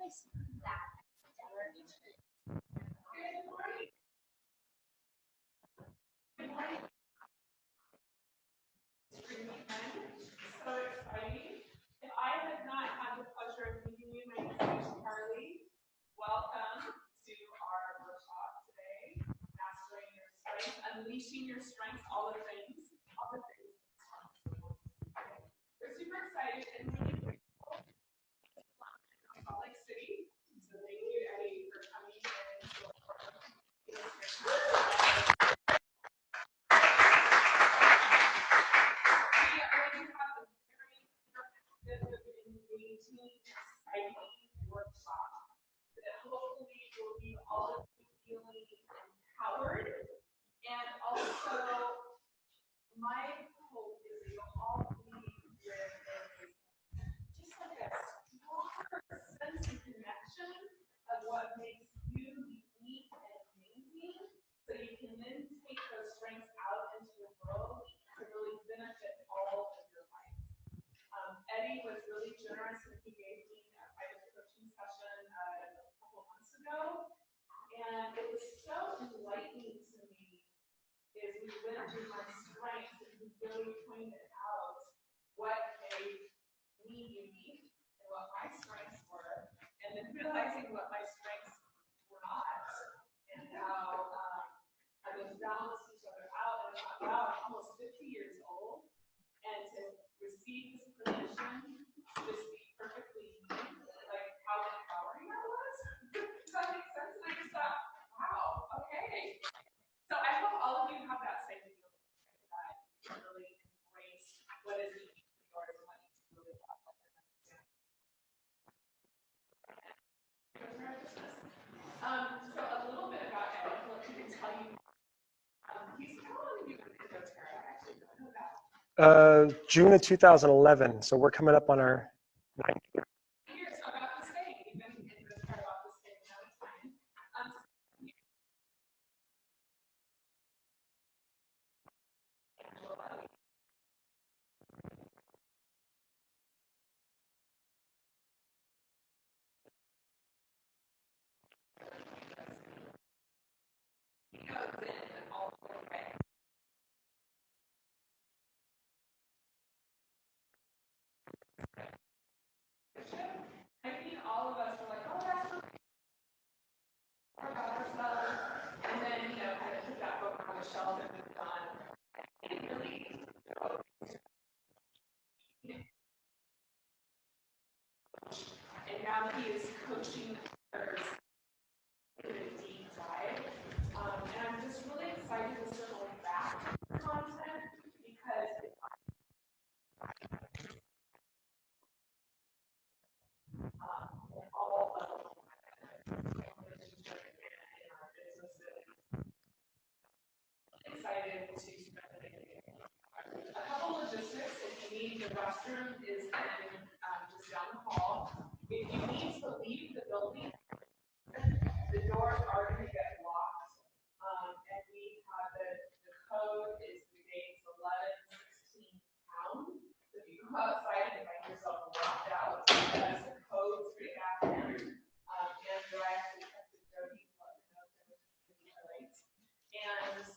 So exciting. If I had not had the pleasure of meeting you, my name is Carly. Welcome to our workshop today, Mastering Your Strengths, Unleashing Your Strengths, all the things. We're super excited and really grateful to Salt Lake City. So thank you, Eddie, for coming in. Exciting workshop that hopefully will leave all of you feeling empowered, and also my hope is that you'll all leave with just like a stronger sense of connection of what makes you unique and amazing, so you can then take those strengths out into the world to really benefit all of your life. Eddie was really generous when he gave me a private coaching session a couple months ago, and it was so enlightening to me as we went through my strengths and he really pointed out what made me unique and what my strengths were, and then realizing what my strengths were not, and how those balance each other out. And I thought, wow, I'm almost 50 years old, and to receive this permission to just be perfectly me, like how empowering that was. Does that make sense? And I just thought, wow, okay. So I hope all of you have that same feeling, that you really embrace what is uniquely yours and what you really love and understand. So a little bit about Eddie, what he can tell you. He's how long have you been in doTERRA? I actually don't know that. June of 2011, so we're coming up on our 9th year. Years, about the same. You've been in doTERRA about the same amount of time. I think all of us were like, oh, that's about ourselves, and then, kind of put that book on the shelf and moved on. And really, and now he is coaching others in a deep dive. And I'm just really excited to circle back to content because all of relationship in our businesses. Excited to spend the day. A couple logistics. If you need, the restroom is in just down the hall. If you need to leave the building, the doors are going to get locked. And we have the code is the gates 1116 pound. So if you go outside and find yourself locked out, that's the code straight back in. And I actually texted Jody to let me know if there was going to be a late. And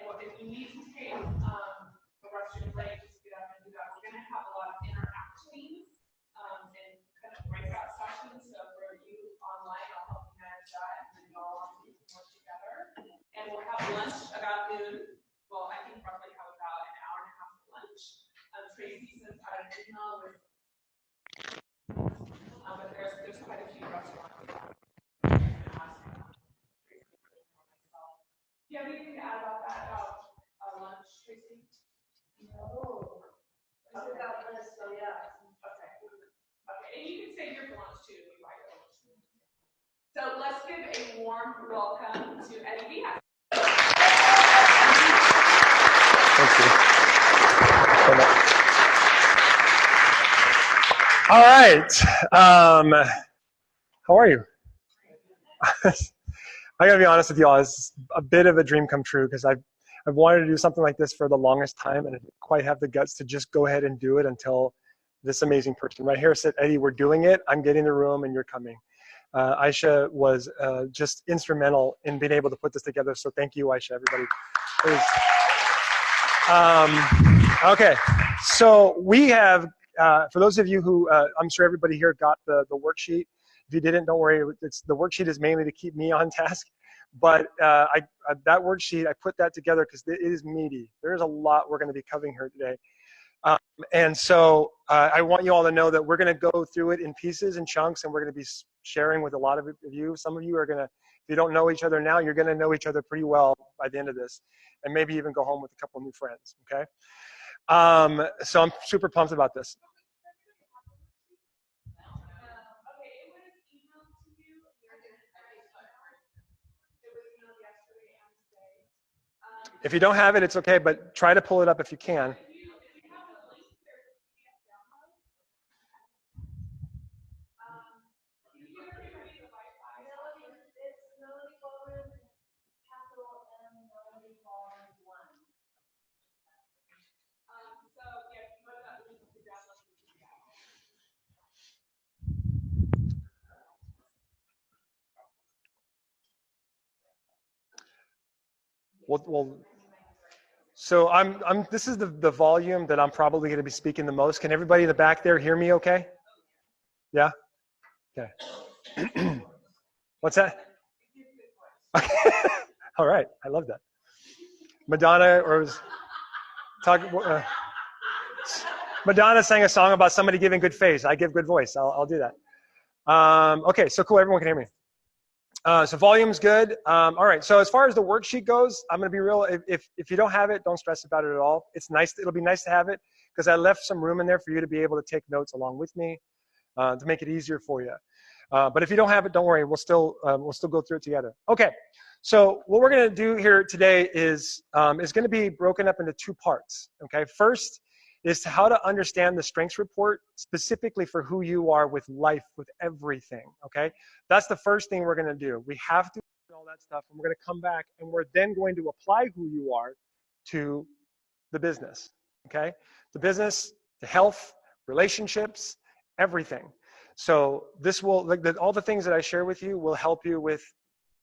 what if you need to take the restroom break, just get up and do that. We're going to have a lot of interacting and kind of breakout sessions. So for you online, I'll help you manage that, and then y'all want to work together. And we'll have lunch about noon. Well, I think roughly have about an hour and a half of lunch. Tracy sent out an email with, but there's quite a few restaurants. Do you have anything to add about that, about lunch, Tracy? No. I said that list, so yeah. Okay. Okay, and you can stay here for lunch too if you like lunch. So let's give a warm welcome to Eddie Diaz. Thank you. All right. How are you? I gotta be honest with y'all, it's a bit of a dream come true because I've wanted to do something like this for the longest time, and I didn't quite have the guts to just go ahead and do it until this amazing person. Right here said, Eddie, we're doing it. I'm getting the room and you're coming. Aisha was just instrumental in being able to put this together. So thank you, Aisha, everybody. Okay, so we have, for those of you who, I'm sure everybody here got the worksheet. If you didn't, don't worry. The worksheet is mainly to keep me on task. But that worksheet, I put that together because it is meaty. There's a lot we're going to be covering here today. And so I want you all to know that we're going to go through it in pieces and chunks, and we're going to be sharing with a lot of you. Some of you are going to, if you don't know each other now, you're going to know each other pretty well by the end of this, and maybe even go home with a couple new friends, okay? So I'm super pumped about this. If you don't have it, it's okay, but try to pull it up if you can. Well, so this is the volume that I'm probably going to be speaking the most. Can everybody in the back there hear me okay? Yeah? Okay. What's that? Okay. All right. I love that. Madonna Madonna sang a song about somebody giving good face. I give good voice. I'll do that. Okay, so cool. Everyone can hear me. So volume's good. All right. So as far as the worksheet goes, I'm going to be real. If you don't have it, don't stress about it at all. It's nice. It'll be nice to have it because I left some room in there for you to be able to take notes along with me to make it easier for you. But if you don't have it, don't worry. We'll still go through it together. Okay. So what we're going to do here today is going to be broken up into two parts. Okay. First is how to understand the strengths report specifically for who you are with life, with everything, okay? That's the first thing we're gonna do. We have to do all that stuff, and we're gonna come back, and we're then going to apply who you are to the business, okay? The business, the health, relationships, everything. So this will, all the things that I share with you will help you with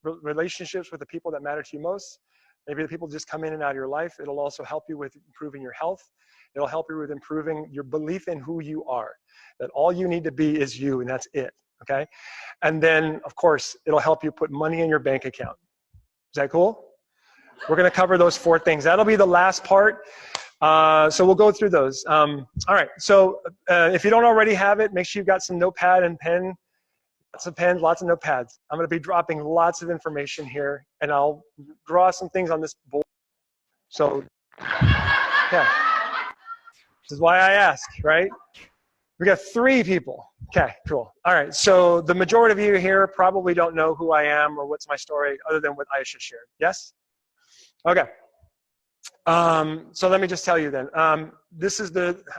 relationships with the people that matter to you most. Maybe the people just come in and out of your life. It'll also help you with improving your health. It'll help you with improving your belief in who you are, that all you need to be is you, and that's it, okay? And then, of course, it'll help you put money in your bank account. Is that cool? We're going to cover those four things. That'll be the last part. So we'll go through those. All right, so if you don't already have it, make sure you've got some notepad and pen. Lots of pens, lots of notepads. I'm going to be dropping lots of information here, and I'll draw some things on this board. So, yeah. This is why I asked, right? We got 3 people. Okay, cool. All right, so the majority of you here probably don't know who I am or what's my story other than what Aisha shared. Yes? Okay. So let me just tell you then. This is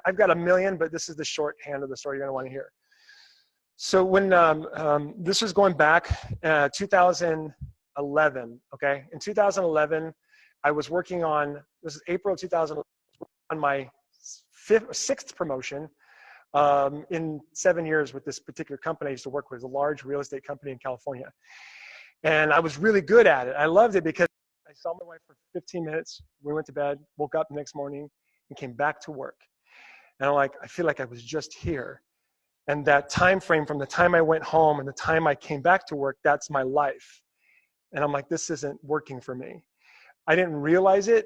I've got 1 million, but this is the shorthand of the story you're going to want to hear. So when this was going back 2011, okay? In 2011, I was working on, this is April 2011, on my 6th promotion in 7 years with this particular company I used to work with, a large real estate company in California. And I was really good at it. I loved it because I saw my wife for 15 minutes. We went to bed, woke up the next morning, and came back to work. And I'm like, I feel like I was just here. And that time frame from the time I went home and the time I came back to work, that's my life. And I'm like, this isn't working for me. I didn't realize it,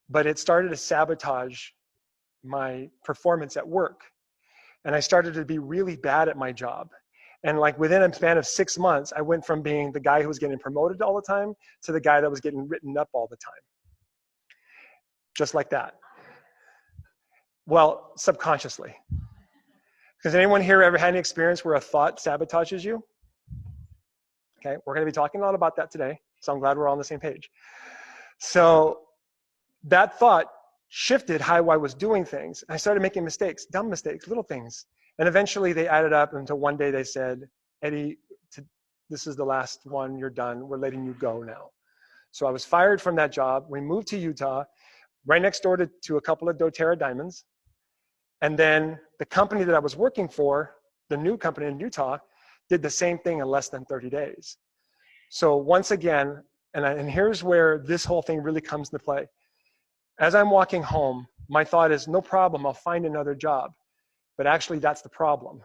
but it started to sabotage my performance at work. And I started to be really bad at my job. And like within a span of 6 months, I went from being the guy who was getting promoted all the time to the guy that was getting written up all the time. Just like that. Well, subconsciously. Has anyone here ever had any experience where a thought sabotages you? Okay, we're going to be talking a lot about that today, so I'm glad we're all on the same page. So that thought shifted how I was doing things. I started making mistakes, dumb mistakes, little things. And eventually they added up until one day they said, Eddie, this is the last one, you're done, we're letting you go now. So I was fired from that job. We moved to Utah, right next door to a couple of doTERRA diamonds. And then the company that I was working for, the new company in Utah, did the same thing in less than 30 days. So once again, and here's where this whole thing really comes into play. As I'm walking home, my thought is, no problem, I'll find another job. But actually, that's the problem.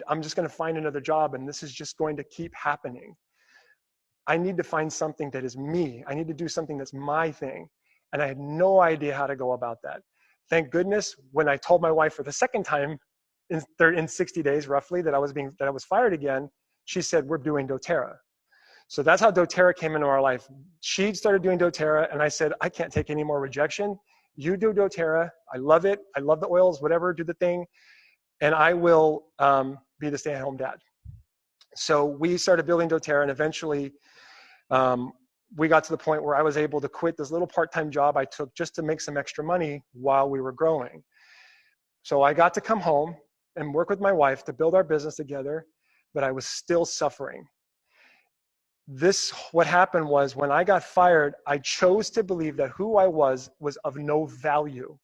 I'm just going to find another job, and this is just going to keep happening. I need to find something that is me. I need to do something that's my thing. And I had no idea how to go about that. Thank goodness, when I told my wife for the second time in 60 days, roughly, that I was fired again, she said, we're doing doTERRA. So that's how doTERRA came into our life. She started doing doTERRA, and I said, I can't take any more rejection. You do doTERRA. I love it. I love the oils, whatever, do the thing. And I will be the stay-at-home dad. So we started building doTERRA, and eventually we got to the point where I was able to quit this little part-time job I took just to make some extra money while we were growing. So I got to come home and work with my wife to build our business together, but I was still suffering. What happened was, when I got fired, I chose to believe that who I was of no value.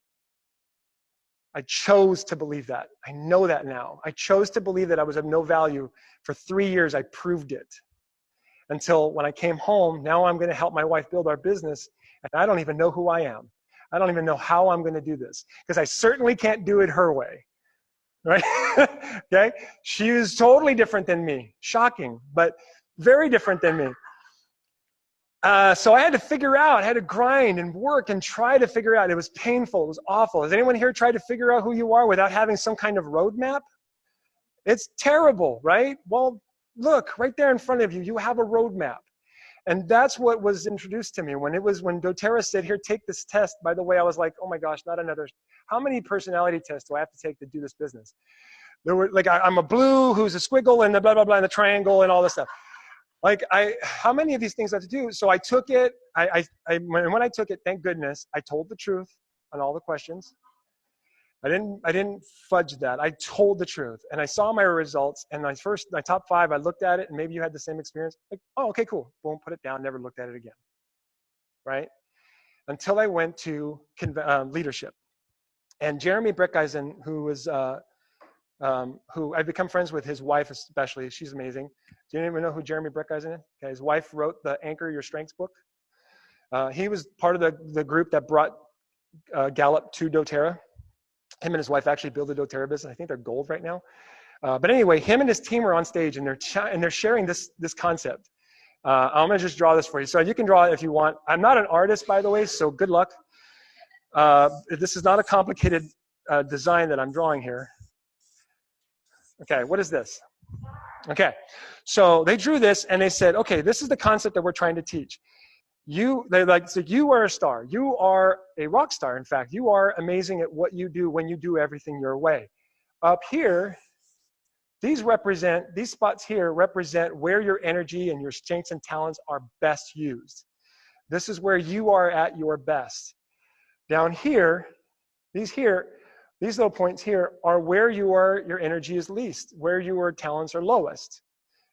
I chose to believe that. I know that now. I chose to believe that I was of no value. For 3 years, I proved it. Until when I came home, now I'm going to help my wife build our business, and I don't even know who I am. I don't even know how I'm going to do this, because I certainly can't do it her way, right? Okay? She is totally different than me. Shocking, but very different than me. So I had to figure out, I had to grind and work and try to figure out. It was painful. It was awful. Has anyone here tried to figure out who you are without having some kind of roadmap? It's terrible, right? Well, look, right there in front of you, you have a roadmap. And that's what was introduced to me. When doTERRA said, here, take this test, by the way, I was like, oh my gosh, not another. How many personality tests do I have to take to do this business? There were, like, I'm a blue who's a squiggle and the blah, blah, blah, and the triangle and all this stuff. Like, how many of these things I have to do? So I took it. When I took it, thank goodness, I told the truth on all the questions. I didn't fudge that. I told the truth, and I saw my results. And my top 5, I looked at it, and maybe you had the same experience. Like, oh, okay, cool. Boom, put it down. Never looked at it again. Right? Until I went to leadership, and Jeremy Breckeisen, who I've become friends with, his wife especially. She's amazing. Do you even know who Jeremy Breckeisen is? Okay, his wife wrote the Anchor Your Strengths book. He was part of the group that brought Gallup to doTERRA. Him and his wife actually built a doTERRA business. I think they're gold right now. But anyway, him and his team are on stage, and they're sharing this concept. I'm going to just draw this for you. So you can draw it if you want. I'm not an artist, by the way, so good luck. This is not a complicated design that I'm drawing here. Okay, what is this? Okay, so they drew this, and they said, okay, this is the concept that we're trying to teach. They're like, so you are a star. You are a rock star, in fact. You are amazing at what you do when you do everything your way. Up here, these spots here represent where your energy and your strengths and talents are best used. This is where you are at your best. Down here, these little points here are where your energy is least, where your talents are lowest,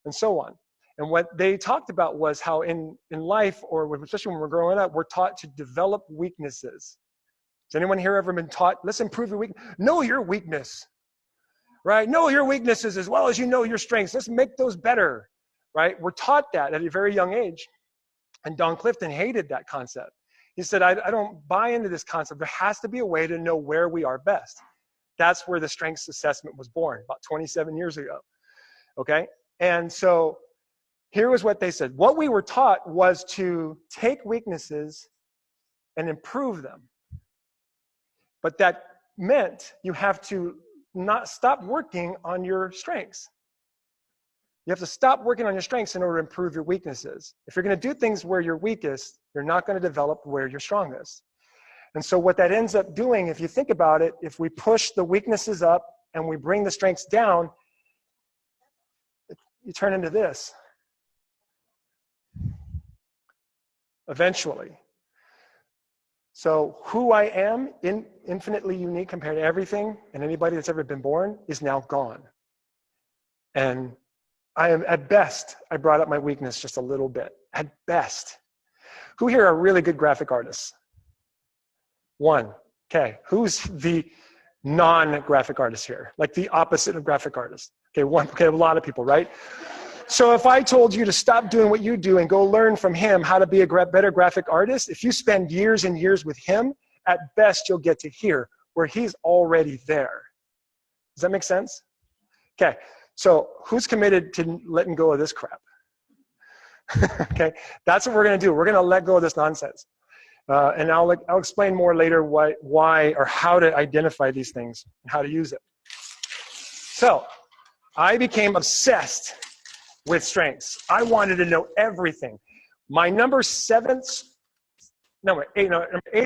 and so on. And what they talked about was how in life, or especially when we're growing up, we're taught to develop weaknesses. Has anyone here ever been taught, let's improve your weakness? Know your weakness, right? Know your weaknesses as well as you know your strengths. Let's make those better, right? We're taught that at a very young age. And Don Clifton hated that concept. He said, I don't buy into this concept. There has to be a way to know where we are best. That's where the strengths assessment was born, about 27 years ago, okay? And so here was what they said. What we were taught was to take weaknesses and improve them. But that meant you have to not stop working on your strengths. You have to stop working on your strengths in order to improve your weaknesses. If you're going to do things where you're weakest, you're not going to develop where you're strongest. And so what that ends up doing, if you think about it, if we push the weaknesses up and we bring the strengths down, you turn into this. Eventually. So who I am, infinitely unique compared to everything and anybody that's ever been born, is now gone. And I am, at best, I brought up my weakness just a little bit. At best. Who here are really good graphic artists? One. Okay. Who's the non-graphic artists here, like the opposite of graphic artists. Okay, a lot of people, right? So if I told you to stop doing what you do and go learn from him how to be a better graphic artist, if you spend years and years with him, at best you'll get to here, where he's already there. Does that make sense? Okay, so who's committed to letting go of this crap? Okay, that's what we're going to do. We're going to let go of this nonsense. And I'll explain more later why or how to identify these things and how to use it. So I became obsessed with strengths. I wanted to know everything. My number eighth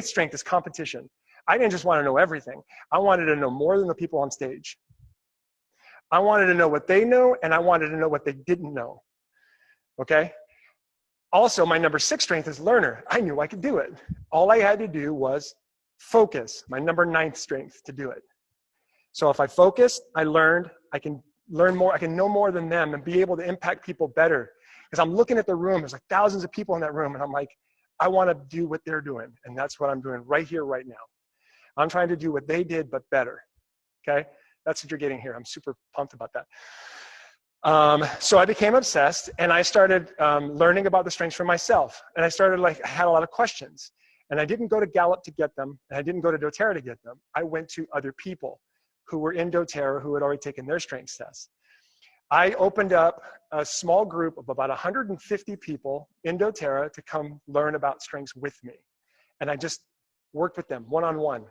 strength is competition. I didn't just want to know everything. I wanted to know more than the people on stage. I wanted to know what they know, and I wanted to know what they didn't know. Okay? Also, my number 6 strength is learner. I knew I could do it. All I had to do was focus, my number 9th strength to do it. So if I focused, I learned, I can learn more, I can know more than them and be able to impact people better. Because I'm looking at the room, there's like thousands of people in that room, and I'm like, I want to do what they're doing. And that's what I'm doing right here, right now. I'm trying to do what they did, but better. Okay? That's what you're getting here. I'm super pumped about that. So I became obsessed, and I started learning about the strengths for myself. And I had a lot of questions. And I didn't go to Gallup to get them, and I didn't go to doTERRA to get them. I went to other people who were in doTERRA who had already taken their strengths tests. I opened up a small group of about 150 people in doTERRA to come learn about strengths with me. And I just worked with them one-on-one.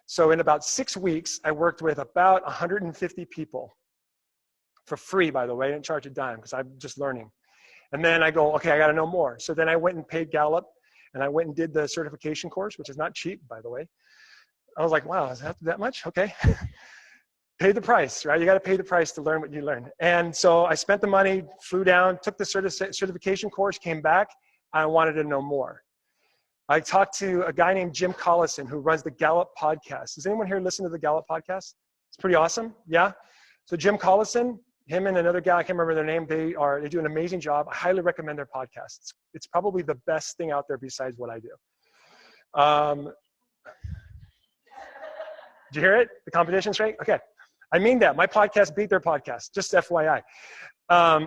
So in about 6 weeks, I worked with about 150 people for free, by the way. I didn't charge a dime because I'm just learning. And then I go, okay, I got to know more. So then I went and paid Gallup, and I went and did the certification course, which is not cheap, by the way. I was like, wow, is that much? Okay. Pay the price, right? You got to pay the price to learn what you learn. And so I spent the money, flew down, took the certification course, came back. I wanted to know more. I talked to a guy named Jim Collison who runs the Gallup podcast. Does anyone here listen to the Gallup podcast? It's pretty awesome. Yeah. So Jim Collison, him and another guy, I can't remember their name. They do an amazing job. I highly recommend their podcasts. It's probably the best thing out there besides what I do. Did you hear it? The competition's right? Okay. I mean that. My podcast beat their podcast, just FYI. My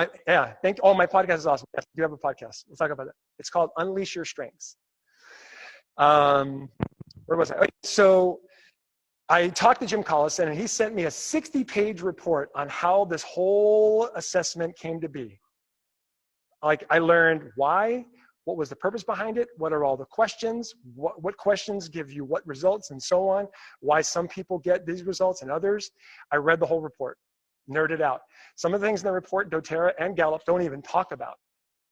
podcast is awesome. Yes, I do have a podcast. We'll talk about it. It's called Unleash Your Strengths. Where was I? Okay, so I talked to Jim Collison, and he sent me a 60-page report on how this whole assessment came to be. Like, I learned why, what was the purpose behind it, what are all the questions, what questions give you what results, and so on, why some people get these results and others. I read the whole report, nerded out. Some of the things in the report, doTERRA and Gallup don't even talk about,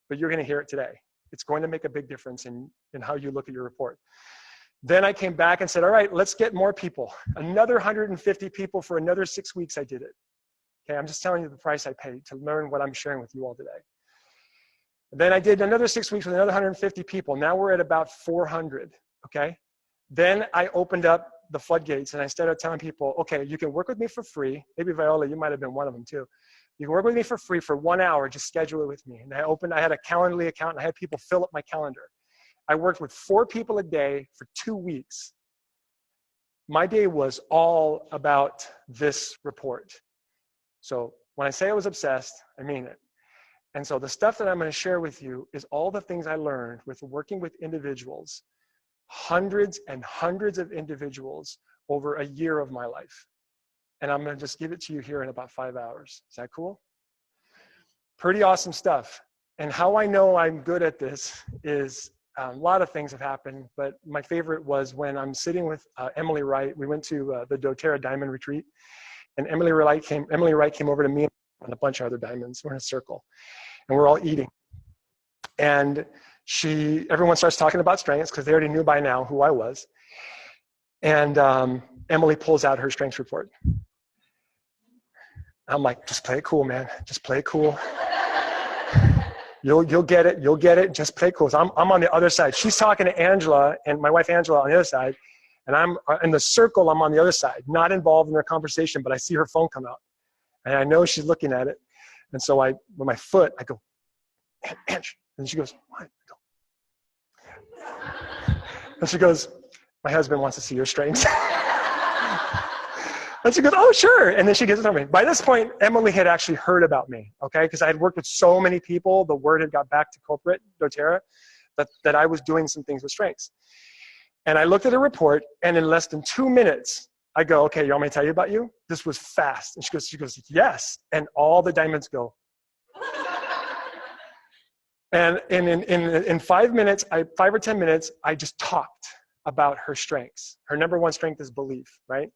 but you're going to hear it today. It's going to make a big difference in how you look at your report. Then I came back and said, all right, let's get more people. Another 150 people for another 6 weeks I did it. Okay, I'm just telling you the price I paid to learn what I'm sharing with you all today. Then I did another 6 weeks with another 150 people. Now we're at about 400, okay? Then I opened up the floodgates, and I started telling people, okay, you can work with me for free. Maybe Viola, you might have been one of them too. You can work with me for free for 1 hour, just schedule it with me. And I had a Calendly account, and I had people fill up my calendar. I worked with 4 people a day for 2 weeks. My day was all about this report. So when I say I was obsessed, I mean it. And so the stuff that I'm going to share with you is all the things I learned with working with individuals, hundreds and hundreds of individuals over a year of my life. And I'm going to just give it to you here in about 5 hours. Is that cool? Pretty awesome stuff. And how I know I'm good at this is a lot of things have happened, but my favorite was when I'm sitting with Emily Wright. We went to the doTERRA Diamond Retreat, and Emily Wright came over to me and a bunch of other diamonds. We're in a circle, and we're all eating. And everyone starts talking about strengths because they already knew by now who I was. And Emily pulls out her strengths report. I'm like, just play it cool, man. Just play it cool. You'll get it. You'll get it. Just play it cool. So I'm on the other side. She's talking to Angela, and my wife Angela on the other side. And I'm in the circle. I'm on the other side, not involved in their conversation, but I see her phone come out. And I know she's looking at it. And so with my foot, I go, Ange. And she goes, what? I go. And she goes, my husband wants to see your strengths. And she goes, oh, sure. And then she gives it to me. By this point, Emily had actually heard about me, okay? Because I had worked with so many people. The word had got back to corporate doTERRA that I was doing some things with strengths. And I looked at the report, and in less than 2 minutes, I go, okay, you want me to tell you about you? This was fast. And she goes, yes. And all the diamonds go. And in 5 minutes, 5 or 10 minutes, I just talked about her strengths. Her number one strength is belief, right?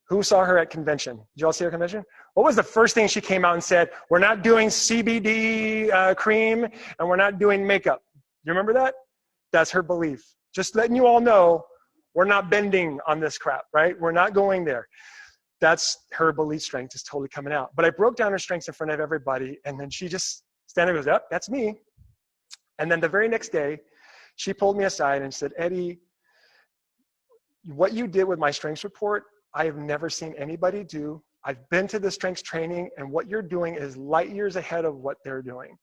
Who saw her at convention? Did you all see her at convention? What was the first thing she came out and said? We're not doing CBD cream, and we're not doing makeup. You remember that? That's her belief. Just letting you all know, we're not bending on this crap, right? We're not going there. That's her belief strength is totally coming out. But I broke down her strengths in front of everybody, and then she just standing there, goes, yep, that's me. And then the very next day, she pulled me aside and said, Eddie, what you did with my strengths report, I have never seen anybody do. I've been to the strengths training, and what you're doing is light years ahead of what they're doing.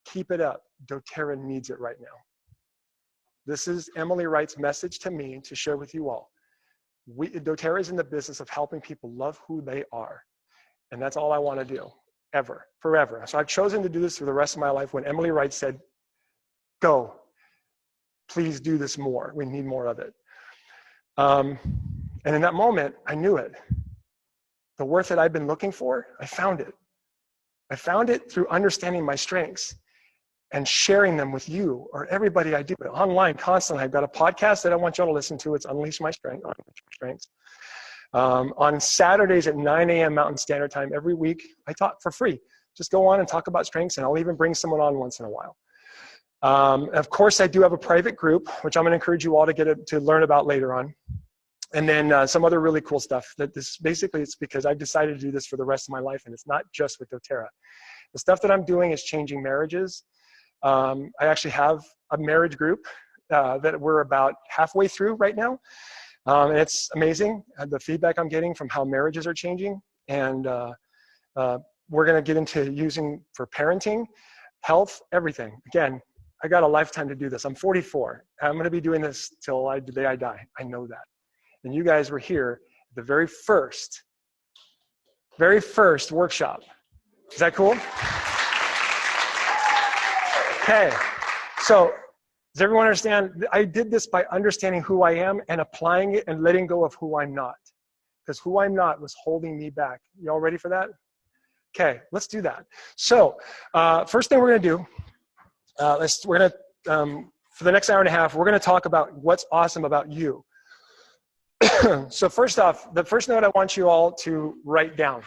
Keep it up. doTERRA needs it right now. This is Emily Wright's message to me to share with you all. doTERRA is in the business of helping people love who they are. And that's all I want to do, ever, forever. So I've chosen to do this for the rest of my life. When Emily Wright said, go, please do this more. We need more of it. And in that moment, I knew it. The worth that I've been looking for, I found it. I found it through understanding my strengths and sharing them with you or everybody I do it online constantly. I've got a podcast that I want y'all to listen to. It's Unleash My Strengths. On Saturdays at 9 a.m. Mountain Standard Time every week, I talk for free. Just go on and talk about strengths, and I'll even bring someone on once in a while. Of course, I do have a private group, which I'm going to encourage you all to learn about later on. And then some other really cool stuff. Basically, it's because I've decided to do this for the rest of my life, and it's not just with doTERRA. The stuff that I'm doing is changing marriages. I actually have a marriage group that we're about halfway through right now. And it's amazing, the feedback I'm getting from how marriages are changing. And we're going to get into using for parenting, health, everything. Again, I got a lifetime to do this. I'm 44. I'm going to be doing this till the day I die. I know that. And you guys were here at the very first workshop. Is that cool? Okay. So does everyone understand? I did this by understanding who I am and applying it and letting go of who I'm not. Because who I'm not was holding me back. Y'all ready for that? Okay, let's do that. So first thing we're going to do, for the next hour and a half, we're going to talk about what's awesome about you. So first off, the first note I want you all to write down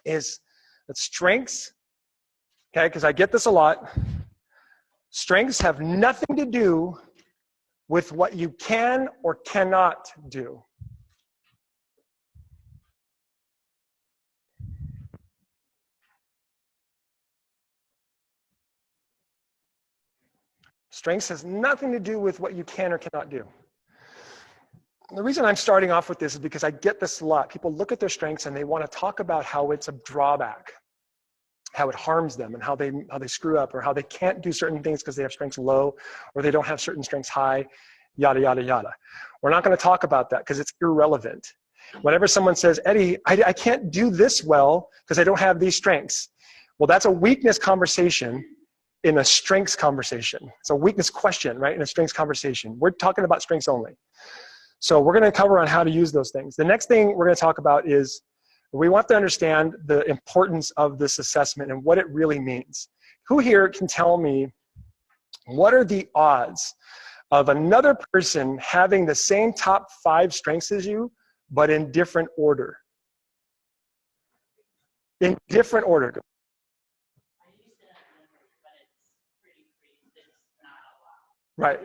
is that strengths, okay, because I get this a lot. Strengths have nothing to do with what you can or cannot do. Strengths has nothing to do with what you can or cannot do. The reason I'm starting off with this is because I get this a lot. People look at their strengths and they want to talk about how it's a drawback, how it harms them, and how they screw up, or how they can't do certain things because they have strengths low, or they don't have certain strengths high, yada, yada, yada. We're not going to talk about that because it's irrelevant. Whenever someone says, Eddie, I can't do this well because I don't have these strengths. Well, that's a weakness conversation in a strengths conversation. It's a weakness question, right, in a strengths conversation. We're talking about strengths only. So we're going to cover on how to use those things. The next thing we're going to talk about is we want to understand the importance of this assessment and what it really means. Who here can tell me what are the odds of another person having the same top 5 strengths as you, but in different order? In different order. Right.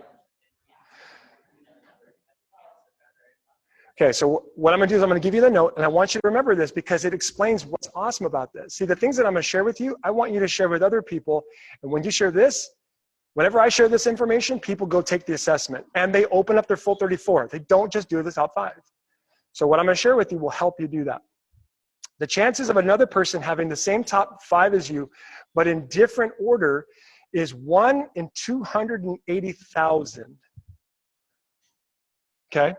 Okay, so what I'm going to do is I'm going to give you the note, and I want you to remember this because it explains what's awesome about this. See, the things that I'm going to share with you, I want you to share with other people. And when you share this, whenever I share this information, people go take the assessment, and they open up their full 34. They don't just do the top 5. So what I'm going to share with you will help you do that. The chances of another person having the same top 5 as you, but in different order, is 1 in 280,000. Okay.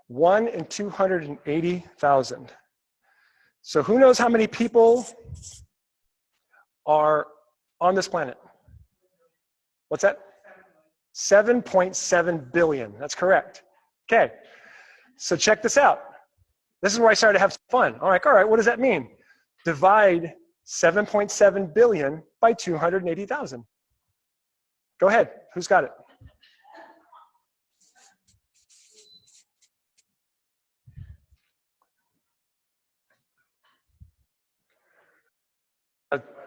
One in 280,000. So who knows how many people are on this planet? What's that? 7.7 billion. That's correct. Okay. So check this out. This is where I started to have some fun. All right, what does that mean? Divide 7.7 billion by 280,000. Go ahead. Who's got it?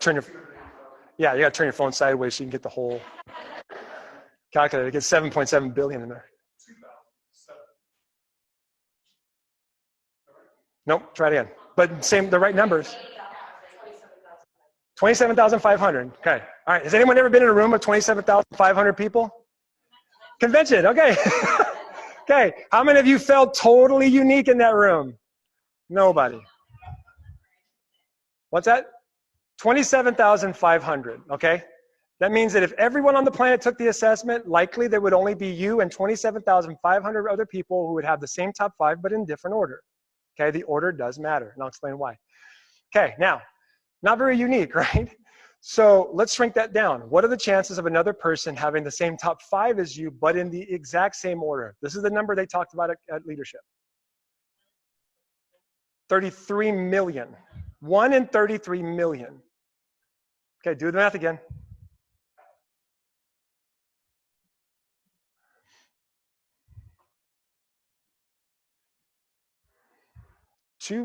Turn your, yeah, you got to turn your phone sideways so you can get the whole calculator. Get 7.7 billion in there. Nope, try it again. But same, the right numbers. 27,500. Okay. All right. Has anyone ever been in a room of 27,500 people? Convention. Okay. Okay. How many of you felt totally unique in that room? Nobody. What's that? 27,500. Okay. That means that if everyone on the planet took the assessment, likely there would only be you and 27,500 other people who would have the same top 5, but in different order. Okay. The order does matter, and I'll explain why. Okay. Now, not very unique, right? So let's shrink that down. What are the chances of another person having the same top 5 as you, but in the exact same order? This is the number they talked about at leadership. 33 million. 1 in 33 million. Okay, do the math again.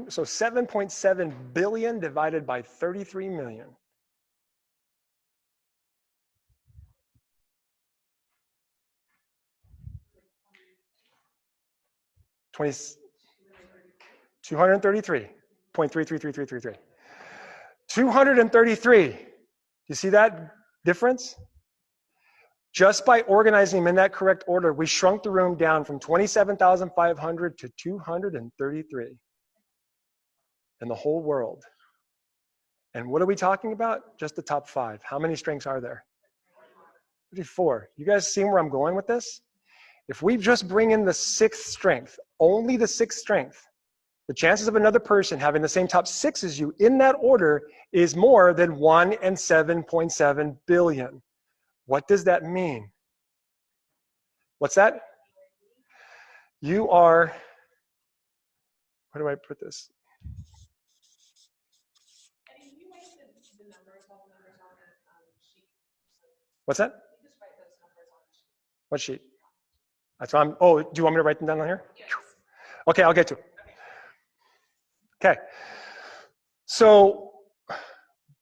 So 7.7 billion divided by 33 million. $233.333333. 233. You see that difference? Just by organizing them in that correct order, we shrunk the room down from 27,500 to 233 in the whole world. And what are we talking about? Just the top 5. How many strengths are there? 34. You guys see where I'm going with this? If we just bring in the 6th strength, only the 6th strength, the chances of another person having the same top 6 as you in that order is more than 1 in 7.7 billion. What does that mean? What's that? You are, where do I put this? What's that? What sheet? That's what I'm, oh, do you want me to write them down on here? Yes. Okay, I'll get to it. Okay. So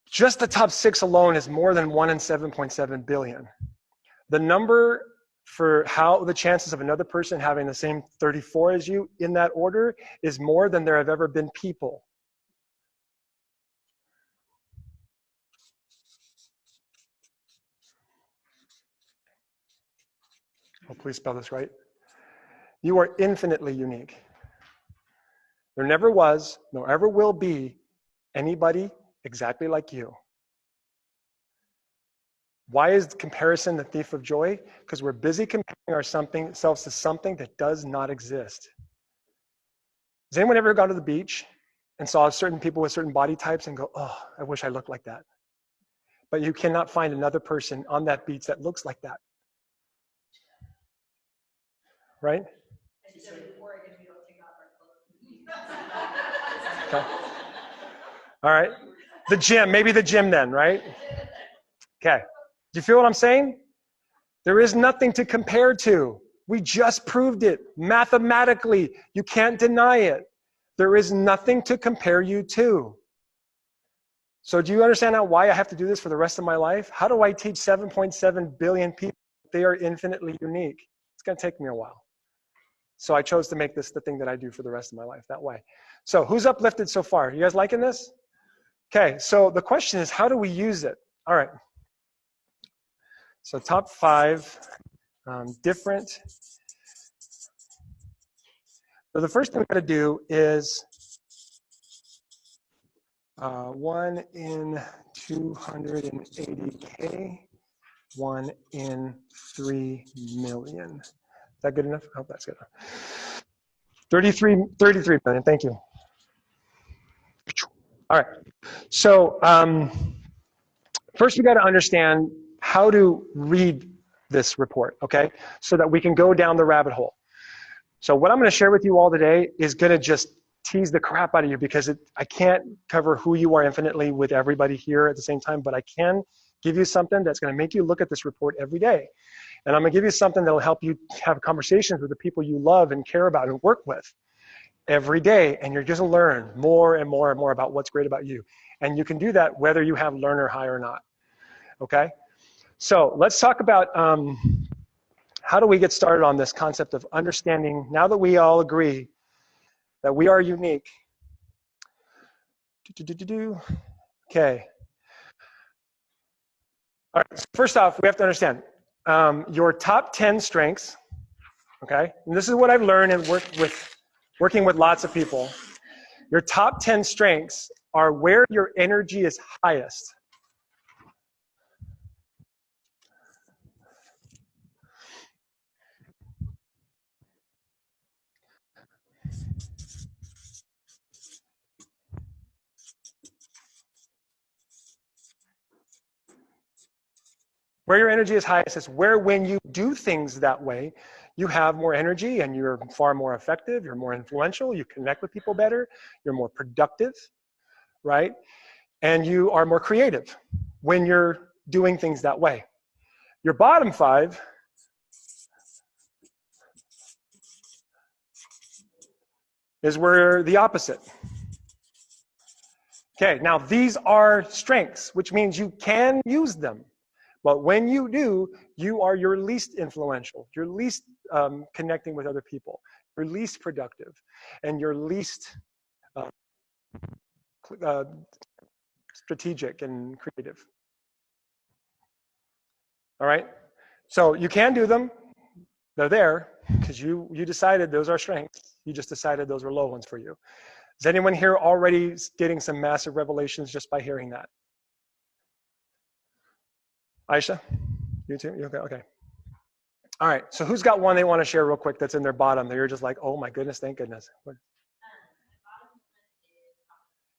just the top 6 alone is more than 1 in 7.7 billion. The number for how the chances of another person having the same 34 as you in that order is more than there have ever been people. Oh, please spell this right. You are infinitely unique. There never was, nor ever will be, anybody exactly like you. Why is comparison the thief of joy? Because we're busy comparing ourselves to something that does not exist. Has anyone ever gone to the beach and saw certain people with certain body types and go, oh, I wish I looked like that? But you cannot find another person on that beach that looks like that. Right? Okay. All right. The gym, maybe the gym then, right? Okay. Do you feel what I'm saying? There is nothing to compare to. We just proved it mathematically. You can't deny it. There is nothing to compare you to. So do you understand now why I have to do this for the rest of my life? How do I teach 7.7 billion people that they are infinitely unique? It's going to take me a while. So I chose to make this the thing that I do for the rest of my life that way. So who's uplifted so far? You guys liking this? Okay, so the question is, how do we use it? All right. So top 5 different. So the first thing we're going to do is 1 in 280K 1 in 3 million. Is that good enough? I hope that's good enough. 33 million, thank you. All right, so first we got to understand how to read this report, okay? So that we can go down the rabbit hole. So what I'm going to share with you all today is going to just tease the crap out of you because I can't cover who you are infinitely with everybody here at the same time, but I can give you something that's going to make you look at this report every day. And I'm going to give you something that will help you have conversations with the people you love and care about and work with every day. And you're just going to learn more and more and more about what's great about you. And you can do that whether you have learner high or not, okay? So let's talk about how do we get started on this concept of understanding, now that we all agree that we are unique. Okay. All right, so first off, we have to understand your top 10 strengths, okay? And this is what I've learned and working with lots of people. Your top 10 strengths are where your energy is highest. Where your energy is highest is where, when you do things that way, you have more energy and you're far more effective, you're more influential, you connect with people better, you're more productive, right? And you are more creative when you're doing things that way. Your bottom 5 is where the opposite. Okay, now these are strengths, which means you can use them. But when you do, you are your least influential, you're least connecting with other people, you're least productive, and you're least strategic and creative. All right? So you can do them. They're there because you decided those are strengths. You just decided those were low ones for you. Is anyone here already getting some massive revelations just by hearing that? Aisha? You too? You okay? Okay. All right. So who's got one they want to share real quick that's in their bottom that you're just like, oh my goodness, thank goodness. What?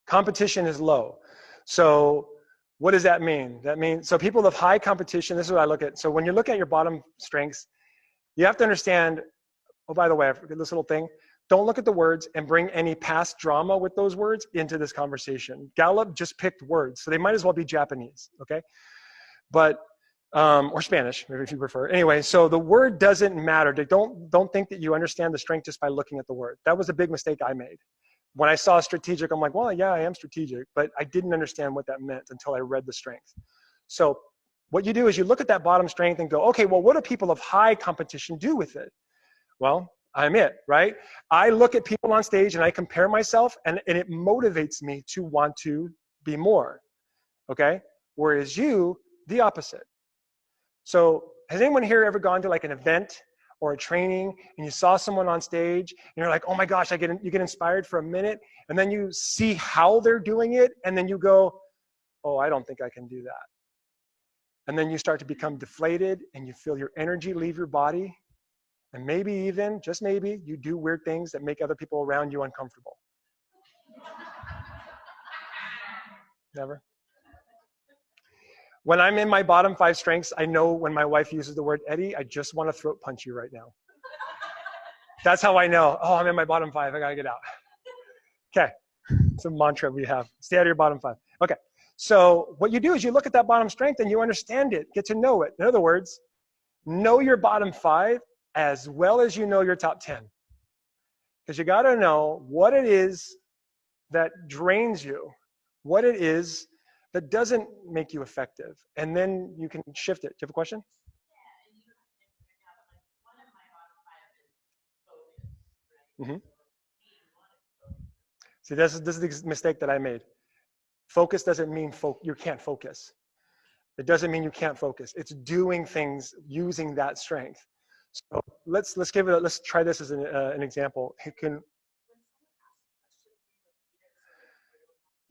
Competition is low. So what does that mean? That means, so people of high competition, this is what I look at. So when you look at your bottom strengths, you have to understand, oh, by the way, I forget this little thing. Don't look at the words and bring any past drama with those words into this conversation. Gallup just picked words, so they might as well be Japanese, okay? But, or Spanish, maybe if you prefer. Anyway, so the word doesn't matter. Don't think that you understand the strength just by looking at the word. That was a big mistake I made. When I saw strategic, I'm like, well, yeah, I am strategic, but I didn't understand what that meant until I read the strength. So what you do is you look at that bottom strength and go, okay, well, what do people of high competition do with it? Well, I'm it, right? I look at people on stage and I compare myself and it motivates me to want to be more, okay? Whereas you, the opposite. So has anyone here ever gone to like an event or a training and you saw someone on stage and you're like, oh my gosh, you get inspired for a minute and then you see how they're doing it and then you go, oh, I don't think I can do that. And then you start to become deflated and you feel your energy leave your body. And maybe even, just maybe, you do weird things that make other people around you uncomfortable. Never? When I'm in my bottom 5 strengths, I know when my wife uses the word Eddie, I just want to throat punch you right now. That's how I know, oh, I'm in my bottom 5, I gotta get out. Okay, it's a mantra we have. Stay out of your bottom 5. Okay, so what you do is you look at that bottom strength and you understand it, get to know it. In other words, know your bottom 5 as well as you know your top 10. Because you gotta know what it is that drains you, what it is that doesn't make you effective, and then you can shift it. Do you have a question? Mm-hmm. See, this is the mistake that I made. Focus doesn't mean you can't focus. It doesn't mean you can't focus. It's doing things using that strength. So let's try this as an example.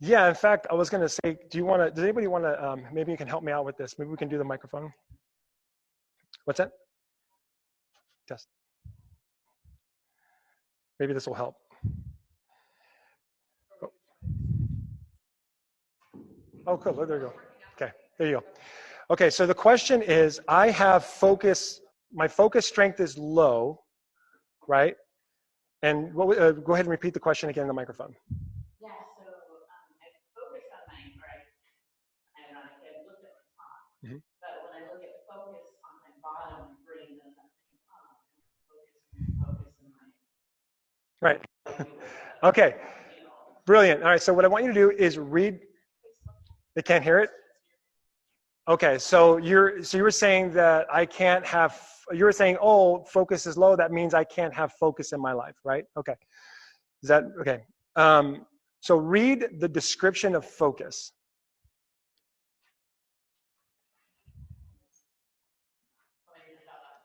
Yeah, in fact, I was going to say, does anybody want to, maybe you can help me out with this. Maybe we can do the microphone. What's that? Test. Maybe this will help. Oh, cool. There you go. Okay, there you go. Okay, so the question is, I have focus, my focus strength is low, right? And what, go ahead and repeat the question again in the microphone. Yeah, so I focused on my, I don't know, I looked at my top, but when I look at focus on my bottom, my brain doesn't focus on my. Right. Okay. Brilliant. All right. So what I want you to do is read. They can't hear it. Okay. So you were saying that I can't have. You were saying, oh, focus is low. That means I can't have focus in my life, right? Okay. Is that okay? So read the description of focus.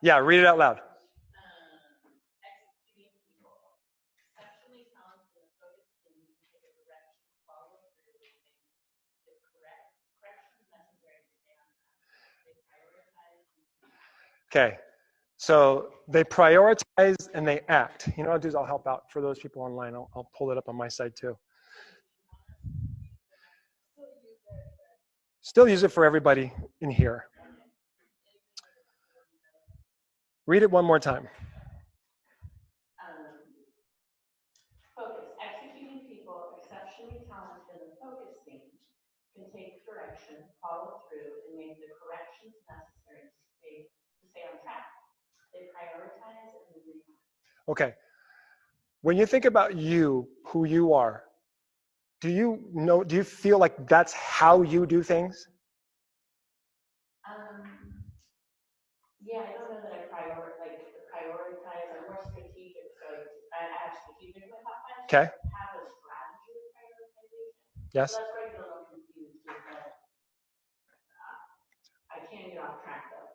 Yeah. Read it out loud. Okay, so they prioritize and they act. You know what I'll do is I'll help out for those people online. I'll pull it up on my side too. Still use it for everybody in here. Read it one more time. Focus. Executing people exceptionally talented in the focus thing can take direction, follow through, and make the corrections necessary to stay on track. They prioritize and then they act. Okay. When you think about you, who you are, do you feel like that's how you do things? Yeah, I don't know that I prioritize. I'm more strategic, so I have strategic in my top five. Okay. Have a strategy of prioritization. Yes. So that's where I get a little confused because I can get off track though.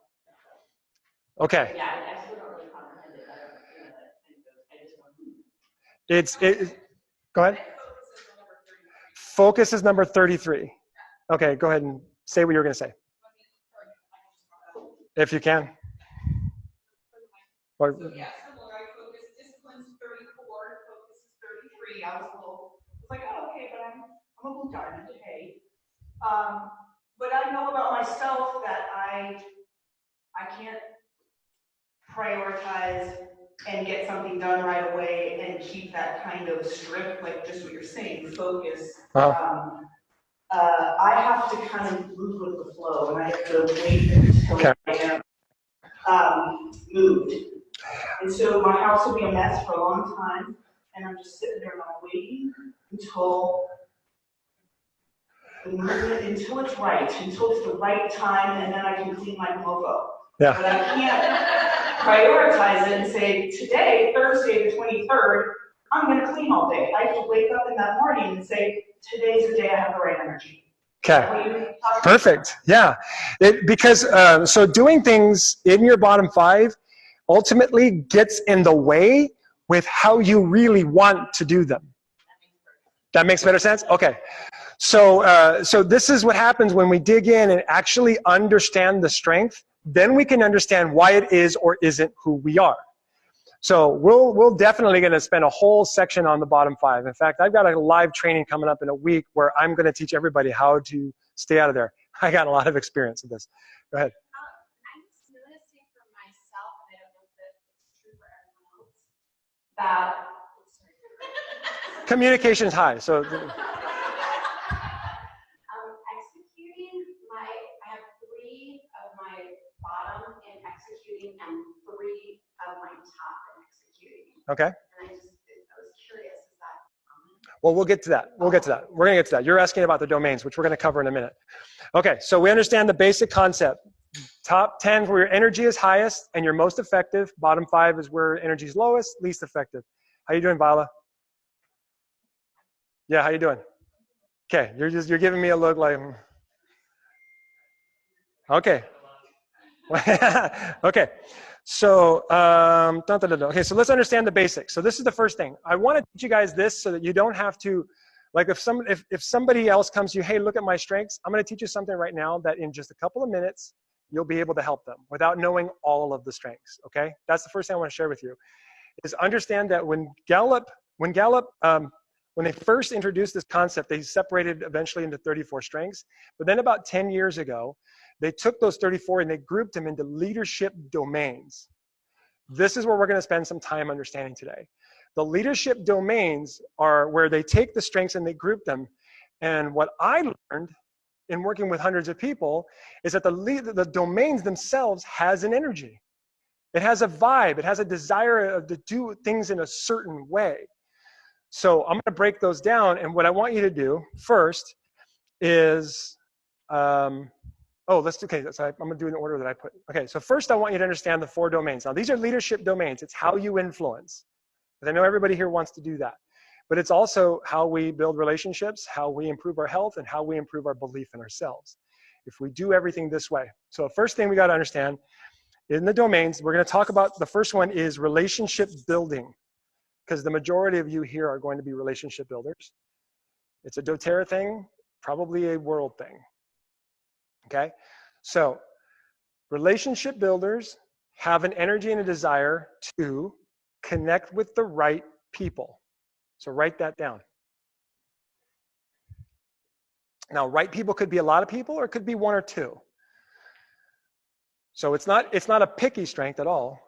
Okay. Yeah, I still don't really comprehend it. I just want to. Go ahead. Focus is number 33. Okay, go ahead and say what you were going to say. If you can. So yeah, similar. I focus disciplines 34, focus is 33. I was like, oh, okay, but I'm a blue diamond. Hey, but I know about myself that I can't prioritize and get something done right away and keep that kind of strict, like just what you're saying, focus. I have to kind of move with the flow, and I have to wait until I am moved. And so my house will be a mess for a long time, and I'm just sitting there and I'm waiting until the movement, until it's right, until it's the right time, and then I can clean my mofo. Yeah. But I can't prioritize it and say, today, Thursday the 23rd, I'm going to clean all day. I have to wake up in that morning and say, today's the day I have the right energy. Okay. Perfect. Yeah. Because so doing things in your bottom five ultimately gets in the way with how you really want to do them. That makes better sense? Okay. So, so this is what happens when we dig in and actually understand the strength. Then we can understand why it is or isn't who we are. So we'll definitely going to spend a whole section on the bottom five. In fact, I've got a live training coming up in a week where I'm going to teach everybody how to stay out of there. I got a lot of experience with this. Go ahead. I'm just noticing for myself, and I don't know if it's true for everyone else, that Communication's high. So executing I have 3 of my bottom in executing and 3 of my top in executing. okay. And I was curious, is that common? Well, we'll get to that. We'll get to that. We're going to get to that. You're asking about the domains, which we're going to cover in a minute. Okay, so we understand the basic concept. Top 10 is where your energy is highest and you're most effective. Bottom 5 is where energy is lowest, least effective. How you doing, Viola? Yeah, how you doing? Okay, you're giving me a look like. Okay. Okay. So, okay, so let's understand the basics. So this is the first thing. I want to teach you guys this so that you don't have to, like if somebody else comes to you, hey, look at my strengths, I'm going to teach you something right now that in just a couple of minutes, you'll be able to help them without knowing all of the strengths, okay? That's the first thing I want to share with you, is understand that when they first introduced this concept, they separated eventually into 34 strengths, but then about 10 years ago, they took those 34 and they grouped them into leadership domains. This is where we're going to spend some time understanding today. The leadership domains are where they take the strengths and they group them. And what I learned in working with hundreds of people is that the domains themselves has an energy. It has a vibe. It has a desire to do things in a certain way. So I'm going to break those down. And what I want you to do first is, I'm going to do it in the order that I put. Okay, so first I want you to understand the 4 domains. Now these are leadership domains. It's how you influence. But I know everybody here wants to do that. But it's also how we build relationships, how we improve our health, and how we improve our belief in ourselves. If we do everything this way. So first thing we got to understand, in the domains, we're going to talk about, the first one is relationship building. Because the majority of you here are going to be relationship builders. It's a doTERRA thing, probably a world thing. Okay? So relationship builders have an energy and a desire to connect with the right people. So write that down. Now, right people could be a lot of people or it could be 1 or 2. So it's not a picky strength at all.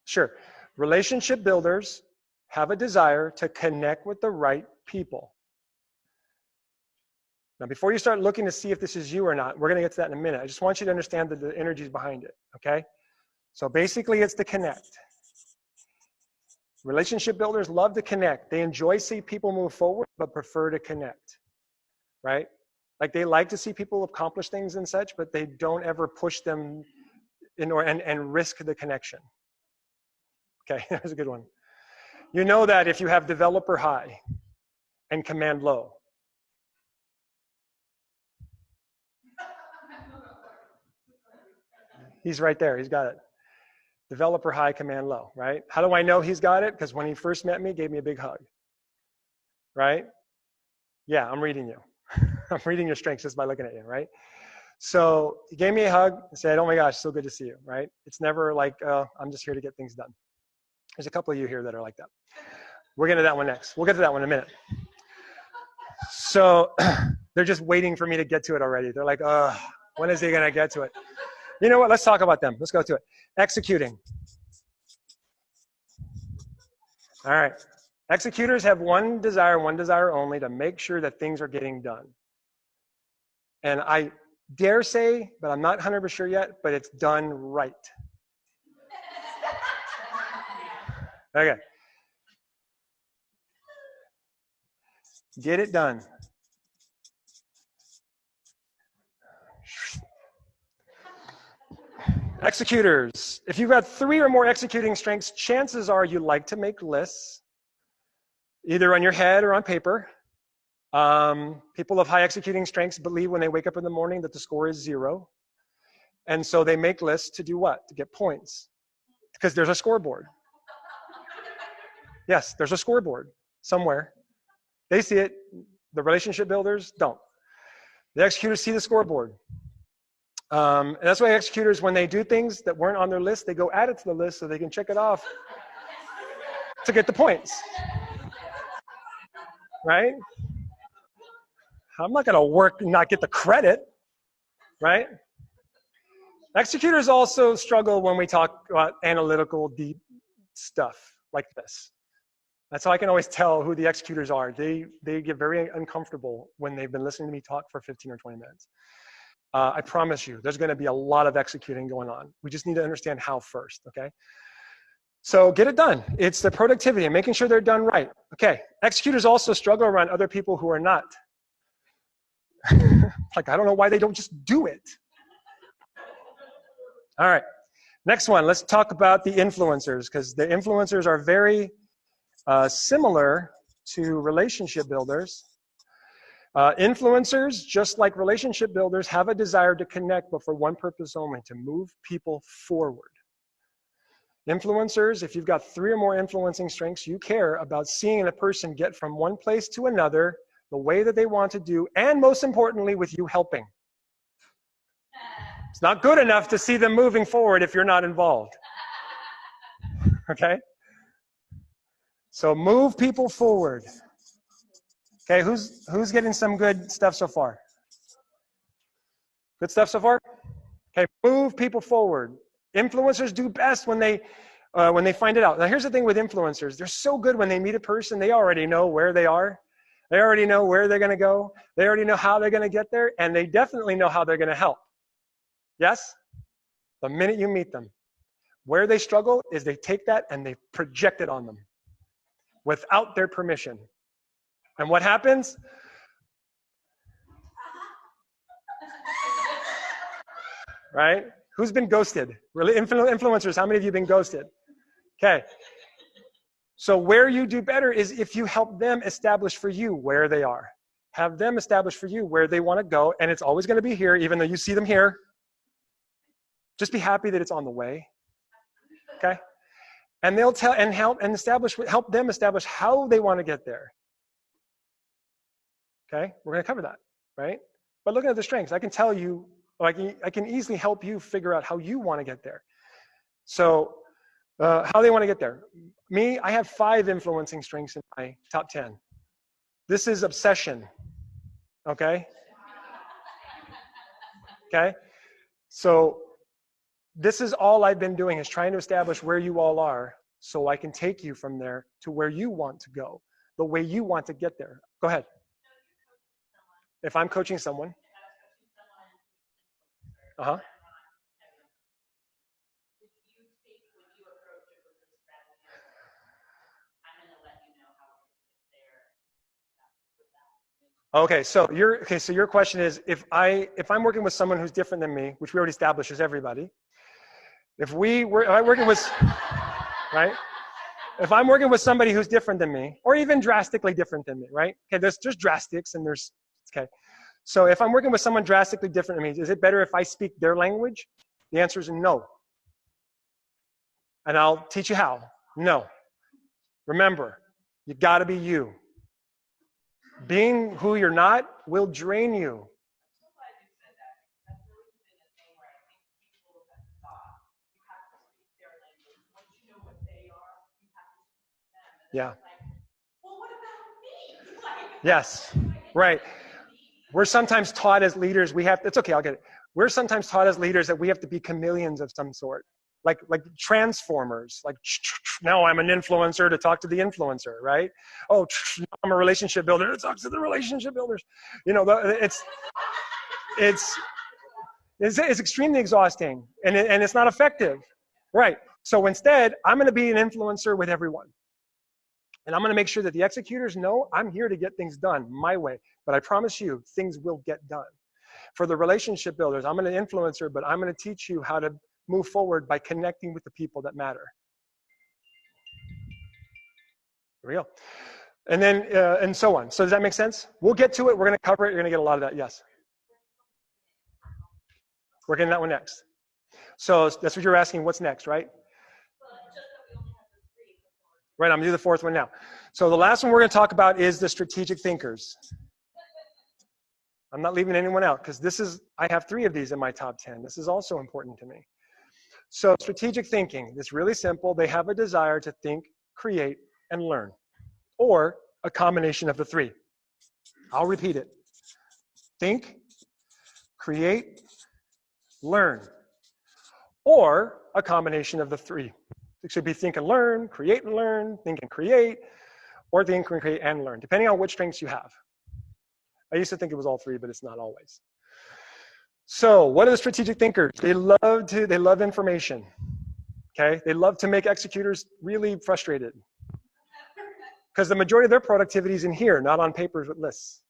Sure. Relationship builders have a desire to connect with the right people. Now, before you start looking to see if this is you or not, we're going to get to that in a minute. I just want you to understand the energies behind it, okay? So basically, it's to connect. Relationship builders love to connect. They enjoy seeing people move forward, but prefer to connect, right? Like they like to see people accomplish things and such, but they don't ever push them and risk the connection. Okay, that's a good one. You know that if you have developer high and command low. He's right there, he's got it. Developer high, command low, right? How do I know he's got it? Because when he first met me, he gave me a big hug, right? Yeah, I'm reading you. I'm reading your strengths just by looking at you, right? So he gave me a hug and said, oh my gosh, so good to see you, right? It's never like, I'm just here to get things done. There's a couple of you here that are like that. We'll get to that one next. We'll get to that one in a minute. So they're just waiting for me to get to it already. They're like, when is he going to get to it? You know what? Let's talk about them. Let's go to it. Executing. All right. Executors have one desire only, to make sure that things are getting done. And I dare say, but I'm not 100% sure yet, but it's done right. Okay. Get it done. Executors. If you've got 3 or more executing strengths, chances are you like to make lists, either on your head or on paper. People of high executing strengths believe when they wake up in the morning that the score is 0. And so they make lists to do what? To get points. Because there's a scoreboard. Yes, there's a scoreboard somewhere. They see it. The relationship builders don't. The executors see the scoreboard. And that's why executors, when they do things that weren't on their list, they go add it to the list so they can check it off to get the points. Right? I'm not going to work and not get the credit. Right? Executors also struggle when we talk about analytical, deep stuff like this. That's how I can always tell who the executors are. They get very uncomfortable when they've been listening to me talk for 15 or 20 minutes. I promise you, there's going to be a lot of executing going on. We just need to understand how first, okay? So get it done. It's the productivity and making sure they're done right. Okay, executors also struggle around other people who are not. Like, I don't know why they don't just do it. All right, next one. Let's talk about the influencers, because the influencers are very similar to relationship builders. Influencers, just like relationship builders, have a desire to connect, but for one purpose only, to move people forward. Influencers, if you've got 3 or more influencing strengths, you care about seeing a person get from one place to another the way that they want to do, and most importantly, with you helping. It's not good enough to see them moving forward if you're not involved. Okay? So move people forward. Okay, who's getting some good stuff so far? Good stuff so far? Okay, move people forward. Influencers do best when they find it out. Now here's the thing with influencers. They're so good when they meet a person, they already know where they are. They already know where they're going to go. They already know how they're going to get there, and they definitely know how they're going to help. Yes? The minute you meet them. Where they struggle is they take that and they project it on them without their permission. And what happens? Right? Who's been ghosted? Really, influencers, how many of you have been ghosted? Okay. So where you do better is if you help them establish for you where they are. Have them establish for you where they want to go, and it's always going to be here, even though you see them here. Just be happy that it's on the way. Okay? And they'll tell and help them establish how they want to get there. Okay? We're going to cover that, right? But looking at the strengths, I can tell you, I can easily help you figure out how you want to get there. So, how they want to get there. Me, I have 5 influencing strengths in my top 10. This is obsession. Okay? Okay? So, this is all I've been doing, is trying to establish where you all are so I can take you from there to where you want to go, the way you want to get there. Go ahead. If I'm coaching someone. Uh-huh. Okay, so your question is, if I'm working with someone who's different than me, which we already established is everybody. If I'm working with, right? If I'm working with somebody who's different than me, or even drastically different than me, right? Okay, there's drastics and there's, okay. So if I'm working with someone drastically different than me, is it better if I speak their language? The answer is no. And I'll teach you how. No. Remember, you gotta be you. Being who you're not will drain you. Yeah. Well, what about me? Yes. Right. We're sometimes taught as leaders, it's okay, I'll get it. We're sometimes taught as leaders that we have to be chameleons of some sort. Like transformers, like now I'm an influencer to talk to the influencer, right? Oh, I'm a relationship builder to talk to the relationship builders. You know, it's extremely exhausting and it's not effective, right? So instead, I'm going to be an influencer with everyone. And I'm going to make sure that the executors know I'm here to get things done my way. But I promise you, things will get done. For the relationship builders, I'm an influencer, but I'm going to teach you how to move forward by connecting with the people that matter. Here we go. And then, and so on. So does that make sense? We'll get to it. We're going to cover it. You're going to get a lot of that. Yes. We're getting that one next. So that's what you're asking. What's next, right? Right, I'm going to do the 4th one now. So the last one we're going to talk about is the strategic thinkers. I'm not leaving anyone out because I have 3 of these in my top 10. This is also important to me. So strategic thinking, it's really simple. They have a desire to think, create, and learn, or a combination of the 3. I'll repeat it. Think, create, learn, or a combination of the 3. It should be think and learn, think and create, or think and create and learn, depending on which strengths you have. I used to think it was all 3, but it's not always. So what are the strategic thinkers? They love information. Okay? They love to make executors really frustrated. Because the majority of their productivity is in here, not on papers with lists.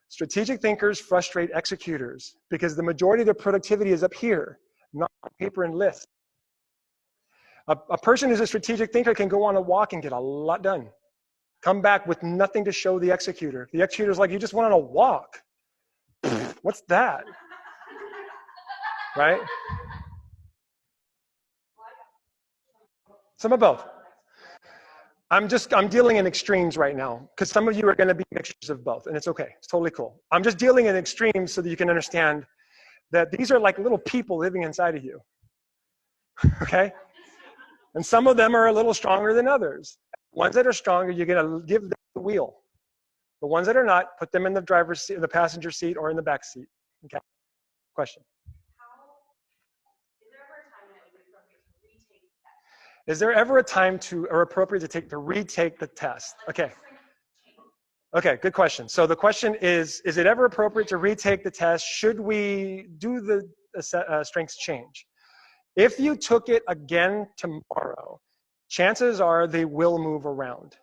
Strategic thinkers frustrate executors because the majority of their productivity is up here, not on paper and lists. A person who's a strategic thinker can go on a walk and get a lot done. Come back with nothing to show the executor. The executor's like, you just went on a walk. What's that? Right? Some of both. I'm dealing in extremes right now because some of you are going to be mixtures of both, and it's okay. It's totally cool. I'm just dealing in extremes so that you can understand that these are like little people living inside of you. Okay? And some of them are a little stronger than others. Ones that are stronger, you're going to give them the wheel. The ones that are not, put them in the driver's seat, the passenger seat, or in the back seat. Okay? Question. Is there ever a time to, or appropriate to retake the test? Okay. Okay, good question. So the question is it ever appropriate to retake the test? Should we do the strengths change? If you took it again tomorrow, chances are they will move around.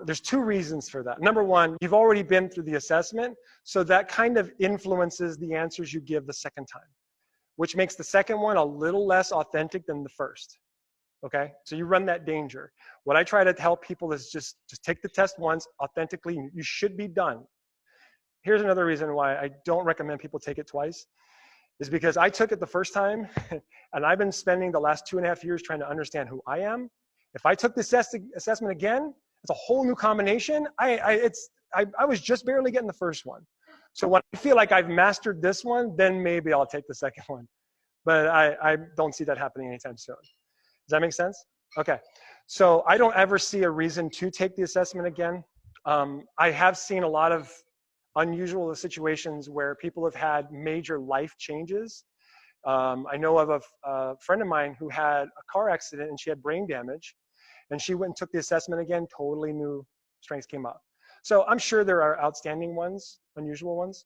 There's two reasons for that. Number one, you've already been through the assessment, so that kind of influences the answers you give the second time, which makes the second one a little less authentic than the first. Okay, so you run that danger. What I try to help people is just take the test once, authentically, you should be done. Here's another reason why I don't recommend people take it twice, is because I took it the first time, and I've been spending the last 2.5 years trying to understand who I am. If I took this assessment again, it's a whole new combination. I was just barely getting the first one. So when I feel like I've mastered this one, then maybe I'll take the second one. But I don't see that happening anytime soon. Does that make sense? Okay. So I don't ever see a reason to take the assessment again. I have seen a lot of unusual situations where people have had major life changes. I know of a friend of mine who had a car accident and she had brain damage, and she went and took the assessment again, totally new strengths came up. So I'm sure there are outstanding ones, unusual ones.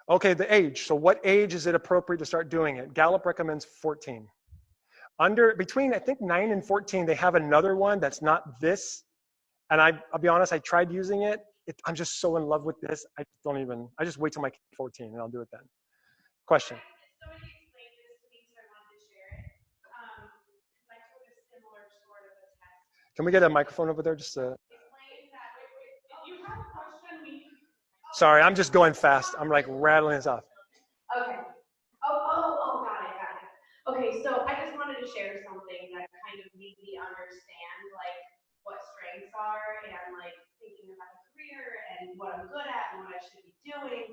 Okay, the age. So what age is it appropriate to start doing it? Gallup recommends 14. Between, I think, 9 and 14, they have another one that's not this. And I'll be honest, I tried using it. I'm just so in love with this. I just wait till my kid's 14 and I'll do it then. Question. Somebody explained this to me, so I wanted to share it. I took a similar sort of a test. Can we get a microphone over there? Just Explain that. If you have a question, we can. Sorry, I'm just going fast. I'm like rattling this off. Okay. Got it. Okay, so I just wanted to share something that kind of made me understand like what strengths are and like thinking about a career and what I'm good at and what I should be doing.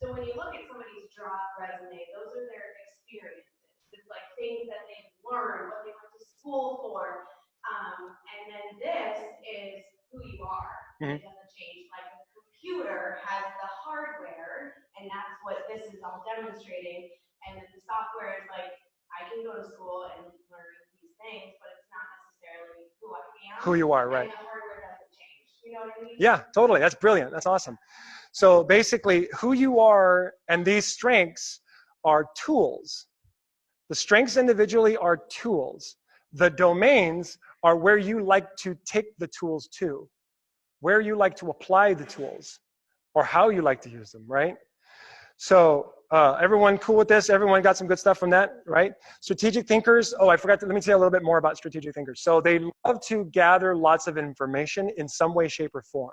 So when you look at somebody's job resume, those are their experiences. It's like things that they've learned, what they went to school for. And then this is who you are. It doesn't change. Like a computer has the hardware, and that's what this is all demonstrating. And then the software is like, I can go to school and learn these things, but it's not necessarily who I am. Who you are, right. And the hardware doesn't change. You know what I mean? Yeah, totally. That's brilliant. That's awesome. So basically, who you are and these strengths are tools. The strengths individually are tools. The domains are where you like to take the tools to, where you like to apply the tools, or how you like to use them, right? So everyone cool with this? Everyone got some good stuff from that, right? Strategic thinkers. Oh, I forgot to, let me tell you a little bit more about strategic thinkers. So they love to gather lots of information in some way, shape, or form.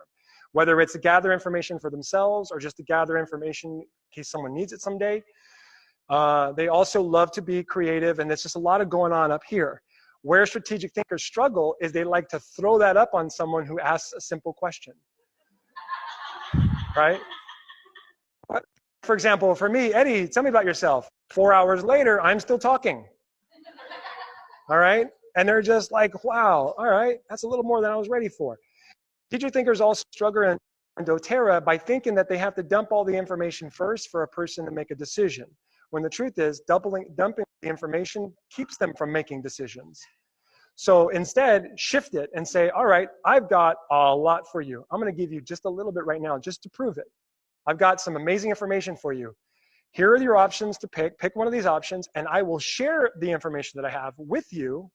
Whether it's to gather information for themselves or just to gather information in case someone needs it someday. They also love to be creative, and there's just a lot of going on up here. Where strategic thinkers struggle is they like to throw that up on someone who asks a simple question, right? For example, for me, Eddie, tell me about yourself. 4 hours later, I'm still talking, all right? And they're just like, wow, all right, that's a little more than I was ready for. Strategic thinkers also struggle in doTERRA by thinking that they have to dump all the information first for a person to make a decision, when the truth is dumping the information keeps them from making decisions. So instead, shift it and say, all right, I've got a lot for you. I'm going to give you just a little bit right now just to prove it. I've got some amazing information for you. Here are your options to pick. Pick one of these options, and I will share the information that I have with you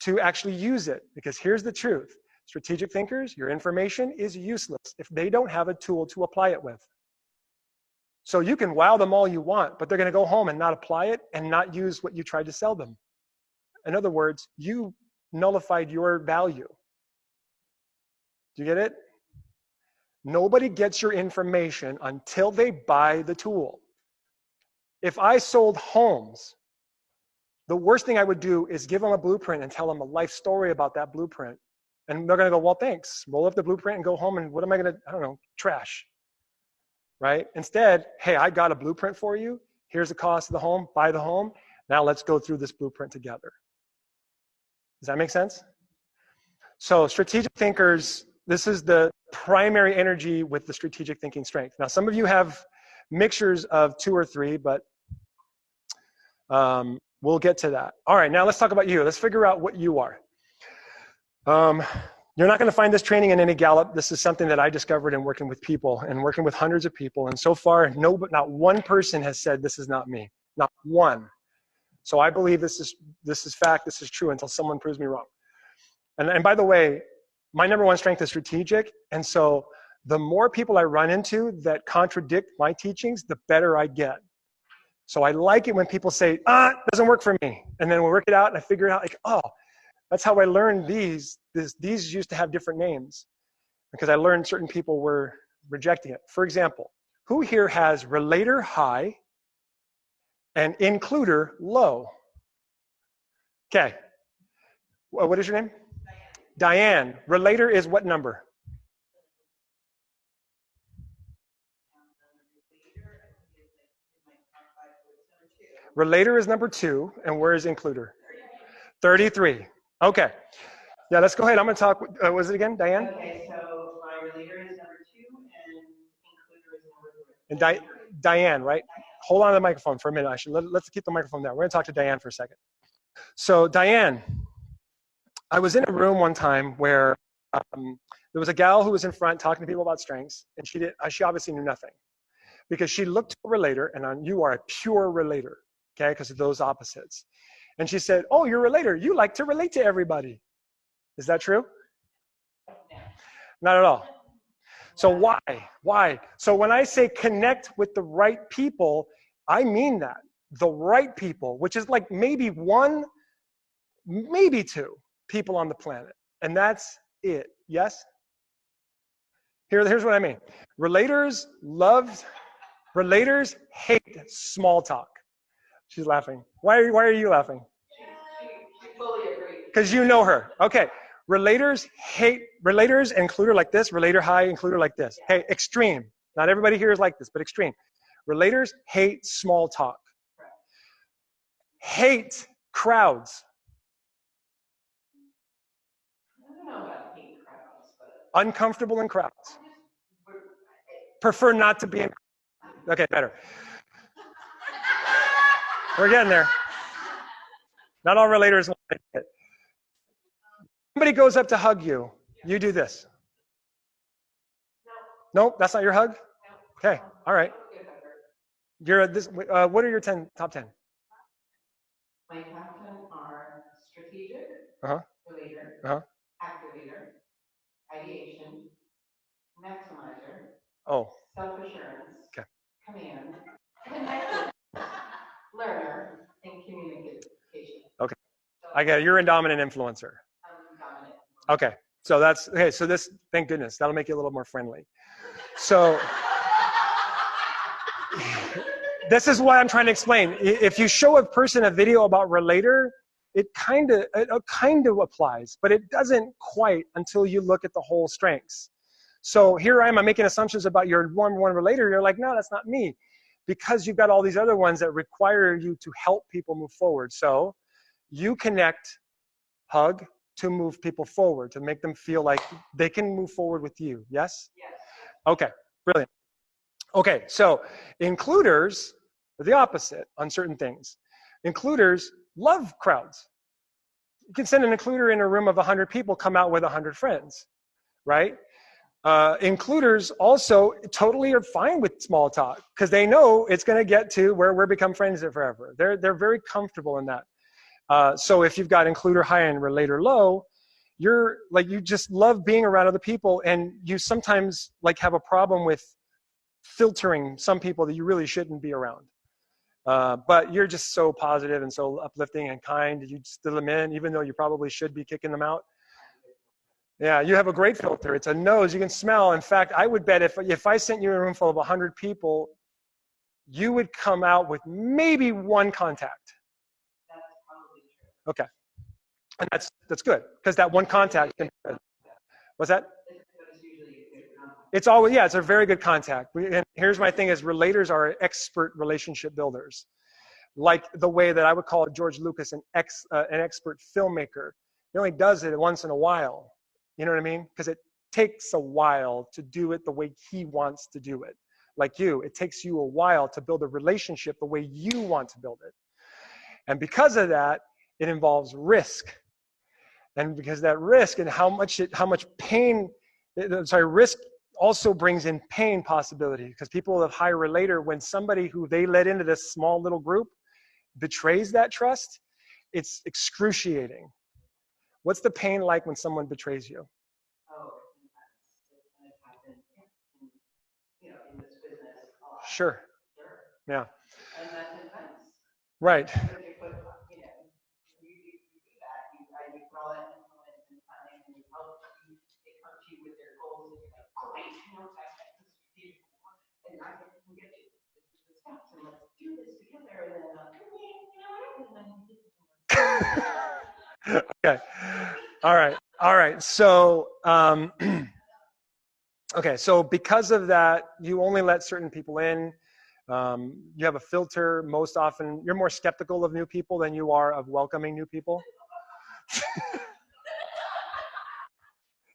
to actually use it. Because here's the truth. Strategic thinkers, your information is useless if they don't have a tool to apply it with. So you can wow them all you want, but they're going to go home and not apply it and not use what you tried to sell them. In other words, you nullified your value. Do you get it? Nobody gets your information until they buy the tool. If I sold homes, the worst thing I would do is give them a blueprint and tell them a life story about that blueprint. And they're going to go, well, thanks. Roll up the blueprint and go home, and what am I going to, I don't know, trash. right? Instead, hey, I got a blueprint for you. Here's the cost of the home, buy the home. Now let's go through this blueprint together. Does that make sense? So strategic thinkers, this is the primary energy with the strategic thinking strength. Now, some of you have mixtures of 2 or 3, but we'll get to that. All right, now let's talk about you. Let's figure out what you are. You're not going to find this training in any Gallup. This is something that I discovered in working with people and working with hundreds of people. And so far, not one person has said, this is not me. Not one. So I believe this is fact, this is true until someone proves me wrong. And by the way, my number one strength is strategic. And so the more people I run into that contradict my teachings, the better I get. So I like it when people say, it doesn't work for me. And then we work it out and I figure out like, oh, that's how I learned these. These used to have different names because I learned certain people were rejecting it. For example, who here has relator high and includer low? Okay. What is your name? Diane. Relator is what number? Relator is number 2, and where is includer? 33. Okay. Yeah, let's go ahead. I'm going to talk. What was it again, Diane? Okay, so my relator is number 2 and includer is number 3. And Diane, right? Hold on to the microphone for a minute. Let's keep the microphone there. We're going to talk to Diane for a second. So Diane, I was in a room one time where there was a gal who was in front talking to people about strengths, and she obviously knew nothing because she looked to a relator, and you are a pure relator, okay, because of those opposites. And she said, oh, you're a relator. You like to relate to everybody. Is that true? Not at all. So why? Why? So when I say connect with the right people, I mean that. The right people, which is like maybe 1, maybe 2 people on the planet. And that's it. Yes? Here's what I mean. Relators hate small talk. She's laughing. Why are you laughing? She fully agrees. Because you know her. Okay. Relators, includer like this, relator high, includer like this. Hey, extreme. Not everybody here is like this, but extreme. Relators hate small talk. Hate crowds. I don't know about hate crowds, but Uncomfortable in crowds. Prefer not to be in. Okay, better. We're getting there. Not all relators want it. Somebody goes up to hug you. You do this. Nope, that's not your hug? Okay, all right. You're this. What are your top 10? my top 10 are strategic, Uh-huh. relator, Uh-huh. activator, ideation, maximizer, Oh, self-assurance, okay. command, connected, learner, and communication. Okay. So I get it. You're a dominant influencer. I'm dominant. Okay. So that's okay. So this, thank goodness, that'll make you a little more friendly. So this is what I'm trying to explain. If you show a person a video about relator, it kind of applies, but it doesn't quite until you look at the whole strengths. So here I am, I'm making assumptions about your one relator. You're like, no, that's not me, because you've got all these other ones that require you to help people move forward. So you connect, hug, to move people forward, to make them feel like they can move forward with you. Yes? Yes. Okay, brilliant. Okay, so includers are the opposite on certain things. Includers love crowds. You can send an includer in a room of 100 people, come out with 100 friends, right? Includers also totally are fine with small talk because they know it's going to get to where we're become friends forever. They're very comfortable in that. So if you've got includer high and relator low, you're like, you just love being around other people, and you sometimes like have a problem with filtering some people that you really shouldn't be around. But you're just so positive and so uplifting and kind. You still them in, even though you probably should be kicking them out. Yeah, you have a great filter. It's a nose you can smell. In fact, I would bet if I sent you in a room full of 100 people, you would come out with maybe one contact. That's probably true. Okay. And that's good, because that one contact can be good. What's that? It's usually a good contact. It's always, yeah, it's a very good contact. And here's my thing is relators are expert relationship builders. Like the way that I would call George Lucas an expert filmmaker. He only does it once in a while. You know what I mean? Because it takes a while to do it the way he wants to do it. Like you, it takes you a while to build a relationship the way you want to build it. And because of that, it involves risk. And because that risk and how much pain, risk also brings in pain possibility. Because people have high relator, when somebody who they let into this small little group betrays that trust, it's excruciating. What's the pain like when someone betrays you? Oh, it's happened in this business a lot. Sure. Sure. Yeah. And that's intense. Right. But you put, you do that, you put all that influence and time, and they come to you with their goals, and you're like, great, I got this beautiful one, and I can get you the steps, and let's do this together, and then, Okay. All right. So, okay. So because of that, you only let certain people in. You have a filter. Most often, you're more skeptical of new people than you are of welcoming new people.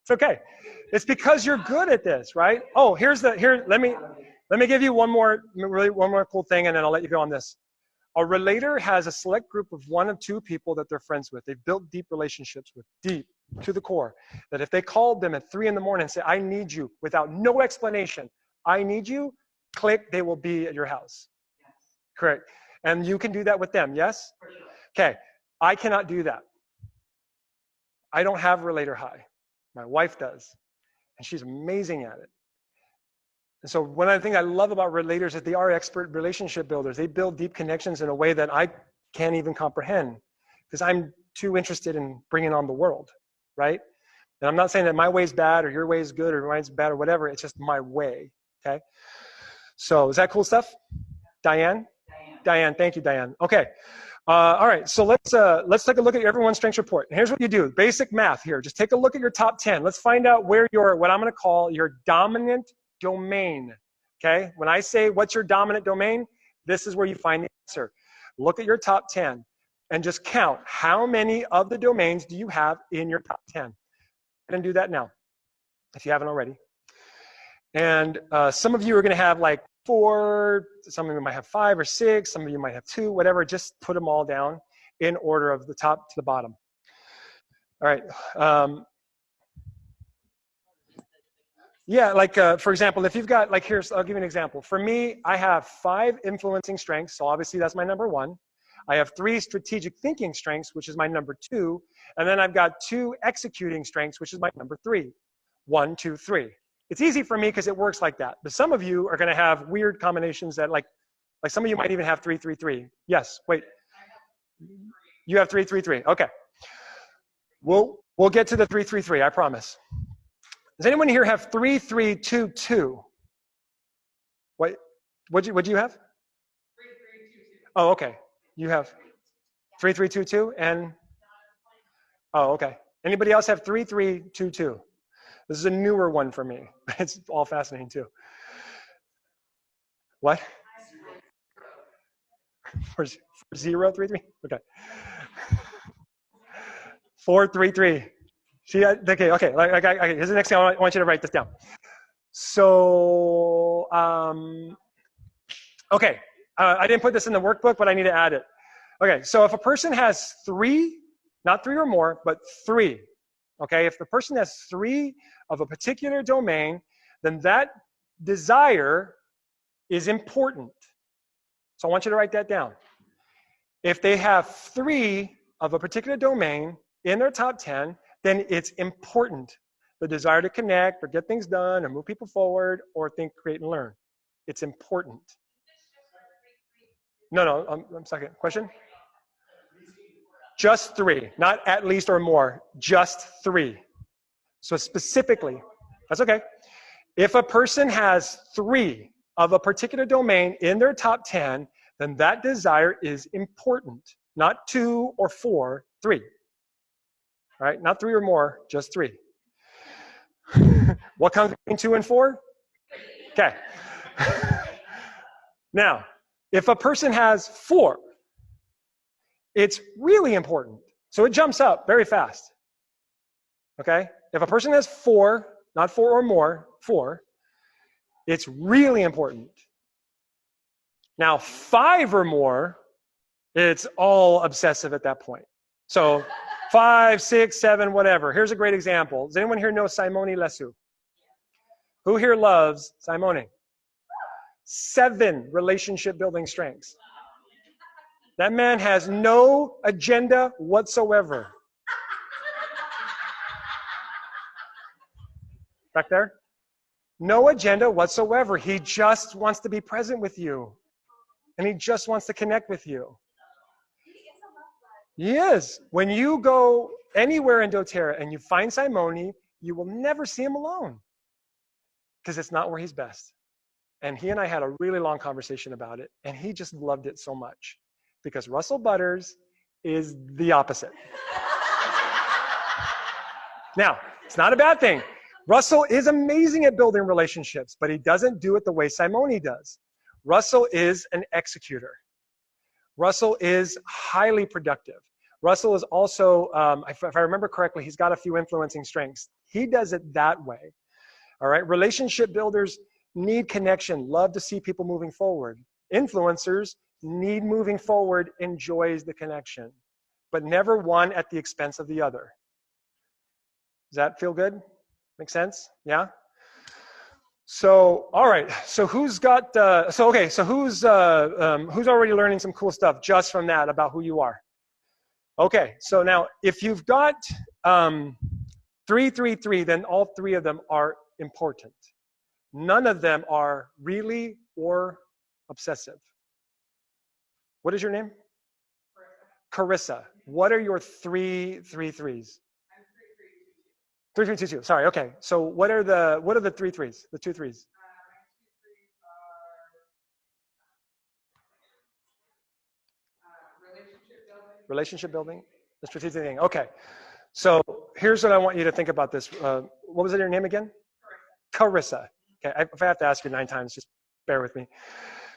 It's okay. It's because you're good at this, right? Oh, let me give you one more cool thing, and then I'll let you go on this. A relator has a select group of 1 or 2 people that they're friends with. They've built deep relationships with, deep to the core. That if they called them at 3 in the morning and say, I need you, without no explanation, I need you, click, they will be at your house. yes, Correct. And you can do that with them, yes? for sure. Okay, I cannot do that. I don't have relator high. My wife does, and she's amazing at it. And so one of the things I love about relators is they are expert relationship builders. They build deep connections in a way that I can't even comprehend because I'm too interested in bringing on the world, right? And I'm not saying that my way is bad or your way is good or mine's bad or whatever. It's just my way, okay? So is that cool stuff? Diane? Diane, thank you, Diane. Okay. All right, so let's take a look at everyone's strengths report. And here's what you do, basic math here. Just take a look at your top 10. Let's find out where what I'm gonna call your dominant domain, okay? When I say what's your dominant domain, this is where you find the answer. Look at your top 10 and just count how many of the domains do you have in your top 10. And do that now, if you haven't already. And some of you are gonna have like 4, some of you might have 5 or 6, some of you might have 2, whatever, just put them all down in order of the top to the bottom. All right. Yeah, like for example, if you've got, like I'll give you an example. For me, I have 5 influencing strengths, so obviously that's my number 1. I have 3 strategic thinking strengths, which is my number 2, and then I've got 2 executing strengths, which is my number 3. 1, 2, 3. It's easy for me because it works like that. But some of you are going to have weird combinations that like some of you might even have 3, 3, 3. Yes, wait. You have 3, 3, 3. Okay. We'll get to the 3, 3, 3, I promise. Does anyone here have 3, 3, 2, 2? What'd you have? 3, 3, 2, 2. Oh, okay. You have 3, 3, 2, 2, and oh, okay. Anybody else have 3, 3, 2, 2? This is a newer one for me. It's all fascinating too. What? 0, 3, 3? Okay. 4, 3, 3. See, okay. Okay. Here's the next thing. I want you to write this down. So, okay. I didn't put this in the workbook, but I need to add it. Okay. So if a person has 3, not 3 or more, but 3. Okay. If the person has 3 of a particular domain, then that desire is important. So I want you to write that down. If they have 3 of a particular domain in their top 10, then it's important. The desire to connect or get things done or move people forward or think, create, and learn. It's important. No, I'm second. Question? Just 3, not at least or more, just 3. So specifically, that's okay. If a person has 3 of a particular domain in their top 10, then that desire is important. Not 2 or 4, 3. All right, not 3 or more, just 3. What comes between 2 and 4? Okay. Now, if a person has 4, it's really important. So it jumps up very fast. Okay? If a person has 4, not 4 or more, 4, it's really important. Now, 5 or more, it's all obsessive at that point. So 5, 6, 7, whatever. Here's a great example. Does anyone here know Simone Lesu? Who here loves Simone? 7 relationship building strengths. That man has no agenda whatsoever. Back there? No agenda whatsoever. He just wants to be present with you. And he just wants to connect with you. He is. When you go anywhere in doTERRA and you find Simone, you will never see him alone. Because it's not where he's best. And he and I had a really long conversation about it. And he just loved it so much. Because Russell Butters is the opposite. Now, it's not a bad thing. Russell is amazing at building relationships, but he doesn't do it the way Simone does. Russell is an executor. Russell is highly productive. Russell is also, if I remember correctly, he's got a few influencing strengths. He does it that way. All right, relationship builders need connection, love to see people moving forward. Influencers need moving forward, enjoys the connection, but never one at the expense of the other. Does that feel good? Make sense? Yeah? So, all right. So who's got, who's already learning some cool stuff just from that about who you are? Okay. So now if you've got 3, 3, 3, then all 3 of them are important. None of them are really or obsessive. What is your name? Carissa. What are your 3 3 3s? 3 3 2 2. Sorry. Okay. So what are the 3 3s? The 2 3s. Relationship building. The strategic thing. Okay. So here's what I want you to think about this. What was your name again? Carissa. Okay. If I have to ask you 9 times, just bear with me.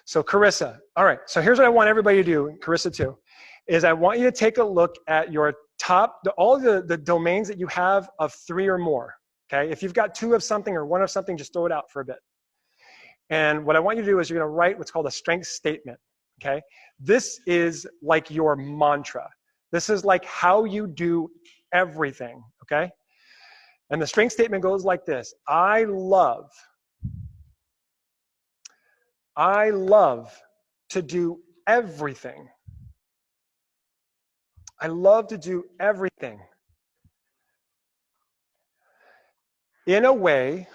So Carissa. All right. So here's what I want everybody to do, Carissa too, is I want you to take a look at your all the domains that you have of 3 or more. Okay. If you've got 2 of something or 1 of something, just throw it out for a bit. And what I want you to do is you're going to write what's called a strength statement. Okay. This is like your mantra. This is like how you do everything. Okay. And the strength statement goes like this. I love to do everything. I love to do everything in a way.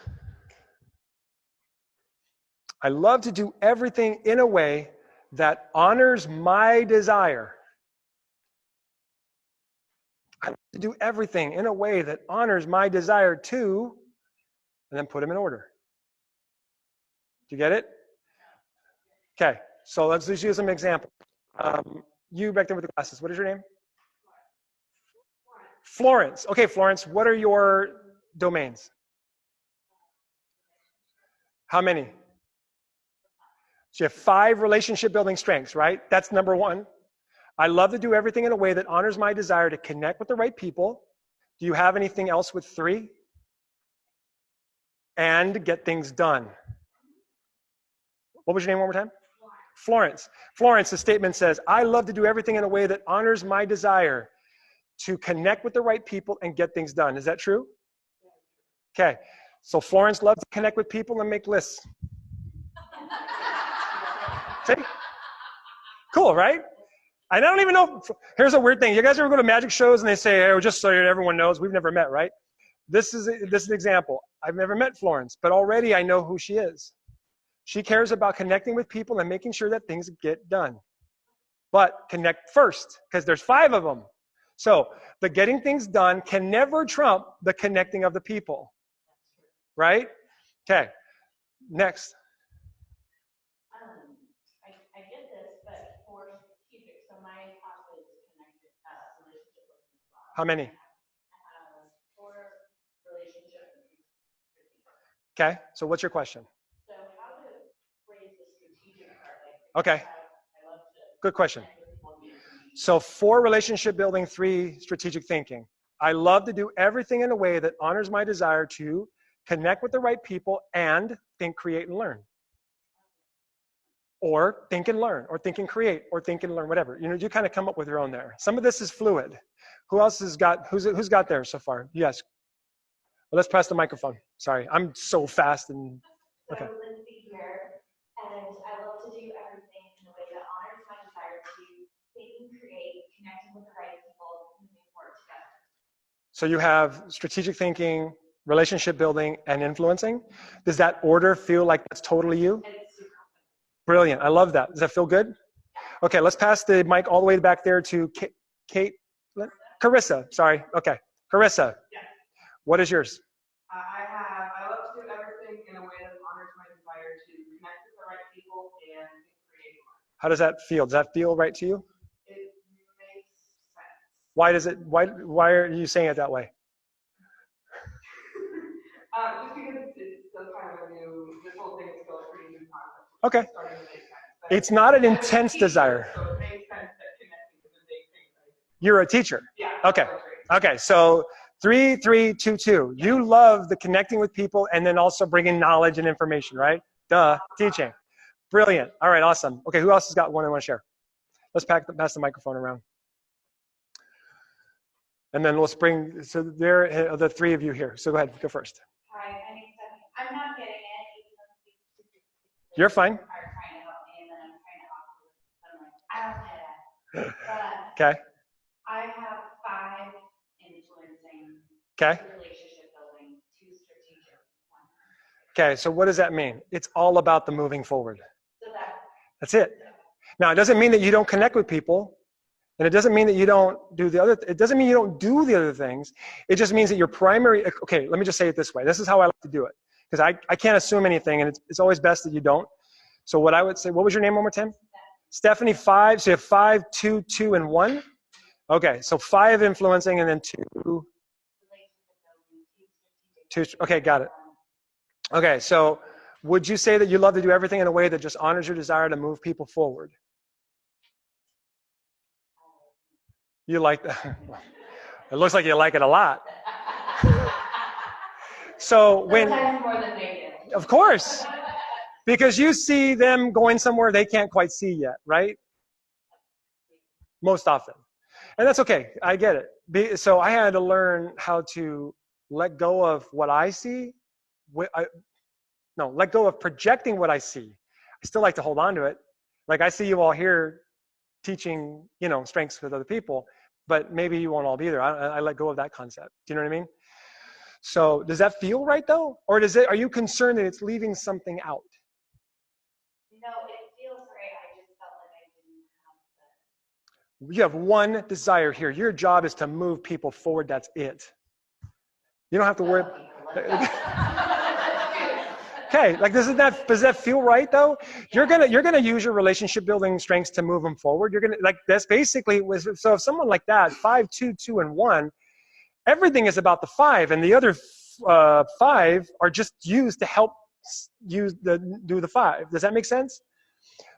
I love to do everything in a way that honors my desire. I love to do everything in a way that honors my desire to, and then put them in order. Do you get it? Okay, so let's just use some examples. You back there with the glasses, what is your name? Florence. Okay, Florence, what are your domains? How many? So you have 5 relationship building strengths, right? That's number 1. I love to do everything in a way that honors my desire to connect with the right people. Do you have anything else with 3? And get things done. What was your name one more time? Florence. Florence, the statement says, I love to do everything in a way that honors my desire to connect with the right people and get things done. Is that true? Okay. So Florence loves to connect with people and make lists. See? Cool, right? I don't even know. Here's a weird thing. You guys ever go to magic shows and they say, hey, just so everyone knows, we've never met, right? This is an example. I've never met Florence, but already I know who she is. She cares about connecting with people and making sure that things get done. But connect first, because there's 5 of them. So the getting things done can never trump the connecting of the people. Right? Okay. Next. I get this, but for strategic, so my pathway is connected relationship with as well. How many? I have 4 relationships. Okay, so what's your question? So how to phrase the strategic part? Okay, I love to good question. connect with people and be information. So 4, relationship building, 3, strategic thinking. I love to do everything in a way that honors my desire to connect with the right people and think, create, and learn. Or think and learn, or think and create, or think and learn, whatever. You know, you kind of come up with your own there. Some of this is fluid. Who else has got, who's got there so far? Yes. Well, let's pass the microphone. Sorry, I'm so fast and, okay. So Lindsay here, and I love to do everything in a way that honors my desire to think and create, connecting with the right people, moving forward together. So you have strategic thinking, relationship building, and influencing. Does that order feel like that's totally you? It's super Brilliant, I love that. Does that feel good? Okay, let's pass the mic all the way back there to Carissa, sorry, okay. Carissa, Yes. what is yours? I love to do everything in a way that honors my desire to connect with the right people and create more. How does that feel? Does that feel right to you? It makes sense. Why are you saying it that way? Just because it's still kind of a new, this whole thing is still a pretty new concept. Okay. It's starting to make sense. But It's not an I'm a intense teacher, desire. So it makes sense that connecting to the big things. You're a teacher. Yeah. Okay. That's Okay, so 3, 3, 2, 2. You love the connecting with people and then also bringing knowledge and information, right? Duh, teaching. Brilliant. All right, awesome. Okay, who else has got one they want to share? Let's pass the microphone around. And then let's bring, so there are the 3 of you here. So go ahead, go first. Hi, my name's Stephanie. I'm not getting it, even though these You're fine. are trying to help me, and then I'm trying to offer this. I'm like, I don't get it. But Okay, I have 5 influencing, okay. 2 relationship building, 2 strategic, 1. Okay, so what does that mean? It's all about the moving forward. So that, That's it. Now, it doesn't mean that you don't connect with people, and it doesn't mean that you don't do the other, it doesn't mean you don't do the other things. It just means that your primary, okay, let me just say it this way. This is how I like to do it, because I can't assume anything, and it's always best that you don't. So what I would say, what was your name one more time? Stephanie, 5, so you have 5, 2, 2, and 1? Okay, so 5 influencing, and then 2, relationship building, 2 strategic. 2, okay, got it. Okay, so would you say that you love to do everything in a way that just honors your desire to move people forward? You like that? It looks like you like it a lot. So when, Sometimes more than they do. of course, because you see them going somewhere they can't quite see yet, right? Most often. And that's okay, I get it. So I had to learn how to let go of what I see. Let go of projecting what I see. I still like to hold on to it. Like I see you all here teaching, strengths with other people, but maybe you won't all be there. I let go of that concept. Do you know what I mean? So does that feel right though? Or are you concerned that it's leaving something out? No, it feels right. I just felt like I didn't have the. You have one desire here. Your job is to move people forward. That's it. You don't have to worry. Okay, like does that feel right though? You're gonna use your relationship building strengths to move them forward. You're gonna that's basically so if someone like that 5, 2, 2, and 1, everything is about the 5, and the other 5 are just used to help do the 5. Does that make sense?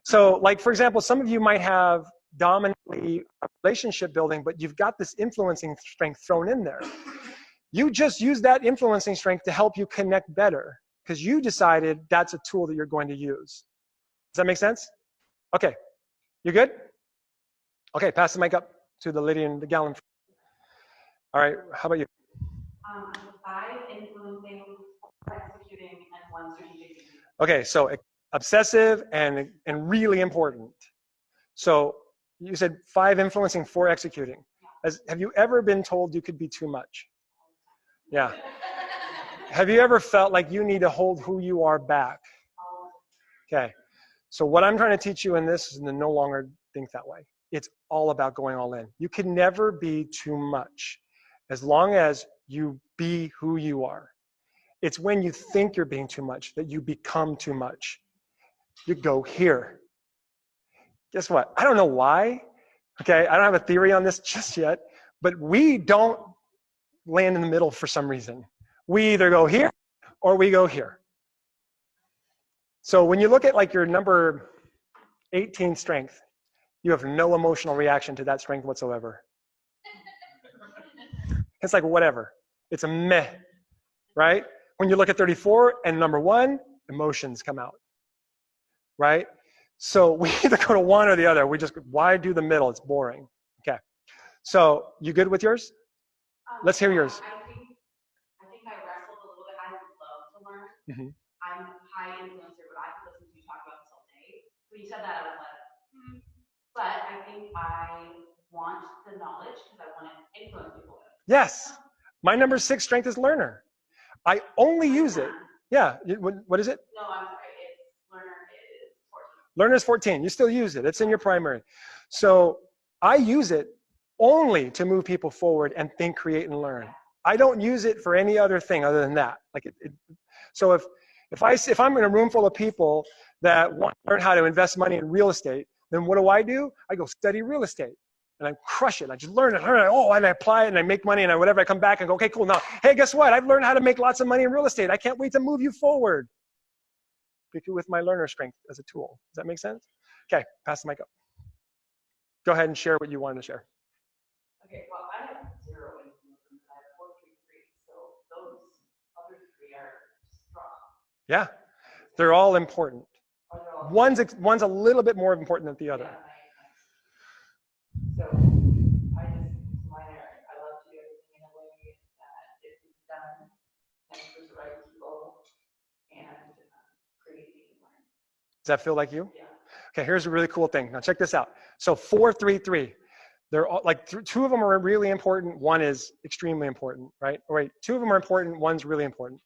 So like for example, some of you might have dominantly relationship building, but you've got this influencing strength thrown in there. You just use that influencing strength to help you connect better, because you decided that's a tool that you're going to use. Does that make sense? Okay, you good? Okay, pass the mic up to the lady in the gown. All right, how about you? 5 influencing, 4 executing, and 1 strategic. Okay, so obsessive and really important. So you said 5 influencing, 4 executing. Have you ever been told you could be too much? Yeah. Have you ever felt like you need to hold who you are back? Okay. So what I'm trying to teach you in this is to no longer think that way. It's all about going all in. You can never be too much as long as you be who you are. It's when you think you're being too much that you become too much. You go here. Guess what? I don't know why. Okay, I don't have a theory on this just yet, but we don't land in the middle for some reason. We either go here or we go here. So when you look at like your number 18 strength, you have no emotional reaction to that strength whatsoever. It's like whatever. It's a meh, right? When you look at 34 and number 1, emotions come out, right? So we either go to one or the other. Why do the middle? It's boring. Okay. So you good with yours? Let's hear yours. I think I wrestled a little bit. I would love to learn. Mhm. I'm high influencer, but I could listen to you talk about this all day. When you said that, I was like, But I think I want the knowledge because I want to influence people with it. Yes. My number 6 strength is learner. I only use it. Yeah. What is it? No, I'm sorry. It's learner is 14. Learner is 14. You still use it. It's in your primary. So I use it only to move people forward and think, create, and learn. I don't use it for any other thing other than that. So if I'm in a room full of people that want to learn how to invest money in real estate, then what do? I go study real estate. And I crush it. I just learn it. And I apply it and I make money and whatever. I come back and go, okay, cool. Now, hey, guess what? I've learned how to make lots of money in real estate. I can't wait to move you forward. With my learner strength as a tool. Does that make sense? Okay, pass the mic up. Go ahead and share what you wanted to share. Okay, well, I have 0 influences. I have 4, 3, 3. So those other 3 are strong. Yeah, they're all important. Or they're all One's a little bit more important than the other. Yeah, so I love to do everything in a way that it's done, connect with the right people, and create and learn. Does that feel like you? Yeah. Okay, here's a really cool thing. Now check this out. So 4, 3, 3. They're all, like 2 of them are really important. 1 is extremely important, right? Or wait, 2 of them are important. 1's really important.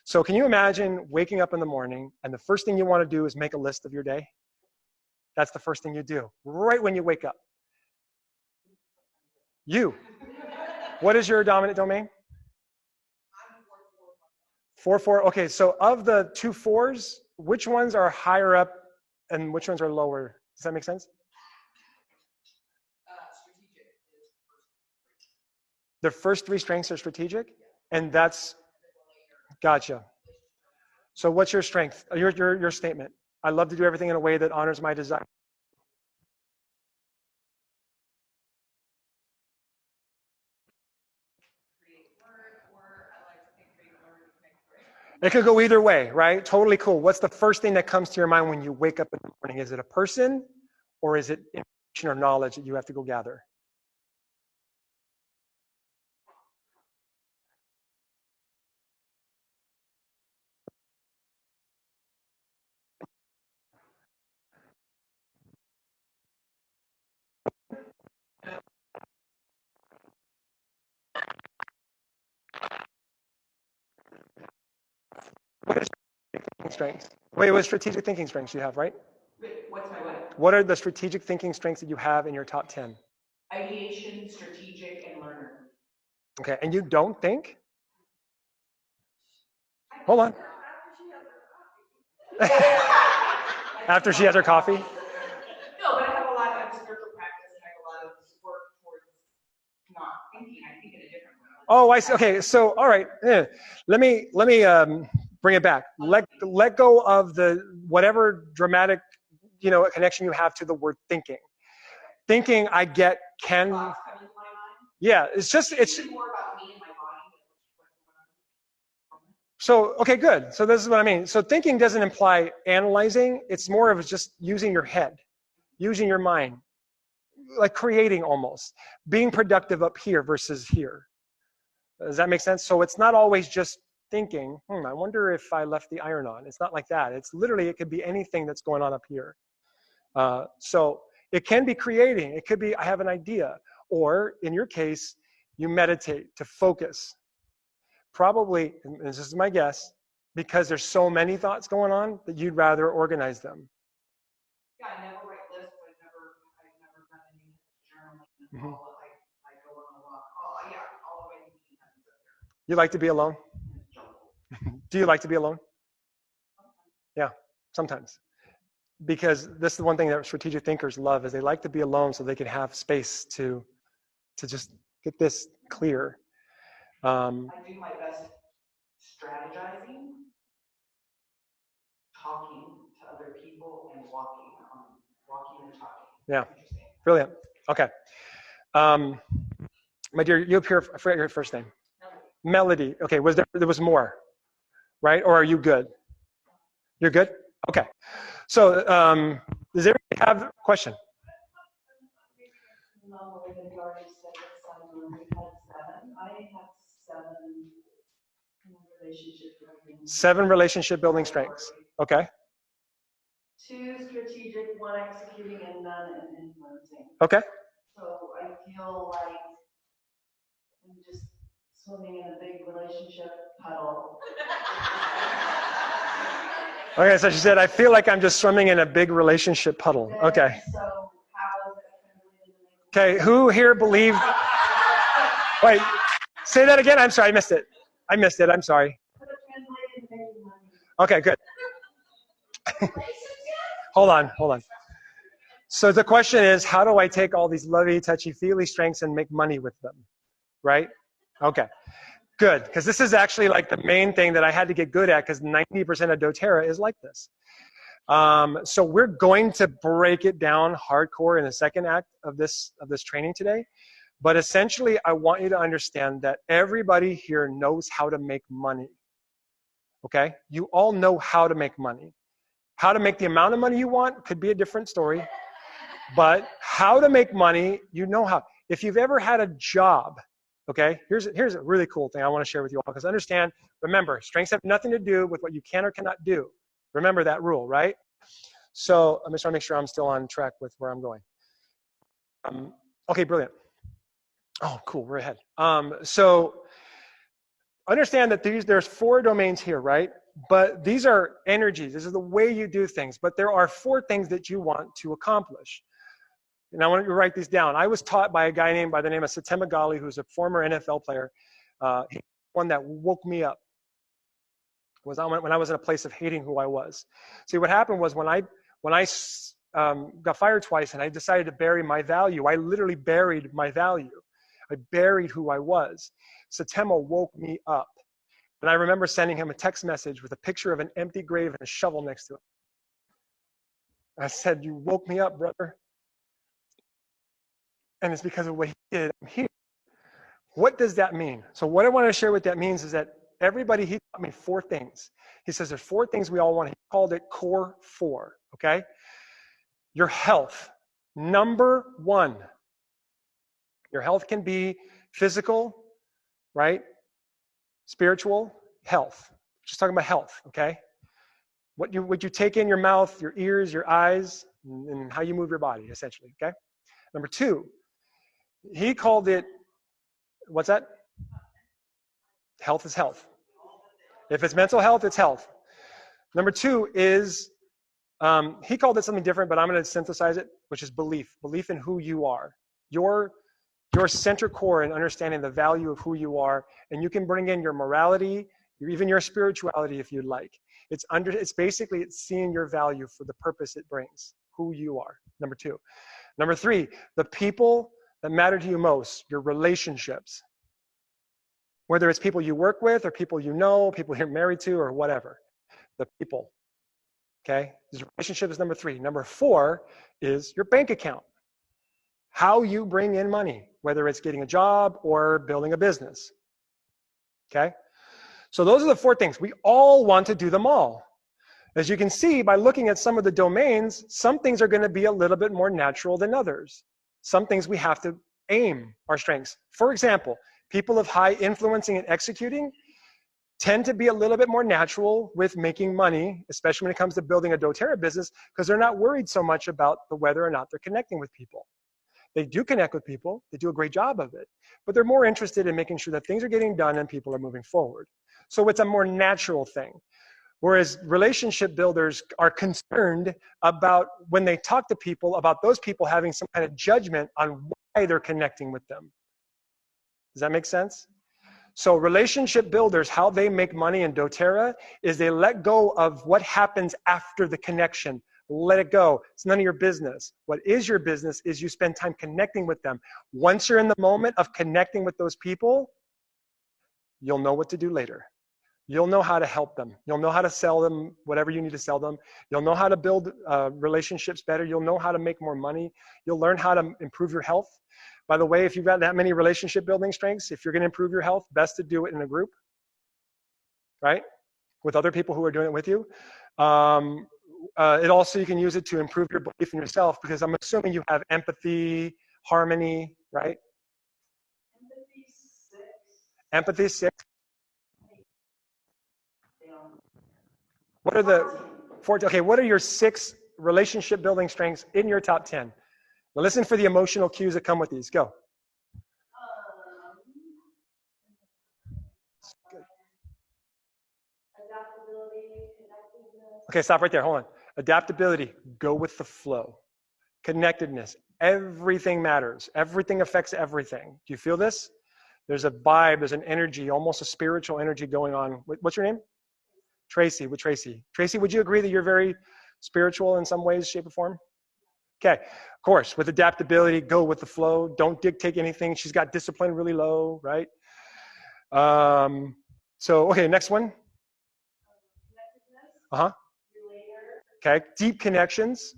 So can you imagine waking up in the morning and the first thing you want to do is make a list of your day? That's the first thing you do right when you wake up. You. What is your dominant domain? 4, 4. Okay, so of the 2 4s, which ones are higher up and which ones are lower? Does that make sense? Strategic is The first 3 strengths are strategic, and that's gotcha. So what's your strength? Your statement. I love to do everything in a way that honors my desire. create learn, or I like to think create learn, connect, right? It could go either way, right? Totally cool. What's the first thing that comes to your mind when you wake up in the morning? Is it a person or is it information or knowledge that you have to go gather? What is thinking strengths? Wait, what strategic thinking strengths you have, right? Wait, what's my what? What are the strategic thinking strengths that you have in your top 10? Ideation, strategic, and learner. Okay, and you don't think? Hold on. After she has her coffee? No, but I have a lot of spiritual practice and I have a lot of work towards not thinking. I think in a different way. Oh, I see. Okay, so all right. Let me bring it back. Let go of the whatever dramatic, connection you have to the word thinking. Thinking, I get, can. Thoughts come into my mind. Yeah, it's More about me and my body than what's going on. so okay, good. So this is what I mean. So thinking doesn't imply analyzing. It's more of just using your head, using your mind, like creating almost, being productive up here versus here. Does that make sense? So it's not always just thinking, I wonder if I left the iron on. It's not like that. It's literally, it could be anything that's going on up here. So it can be creating. It could be, I have an idea. Or in your case, you meditate to focus. Probably, and this is my guess, because there's so many thoughts going on that you'd rather organize them. Yeah, I never write lists. I've never done any journaling. Mhm. I go on a walk. Oh yeah, all the way to meeting happens up here. You like to be alone? Do you like to be alone? Yeah, sometimes. Because this is the one thing that strategic thinkers love is they like to be alone so they can have space to just get this clear. I do my best strategizing, talking to other people and walking and talking. Yeah. Interesting. Brilliant. Okay. My dear, you appear, I forget your first name. Melody. Okay, there was more, right? Or are you good? You're good? Okay. So, does everybody have a question? No, we had already said that some, we had 7. I had 7 relationship building. 7 relationship building strengths. Okay. 2 strategic, 1 executing, and none in influencing. Okay. So I feel like I'm just swimming in a big relationship puddle. Okay, so she said, I feel like I'm just swimming in a big relationship puddle. Okay. So how is it going to Okay, who here believed? Wait, say that again. I'm sorry, I missed it. I'm sorry. Okay, good. Hold on. So the question is, how do I take all these lovey, touchy-feely strengths and make money with them? Right? Okay, good. Because this is actually like the main thing that I had to get good at, because 90% of doTERRA is like this. So we're going to break it down hardcore in the second act of this training today. But essentially, I want you to understand that everybody here knows how to make money. Okay? You all know how to make money. How to make the amount of money you want could be a different story. But how to make money, you know how. If you've ever had a job, okay, here's a really cool thing I want to share with you all. Because understand, remember, strengths have nothing to do with what you can or cannot do. Remember that rule, right? So I'm just trying to make sure I'm still on track with where I'm going. Okay, brilliant. Oh, cool, we're ahead. So understand that there's 4 domains here, right? But these are energies. This is the way you do things. But there are 4 things that you want to accomplish. And I want you to write these down. I was taught by a guy by the name of Satem Magali, who's a former NFL player. He one that woke me up. Was when I was in a place of hating who I was. See, what happened was when I got fired twice and I decided to bury my value, I literally buried my value. I buried who I was. Satema woke me up. And I remember sending him a text message with a picture of an empty grave and a shovel next to it. I said, you woke me up, brother. And it's because of what he did. I'm here. What does that mean? So what I want to share what that means is that everybody, he taught me 4 things. He says there's 4 things we all want. He called it core 4, okay? Your health, number 1. Your health can be physical, right? Spiritual, health. Just talking about health, okay? What you take in your mouth, your ears, your eyes, and how you move your body, essentially, okay? Number 2, he called it, what's that? Health is health. If it's mental health, it's health. Number 2 is, he called it something different, but I'm going to synthesize it, which is belief. Belief in who you are. Your center core and understanding the value of who you are. And you can bring in your morality, even your spirituality if you'd like. It's basically seeing your value for the purpose it brings, who you are, number 2. Number 3, the people that matter to you most, your relationships. Whether it's people you work with or people you know, people you're married to or whatever. The people, okay? This relationship is number 3. Number 4 is your bank account. How you bring in money, whether it's getting a job or building a business, okay? So those are the 4 things. We all want to do them all. As you can see, by looking at some of the domains, some things are going to be a little bit more natural than others. Some things we have to aim our strengths. For example, people of high influencing and executing tend to be a little bit more natural with making money, especially when it comes to building a doTERRA business, because they're not worried so much about whether or not they're connecting with people. They do connect with people. They do a great job of it. But they're more interested in making sure that things are getting done and people are moving forward. So it's a more natural thing. Whereas relationship builders are concerned about when they talk to people about those people having some kind of judgment on why they're connecting with them. Does that make sense? So relationship builders, how they make money in doTERRA is they let go of what happens after the connection. Let it go. It's none of your business. What is your business is you spend time connecting with them. Once you're in the moment of connecting with those people, you'll know what to do later. You'll know how to help them. You'll know how to sell them whatever you need to sell them. You'll know how to build relationships better. You'll know how to make more money. You'll learn how to improve your health. By the way, if you've got that many relationship building strengths, if you're going to improve your health, best to do it in a group, right? With other people who are doing it with you. It also, you can use it to improve your belief in yourself, because I'm assuming you have empathy, harmony, right? Empathy 6. What are the 14? Okay, what are your 6 relationship building strengths in your top 10? Now listen for the emotional cues that come with these. Go. Adaptability, connectedness. Okay, stop right there. Hold on. Adaptability, go with the flow. Connectedness, everything matters. Everything affects everything. Do you feel this? There's a vibe, there's an energy, almost a spiritual energy going on. What's your name? Tracy, with Tracy. Tracy, would you agree that you're very spiritual in some ways, shape, or form? Okay, of course, with adaptability, go with the flow. Don't dictate anything. She's got discipline really low, right? Okay, next one. Uh-huh. Okay, deep connections.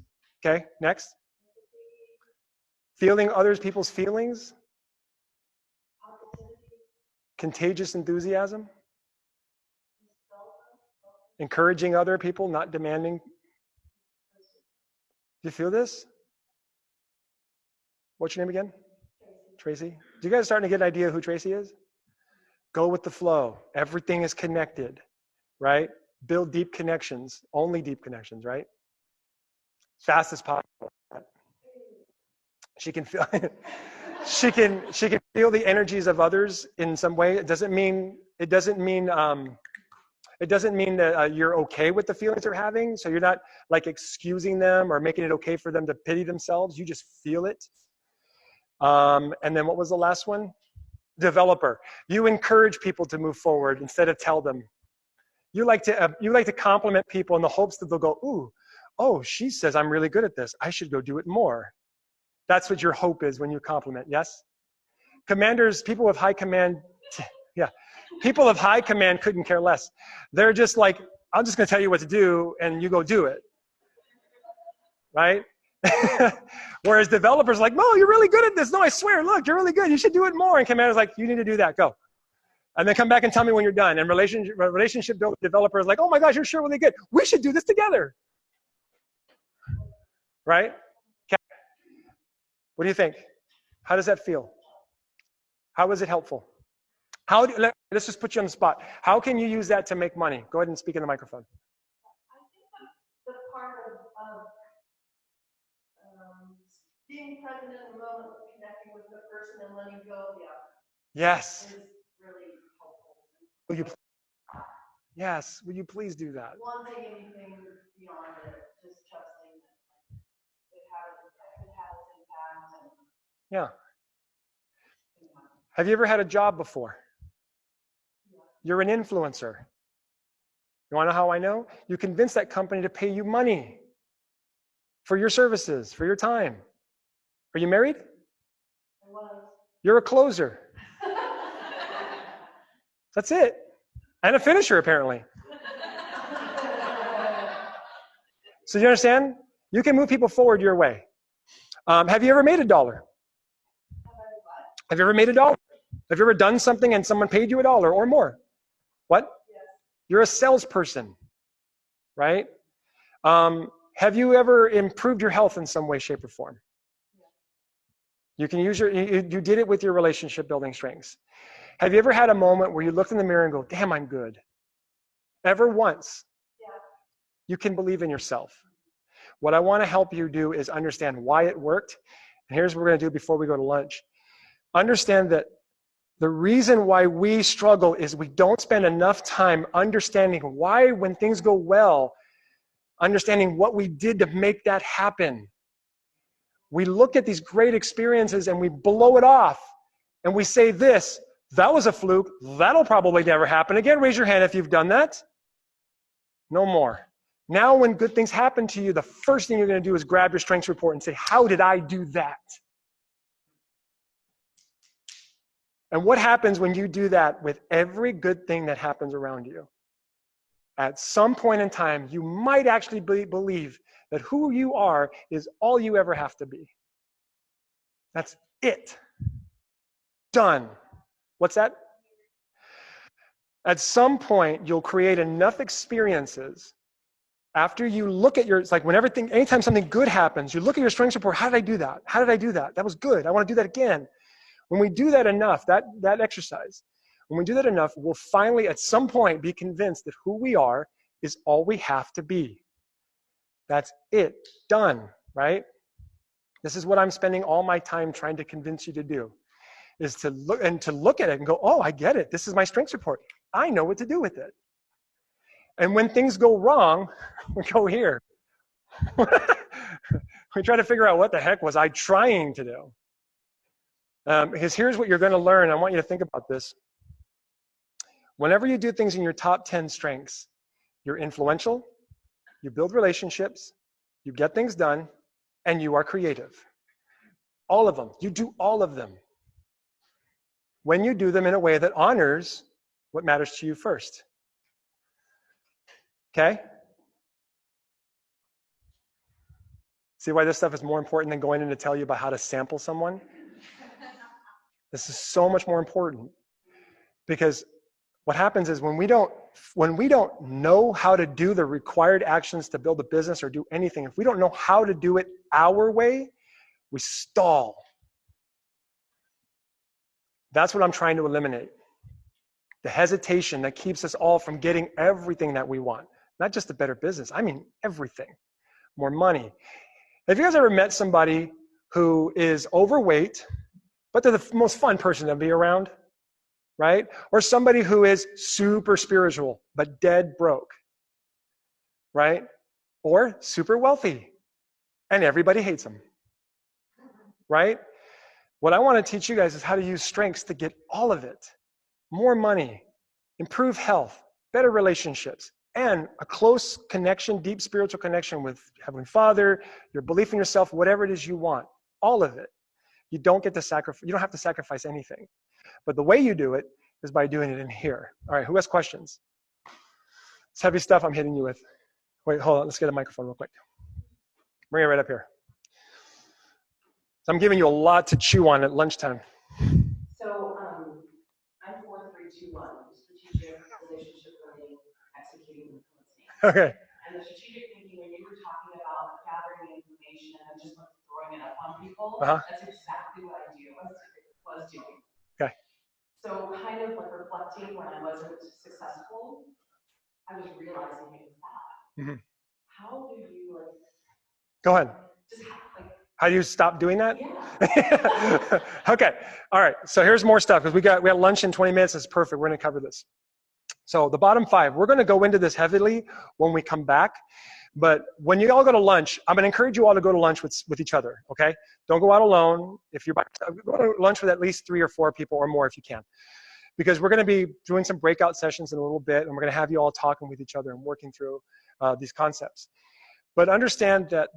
Okay, next. Feeling others people's feelings. Contagious enthusiasm. Encouraging other people, not demanding. Do you feel this? What's your name again? Tracy. Do you guys starting to get an idea who Tracy is? Go with the flow. Everything is connected, right? Build deep connections, only deep connections, right? Fast as possible. She can feel she can feel the energies of others in some way. It doesn't mean that you're okay with the feelings they're having. So you're not like excusing them or making it okay for them to pity themselves. You just feel it. And then what was the last one? Developer. You encourage people to move forward instead of tell them. You like to compliment people in the hopes that they'll go, ooh, oh, she says I'm really good at this. I should go do it more. That's what your hope is when you compliment. Yes? Commanders, people with high command, yeah. People of high command couldn't care less. They're just like, I'm just going to tell you what to do, and you go do it. Right? Whereas developers are like, no, you're really good at this. No, I swear, look, you're really good. You should do it more. And commander's like, you need to do that. Go. And then come back and tell me when you're done. And relationship developer is like, oh my gosh, you're sure really good. We should do this together. Right? Okay. What do you think? How does that feel? How is it helpful? Let's just put you on the spot. How can you use that to make money? Go ahead and speak in the microphone. I think the part of being present in the moment, connecting with the person and letting go of the other. Yes. Is really helpful. Yes, will you please do that? Wanting anything beyond it, just trusting that it has impact. And, Yeah. Have you ever had a job before? You're an influencer. You want to know how I know? You convince that company to pay you money for your services, for your time. Are you married? I was. You're a closer. That's it. And a finisher, apparently. So you understand? You can move people forward your way. Have you ever made $1? Have you ever made $1? Have you ever done something and someone paid you $1 or more? What? Yes. You're a salesperson, right? Have you ever improved your health in some way, shape, or form? You can use you did it with your relationship building strengths. Have you ever had a moment where you looked in the mirror and go, damn, I'm good? Ever once? Yeah. You can believe in yourself. What I want to help you do is understand why it worked. And here's what we're going to do before we go to lunch. Understand that the reason why we struggle is we don't spend enough time understanding why, when things go well, understanding what we did to make that happen. We look at these great experiences and we blow it off. And we say this, that was a fluke. That'll probably never happen again. Raise your hand if you've done that. No more. Now when good things happen to you, the first thing you're going to do is grab your strengths report and say, how did I do that? And what happens when you do that with every good thing that happens around you? At some point in time, you might actually believe that who you are is all you ever have to be. That's it. Done. What's that? At some point, you'll create enough experiences after you look at your, it's like when anytime something good happens, you look at your strengths report, how did I do that? How did I do that? That was good. I want to do that again. When we do that enough, that exercise, when we do that enough, we'll finally at some point be convinced that who we are is all we have to be. That's it. Done, right? This is what I'm spending all my time trying to convince you to do, is to look at it and go, oh, I get it. This is my strengths report. I know what to do with it. And when things go wrong, we go here. We try to figure out what the heck was I trying to do. Because here's what you're going to learn. I want you to think about this. Whenever you do things in your top 10 strengths, you're influential, you build relationships, you get things done, and you are creative. All of them. You do all of them. When you do them in a way that honors what matters to you first. Okay? See why this stuff is more important than going in to tell you about how to sample someone? This is so much more important. Because what happens is when we don't know how to do the required actions to build a business or do anything, if we don't know how to do it our way, we stall. That's what I'm trying to eliminate. The hesitation that keeps us all from getting everything that we want. Not just a better business, I mean everything. More money. Have you guys ever met somebody who is overweight, but they're the most fun person to be around? Right? Or somebody who is super spiritual, but dead broke. Right? Or super wealthy, and everybody hates them. Right? What I want to teach you guys is how to use strengths to get all of it. More money, improve health, better relationships, and a close connection, deep spiritual connection with Heavenly Father, your belief in yourself, whatever it is you want. All of it. You don't have to sacrifice anything. But the way you do it is by doing it in here. All right, who has questions? It's heavy stuff I'm hitting you with. Wait, hold on, let's get a microphone real quick. Bring it right up here. So I'm giving you a lot to chew on at lunchtime. So, I'm 4-3-2-1, strategic, relationship building, executing, influencing. Okay. And the strategic thinking, when you were talking about gathering information and just like throwing it up on people, that's exactly what I was doing. Okay. So kind of like reflecting when I wasn't successful, I was realizing it was bad. Mm-hmm. How do you like? Go ahead. Just how do you stop doing that? Yeah. Okay. All right. So here's more stuff because we got lunch in 20 minutes. It's perfect. We're going to cover this. So the bottom 5, we're going to go into this heavily when we come back. But when you all go to lunch, I'm going to encourage you all to go to lunch with each other. Okay. Don't go out alone. If you're go to lunch with at least 3 or 4 people or more if you can, because we're going to be doing some breakout sessions in a little bit, and we're going to have you all talking with each other and working through these concepts. But understand that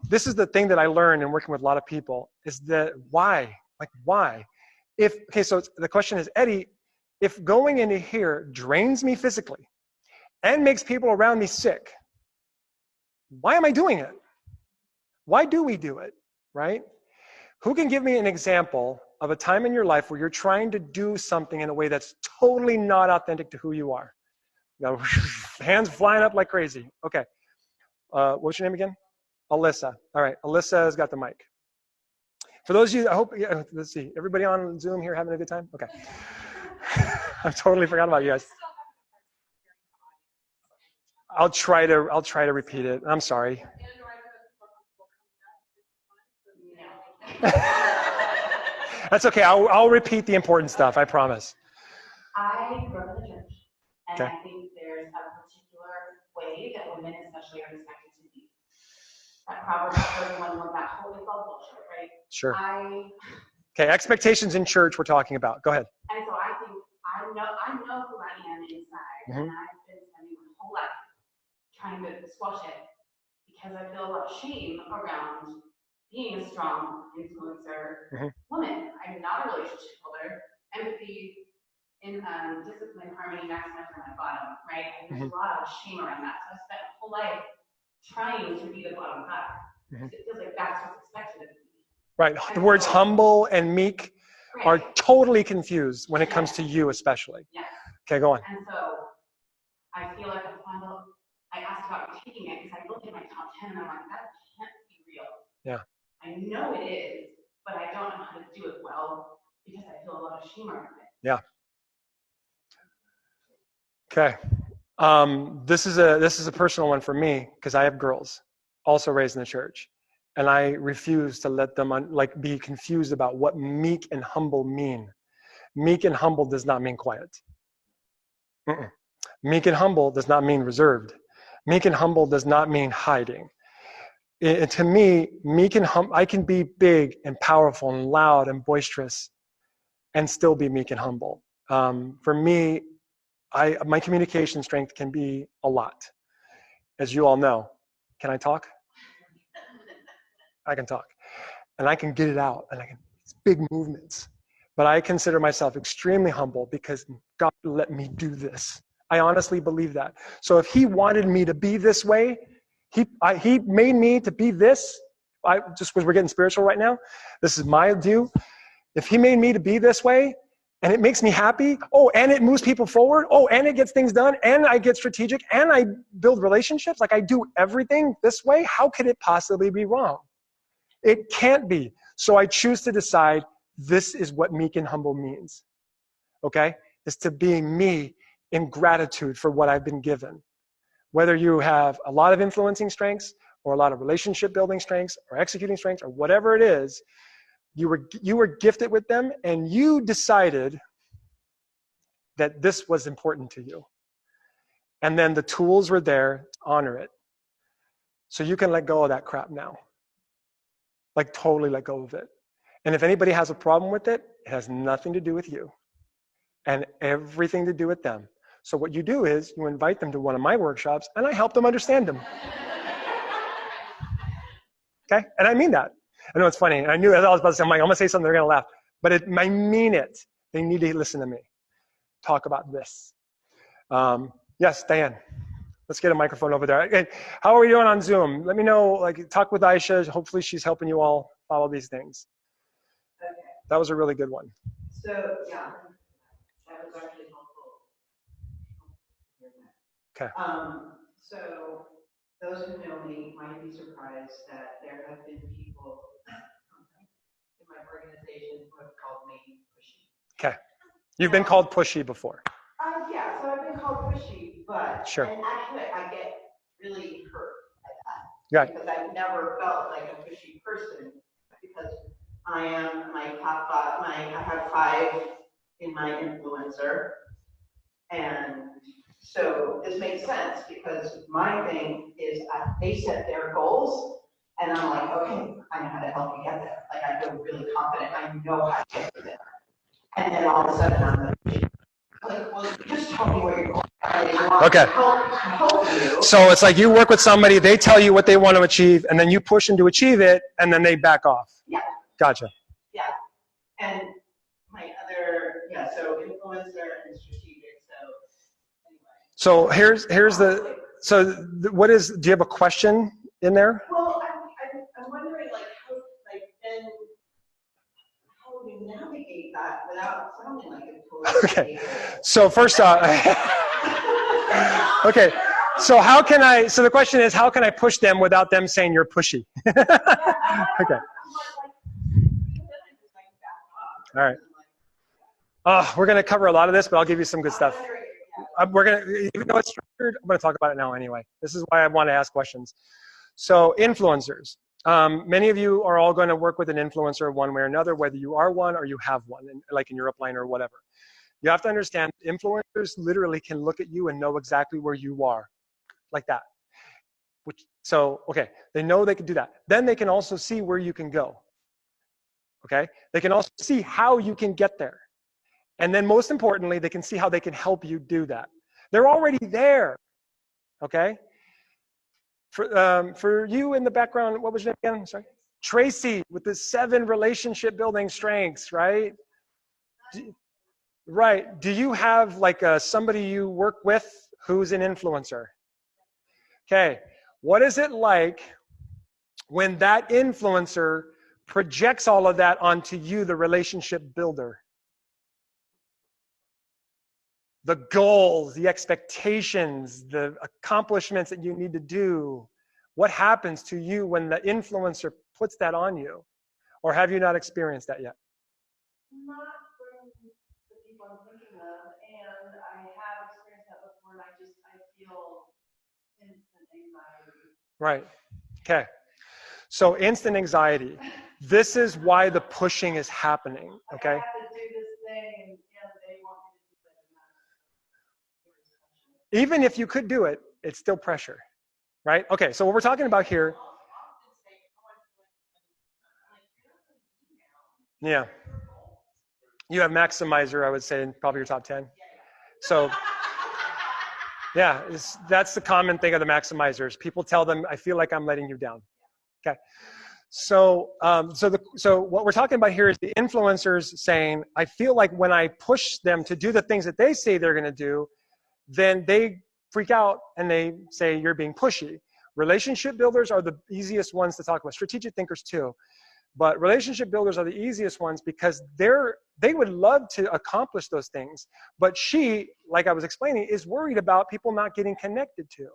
this is the thing that I learned in working with a lot of people is that why? Like why? So the question is, Eddie, if going into here drains me physically and makes people around me sick, why am I doing it? Why do we do it, right? Who can give me an example of a time in your life where you're trying to do something in a way that's totally not authentic to who you are? Now, hands flying up like crazy. Okay. What's your name again? Alyssa. All right, Alyssa has got the mic. For those of you, I hope, let's see, everybody on Zoom here having a good time? Okay. I totally forgot about you guys. I'll try to repeat it. I'm sorry. That's okay. I'll repeat the important stuff. I promise. I grew up in the church, and okay. I think there's a particular way that women especially are expected to be. That Proverbs 31, that whole is all bullshit, right? Sure. Okay, expectations in church we're talking about. Go ahead. And so I think I know who I am inside, and I've been spending my whole life trying to squash it because I feel a lot of shame around being a strong influencer woman. I'm not a relationship builder. Empathy in discipline, harmony, maximize for my bottom, right? And there's a lot of shame around that. So I spent my whole life trying to be the bottom five. It feels like that's what's expected of me. Right. The words humble and meek are Right. totally confused when it comes to you, especially. Yeah. Okay, go on. And so I feel like I asked about taking it because I looked at my top 10 and I'm like, that can't be real. Yeah. I know it is, but I don't know how to do it well because I feel a lot of shame around it. Yeah. Okay. This is a personal one for me because I have girls also raised in the church, and I refuse to let them be confused about what meek and humble mean. Meek and humble does not mean quiet. Meek and humble does not mean reserved. Meek and humble does not mean hiding. To me, meek and humble, I can be big and powerful and loud and boisterous and still be meek and humble. For me, my communication strength can be a lot. As you all know, can I talk? I can talk. And I can get it out, and it's big movements. But I consider myself extremely humble because God let me do this. I honestly believe that. So if he wanted me to be this way, he made me to be this. Just because we're getting spiritual right now, this is my view. If he made me to be this way, and it makes me happy, and it moves people forward, and it gets things done, and I get strategic, and I build relationships, like I do everything this way, how could it possibly be wrong? It can't be. So I choose to decide this is what meek and humble means. Okay? Is to be me in gratitude for what I've been given. Whether you have a lot of influencing strengths or a lot of relationship building strengths or executing strengths or whatever it is, you were gifted with them and you decided that this was important to you. And then the tools were there to honor it. So you can let go of that crap now. Like totally let go of it. And if anybody has a problem with it, it has nothing to do with you and everything to do with them. So what you do is you invite them to one of my workshops and I help them understand them. Okay? And I mean that. I know it's funny. And I knew as I was about to say, I'm going to say something, they're going to laugh. But I mean it. They need to listen to me. Talk about this. Yes, Diane. Let's get a microphone over there. Okay. How are we doing on Zoom? Let me know, talk with Aisha. Hopefully she's helping you all follow these things. Okay. That was a really good one. So, yeah, that was actually helpful. Okay. So, those who know me might be surprised that there have been people in my organization who have called me pushy. Okay. You've been called pushy before. Yeah, so I've been called pushy, but Sure. and actually I get really hurt by that. Yeah. Because I've never felt like a pushy person because I am my top five, I have 5 in my influencer. And so this makes sense because my thing is they set their goals and I'm like, okay, I know how to help you get there. Like I feel really confident, I know how to get you there. And then all of a sudden I'm like, well, just tell me where you're going. Okay. Help you. So it's like you work with somebody, they tell you what they want to achieve, and then you push them to achieve it, and then they back off. Yeah. Gotcha. Yeah. And my other, so influencer and strategic, so anyway. So here's do you have a question in there? Well, I'm wondering how do we navigate that without sounding like a total Okay. So first off, okay. So the question is, how can I push them without them saying you're pushy? Okay. All right. We're going to cover a lot of this, but I'll give you some good stuff. Even though it's structured, I'm going to talk about it now anyway. This is why I want to ask questions. So influencers. Many of you are all going to work with an influencer one way or another, whether you are one or you have one, like in your upline or whatever. You have to understand, influencers literally can look at you and know exactly where you are, like that. Okay, they know they can do that. Then they can also see where you can go. Okay, they can also see how you can get there. And then most importantly, they can see how they can help you do that. They're already there. Okay. For you in the background, what was your name again? I'm sorry. Tracy with the 7 relationship building strengths, right? Right. Do you have like somebody you work with who's an influencer? Okay. What is it like when that influencer projects all of that onto you, the relationship builder? The goals, the expectations, the accomplishments that you need to do. What happens to you when the influencer puts that on you? Or have you not experienced that yet? Not from the people I'm thinking of, and I have experienced that before, and I feel instant anxiety. Right. Okay. So instant anxiety. This is why the pushing is happening. Like, Okay. I have to do this thing, and they want me to do it, and Even if you could do it, it's still pressure. Right? Okay. So what we're talking about here. Yeah. You have Maximizer, I would say, in probably your top 10. So, yeah, that's the common thing of the Maximizers. People tell them, I feel like I'm letting you down. Okay. So, so what we're talking about here is the influencers saying, I feel like when I push them to do the things that they say they're going to do, then they freak out and they say you're being pushy. Relationship builders are the easiest ones to talk about. Strategic thinkers too. But relationship builders are the easiest ones because they would love to accomplish those things. But she, like I was explaining, is worried about people not getting connected to.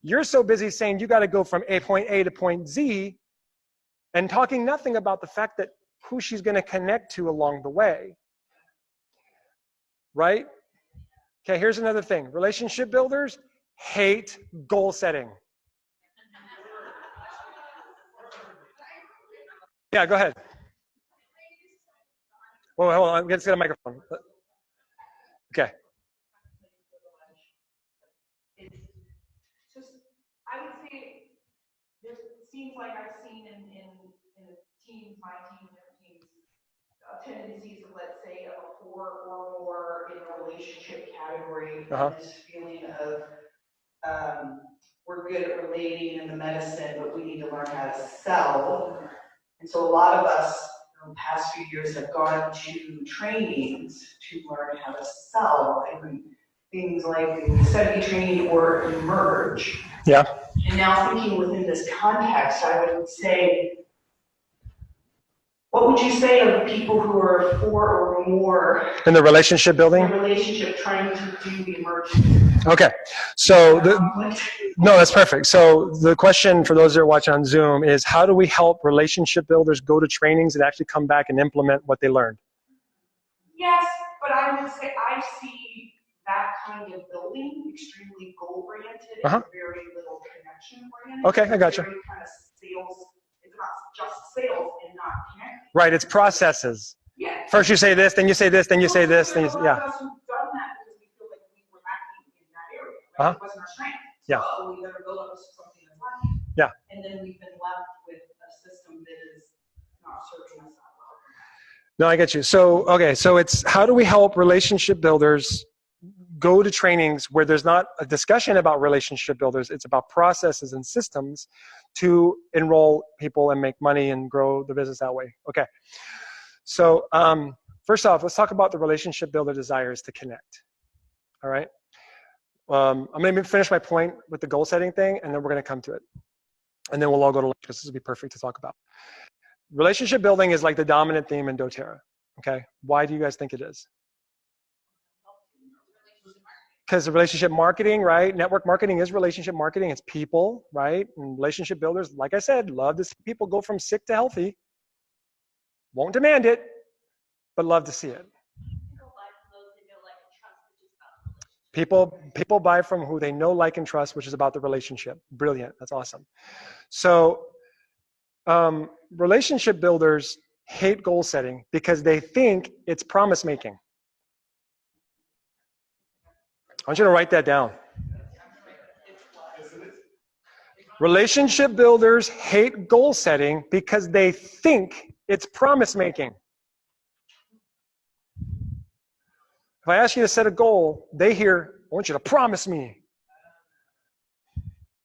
You're so busy saying you got to go from point A to point Z and talking nothing about the fact that who she's going to connect to along the way. Right? Okay, here's another thing. Relationship builders hate goal setting. Yeah, go ahead. Well, hold on. Let's get a microphone. Okay. It's just, I would say, it seems like I've seen in the teams, my team, different teams, tendencies of, let's say, of a 4 or more in a relationship category. This feeling of we're good at relating in the medicine, but we need to learn how to sell. And so a lot of us in the past few years have gone to trainings to learn how to sell. I mean, things like the 70 training or Emerge. Yeah. And now thinking within this context, I would say, what would you say of people who are 4 or more In the relationship building? in a relationship trying to do the Emerge? Okay. So no, that's perfect. So the question for those that are watching on Zoom is, how do we help relationship builders go to trainings and actually come back and implement what they learned? Yes, but I would say I see that kind of building extremely goal-oriented and very little connection-oriented. Okay, I gotcha. Very kind of sales. It's not just sales and not connecting. Right, it's processes. Yeah. First you say this, then you say this, then you say this, then you say, A lot of us who've done that because we feel like we were lacking in that area. Right? It wasn't our strength. Yeah. So we better build up something that's lacking. Yeah. And then we've been left with a system that is not serving us that well. No, I get you. So, okay, so it's how do we help relationship builders go to trainings where there's not a discussion about relationship builders, it's about processes and systems to enroll people and make money and grow the business that way. Okay. So, first off, let's talk about the relationship builder desires to connect. All right. I'm going to finish my point with the goal setting thing, and then we're going to come to it. And then we'll all go to lunch because this will be perfect to talk about. Relationship building is like the dominant theme in doTERRA. Okay. Why do you guys think it is? Because the relationship marketing, right? Network marketing is relationship marketing. It's people, right? And relationship builders, like I said, love to see people go from sick to healthy. Won't demand it, but love to see it. People buy from who they know, like, and trust, which is about the relationship. Brilliant. That's awesome. So relationship builders hate goal setting because they think it's promise making. I want you to write that down. Relationship builders hate goal setting because they think it's promise making. If I ask you to set a goal, they hear, I want you to promise me.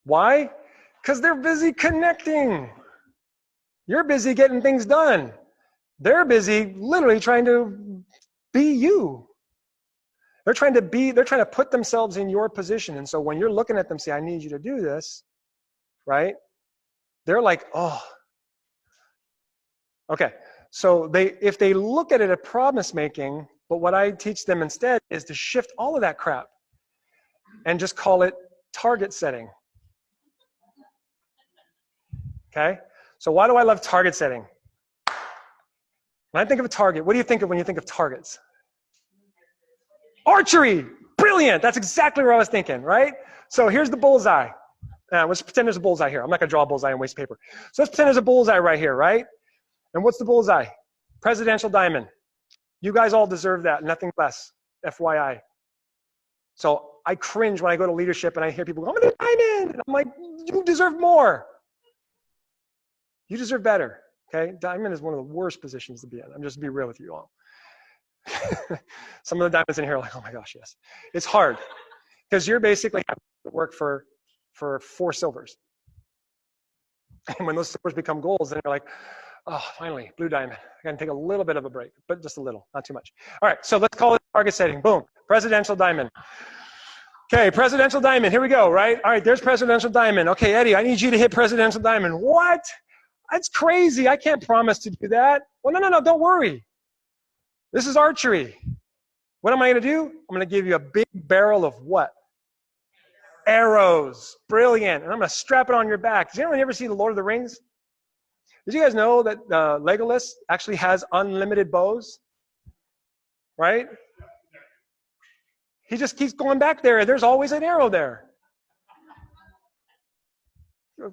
Why? Because they're busy connecting. You're busy getting things done. They're busy literally trying to be you. They're trying to put themselves in your position. And so when you're looking at them, say, I need you to do this, right? They're like, oh. Okay, so if they look at it as promise making, but what I teach them instead is to shift all of that crap and just call it target setting. Okay, so why do I love target setting? When I think of a target, what do you think of when you think of targets? Archery, brilliant. That's exactly what I was thinking, right? So here's the bullseye. Let's pretend there's a bullseye here. I'm not gonna draw a bullseye and waste paper. So let's pretend there's a bullseye right here, right? And what's the bullseye? Presidential diamond. You guys all deserve that, nothing less, FYI. So I cringe when I go to leadership and I hear people go, I'm gonna diamond. And I'm like, you deserve more. You deserve better, okay? Diamond is one of the worst positions to be in. I'm just be real with you all. Some of the diamonds in here are like, oh my gosh, yes. It's hard because you're basically having to work for 4 silvers. And when those silvers become golds, then you're like, oh, finally, blue diamond. I can take a little bit of a break, but just a little, not too much. All right, so let's call it target setting. Boom, presidential diamond. Okay, presidential diamond, here we go, right? All right, there's presidential diamond. Okay, Eddie, I need you to hit presidential diamond. What? That's crazy. I can't promise to do that. Well, no, don't worry. This is archery. What am I going to do? I'm going to give you a big barrel of what? Arrows. Brilliant. And I'm going to strap it on your back. Does anyone ever see The Lord of the Rings? Did you guys know that Legolas actually has unlimited bows? Right? He just keeps going back there. There's always an arrow there.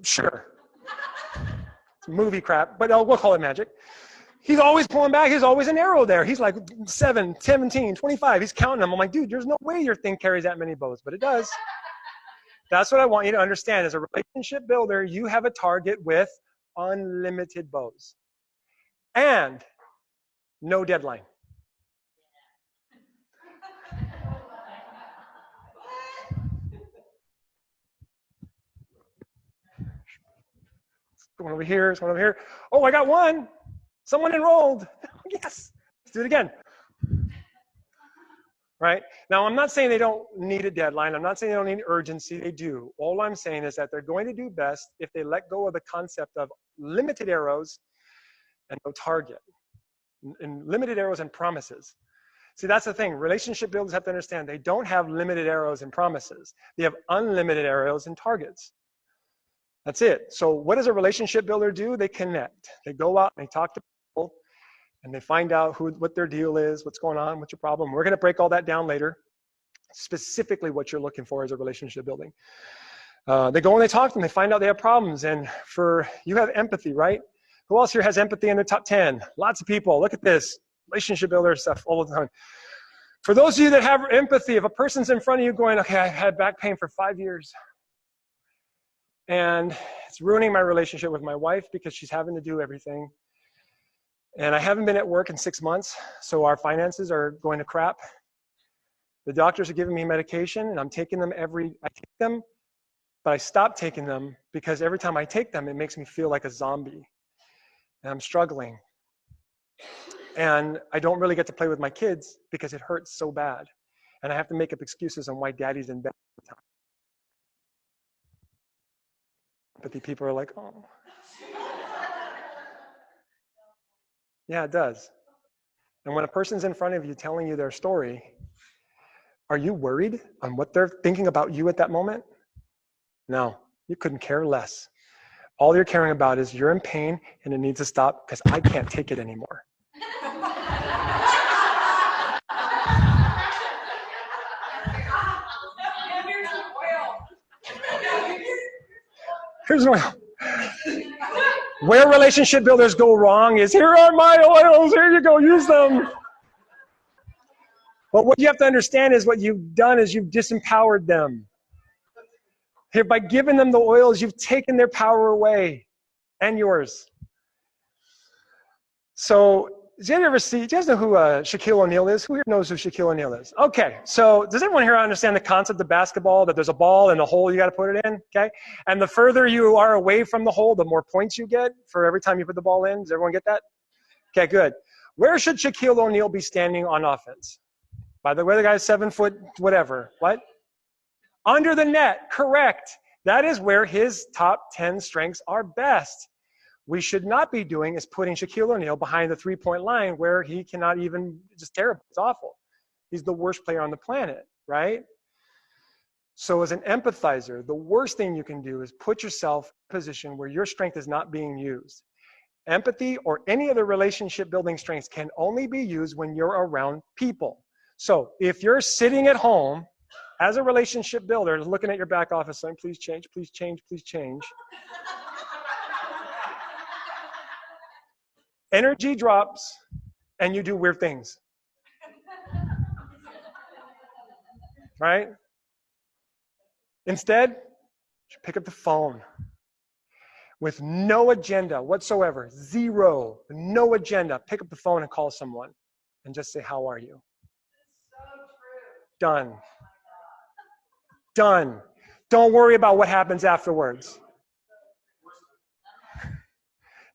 Sure. It's movie crap, but we'll call it magic. He's always pulling back. There's always an arrow there. He's like 7, 17, 25. He's counting them. I'm like, dude, there's no way your thing carries that many bows, but it does. That's what I want you to understand. As a relationship builder, you have a target with unlimited bows and no deadline. One over here, one over here. Oh, I got one. Someone enrolled. Yes. Let's do it again. Right? Now, I'm not saying they don't need a deadline. I'm not saying they don't need urgency. They do. All I'm saying is that they're going to do best if they let go of the concept of limited arrows and no target. And limited arrows and promises. See, that's the thing. Relationship builders have to understand they don't have limited arrows and promises. They have unlimited arrows and targets. That's it. So what does a relationship builder do? They connect. They go out and they talk to people and they find out what their deal is, what's going on, what's your problem. We're going to break all that down later, specifically what you're looking for as a relationship building. They go and they talk to them. They find out they have problems. And you have empathy, right? Who else here has empathy in their top 10? Lots of people. Look at this. Relationship builder stuff all the time. For those of you that have empathy, if a person's in front of you going, okay, I've had back pain for 5 years. And it's ruining my relationship with my wife because she's having to do everything. And I haven't been at work in 6 months, so our finances are going to crap. The doctors are giving me medication, and I'm taking them I take them, but I stop taking them because every time I take them, it makes me feel like a zombie. And I'm struggling. And I don't really get to play with my kids because it hurts so bad. And I have to make up excuses on why daddy's in bed all the time. But the people are like, oh. Yeah, it does. And when a person's in front of you telling you their story, are you worried on what they're thinking about you at that moment? No, you couldn't care less. All you're caring about is you're in pain and it needs to stop because I can't take it anymore. Here's oil. Where relationship builders go wrong is, here are my oils, here you go, use them. But what you have to understand is what you've done is you've disempowered them. Here, by giving them the oils, you've taken their power away and yours. So, do you guys know who Shaquille O'Neal is? Who here knows who Shaquille O'Neal is? Okay, so does everyone here understand the concept of basketball, that there's a ball and a hole you got to put it in, okay? And the further you are away from the hole, the more points you get for every time you put the ball in. Does everyone get that? Okay, good. Where should Shaquille O'Neal be standing on offense? By the way, the guy's 7 foot, whatever. What? Under the net, correct. That is where his top 10 strengths are best. We should not be doing is putting Shaquille O'Neal behind the three-point line where he cannot even, just terrible, it's awful. He's the worst player on the planet, right? So as an empathizer, the worst thing you can do is put yourself in a position where your strength is not being used. Empathy or any other relationship building strengths can only be used when you're around people. So if you're sitting at home as a relationship builder, looking at your back office saying, please change, please change, please change. Energy drops and you do weird things. Right? Instead, you pick up the phone with no agenda whatsoever, zero, no agenda. Pick up the phone and call someone and just say, how are you? Done. Done. Don't worry about what happens afterwards.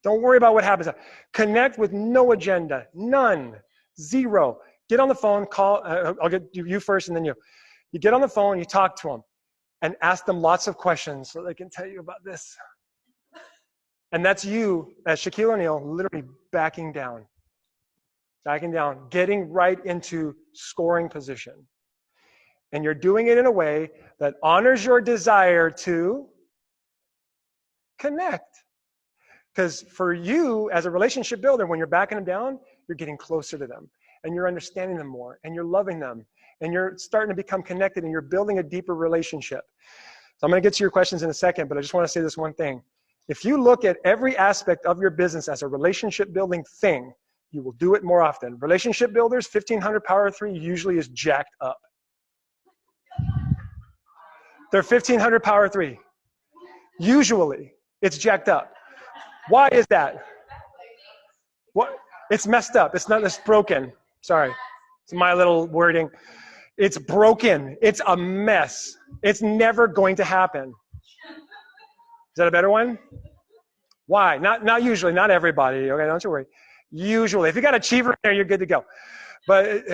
Don't worry about what happens. Connect with no agenda, none, zero. Get on the phone, call, I'll get you first and then you. You get on the phone, you talk to them, and ask them lots of questions so they can tell you about this. And that's you, as Shaquille O'Neal, literally backing down, getting right into scoring position. And you're doing it in a way that honors your desire to connect. Because for you, as a relationship builder, when you're backing them down, you're getting closer to them, and you're understanding them more, and you're loving them, and you're starting to become connected, and you're building a deeper relationship. So I'm going to get to your questions in a second, but I just want to say this one thing. If you look at every aspect of your business as a relationship building thing, you will do it more often. Relationship builders, 1500 power 3 usually is jacked up. They're 1500 power 3. Usually, it's jacked up. Why is that? What? It's messed up. It's not, it's broken. Sorry. It's my little wording. It's broken. It's a mess. It's never going to happen. Is that a better one? Why? Not usually, not everybody. Okay, don't you worry. Usually, if you got Achiever in there, you're good to go. But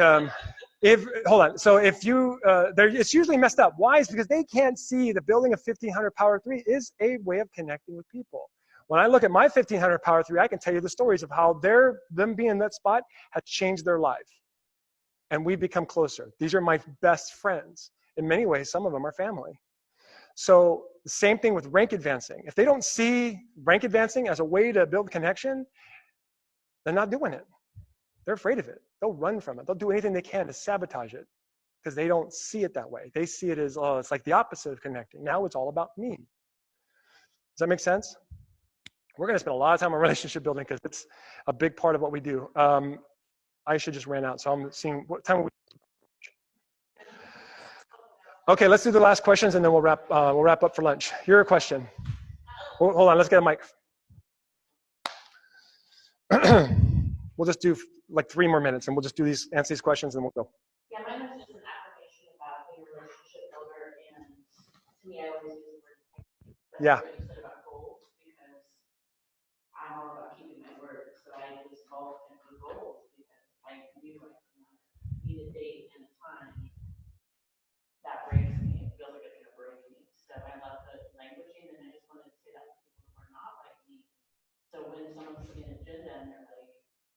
hold on. So if you, it's usually messed up. Why? Is because they can't see the building of 1500 power 3 is a way of connecting with people. When I look at my 1500 power 3, I can tell you the stories of how them being in that spot has changed their life. And we become closer. These are my best friends. In many ways, some of them are family. So the same thing with rank advancing. If they don't see rank advancing as a way to build connection, they're not doing it. They're afraid of it. They'll run from it. They'll do anything they can to sabotage it because they don't see it that way. They see it as, oh, it's like the opposite of connecting. Now it's all about me. Does that make sense? We're going to spend a lot of time on relationship building because it's a big part of what we do. I should just ran out, so I'm seeing what time. Okay, let's do the last questions and then we'll wrap up for lunch. Your question. Hold on, let's get a mic. We'll just do like 3 more minutes and we'll just do answer these questions and we'll go. Yeah, mine was just an affirmation about being a relationship builder, and to me, I always use the word. Yeah. What you said about goals, because I'm all about keeping my word, so I just call them for goals because I knew I need a date and a time that breaks me. It feels like it's gonna break me. So I love the languaging, and I just wanted to say that to people who are not like me. So when someone's putting an agenda and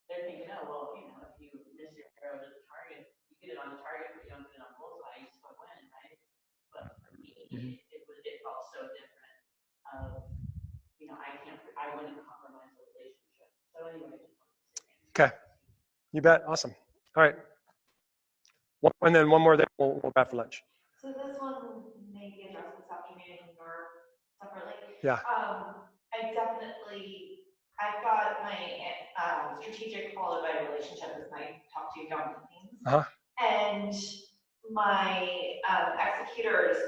they're thinking, oh, well, you know, if you miss your arrow to the target, you get it on the target, but you don't get it on bullseye, you still win, right? But for me, it felt so different. You know, I wouldn't compromise the relationship. So anyway, just wanted to say thank you. Okay, you bet. Awesome. All right. And then one more, then we'll wrap for lunch. So this one may be addressed this afternoon or separately. Yeah. I've got my strategic followed by relationship as my top 2 dominant themes. Uh-huh. And my executor is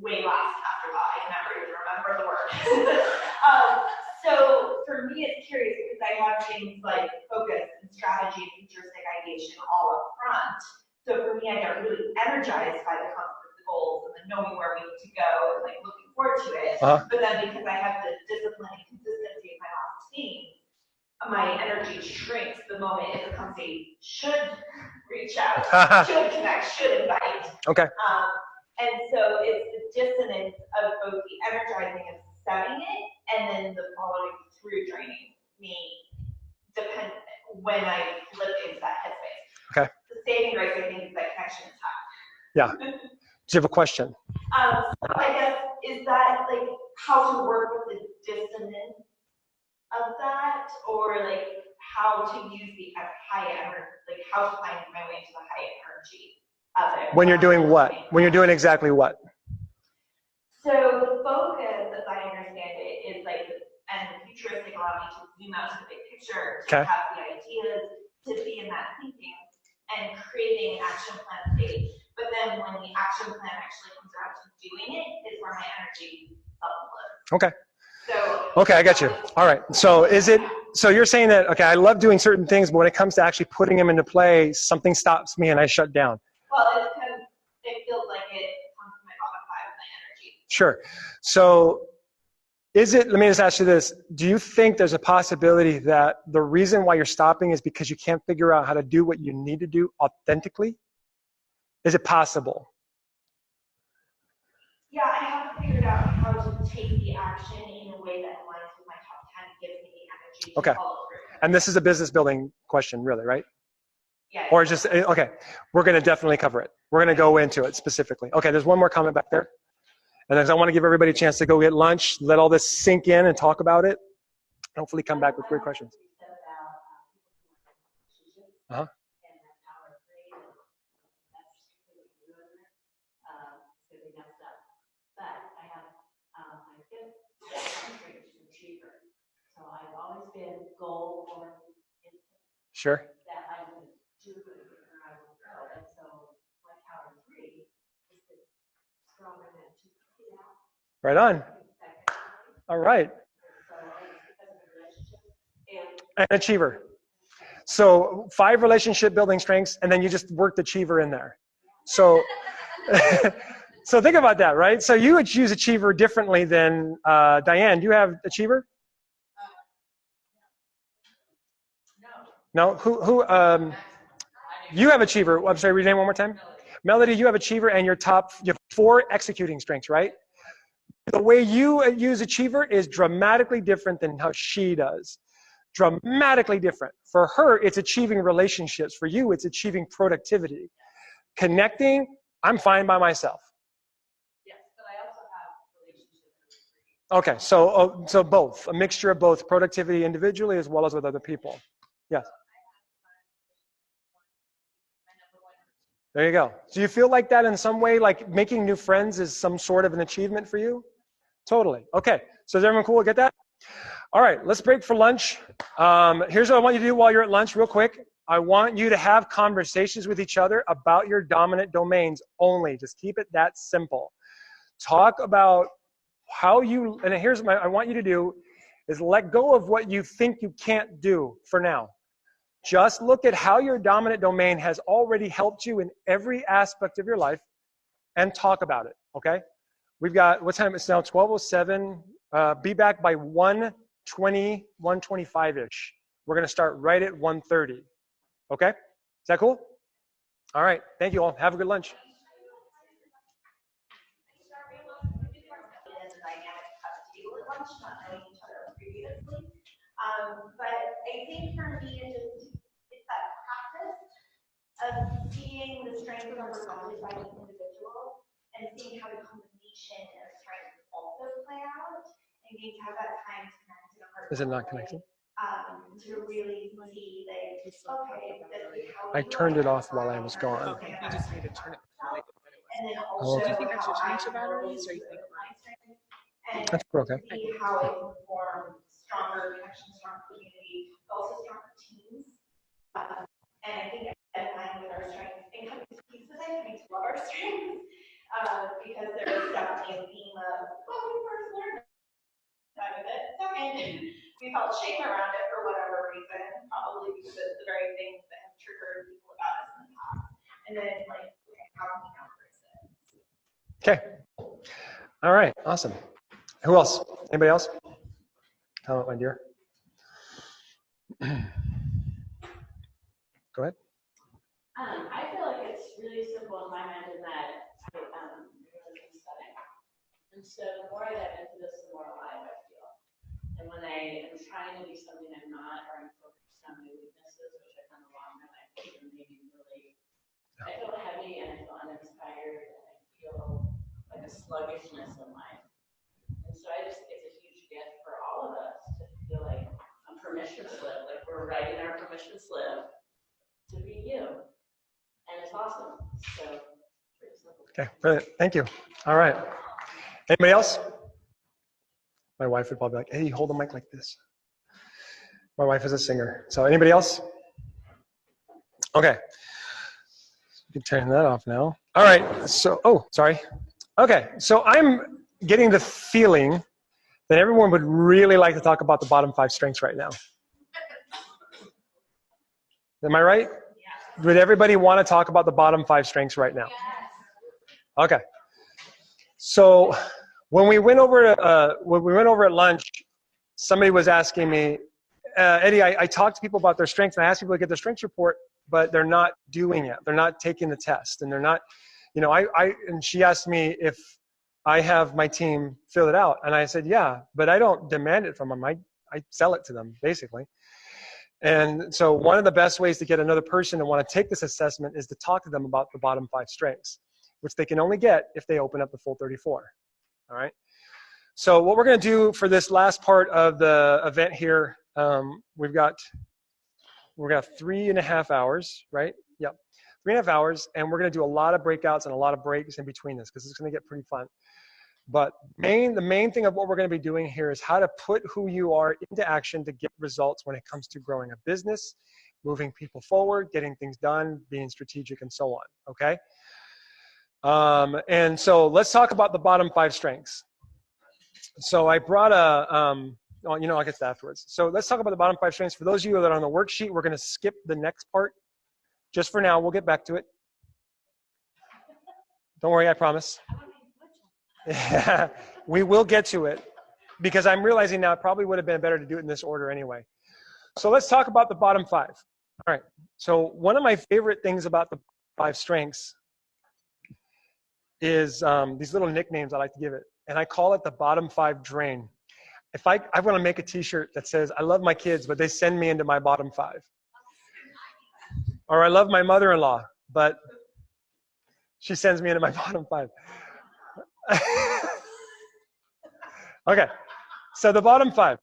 way last after that. I can never even remember the word. So for me, it's curious because I have things like focus and strategy and futuristic ideation all up front. So for me, I get really energized by the concept of the goals and the knowing where we need to go and like looking forward to it. Uh-huh. But then because I have the discipline and consistency of my last team, my energy shrinks the moment it becomes a should reach out, should connect, should invite. Okay. And so it's the dissonance of both the energizing of setting it and then the following through draining me when I flip into that headspace. Okay. The saving grace, I think, is that connection is high. Yeah. Do you have a question? So I guess, is that like how to work with the dissonance of that, or like how to use the high energy, like how to find my way into the high energy of it? When you're doing what? When you're doing exactly what? So the focus, as I understand it, is like, and the futuristic allow me to zoom out to the big picture, to Okay. have the ideas, to be in that thinking and creating an action plan state. But then when the action plan actually comes around to doing it, is where my energy self-flows. Okay. So. Okay, I got you. All right. So so you're saying that, okay, I love doing certain things, but when it comes to actually putting them into play, something stops me and I shut down. Well, it's because it feels like it comes to my bottom five of my energy. Sure. So let me just ask you this. Do you think there's a possibility that the reason why you're stopping is because you can't figure out how to do what you need to do authentically? Is it possible? Yeah, I haven't figured out how to take the action in a way that aligns with my top 10, gives me the energy Okay. to follow through. And this is a business building question, really, right? Yeah. Or just, okay, we're going to definitely cover it. We're going to go into it specifically. Okay, there's one more comment back there. And then I want to give everybody a chance to go get lunch, let all this sink in and talk about it. Hopefully come back with great questions. Uh-huh. So I've always been goal-oriented. Sure. That I would do good or I would grow. And so my power 3 is stronger than 2. Right on. All right. So it's because of the relationship And achiever. So 5 relationship building strengths, and then you just worked achiever in there. So, so think about that, right? So you would use achiever differently than Diane. Do you have achiever? No. Who? You have achiever. I'm sorry. Read your name one more time. Melody, you have achiever, and you have 4 executing strengths, right? The way you use achiever is dramatically different than how she does. Dramatically different. For her, it's achieving relationships. For you, it's achieving productivity. Connecting, I'm fine by myself. Yes, but I also have relationships. Okay, so both, a mixture of both productivity individually as well as with other people. Yes. There you go. Do you feel like that in some way, like making new friends is some sort of an achievement for you? Totally. Okay, so is everyone cool? Get that? All right, let's break for lunch. Here's what I want you to do while you're at lunch real quick. I want you to have conversations with each other about your dominant domains only. Just keep it that simple. Talk about how you, and here's what I want you to do is let go of what you think you can't do for now. Just look at how your dominant domain has already helped you in every aspect of your life and talk about it, okay? We've got, what time? It's now 12:07. Be back by 1:20, 1:25-ish. We're going to start right at 1:30. Okay? Is that cool? All right. Thank you all. Have a good lunch. As a dynamic at the table at lunch, not knowing each other previously. But I think for me, it's that practice of seeing the strengths that are represented by the individual and seeing how the combination of strengths also play out, and getting to have that time to connect in a heart. Is it not connected? To really see that, okay, this is how I turned it off while I was gone. Okay. You just need to turn it. And then Oh, also. okay. Do you think I should how change the batteries, or you think and That's okay. see how it can form stronger connections, stronger community, but also stronger teams. And I think identifying with our strengths and coming to peace with it, coming to love our strengths, because there's definitely a theme of, well, we first learned that with it, and we felt shame around it for whatever reason, probably because it's the very things that have triggered people about us in the past. And then, like, okay, how can we now embrace it? Okay. All right. Awesome. Who else? Anybody else? Comment, my dear. Go ahead. I it's really simple in my mind in that I really been studying. And so the more I dive into this, the more alive I feel. And when I am trying to be something I'm not, or I'm focused on my weaknesses, which I've done a lot in my life, it can maybe really, I feel heavy and I feel uninspired and I feel like a sluggishness in life. And so I just think it's a huge gift for all of us to feel like a permission slip, like we're writing our permission slip to be you. And it's awesome. So, pretty simple. Okay, brilliant. Thank you. All right. Anybody else? My wife would probably be like, hey, hold the mic like this. My wife is a singer. So anybody else? Okay. You can turn that off now. All right. So, oh, sorry. Okay. So I'm getting the feeling that everyone would really like to talk about the bottom 5 strengths right now. Am I right? Yeah. Would everybody want to talk about the bottom 5 strengths right now? Yes. Okay. So when we went over at lunch, somebody was asking me, Eddie, I talk to people about their strengths, and I ask people to get their strengths report, but they're not doing it. They're not taking the test, and they're not, and she asked me if I have my team fill it out, and I said, yeah, but I don't demand it from them. I sell it to them, basically. And so one of the best ways to get another person to want to take this assessment is to talk to them about the bottom 5 strengths, which they can only get if they open up the full 34. All right. So what we're going to do for this last part of the event here, we've got 3.5 hours, right? Yep. 3.5 hours, and we're going to do a lot of breakouts and a lot of breaks in between this because it's going to get pretty fun. But the main thing of what we're going to be doing here is how to put who you are into action to get results when it comes to growing a business, moving people forward, getting things done, being strategic, and so on, okay? And so let's talk about the bottom 5 strengths. So I brought I'll get to that afterwards. So let's talk about the bottom 5 strengths. For those of you that are on the worksheet, we're going to skip the next part. Just for now, we'll get back to it. Don't worry, I promise. We will get to it because I'm realizing now it probably would have been better to do it in this order anyway. So let's talk about the bottom 5. All right. So one of my favorite things about the 5 strengths is these little nicknames I like to give it. And I call it the bottom 5 drain. If I want to make a t-shirt that says, I love my kids, but they send me into my bottom 5. Or I love my mother-in-law, but she sends me into my bottom 5. Okay, so the bottom 5.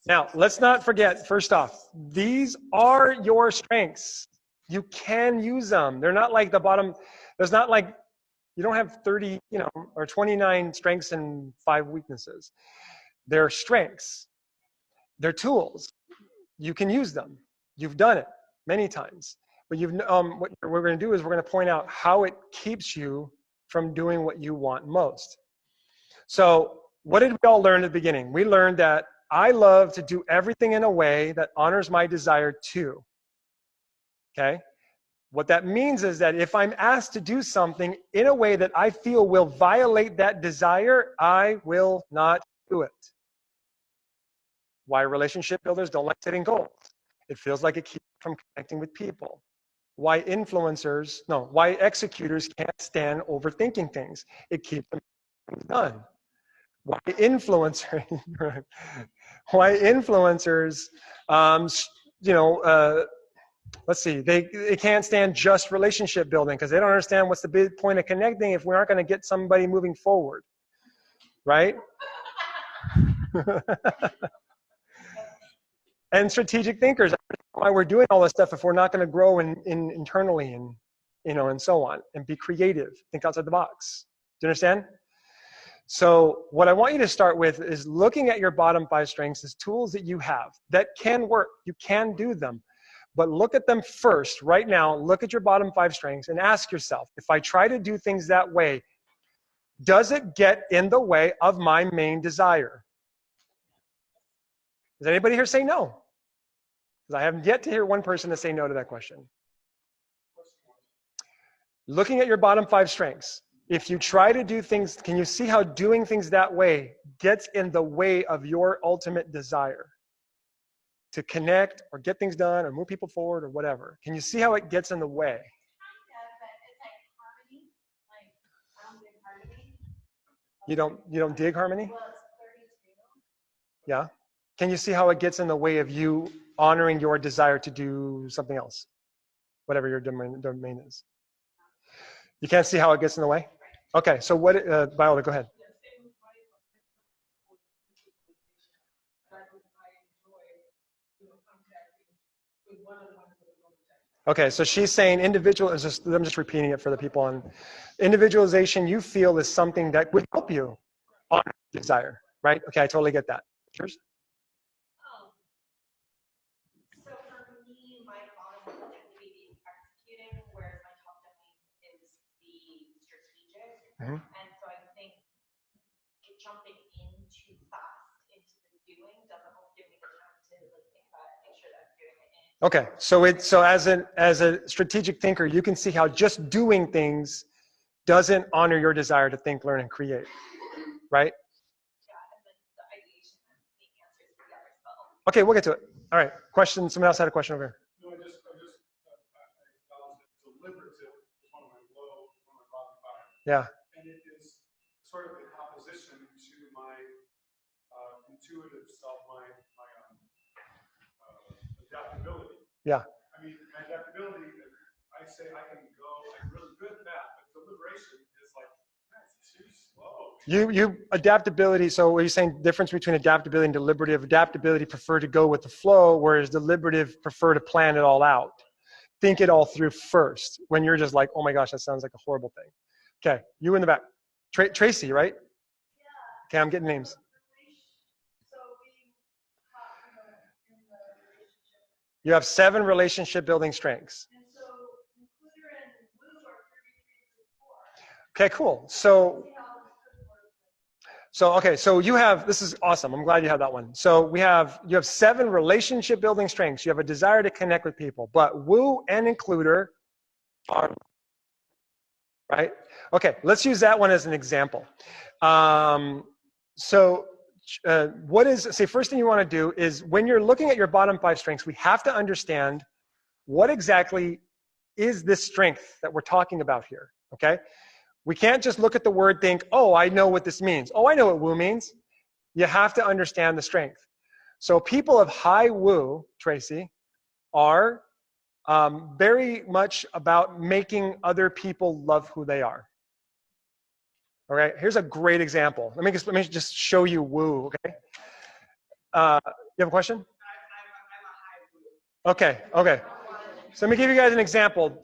Now, let's not forget, first off, these are your strengths. You can use them. They're not like the bottom, there's not like, you don't have 30, or 29 strengths and 5 weaknesses. They're strengths. They're tools. You can use them. You've done it many times. But what we're going to do is we're going to point out how it keeps you from doing what you want most. So what did we all learn at the beginning? We learned that I love to do everything in a way that honors my desire to. Okay? What that means is that if I'm asked to do something in a way that I feel will violate that desire, I will not do it. Why relationship builders don't like setting goals? It feels like it keeps them from connecting with people. Why executors can't stand overthinking things? It keeps them done. Why influencers, let's see, they can't stand just relationship building because they don't understand what's the big point of connecting if we aren't going to get somebody moving forward, right? And strategic thinkers, why we're doing all this stuff if we're not going to grow internally and and so on, and be creative, think outside the box. Do you understand? So what I want you to start with is looking at your bottom 5 strengths as tools that you have that can work. You can do them. But look at them first, right now. Look at your bottom 5 strengths and ask yourself, if I try to do things that way, does it get in the way of my main desire? Does anybody here say no? Because I haven't yet to hear one person to say no to that question. Looking at your bottom 5 strengths, if you try to do things, can you see how doing things that way gets in the way of your ultimate desire? to connect or get things done or move people forward or whatever? Can you see how it gets in the way? Kind of, but it's like harmony, like, I don't think harmony. You don't dig harmony? Well, it's 32. Yeah. Can you see how it gets in the way of you honoring your desire to do something else? Whatever your domain is. You can't see how it gets in the way? Okay, so what, Viola, go ahead. Okay, so she's saying individual is just, I'm just repeating it for the people on individualization you feel is something that would help you on desire, right? Okay, I totally get that. Yours? So for me, my bottom line is maybe executing, whereas my top domain is the strategic. Mhm. And so I think jumping in too fast into the doing doesn't give me the time to like think about it, make sure that I'm doing it. Okay, so as a strategic thinker, you can see how just doing things doesn't honor your desire to think, learn, and create, right? Yeah, and then the ideation and being answers for the other stuff. Okay, we'll get to it. All right, question. Someone else had a question over here. No, I acknowledge that deliberative is one of my low, one of my bottom five. Yeah. And it is sort of in opposition to my intuitive self, my adaptability. Yeah. I mean, my adaptability, I say I can go, I'm really good at that, but deliberation is like, that's too slow. You adaptability. So what you're saying, difference between adaptability and deliberative. Adaptability prefer to go with the flow, whereas deliberative prefer to plan it all out, think it all through first. When you're just like, oh my gosh, that sounds like a horrible thing. Okay, you in the back, Tracy, right? Yeah. Okay, I'm getting names. So we talked about in the relationship. You have 7 relationship building strengths. And so includer and woo are 33 through 4. Okay, cool. So See how this could work. So you have, this is awesome. I'm glad you have that one. So you have 7 relationship building strengths. You have a desire to connect with people, but woo and includer are, right? Okay, let's use that one as an example. First thing you want to do is when you're looking at your bottom 5 strengths, we have to understand what exactly is this strength that we're talking about here, okay? We can't just look at the word, think, oh, I know what this means. Oh, I know what woo means. You have to understand the strength. So people of high woo, Tracy, are very much about making other people love who they are. All right, here's a great example. Let me just show you woo, okay? You have a question? I'm a high woo. Okay. So let me give you guys an example.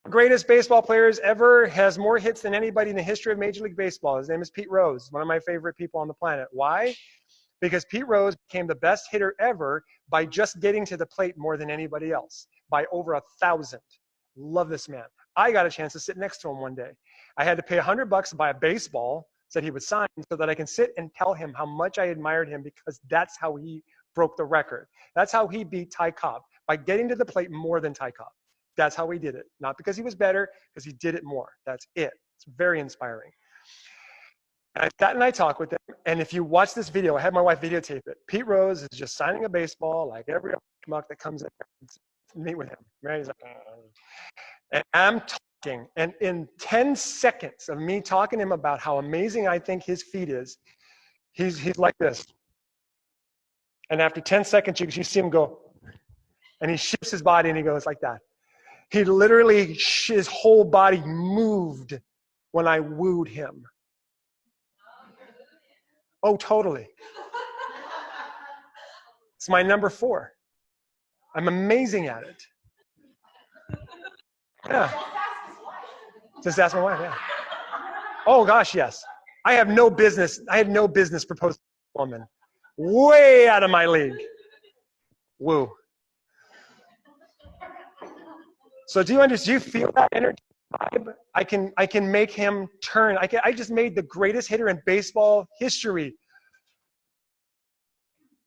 Greatest baseball players ever, has more hits than anybody in the history of Major League Baseball. His name is Pete Rose, one of my favorite people on the planet. Why? Because Pete Rose became the best hitter ever by just getting to the plate more than anybody else, by over 1,000. Love this man. I got a chance to sit next to him one day. I had to pay $100 to buy a baseball that he would sign so that I can sit and tell him how much I admired him, because that's how he broke the record. That's how he beat Ty Cobb, by getting to the plate more than Ty Cobb. That's how he did it. Not because he was better, because he did it more. That's it. It's very inspiring. And I sat and I talked with him, and if you watch this video, I had my wife videotape it. Pete Rose is just signing a baseball like every other schmuck that comes in to meet with him. Right? He's like, and I'm talking, and in 10 seconds of me talking to him about how amazing I think his feat is, he's like this. And after 10 seconds, you see him go, and he shifts his body and he goes like that. He literally, his whole body moved when I wooed him. Oh, totally. It's my number 4. I'm amazing at it. Yeah. Just ask my wife, yeah. Oh gosh, yes. I had no business proposing to a woman. Way out of my league. Woo. So do you feel that energy vibe? I can make him turn. I just made the greatest hitter in baseball history.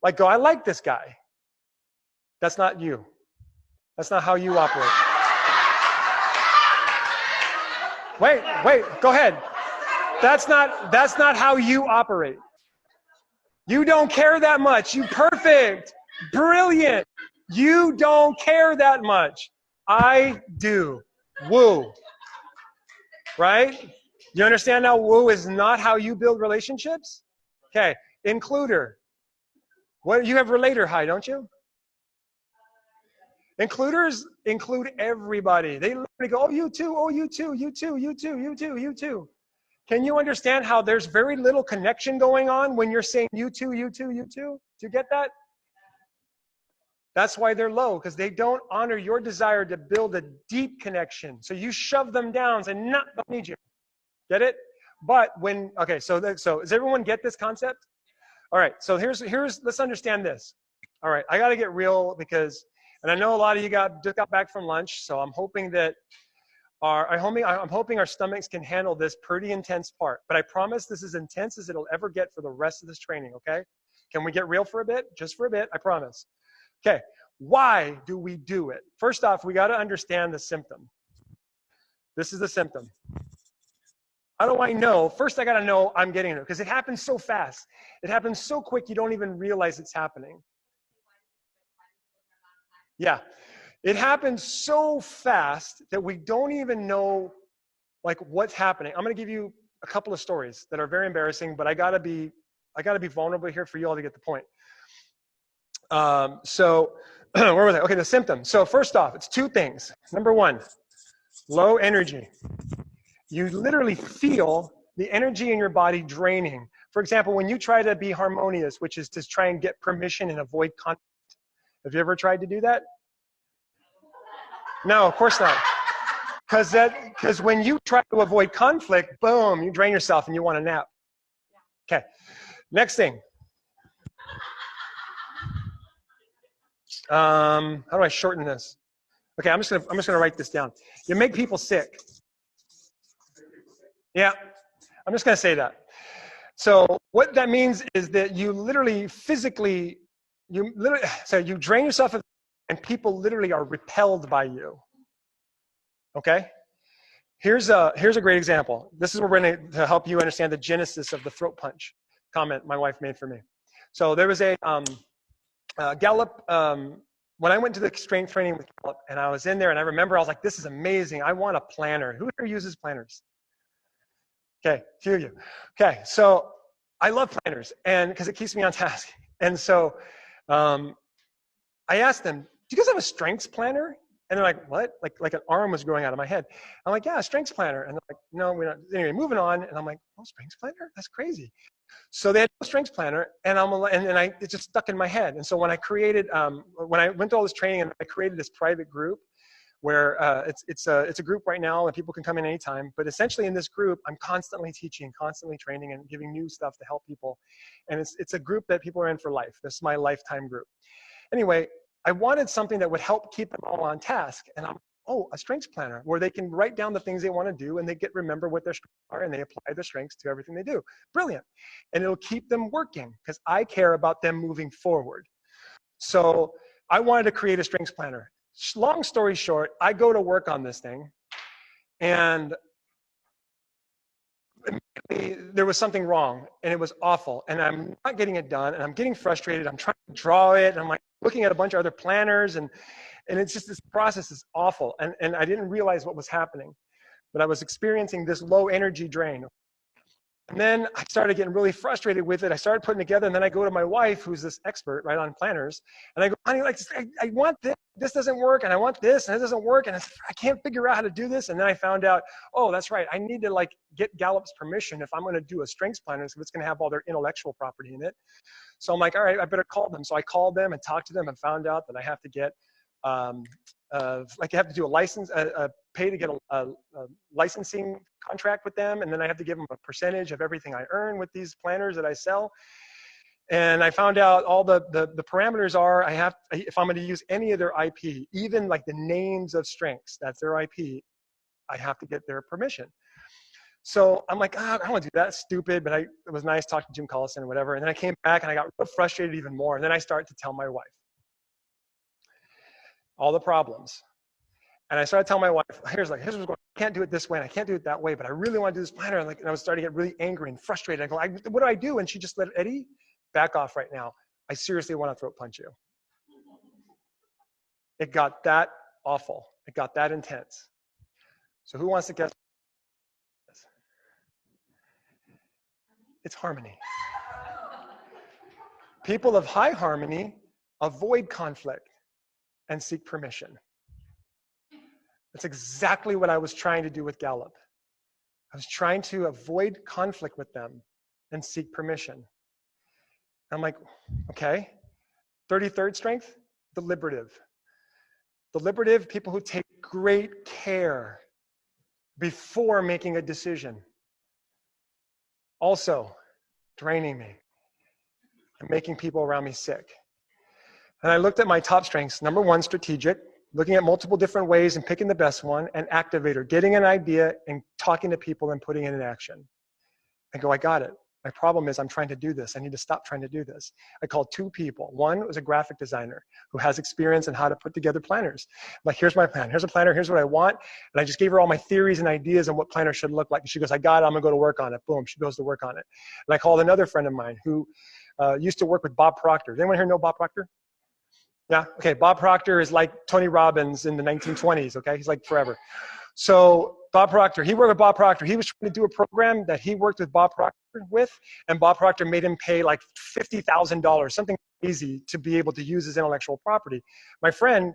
Like go, I like this guy. That's not you. That's not how you operate. Wait, go ahead. That's not how you operate. You don't care that much. You perfect. Brilliant. You don't care that much. I do. Woo. Right? You understand now woo is not how you build relationships? Okay. Includer. What you have relator high, don't you? Includers include everybody. They literally go, oh, you too, oh, you too, you too, you too, you too, you too. Can you understand how there's very little connection going on when you're saying you too, you too, you too? Do you get that? That's why they're low, because they don't honor your desire to build a deep connection. So you shove them down and say, no, don't need you. Get it? But when, okay, so does everyone get this concept? All right, so let's understand this. All right, I got to get real because, and I know a lot of you just got back from lunch, so I'm hoping that I'm hoping our stomachs can handle this pretty intense part. But I promise this is intense as it'll ever get for the rest of this training, okay? Can we get real for a bit? Just for a bit, I promise. Okay, why do we do it? First off, we got to understand the symptom. This is the symptom. How do I know? First, I got to know I'm getting it because it happens so fast. It happens so quick you don't even realize it's happening. Yeah, it happens so fast that we don't even know like what's happening. I'm going to give you a couple of stories that are very embarrassing, but I got to be vulnerable here for you all to get the point. So where was I? Okay, the symptoms. So first off, it's two things. Number one, low energy. You literally feel the energy in your body draining. For example, when you try to be harmonious, which is to try and get permission and avoid conflict. Have you ever tried to do that? No, of course not. Because when you try to avoid conflict, boom, you drain yourself and you want to nap. Okay, next thing. How do I shorten this? Okay, I'm just gonna write this down. You make people sick. Yeah, I'm just gonna say that. So what that means is that you literally physically, you drain yourself and people literally are repelled by you. Okay? Here's a great example. This is where we're going to help you understand the genesis of the throat punch comment my wife made for me. So there was a Gallup, when I went to the strength training with Gallup and I was in there and I remember I was like, this is amazing. I want a planner. Who here uses planners? Okay, a few of you. Okay, so I love planners and because it keeps me on task. And so I asked them, do you guys have a strengths planner? And they're like, what? Like an arm was growing out of my head. I'm like, yeah, a strengths planner. And they're like, no, we're not. Anyway, moving on. And I'm like, oh, strengths planner? That's crazy. So they had a strengths planner, and it just stuck in my head. And so when I created, when I went to all this training, and I created this private group, where it's a group right now, and people can come in anytime. But essentially, in this group, I'm constantly teaching, constantly training, and giving new stuff to help people. And it's a group that people are in for life. This is my lifetime group. Anyway, I wanted something that would help keep them all on task. And a strengths planner where they can write down the things they want to do and they remember what their strengths are and they apply their strengths to everything they do. Brilliant. And it'll keep them working because I care about them moving forward. So I wanted to create a strengths planner. Long story short, I go to work on this thing and there was something wrong and it was awful and I'm not getting it done and I'm getting frustrated. I'm trying to draw it and I'm like looking at a bunch of other planners and it's just this process is awful and I didn't realize what was happening, but I was experiencing this low energy drain. And then I started getting really frustrated with it. I started putting together and then I go to my wife, who's this expert right on planners, and I go, honey, like I want this doesn't work and I want this and it doesn't work and I can't figure out how to do this. And then I found out, oh, that's right. I need to like get Gallup's permission if I'm going to do a strengths planner, so it's going to have all their intellectual property in it. So I'm like, all right, I better call them. So I called them and talked to them and found out that I have to get like I have to do a license, pay to get a licensing contract with them, and then I have to give them a percentage of everything I earn with these planners that I sell. And I found out all the parameters are if I'm going to use any of their IP, even like the names of strengths, that's their IP, I have to get their permission. So I'm like, I don't want to do that. That's stupid, but it was nice talking to Jim Collison and whatever. And then I came back and I got frustrated even more. And then I started to tell my wife all the problems. And I started telling my wife, here's what's going on. I can't do it this way and I can't do it that way, but I really want to do this planner. And I was starting to get really angry and frustrated. I go, what do I do? And she just let Eddie, back off right now. I seriously want to throat punch you. It got that awful. It got that intense. So who wants to guess? It's harmony. People of high harmony avoid conflict and seek permission. That's exactly what I was trying to do with Gallup. I was trying to avoid conflict with them and seek permission. I'm like, okay. 33rd strength, deliberative. Deliberative, people who take great care before making a decision. Also, draining me and making people around me sick. And I looked at my top strengths. Number 1, strategic, looking at multiple different ways and picking the best one, and activator, getting an idea and talking to people and putting it in action. I go, I got it. My problem is I'm trying to do this. I need to stop trying to do this. I called 2 people. One was a graphic designer who has experience in how to put together planners. I'm like, here's my plan. Here's a planner. Here's what I want. And I just gave her all my theories and ideas on what planner should look like. And she goes, I got it. I'm going to go to work on it. Boom. She goes to work on it. And I called another friend of mine who used to work with Bob Proctor. Does anyone here know Bob Proctor? Yeah? Okay. Bob Proctor is like Tony Robbins in the 1920s. Okay. He's like forever. So Bob Proctor, he worked with Bob Proctor. He was trying to do a program that he worked with Bob Proctor with, and Bob Proctor made him pay like $50,000, something easy to be able to use his intellectual property. My friend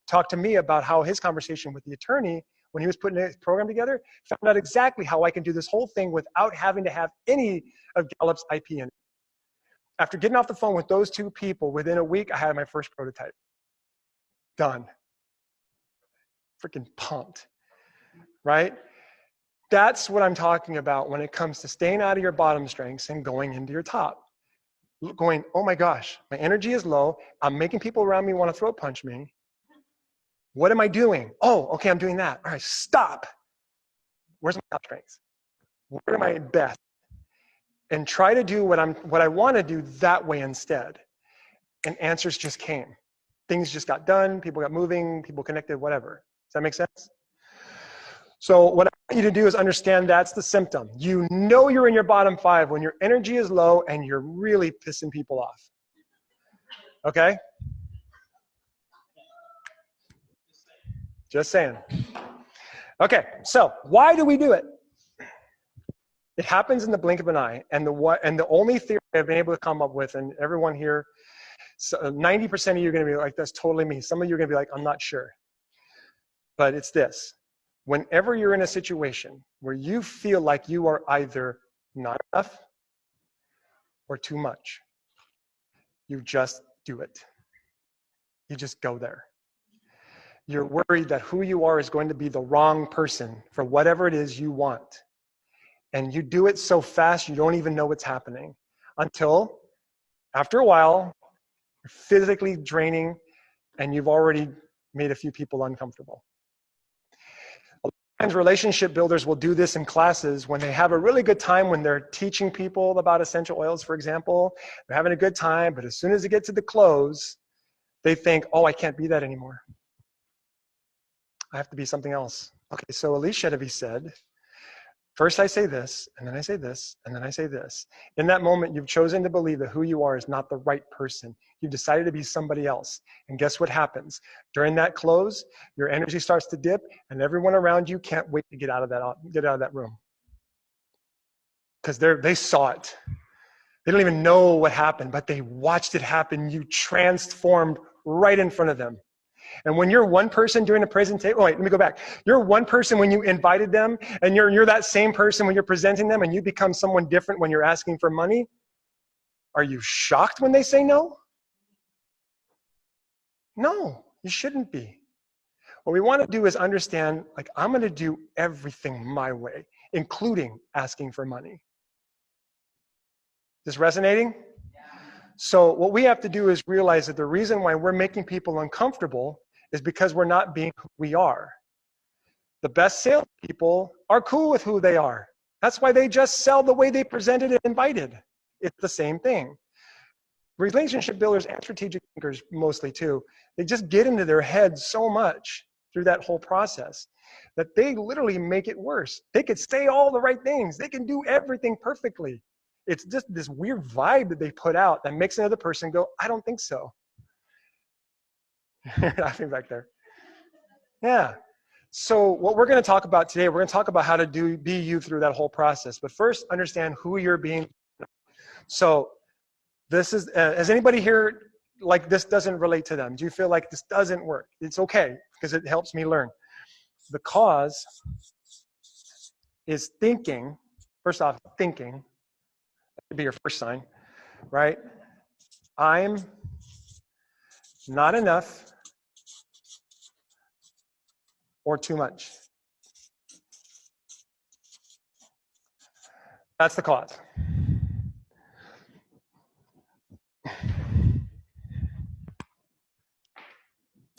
talked to me about how his conversation with the attorney when he was putting his program together, found out exactly how I can do this whole thing without having to have any of Gallup's IP in it. After getting off the phone with those 2 people, within a week, I had my first prototype. Done. Freaking pumped. Right? That's what I'm talking about when it comes to staying out of your bottom strengths and going into your top. Going, oh my gosh, my energy is low. I'm making people around me want to throat punch me. What am I doing? Oh, okay, I'm doing that. All right, stop. Where's my top strengths? Where am I best? And try to do what I want to do that way instead. And answers just came. Things just got done. People got moving. People connected, whatever. Does that make sense? So what I want you to do is understand that's the symptom. You know you're in your bottom 5 when your energy is low and you're really pissing people off. Okay? Just saying. Okay, so why do we do it? It happens in the blink of an eye, and the only theory I've been able to come up with, and everyone here, 90% of you are going to be like, that's totally me. Some of you are going to be like, I'm not sure. But it's this. Whenever you're in a situation where you feel like you are either not enough or too much, you just do it. You just go there. You're worried that who you are is going to be the wrong person for whatever it is you want. And you do it so fast you don't even know what's happening until after a while, you're physically draining and you've already made a few people uncomfortable. Sometimes relationship builders will do this in classes when they have a really good time when they're teaching people about essential oils, for example. They're having a good time, but as soon as they get to the close, they think, oh, I can't be that anymore. I have to be something else. Okay, so Elise Chedevy said, first I say this, and then I say this, and then I say this. In that moment, you've chosen to believe that who you are is not the right person. You've decided to be somebody else. And guess what happens? During that close, your energy starts to dip, and everyone around you can't wait to get out of that room. Because they saw it. They don't even know what happened, but they watched it happen. You transformed right in front of them. And when you're one person doing a presentation, oh wait, let me go back. You're one person when you invited them, and you're that same person when you're presenting them, and you become someone different when you're asking for money. Are you shocked when they say no? No, you shouldn't be. What we want to do is understand, like, I'm going to do everything my way, including asking for money. Is this resonating? So what we have to do is realize that the reason why we're making people uncomfortable is because we're not being who we are. The best salespeople are cool with who they are. That's why they just sell the way they presented and invited. It's the same thing. Relationship builders and strategic thinkers mostly too, they just get into their heads so much through that whole process that they literally make it worse. They could say all the right things. They can do everything perfectly. It's just this weird vibe that they put out that makes another person go, I don't think so. You're laughing back there. Yeah. So what we're going to talk about today, we're going to talk about how to be you through that whole process. But first, understand who you're being. So this is, has anybody here, like this doesn't relate to them? Do you feel like this doesn't work? It's okay, because it helps me learn. The cause is thinking. First off, thinking. That would be your first sign, right? I'm not enough or too much. That's the cause.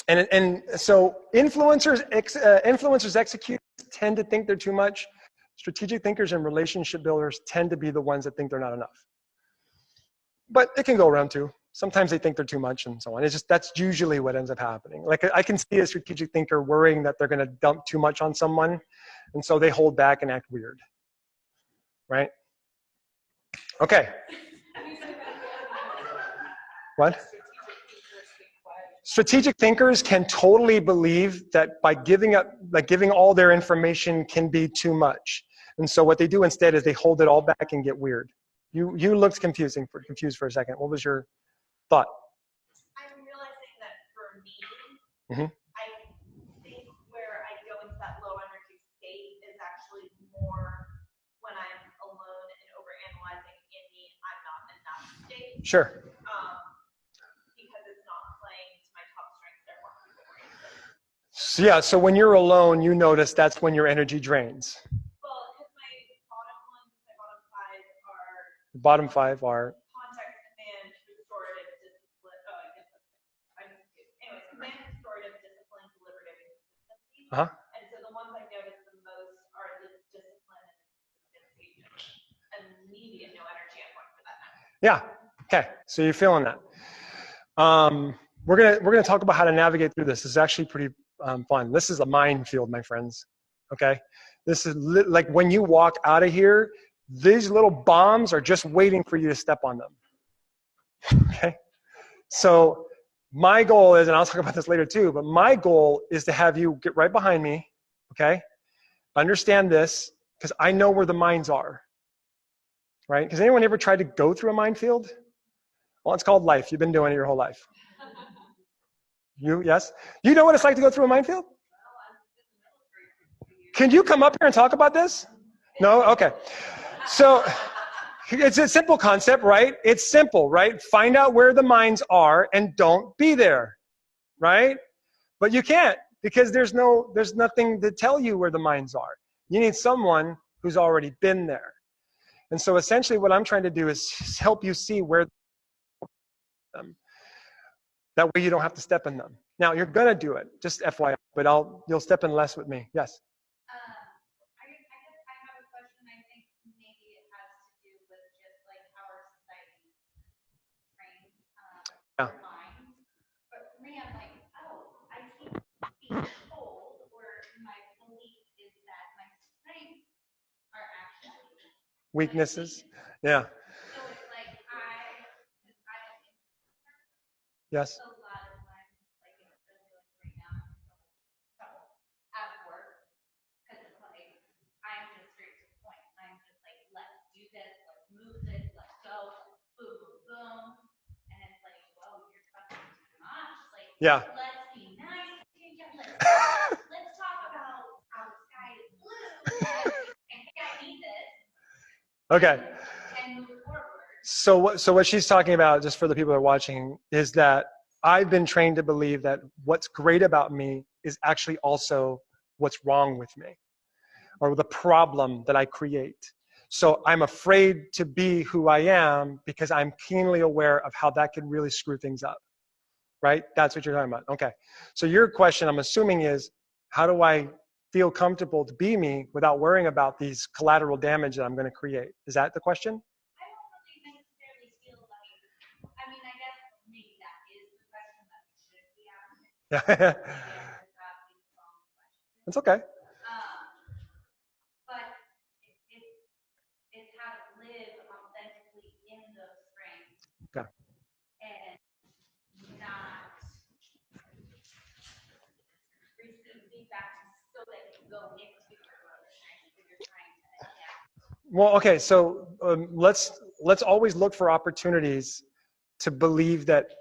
And so influencers execute tend to think they're too much. Strategic thinkers and relationship builders tend to be the ones that think they're not enough. But it can go around too. Sometimes they think they're too much and so on. It's just, that's usually what ends up happening. Like I can see a strategic thinker worrying that they're going to dump too much on someone, and so they hold back and act weird, right? Okay. What? Strategic thinkers can totally believe that by giving all their information can be too much. And so what they do instead is they hold it all back and get weird. You looked confused for a second. What was your thought? I'm realizing that for me, Mhm. I think where I go into that low energy state is actually more when I'm alone and overanalyzing in the I'm not enough state. Sure. Because it's not playing to my top strengths, therefore I'm overrated. So, yeah, so when you're alone, you notice that's when your energy drains. Well, because my bottom five are The bottom five are, context, command, restorative, discipline. Oh, I guess I'm confused. Anyways, command, restorative, discipline, deliberative, and consistency. And so the ones I notice the most are the discipline and the consistency. Immediate no energy, I'm going for that now. yeah, okay, so you're feeling that. We're gonna talk about how to navigate through this. This is actually pretty fun. This is a minefield, my friends. Okay, this is like when you walk out of here, these little bombs are just waiting for you to step on them. Okay, so my goal is, and I'll talk about this later too, but my goal is to have you get right behind me. Okay, understand this because I know where the mines are. Right? Has anyone ever tried to go through a minefield? Well, it's called life. You've been doing it your whole life. Yes? You know what it's like to go through a minefield? Can you come up here and talk about this? No? Okay. So it's a simple concept, right? It's simple, right? Find out where the mines are and don't be there, right? But you can't because there's nothing to tell you where the mines are. You need someone who's already been there. And so essentially what I'm trying to do is help you see where them. That way you don't have to step in them. Now you're gonna do it, just FYI, but you'll step in less with me. Yes. I guess I have a question. I think maybe it has to do with just like our society trains Yeah. our minds. But for me, I'm like, oh, I keep being told, or my belief is that my strengths are actually Weaknesses. Yeah. So it's like I don't Yes. a lot of times, like especially like right now, I'm in trouble at work because it's like I'm just straight to the point. I'm just like, let's do this, let's move this, let's go, boom, boom, boom, and it's like, whoa, you're fucking too much. Like, Yeah. let's be nice. Let's talk about how the sky is blue. And hey, I need this. Okay. And move forward. So what she's talking about, just for the people that are watching, is that I've been trained to believe that what's great about me is actually also what's wrong with me, or the problem that I create. So I'm afraid to be who I am because I'm keenly aware of how that could really screw things up. Right? That's what you're talking about. Okay. So your question, I'm assuming, is how do I feel comfortable to be me without worrying about these collateral damage that I'm going to create? Is that the question? I don't really necessarily feel like, I mean, I guess maybe that is the question that we should be asking. Maybe I just asked the wrong question. It's okay. But it's how to live authentically in those strengths. Okay. And not that's so that you go into your growth strengths when you're trying to adapt. Well, okay, so let's always look for opportunities to believe that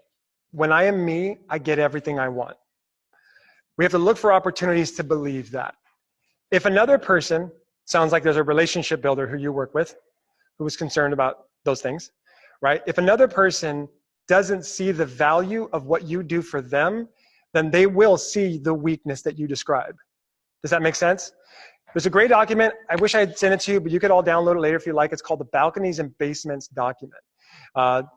when I am me, I get everything I want. We have to look for opportunities to believe that. If another person, sounds like there's a relationship builder who you work with, who is concerned about those things, right? If another person doesn't see the value of what you do for them, then they will see the weakness that you describe. Does that make sense? There's a great document. I wish I had sent it to you, but you could all download it later if you like. It's called the Balconies and Basements document.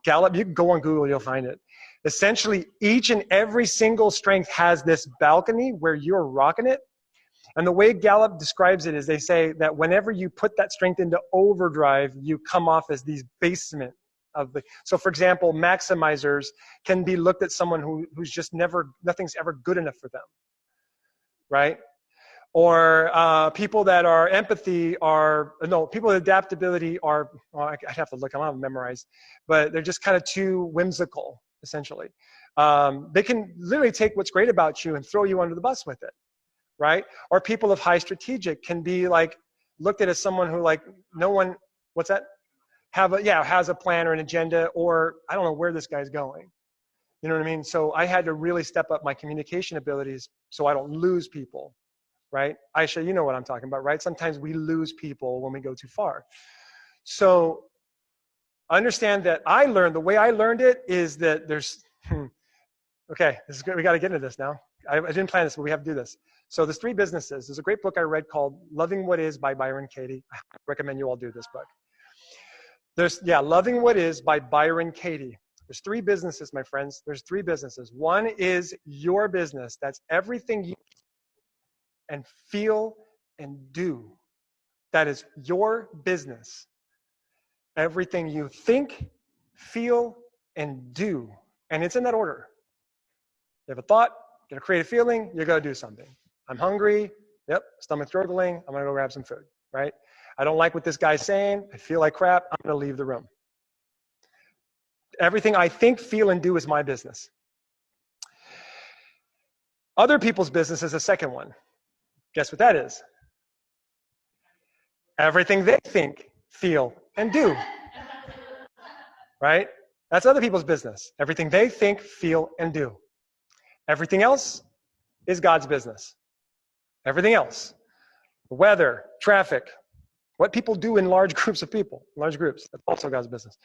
Gallup, you can go on Google, you'll find it. Essentially, each and every single strength has this balcony where you're rocking it. And the way Gallup describes it is they say that whenever you put that strength into overdrive, you come off as these basement of the, so for example, maximizers can be looked at someone who's just nothing's ever good enough for them, right? Or people that are empathy people with adaptability are, well, I'd have to look, I don't have them memorized, but they're just kind of too whimsical, essentially. They can literally take what's great about you and throw you under the bus with it, right? Or people of high strategic can be like, looked at as someone who like, no one, what's that? Has a plan or an agenda, or I don't know where this guy's going. You know what I mean? So I had to really step up my communication abilities so I don't lose people. Right? Aisha, you know what I'm talking about, right? Sometimes we lose people when we go too far. So understand that the way I learned it is that there's, okay, this is good. We got to get into this now. I didn't plan this, but we have to do this. So there's 3 businesses. There's a great book I read called Loving What Is by Byron Katie. I recommend you all do this book. Loving What Is by Byron Katie. There's 3 businesses, my friends. There's 3 businesses. One is your business. That's everything you and feel and do. That is your business. Everything you think, feel, and do. And it's in that order. You have a thought, you're gonna create a feeling, you're gonna do something. I'm hungry, yep, stomach gurgling, I'm gonna go grab some food, right? I don't like what this guy's saying, I feel like crap, I'm gonna leave the room. Everything I think, feel, and do is my business. Other people's business is the second one. Guess what that is? Everything they think, feel, and do. Right? That's other people's business. Everything they think, feel, and do. Everything else is God's business. Everything else. The weather, traffic, what people do in large groups of people, large groups, that's also God's business.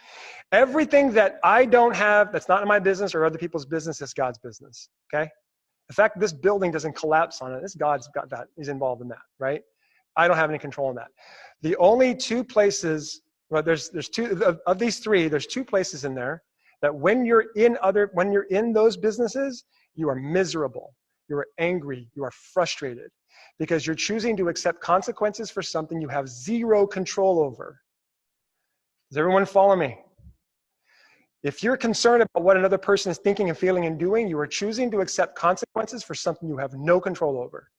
Everything that I don't have, that's not in my business or other people's business, is God's business. Okay? The fact that this building doesn't collapse on it, it's God's got that. He's involved in that, right? I don't have any control in that. The only 2 places, well, there's 2 of these 3. There's 2 places in there that when you're in those businesses, you are miserable, you are angry, you are frustrated, because you're choosing to accept consequences for something you have 0 control over. Does everyone follow me? If you're concerned about what another person is thinking and feeling and doing, you are choosing to accept consequences for something you have no control over.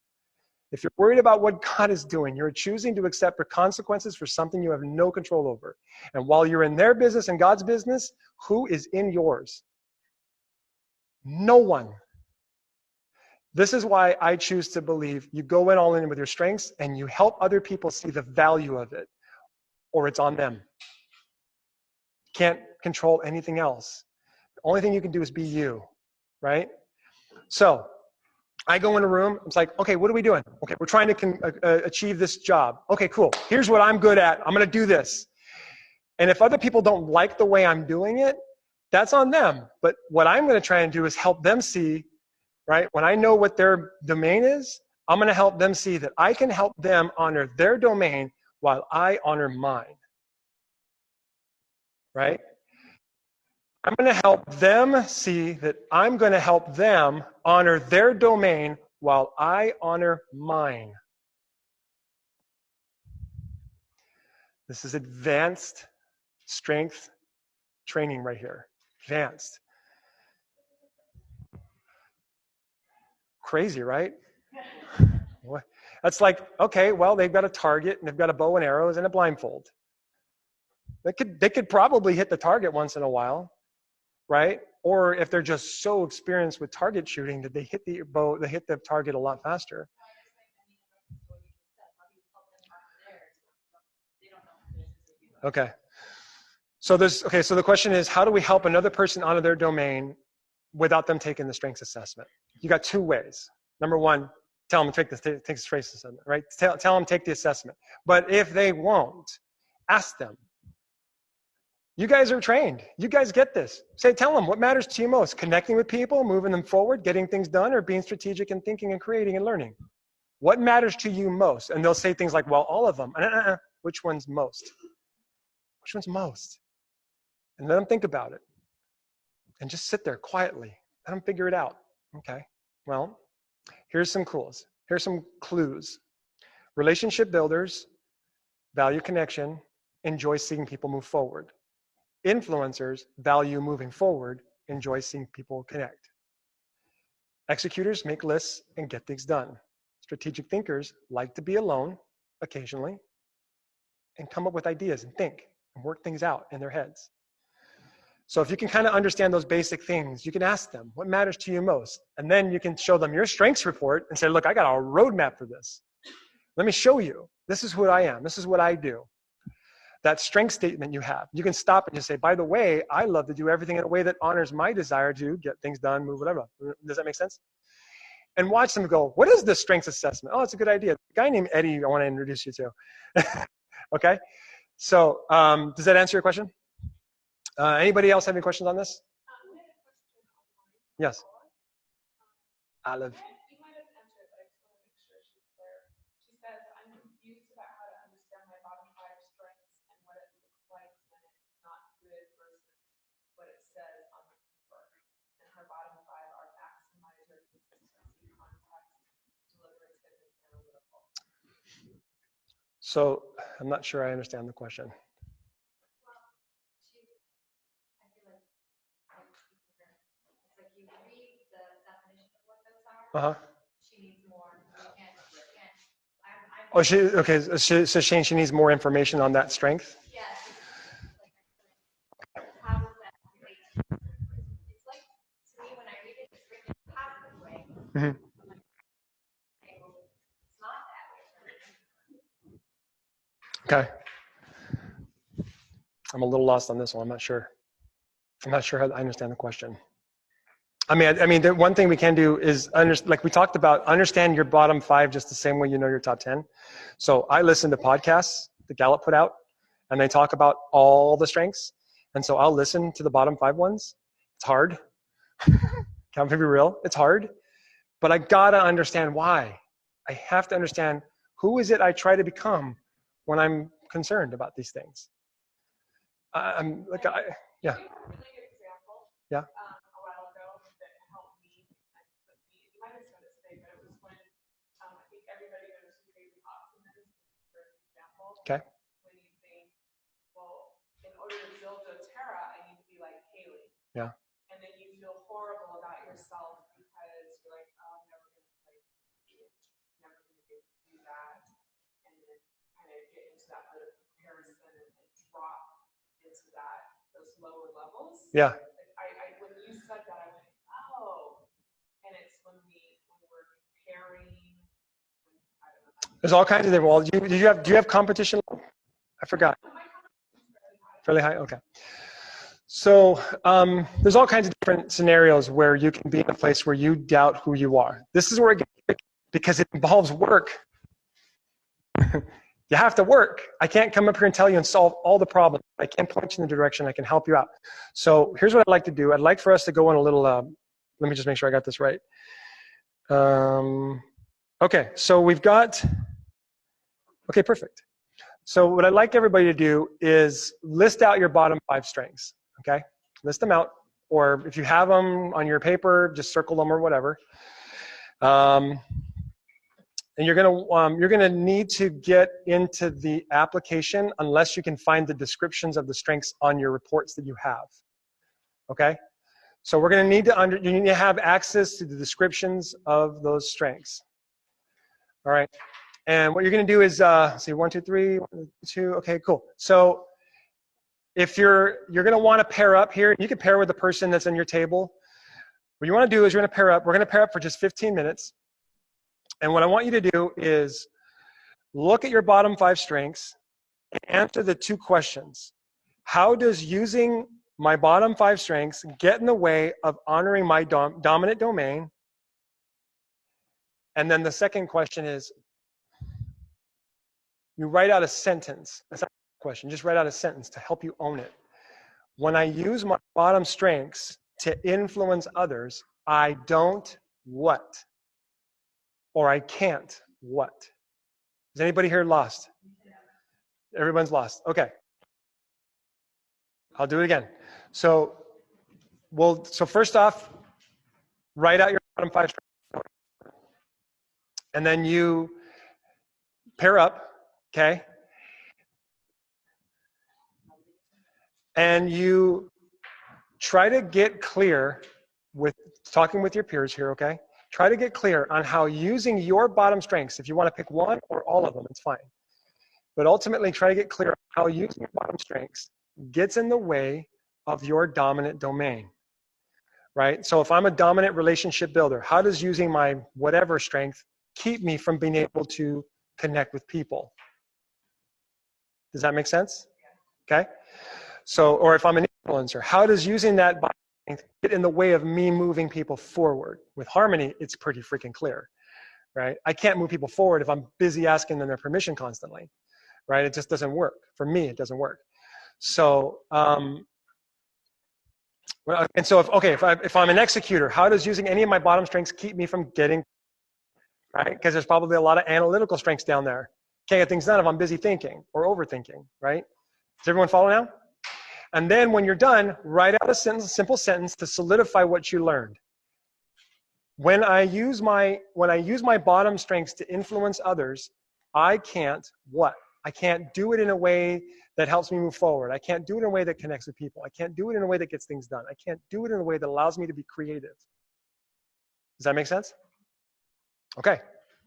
If you're worried about what God is doing, you're choosing to accept consequences for something you have no control over. And while you're in their business and God's business, who is in yours? No one. This is why I choose to believe you go in all in with your strengths and you help other people see the value of it, or it's on them. Can't control anything else. The only thing you can do is be you, right? So I go in a room, it's like, okay, what are we doing? Okay, we're trying to achieve this job. Okay, cool. Here's what I'm good at. I'm going to do this. And if other people don't like the way I'm doing it, that's on them. But what I'm going to try and do is help them see, right? When I know what their domain is, I'm going to help them see that I can help them honor their domain while I honor mine. Right? I'm going to help them see that I'm going to help them honor their domain while I honor mine. This is advanced strength training right here. Advanced. Crazy, right? What? That's like, okay, well, they've got a target and they've got a bow and arrows and a blindfold. They could probably hit the target once in a while, right? Or if they're just so experienced with target shooting that they hit the target a lot faster. Okay. So so the question is, how do we help another person onto their domain without them taking the strengths assessment? You got two ways. Number one, tell them to take the strengths assessment, right? Tell them take the assessment. But if they won't, ask them. You guys are trained. You guys get this. Tell them what matters to you most: connecting with people, moving them forward, getting things done, or being strategic and thinking and creating and learning. What matters to you most? And they'll say things like, well, all of them. Which one's most? Which one's most? And let them think about it. And just sit there quietly. Let them figure it out. Okay. Well, here's some clues. Here's some clues. Relationship builders value connection, enjoy seeing people move forward. Influencers value moving forward, enjoy seeing people connect. Executors make lists and get things done. Strategic thinkers like to be alone occasionally and come up with ideas and think and work things out in their heads. So if you can kind of understand those basic things, you can ask them, what matters to you most? And then you can show them your strengths report and say, look, I got a roadmap for this. Let me show you. This is who I am. This is what I do. That strength statement you have, you can stop and just say, by the way, I love to do everything in a way that honors my desire to get things done, move, whatever. Does that make sense? And watch them go, what is the strengths assessment? Oh, it's a good idea. A guy named Eddie, I want to introduce you to. Okay. So does that answer your question? Anybody else have any questions on this? Yes. Olive. You might have answered it, but I just want to make sure she's clear. She says, I'm confused about how to understand my bottom 5 strengths and what it looks like when it's not good versus what it says on the paper. And her bottom 5 are maximizer, consistency, context, deliberative, and analytical. So I'm not sure I understand the question. Uh-huh. She needs more. Oh, okay. So Shane, she needs more information on that strength. Yes. How does that relate? It's like, to me, when I read it, it's written in a positive way. Mm-hmm. It's not that way. Okay. I'm a little lost on this one. I'm not sure how I understand the question. I mean, the one thing we can do is, like we talked about, understand your bottom 5 just the same way you know your top 10. So I listen to podcasts that Gallup put out, and they talk about all the strengths. And so I'll listen to the bottom 5 ones. It's hard. Can't be real. It's hard. But I gotta understand why. I have to understand who is it I try to become when I'm concerned about these things. Yeah. A really good example. Yeah. A while ago that helped me. You might have said it today, but it was when I think everybody knows who David Austin is, for example. Okay. When you think, well, in order to build doTERRA, I need to be like Haley. Yeah. And then you feel horrible about yourself because you're like, oh, I'm never gonna never gonna be able to do that, and then kind of get into that mode of comparison and drop into those lower levels. Yeah. I when you said that, I went, oh, and it's when we're comparing. I don't know. There's all kinds of different. Well, do you have competition? I forgot. Fairly high. Okay. So there's all kinds of different scenarios where you can be in a place where you doubt who you are. This is where it gets tricky because it involves work. You have to work. I can't come up here and tell you and solve all the problems. I can't point you in the direction. I can help you out. So here's what I'd like to do. I'd like for us to go on a little, let me just make sure I got this right. Okay, so we've got, okay, perfect. So what I'd like everybody to do is list out your bottom 5 strengths, okay? List them out, or if you have them on your paper, just circle them or whatever. And you're gonna need to get into the application unless you can find the descriptions of the strengths on your reports that you have. Okay, so we're gonna need to you need to have access to the descriptions of those strengths. All right, and what you're gonna do is see 1, 2, 3, 1, 2. Okay, cool. So if you're gonna want to pair up here, you can pair with the person that's in your table. What you want to do is you're gonna pair up. We're gonna pair up for just 15 minutes. And what I want you to do is look at your bottom 5 strengths answer the two questions. How does using my bottom 5 strengths get in the way of honoring my dominant domain? And then the second question is, you write out a sentence. That's not a question. Just write out a sentence to help you own it. When I use my bottom strengths to influence others, I don't what? Or I can't what? Is anybody here lost? Everyone's lost. Okay. I'll do it again. So first off, write out your bottom 5 strengths. And then you pair up, okay? And you try to get clear with talking with your peers here, okay? Try to get clear on how using your bottom strengths, if you want to pick one or all of them, it's fine. But ultimately, try to get clear on how using your bottom strengths gets in the way of your dominant domain, right? So if I'm a dominant relationship builder, how does using my whatever strength keep me from being able to connect with people? Does that make sense? Okay. So, or if I'm an influencer, how does using that bottom strength get in the way of me moving people forward? With Harmony, it's pretty freaking clear, right? I can't move people forward if I'm busy asking them their permission constantly, right? It just doesn't work. For me, it doesn't work. So, and so if I'm an executor, how does using any of my bottom strengths keep me from getting, right? Because there's probably a lot of analytical strengths down there. Can't get things done if I'm busy thinking or overthinking, right? Does everyone follow now? And then when you're done, write out a simple sentence to solidify what you learned. When I use my bottom strengths to influence others, I can't what? I can't do it in a way that helps me move forward. I can't do it in a way that connects with people. I can't do it in a way that gets things done. I can't do it in a way that allows me to be creative. Does that make sense? Okay.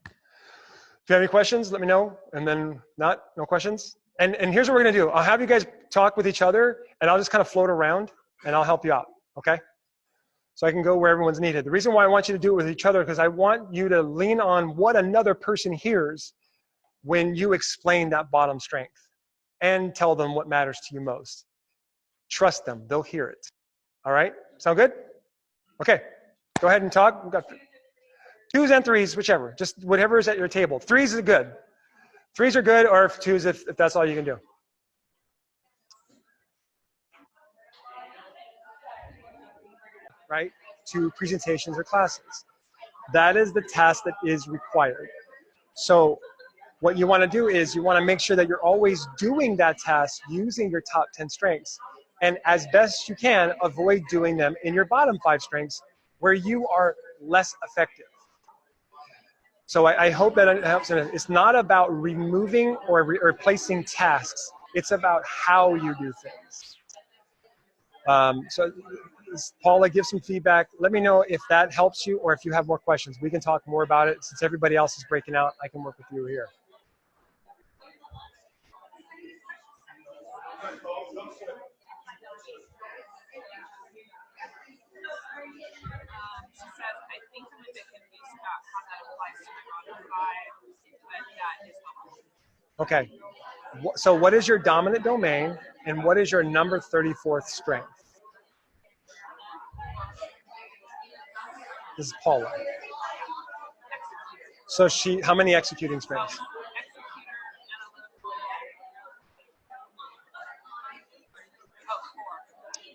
If you have any questions, let me know. And then no questions. And here's what we're going to do. I'll have you guys talk with each other, and I'll just kind of float around, and I'll help you out, okay? So I can go where everyone's needed. The reason why I want you to do it with each other, because I want you to lean on what another person hears when you explain that bottom strength and tell them what matters to you most. Trust them. They'll hear it. All right? Sound good? Okay. Go ahead and talk. We've got 2s and 3s, whichever. Just whatever is at your table. 3s are good. 3s are good, or 2s if that's all you can do. Right? To presentations or classes. That is the task that is required. So what you want to do is you want to make sure that you're always doing that task using your top 10 strengths. And as best you can, avoid doing them in your bottom 5 strengths where you are less effective. So I hope that it helps. It's not about removing or replacing tasks. It's about how you do things. So Paula, give some feedback. Let me know if that helps you or if you have more questions. We can talk more about it. Since everybody else is breaking out, I can work with you here. She says, I think I'm a bit confused about how that applies to my bottom 5, but that is helpful. Okay. So what is your dominant domain and what is your number 34th strength? This is Paula. So how many executing strengths?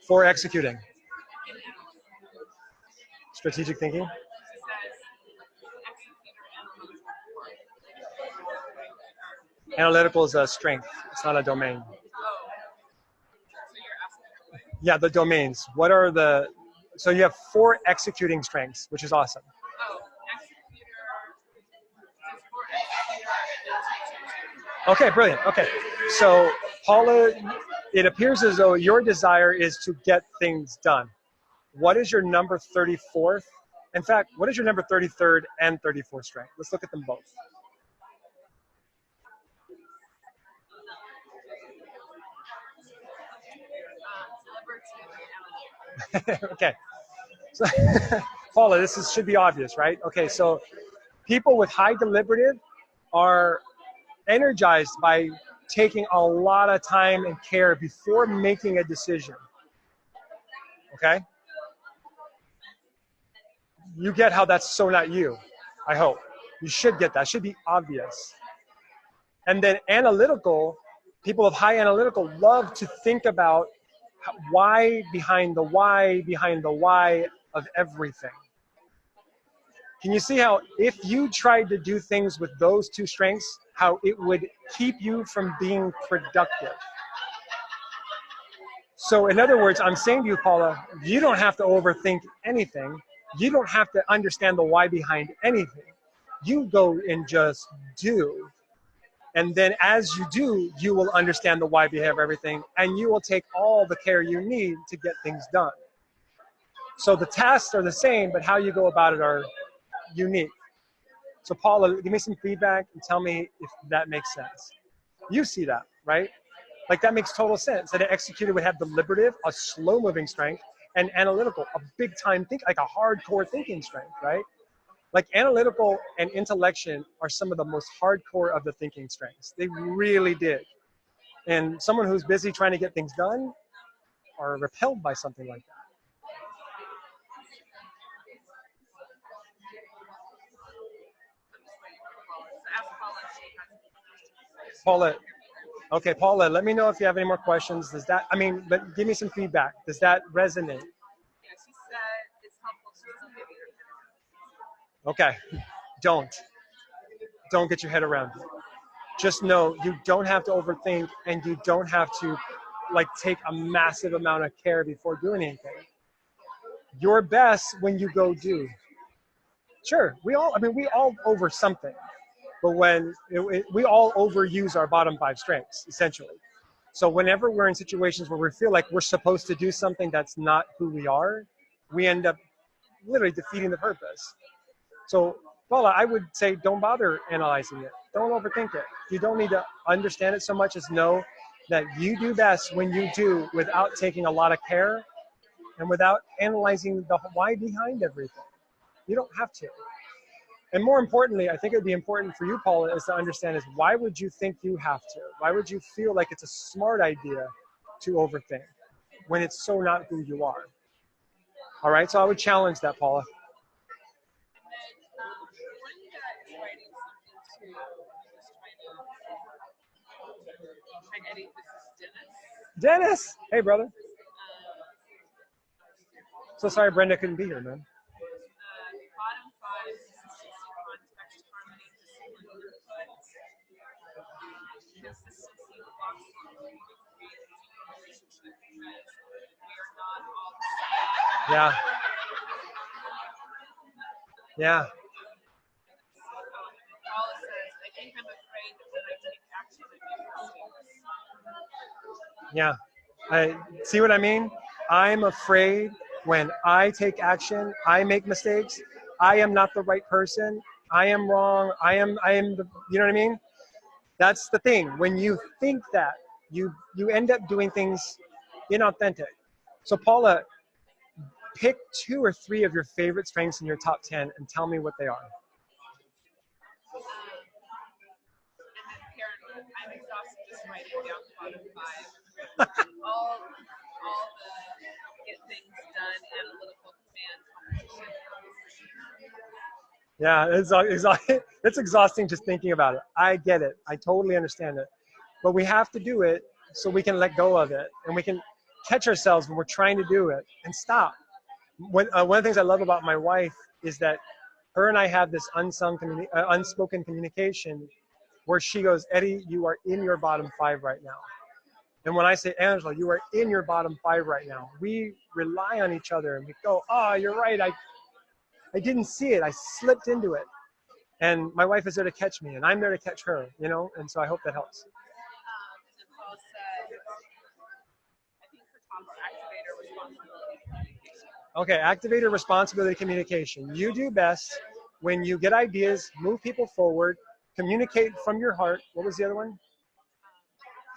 4 executing. Strategic thinking? Analytical is a strength. It's not a domain. Yeah, the domains. What are the... So you have 4 executing strengths, which is awesome. Okay, brilliant. Okay. So Paula, it appears as though your desire is to get things done. What is your number 34th? In fact, what is your number 33rd and 34th strength? Let's look at them both. Okay. So, Paula, this should be obvious, right? Okay, so people with high deliberative are energized by taking a lot of time and care before making a decision. Okay? You get how that's so not you, I hope. You should get that. It should be obvious. And then analytical, people of high analytical love to think about why behind the why of everything. Can you see how if you tried to do things with those two strengths, how it would keep you from being productive? So in other words, I'm saying to you, Paula, you don't have to overthink anything. You don't have to understand the why behind anything. You go and just do. And then as you do, you will understand the why behind everything, and you will take all the care you need to get things done. So the tasks are the same, but how you go about it are unique. So Paula, give me some feedback and tell me if that makes sense. You see that, right? Like that makes total sense. That an executor would have deliberative, a slow-moving strength, and analytical, a big-time think, like a hardcore thinking strength, right? Like analytical and intellection are some of the most hardcore of the thinking strengths. They really did. And someone who's busy trying to get things done are repelled by something like that. Paula, okay, Paula, let me know if you have any more questions. Does that, I mean, but give me some feedback. Does that resonate? Yeah, she said it's helpful to review. Okay, don't get your head around it. Just know you don't have to overthink, and you don't have to like take a massive amount of care before doing anything. You're best when you go do. Sure, we all over something, but when we all overuse our bottom 5 strengths, essentially. So whenever we're in situations where we feel like we're supposed to do something that's not who we are, we end up literally defeating the purpose. So, Paula, I would say don't bother analyzing it. Don't overthink it. You don't need to understand it so much as know that you do best when you do without taking a lot of care and without analyzing the why behind everything. You don't have to. And more importantly, I think it would be important for you, Paula, is to understand is why would you think you have to? Why would you feel like it's a smart idea to overthink when it's so not who you are? All right, so I would challenge that, Paula. Dennis! Hey, brother. So sorry Brenda couldn't be here, man. Bottom 5 is context, harmony, discipline, consistency, blocks, relationship, because we are not all the same. Yeah. Yeah. Paula says, I think I'm afraid that when I take action, I make mistakes. Yeah. I see what I mean? I'm afraid when I take action, I make mistakes. I am not the right person. I am wrong. I am the, you know what I mean? That's the thing. When you think that, you end up doing things inauthentic. So Paula, pick 2 or 3 of your favorite strengths in your top 10 and tell me what they are. I'm exhausted just writing down the bottom 5. all the get things done, analytical command, competition. Yeah, it's exhausting just thinking about it. I get it. I totally understand it. But we have to do it so we can let go of it and we can catch ourselves when we're trying to do it and stop. One of the things I love about my wife is that her and I have this unspoken communication where she goes, Eddie, you are in your bottom 5 right now. And when I say, Angela, you are in your bottom 5 right now, we rely on each other and we go, oh, you're right. I didn't see it. I slipped into it. And my wife is there to catch me and I'm there to catch her, you know? And so I hope that helps. And Paul said, I think her top are activator, responsibility, communication. Okay, activator, responsibility, communication. You do best when you get ideas, move people forward, communicate from your heart. What was the other one?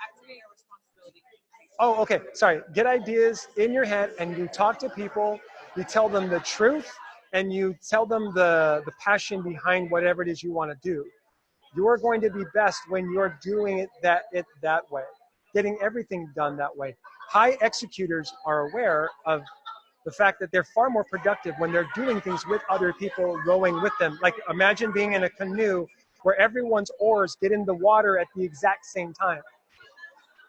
Activator, responsibility, communication. Oh, okay, sorry. Get ideas in your head and you talk to people, you tell them the truth, and you tell them the passion behind whatever it is you want to do. You're going to be best when you're doing it that way, getting everything done that way. High executors are aware of the fact that they're far more productive when they're doing things with other people rowing with them. Like imagine being in a canoe where everyone's oars get in the water at the exact same time.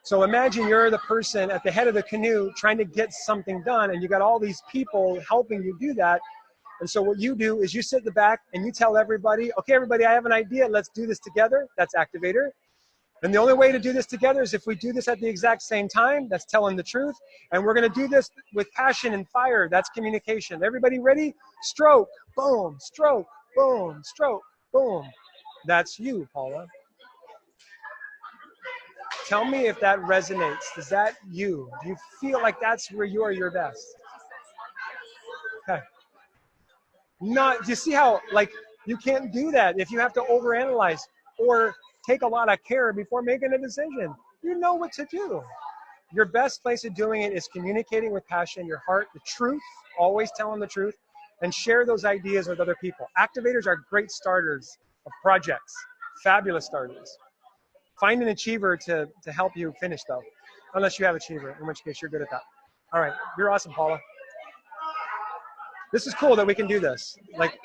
So imagine you're the person at the head of the canoe trying to get something done, and you got all these people helping you do that. And so what you do is you sit in the back and you tell everybody, okay, everybody, I have an idea. Let's do this together. That's activator. And the only way to do this together is if we do this at the exact same time. That's telling the truth. And we're going to do this with passion and fire. That's communication. Everybody ready? Stroke, boom, stroke, boom, stroke, boom. That's you, Paula. Tell me if that resonates. Is that you? Do you feel like that's where you are your best? Okay. Do you see how, like, you can't do that if you have to overanalyze or take a lot of care before making a decision. You know what to do. Your best place of doing it is communicating with passion, your heart, the truth, always telling the truth, and share those ideas with other people. Activators are great starters of projects, fabulous starters. Find an achiever to help you finish, though, unless you have achiever, in which case you're good at that. All right, you're awesome, Paula. This is cool that we can do this. Like,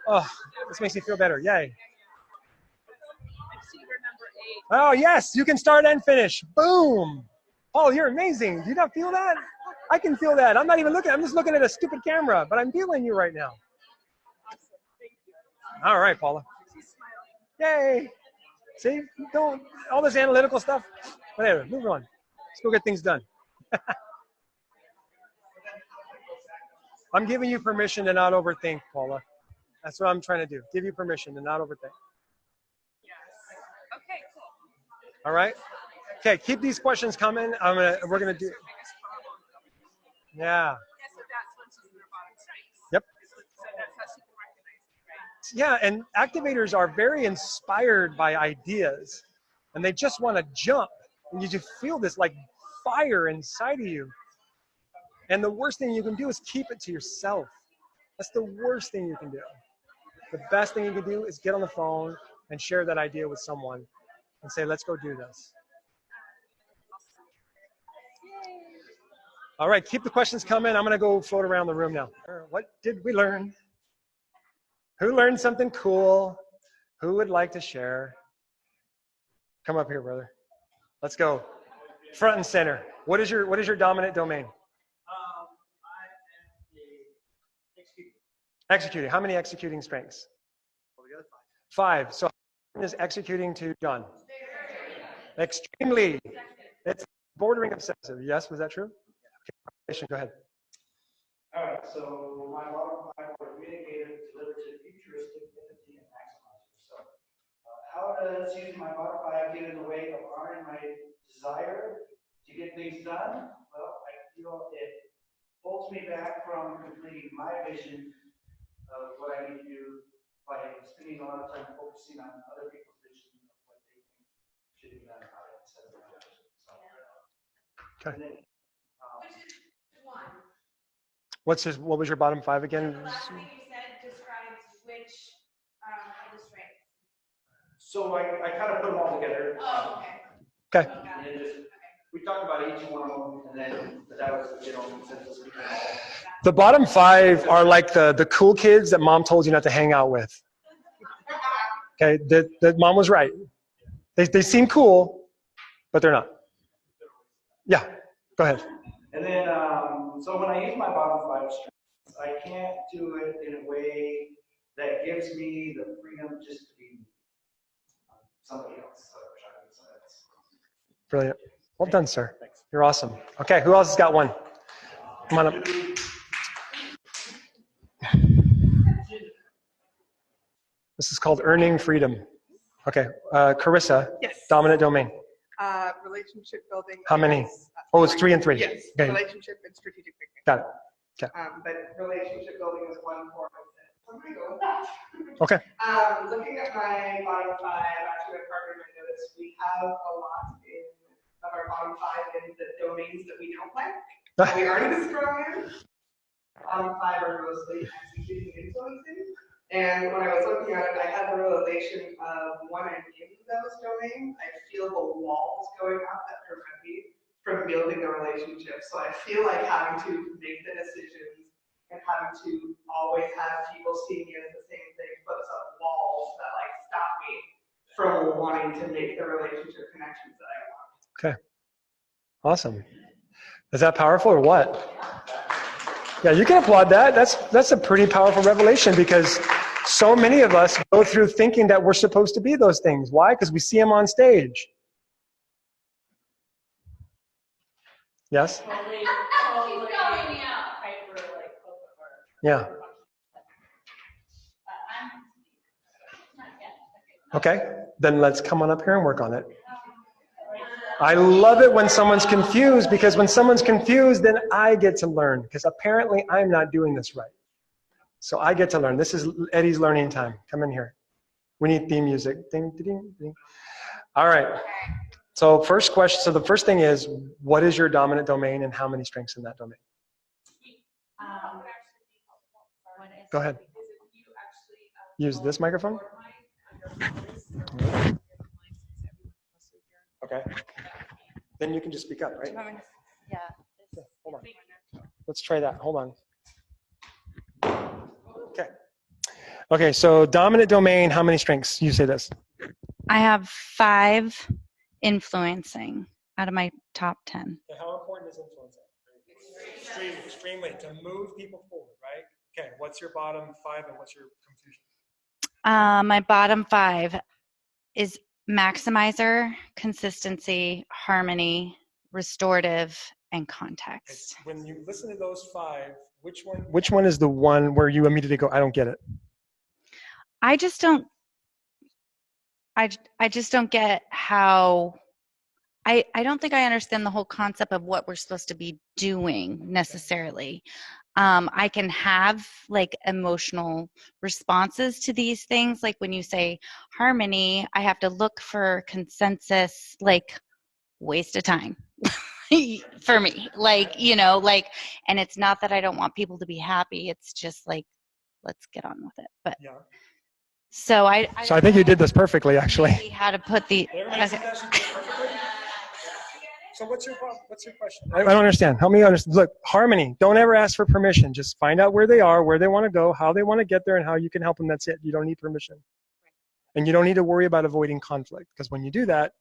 oh, this makes me feel better. Yay. Oh, yes, you can start and finish. Boom. Paul, you're amazing. Do you not feel that? I can feel that. I'm not even looking. I'm just looking at a stupid camera, but I'm feeling you right now. All right, Paula. Yay. See, don't, all this analytical stuff. Whatever, move on. Let's go get things done. I'm giving you permission to not overthink, Paula. That's what I'm trying to do. Give you permission to not overthink. Yes. Okay, cool. All right? Okay, keep these questions coming. We're gonna do. Yeah. Yeah, so that's when she's in her bottom strengths. Yep. So that's how she can recognize it, right? Yeah, and activators are very inspired by ideas, and they just want to jump, and you just feel this like fire inside of you. And the worst thing you can do is keep it to yourself. That's the worst thing you can do. The best thing you can do is get on the phone and share that idea with someone and say, let's go do this. All right, keep the questions coming. I'm going to go float around the room now. What did we learn? Who learned something cool? Who would like to share? Come up here, brother. Let's go. Front and center. What is your dominant domain? I am the executing. Executing. How many executing strengths? Altogether 5. 5. So how is executing to John? Extremely. It's bordering obsessive. Yes, was that true? Okay, go ahead. All right, so my bottom 5 are communicative, deliberative, futuristic, empathy, and maximizer. So how does using my bottom 5 get in the way of honoring my desire to get things done? Well, I feel it holds me back from completing my vision of what I need to do by spending a lot of time focusing on other people's vision of what they think should be done about it instead of my vision. So, Okay. and then, What was your bottom 5 again? The last thing you said describes which of the strengths. so I kind of put them all together. Oh, Okay. okay. And then just, we talked about each one of them, and then that was the general consensus between all. The bottom 5 are like the cool kids that mom told you not to hang out with. Okay, that mom was right. They seem cool, but they're not. Yeah, go ahead. And then, so when I use my bottom 5 strengths, I can't do it in a way that gives me the freedom just to be somebody else. So that's Brilliant. Well done, sir. You're awesome. Okay, who else has got one? Come on up. This is called earning freedom. Okay, Carissa, Yes. dominant domain. Relationship building. How many? is, Oh, it's 3 and 3. Yes, Okay, relationship and strategic thinking. got it. Okay. But relationship building is one form of it. So I'm gonna go with that. Okay. Looking at my bottom 5, actually my partner and I noticed we have a lot of our bottom 5 in the domains that we don't like, that we aren't as strong in. Bottom 5 are mostly executing and influencing. And when I was looking at it, I had the realization of when I'm in those domains, I feel the walls going up that prevent me from building the relationship. So I feel like having to make the decisions and having to always have people see me as the same thing puts up walls that like stop me from wanting to make the relationship connections that I want. Okay. Awesome. Is that powerful or what? Yeah, you can applaud that. That's a pretty powerful revelation because so many of us go through thinking that we're supposed to be those things. Why? Because we see them on stage. Yes? Totally, hyper, like, Yeah. Okay, then let's come on up here and work on it. I love it when someone's confused because when someone's confused, then I get to learn because apparently I'm not doing this right. So I get to learn. This is Eddie's learning time. Come in here. We need theme music. Ding, ding, ding, ding. All right. So first question. So the first thing is, what is your dominant domain and how many strengths in that domain? Go ahead. Use this microphone. Okay. Then you can just speak up, right? Yeah. Hold on. Let's try that. Hold on. Okay. Okay, so dominant domain, how many strengths? You say this. I have 5 influencing out of my top 10. Okay, how important is influencing? Extremely. To move people forward, right? Okay, what's your bottom 5 and what's your confusion? My bottom 5 is maximizer, consistency, harmony, restorative, and context. When you listen to those 5, which one is the one where you immediately go, I don't get it? I just don't get how I don't think I understand the whole concept of what we're supposed to be doing necessarily. I can have like emotional responses to these things. Like when you say harmony, I have to look for consensus, like waste of time for me. Like, you know, like, and it's not that I don't want people to be happy. It's just like, let's get on with it. But yeah. So I think you did this perfectly, actually. How to put the. Okay. So what's your question? I don't understand. Help me understand. Look, harmony. Don't ever ask for permission. Just find out where they are, where they want to go, how they want to get there, and how you can help them. That's it. You don't need permission. And you don't need to worry about avoiding conflict, because when you do that,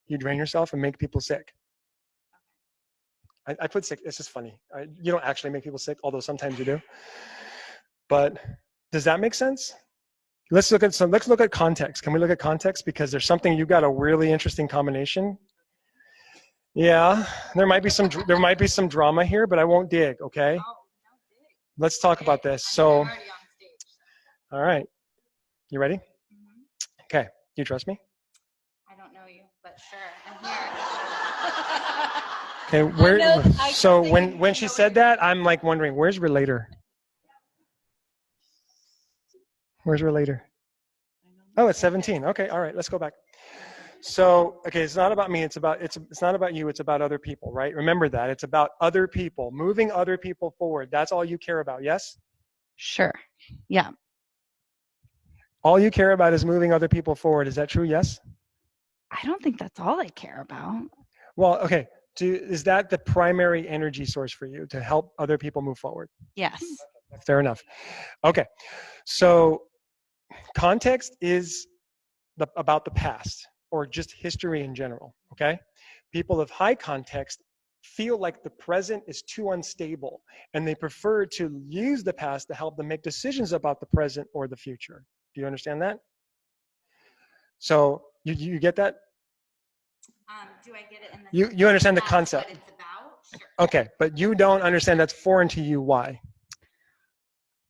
you drain yourself and make people sick. I put sick. It's just funny. You don't actually make people sick, although sometimes you do. But does that make sense? Let's look at context. Can we look at context? Because there's something, you got a really interesting combination. Yeah, there might be some drama here, but I won't dig, okay? Let's talk about this. So, all right. You ready? Okay. Do you trust me? I don't know you, but sure, I'm here. Okay, so when she said that, I'm like wondering, where's relator? Where's relator? Oh, it's 17. Okay, all right, let's go back. So, okay, it's not about me, it's not about you, it's about other people, right? Remember that. It's about other people, moving other people forward. That's all you care about, yes? Sure. Yeah. All you care about is moving other people forward. Is that true? Yes? I don't think that's all I care about. Well, okay. Is that the primary energy source for you, to help other people move forward? Yes. Fair enough. Okay. So context is about the past or just history in general, okay? People of high context feel like the present is too unstable and they prefer to use the past to help them make decisions about the present or the future. Do you understand that? So you get that? Do I get it in the You understand the that's concept? what it's about? Sure. Okay, but you don't understand that's foreign to you. Why?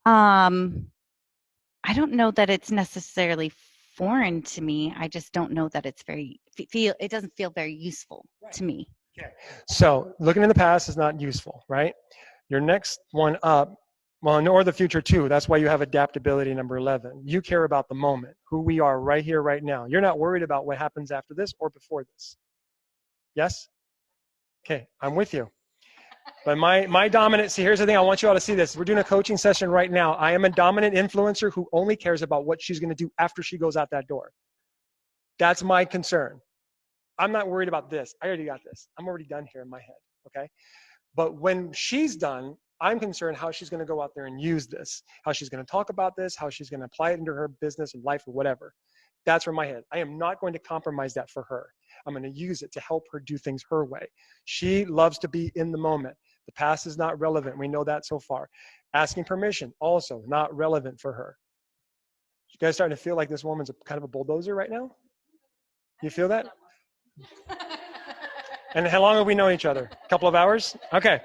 I don't know that it's necessarily foreign to me. I just don't know that it's it doesn't feel very useful to me. Okay. So looking in the past is not useful, right? Your next one up, well, nor the future too. That's why you have adaptability, number 11. You care about the moment, who we are right here, right now. You're not worried about what happens after this or before this. Yes? Okay, I'm with you. But my dominant, see, here's the thing. I want you all to see this. We're doing a coaching session right now. I am a dominant influencer who only cares about what she's going to do after she goes out that door. That's my concern. I'm not worried about this. I already got this. I'm already done here in my head, okay? But when she's done, I'm concerned how she's going to go out there and use this, how she's going to talk about this, how she's going to apply it into her business and life or whatever. That's where my head. I am not going to compromise that for her. I'm going to use it to help her do things her way. She loves to be in the moment. The past is not relevant. We know that so far. Asking permission, also not relevant for her. You guys starting to feel like this woman's kind of a bulldozer right now? You feel that? And how long have we known each other? A couple of hours? Okay.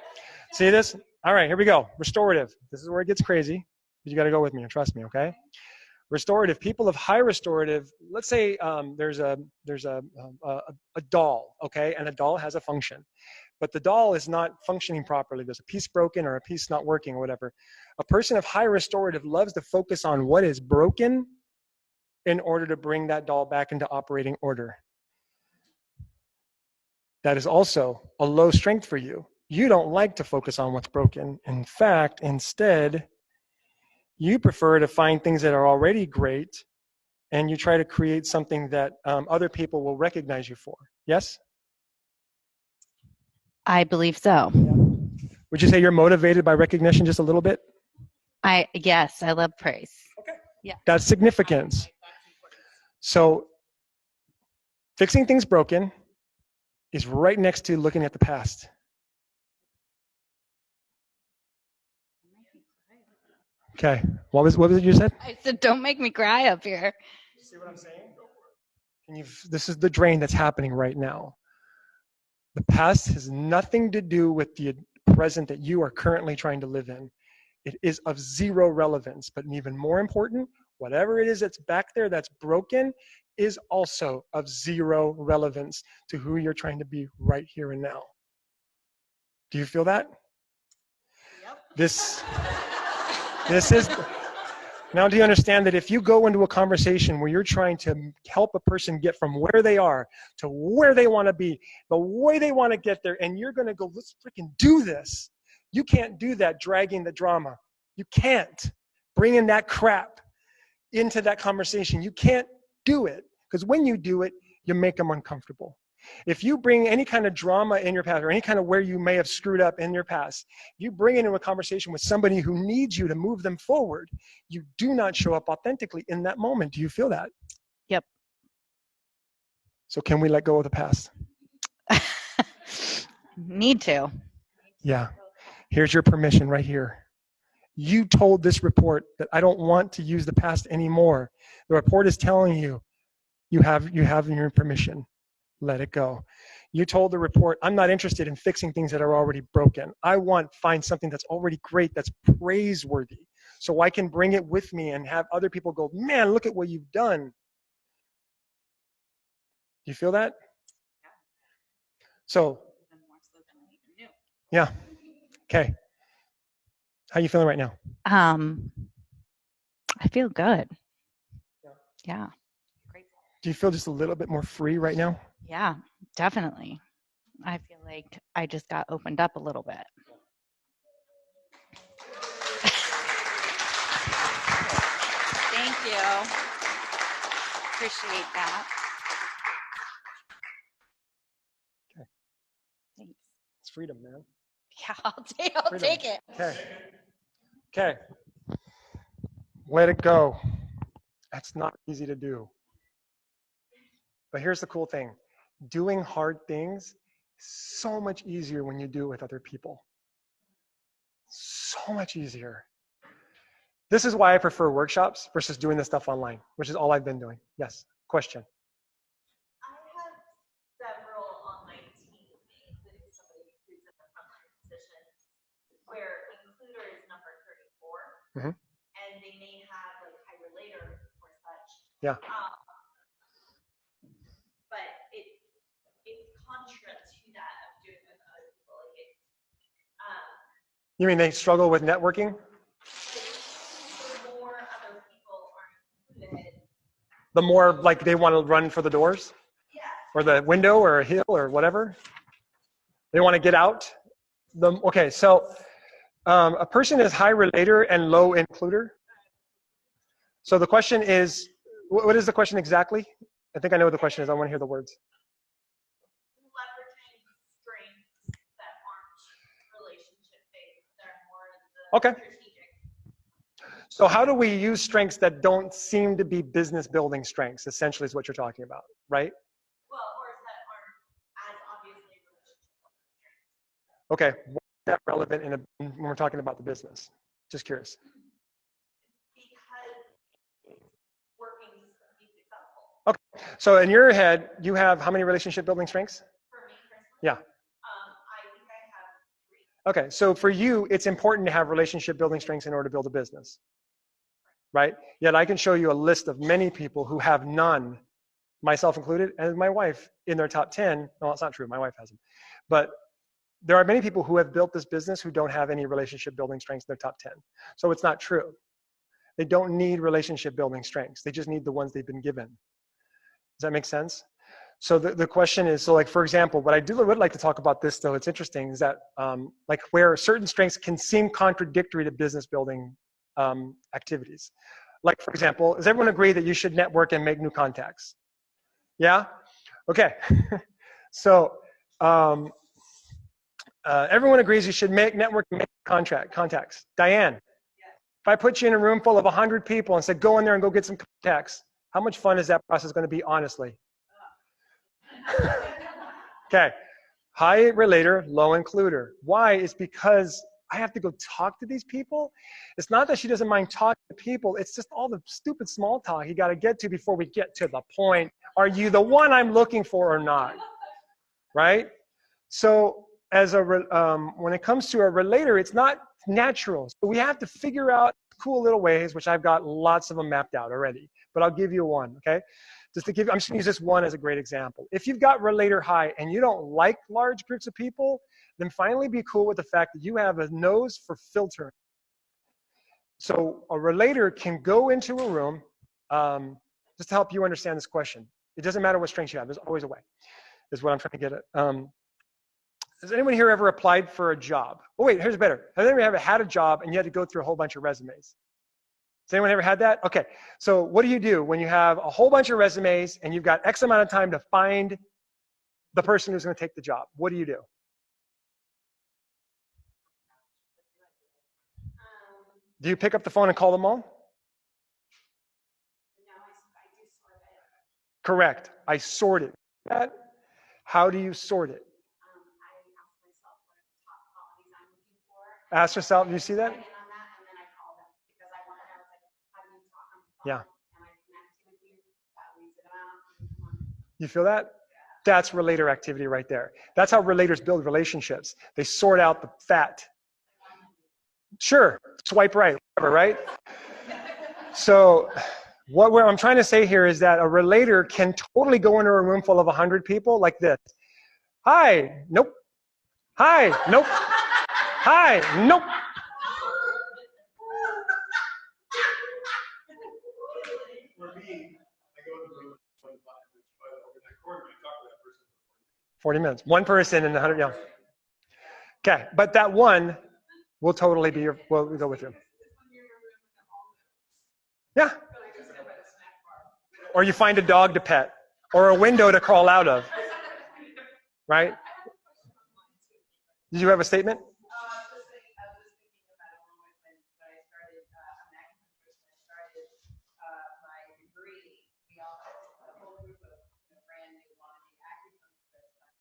See this? All right, here we go. Restorative. This is where it gets crazy. You got to go with me and trust me, okay? Restorative. People of high restorative. Let's say there's a doll, okay, and a doll has a function, but the doll is not functioning properly. There's a piece broken or a piece not working or whatever. A person of high restorative loves to focus on what is broken in order to bring that doll back into operating order. That is also a low strength for you. You don't like to focus on what's broken. In fact, instead, you prefer to find things that are already great, and you try to create something that other people will recognize you for. Yes? I believe so. Would you say you're motivated by recognition just a little bit? Yes, I love praise. Okay. Yeah. That's significance. So fixing things broken is right next to looking at the past. Okay. What was it you said? I said, don't make me cry up here. See what I'm saying? This is the drain that's happening right now. The past has nothing to do with the present that you are currently trying to live in. It is of zero relevance, but even more important, whatever it is that's back there that's broken is also of zero relevance to who you're trying to be right here and now. Do you feel that? Yep. This is, now do you understand that if you go into a conversation where you're trying to help a person get from where they are to where they want to be, the way they want to get there, and you're going to go, let's freaking do this. You can't do that dragging the drama. You can't bring in that crap into that conversation. You can't do it, because when you do it, you make them uncomfortable. If you bring any kind of drama in your past or any kind of where you may have screwed up in your past, you bring it into a conversation with somebody who needs you to move them forward, you do not show up authentically in that moment. Do you feel that? Yep. So can we let go of the past? Need to. Yeah. Here's your permission right here. You told this report that I don't want to use the past anymore. The report is telling you, you have your permission. Let it go. You told the report, I'm not interested in fixing things that are already broken. I find something that's already great, that's praiseworthy, so I can bring it with me and have other people go, man, look at what you've done. Do you feel that? So, yeah. Okay. How you feeling right now? I feel good. Yeah. Do you feel just a little bit more free right now? Yeah, definitely. I feel like I just got opened up a little bit. Thank you. Appreciate that. Okay. Thanks. It's freedom, man. Yeah, I'll take it. Okay. Okay. Let it go. That's not easy to do. But here's the cool thing. Doing hard things is so much easier when you do it with other people. So much easier. This is why I prefer workshops versus doing this stuff online, which is all I've been doing. Yes, question. I have several online teammates, including somebody who's in a frontline position, where includer is number 34, and they may have like high relator or such. Yeah. But it's contra to that of doing with other people. Like You mean they struggle with networking? the more other people are included. The more like they want to run for the doors? Yeah. Or the window or a hill or whatever? They want to get out? Okay, so a person is high relator and low includer. So the question is, what is the question exactly? I think I know what the question is. I want to hear the words. Leveraging strengths that aren't relationship based, they're more the Okay. strategic. So how do we use strengths that don't seem to be business building strengths, essentially is what you're talking about, right? Well, or that aren't as obviously relationship building strengths. Okay, why is that relevant when we're talking about the business? Just curious. Because working to be successful. Okay, so in your head, you have how many relationship building strengths? For me personally, Yeah. I think I have 3. Okay, so for you, it's important to have relationship building strengths in order to build a business, right? Yet I can show you a list of many people who have none, myself included, and my wife in their top 10. No, it's not true, my wife has them. But there are many people who have built this business who don't have any relationship building strengths in their top 10. So it's not true. They don't need relationship building strengths. They just need the ones they've been given. Does that make sense? So the question is, so like, for example, what I would like to talk about this though, it's interesting, is that like where certain strengths can seem contradictory to business building activities. Like, for example, does everyone agree that you should network and make new contacts? Yeah? Okay. So everyone agrees you should network and make contacts. Diane, if I put you in a room full of 100 people and said, go in there and go get some contacts, how much fun is that process going to be, honestly? Okay, high relator, low includer. Why? It's because I have to go talk to these people. It's not that she doesn't mind talking to people. It's just all the stupid small talk you got to get to before we get to the point. Are you the one I'm looking for or not? Right? So as when it comes to a relator, it's not natural. So we have to figure out cool little ways, which I've got lots of them mapped out already. But I'll give you one, okay? I'm just going to use this one as a great example. If you've got relator high and you don't like large groups of people, then finally be cool with the fact that you have a nose for filtering. So a relator can go into a room, just to help you understand this question. It doesn't matter what strengths you have. There's always a way, is what I'm trying to get at. Has anyone here ever applied for a job? Oh, wait, here's better. Has anyone ever had a job and you had to go through a whole bunch of resumes? Has anyone ever had that? Okay, so what do you do when you have a whole bunch of resumes and you've got X amount of time to find the person who's going to take the job? What do you do? Do you pick up the phone and call them all? No, I do sort it. Correct. I sort it. How do you sort it? I ask myself what are the top qualities I'm looking for. Ask yourself, do you see that? On that, and then I call them because I want to know, like, how do you talk on the phone? Yeah. Can I connect with you? That leaves it out. You feel that? That's relator activity right there. That's how relators build relationships. They sort out the fat. Sure, swipe right, whatever, right? So what I'm trying to say here is that a relator can totally go into a room full of 100 people like this. Hi, nope. Hi, nope. Hi, nope. For me, I go to the room, over that corner, I talk to that person. 40 minutes. One person in 100, yeah. Okay, but that one will totally be your, we'll go with you. Yeah. Or you find a dog to pet, or a window to crawl out of, right? Did you have a statement? I was just thinking about a moment when I started, I'm an acupuncturist, when I started my degree, we all had a whole group of brand new wannabe acupuncturists.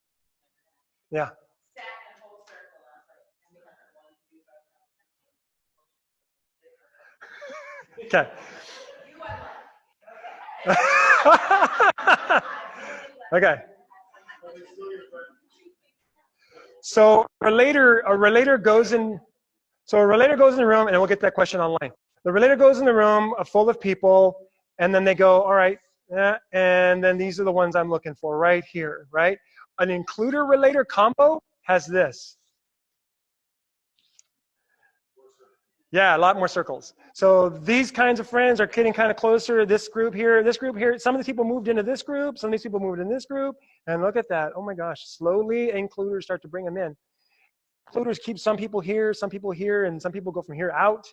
Yeah. Sat in a whole circle, and I was like, and we haven't wanted to do that. Okay. Okay. So a relator goes in the room, and we'll get that question online. The relator goes in the room full of people, and then they go, all right, and then these are the ones I'm looking for right here, right? An includer-relator combo has this. Yeah, a lot more circles. So these kinds of friends are getting kind of closer. This group here. Some of these people moved into this group. Some of these people moved in this group. And look at that. Oh my gosh. Slowly, includers start to bring them in. includers keep some people here, and some people go from here out.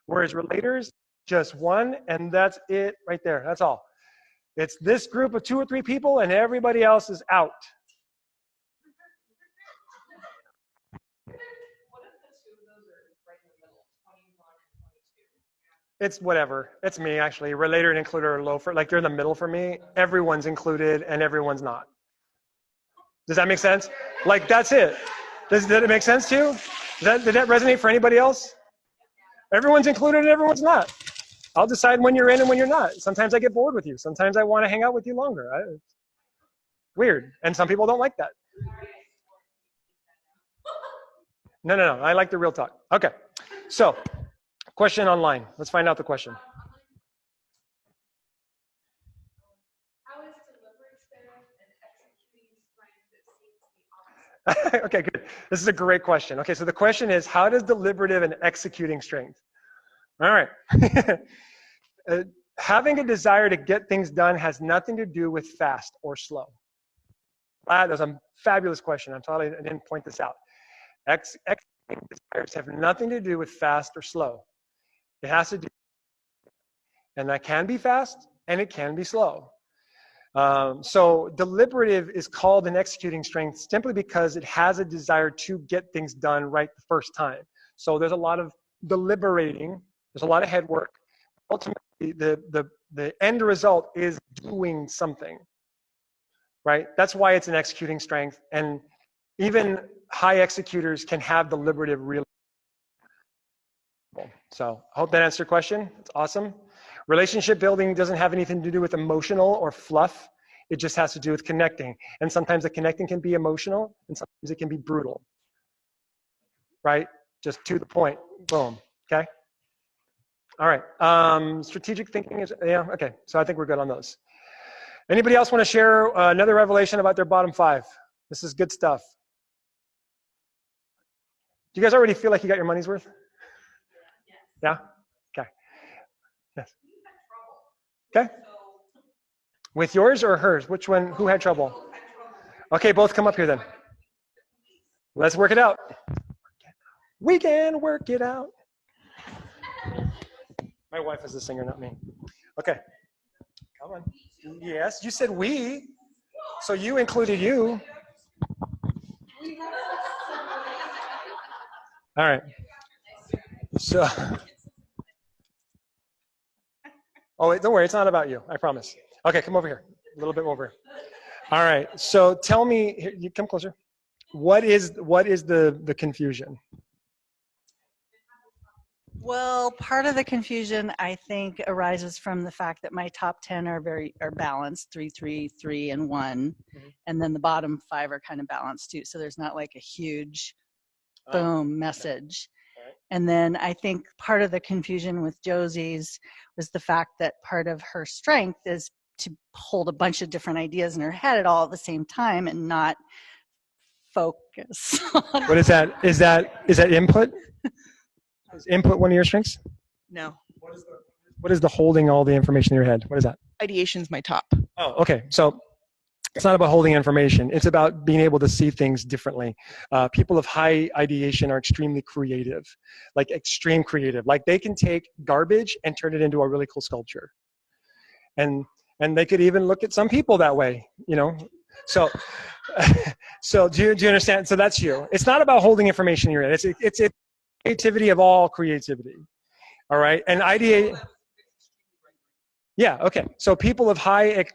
Whereas relators, just one, and that's it right there. That's all. It's this group of 2 or 3 people, and everybody else is out. It's whatever. It's me, actually. Relator and includer are low for, like, they're in the middle for me. Everyone's included, and everyone's not. Does that make sense? Like, that's it. Does that make sense to you? Did that resonate for anybody else? Everyone's included and everyone's not. I'll decide when you're in and when you're not. Sometimes I get bored with you. Sometimes I want to hang out with you longer. Weird. And some people don't like that. No. I like the real talk. Okay. So, question online. Let's find out the question. Okay, good. This is a great question. Okay, so the question is, how does deliberative and executing strength? All right. Having a desire to get things done has nothing to do with fast or slow. That was a fabulous question. I'm sorry I didn't point this out. Executing desires have nothing to do with fast or slow. It has to do, and that can be fast and it can be slow. So deliberative is called an executing strength simply because it has a desire to get things done right the first time. So there's a lot of deliberating, there's a lot of head work. Ultimately, the end result is doing something, right? That's why it's an executing strength. And even high executors can have deliberative real. So I hope that answered your question. It's awesome. Relationship building doesn't have anything to do with emotional or fluff. It just has to do with connecting. And sometimes the connecting can be emotional, and sometimes it can be brutal. Right? Just to the point. Boom. Okay? All right. Strategic thinking is, yeah, okay. So I think we're good on those. Anybody else want to share another revelation about their bottom 5? This is good stuff. Do you guys already feel like you got your money's worth? Yeah? Okay. Yes. Okay. With yours or hers? Which one? Who had trouble? Okay, both come up here then. Let's work it out. We can work it out. My wife is the singer, not me. Okay. Come on. Yes, you said we. So you included you. All right. So. Oh, wait, don't worry. It's not about you. I promise. Okay, come over here. A little bit over. All right. So tell me, here, you come closer. What is the confusion? Well, part of the confusion, I think, arises from the fact that my top 10 are balanced, 3, 3, 3, and 1. Mm-hmm. And then the bottom 5 are kind of balanced too. So there's not like a huge boom message. Okay. Right. And then I think part of the confusion with Josie's was the fact that part of her strength is to hold a bunch of different ideas in her head at all at the same time and not focus. What is that? Is that input? Is input one of your strengths? No. What is the holding all the information in your head? What is that? Ideation's my top. Oh, okay. So it's not about holding information. It's about being able to see things differently. People of high ideation are extremely creative, like extreme creative. Like they can take garbage and turn it into a really cool sculpture. And they could even look at some people that way, you know? So, so do you understand? So that's you. It's not about holding information in your head. It's creativity of all creativity. All right. And ideate. Yeah. Okay. So people of high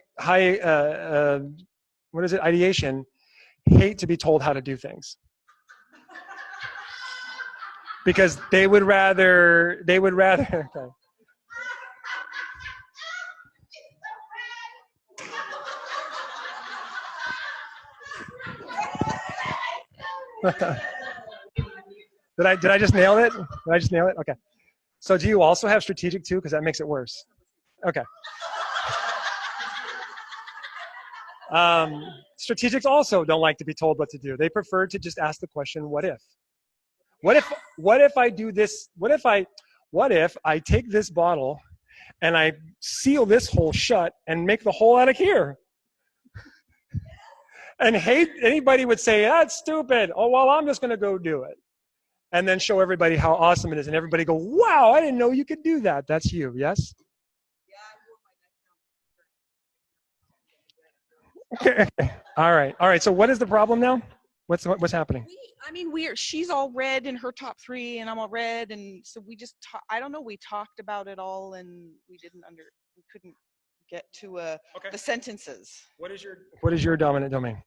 what is it? Ideation hate to be told how to do things because they would rather. Okay. Did I just nail it? Did I just nail it? Okay. So do you also have strategic too? Because that makes it worse. Okay. Strategics also don't like to be told what to do. They prefer to just ask the question, what if? What if I do this? What if I take this bottle and I seal this hole shut and make the hole out of here? And anybody would say, that's stupid. Oh, well, I'm just going to go do it. and then show everybody how awesome it is, and everybody go, wow, I didn't know you could do that. That's you, yes? Okay. All right. So what is the problem now? What's happening? She's all red in her top 3 and I'm all red. And so we just, I don't know, we talked about it all and we couldn't get to the sentences. What is your dominant domain?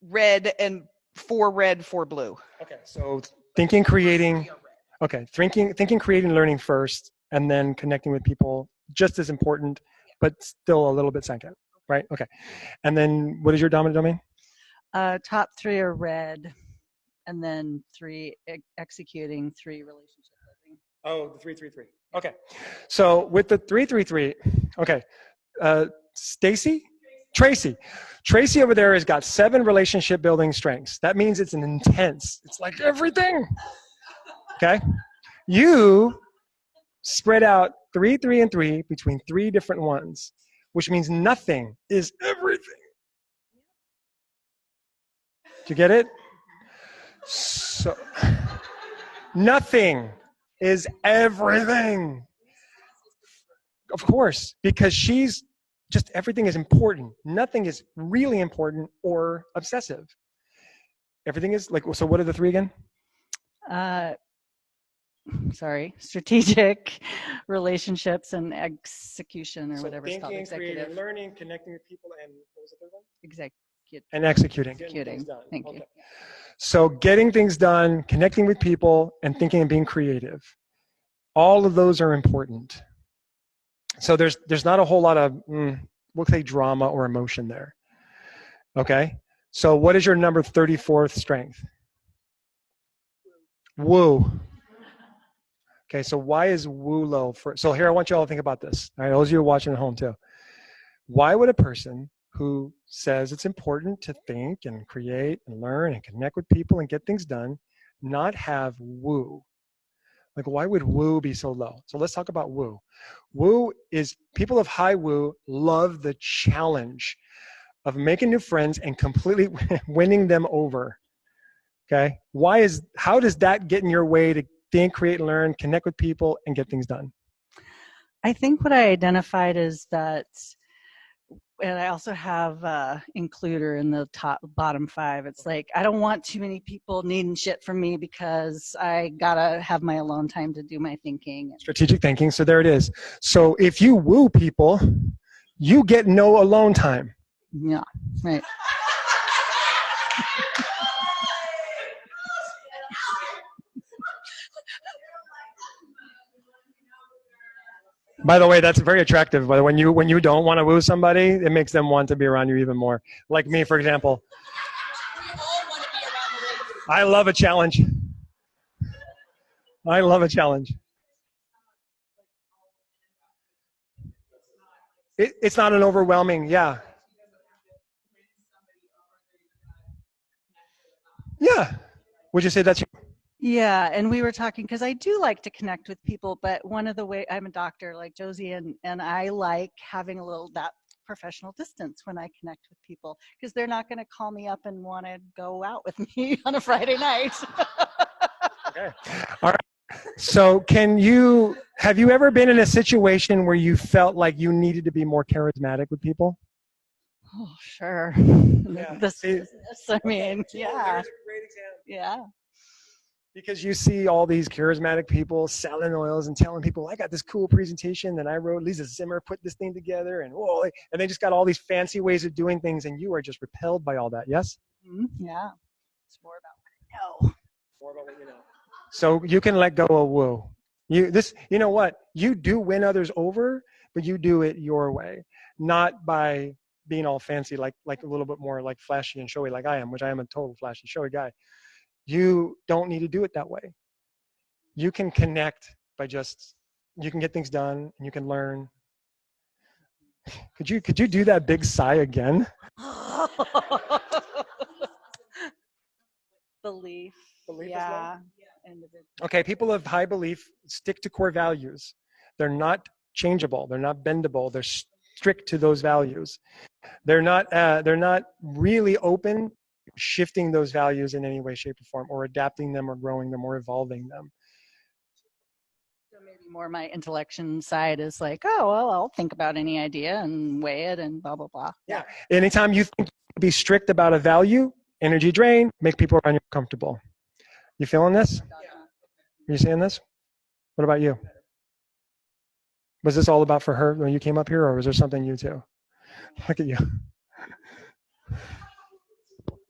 Red and 4 red, 4 blue. Okay. So thinking, creating, learning first, and then connecting with people, just as important, but still a little bit second, right? Okay. And then what is your dominant domain? Top 3 are red, and then 3 executing, 3 relationship building. Oh, the 3-3-3. Okay. So with the 3-3-3, okay. Tracy over there has got 7 relationship building strengths. That means it's an intense. It's like everything. Okay. You spread out 3, 3, and 3 between 3 different ones, which means nothing is everything. Do you get it? So, nothing is everything. Of course, because she's just everything is important. Nothing is really important or obsessive. Everything is like, so what are the 3 again? Strategic, relationships, and execution, or So whatever it's called. thinking, creating, Executive. learning, connecting with people, and what was the third one? And executing. Getting things done. Thank you. So getting things done, connecting with people, and thinking and being creative. All of those are important. So there's not a whole lot of, we'll say drama or emotion there. Okay? So what is your number 34th strength? Woo. Okay, so why is woo low? So here I want you all to think about this. All right, those of you watching at home too. Why would a person who says it's important to think and create and learn and connect with people and get things done not have woo? Like, why would woo be so low? So let's talk about woo. Woo is, people of high woo love the challenge of making new friends and completely winning them over. Okay? How does that get in your way to think, create, learn, connect with people, and get things done? I think what I identified is that, and I also have includer in the bottom 5. It's like, I don't want too many people needing shit from me because I gotta have my alone time to do my thinking. Strategic thinking. So there it is. So if you woo people, you get no alone time. Yeah, right. By the way, that's very attractive. But when you don't want to woo somebody, it makes them want to be around you even more. Like me, for example. I love a challenge. I love a challenge. It's not an overwhelming, yeah. Yeah. Would you say that's you? Yeah, and we were talking, because I do like to connect with people, but one of the way, I'm a doctor like Josie, and I like having a little that professional distance when I connect with people, because they're not going to call me up and want to go out with me on a Friday night. Okay. All right. So have you ever been in a situation where you felt like you needed to be more charismatic with people? Oh, sure. Yeah. I mean, yeah. There's a great example. Yeah. Because you see all these charismatic people selling oils and telling people, I got this cool presentation that I wrote, Lisa Zimmer put this thing together, and they just got all these fancy ways of doing things, and you are just repelled by all that, yes? Mm-hmm. Yeah. It's more about what I know. More about what you know. So you can let go of woo. You know what? You do win others over, but you do it your way, not by being all fancy, like a little bit more like flashy and showy like I am, which I am a total flashy, showy guy. You don't need to do it that way. You can connect by you can get things done and you can learn. Could you do that big sigh again? Belief. Belief Yeah. Okay, people of high belief stick to core values. They're not changeable. They're not bendable. They're strict to those values. They're not really open shifting those values in any way, shape, or form, or adapting them, or growing them, or evolving them. So maybe more my intellection side is like, oh, well, I'll think about any idea and weigh it and blah, blah, blah. Yeah. Anytime you think you be strict about a value, energy drain, make people around you comfortable. You feeling this? Are you seeing this? What about you? Was this all about for her when you came up here, or was there something you too? Look at you.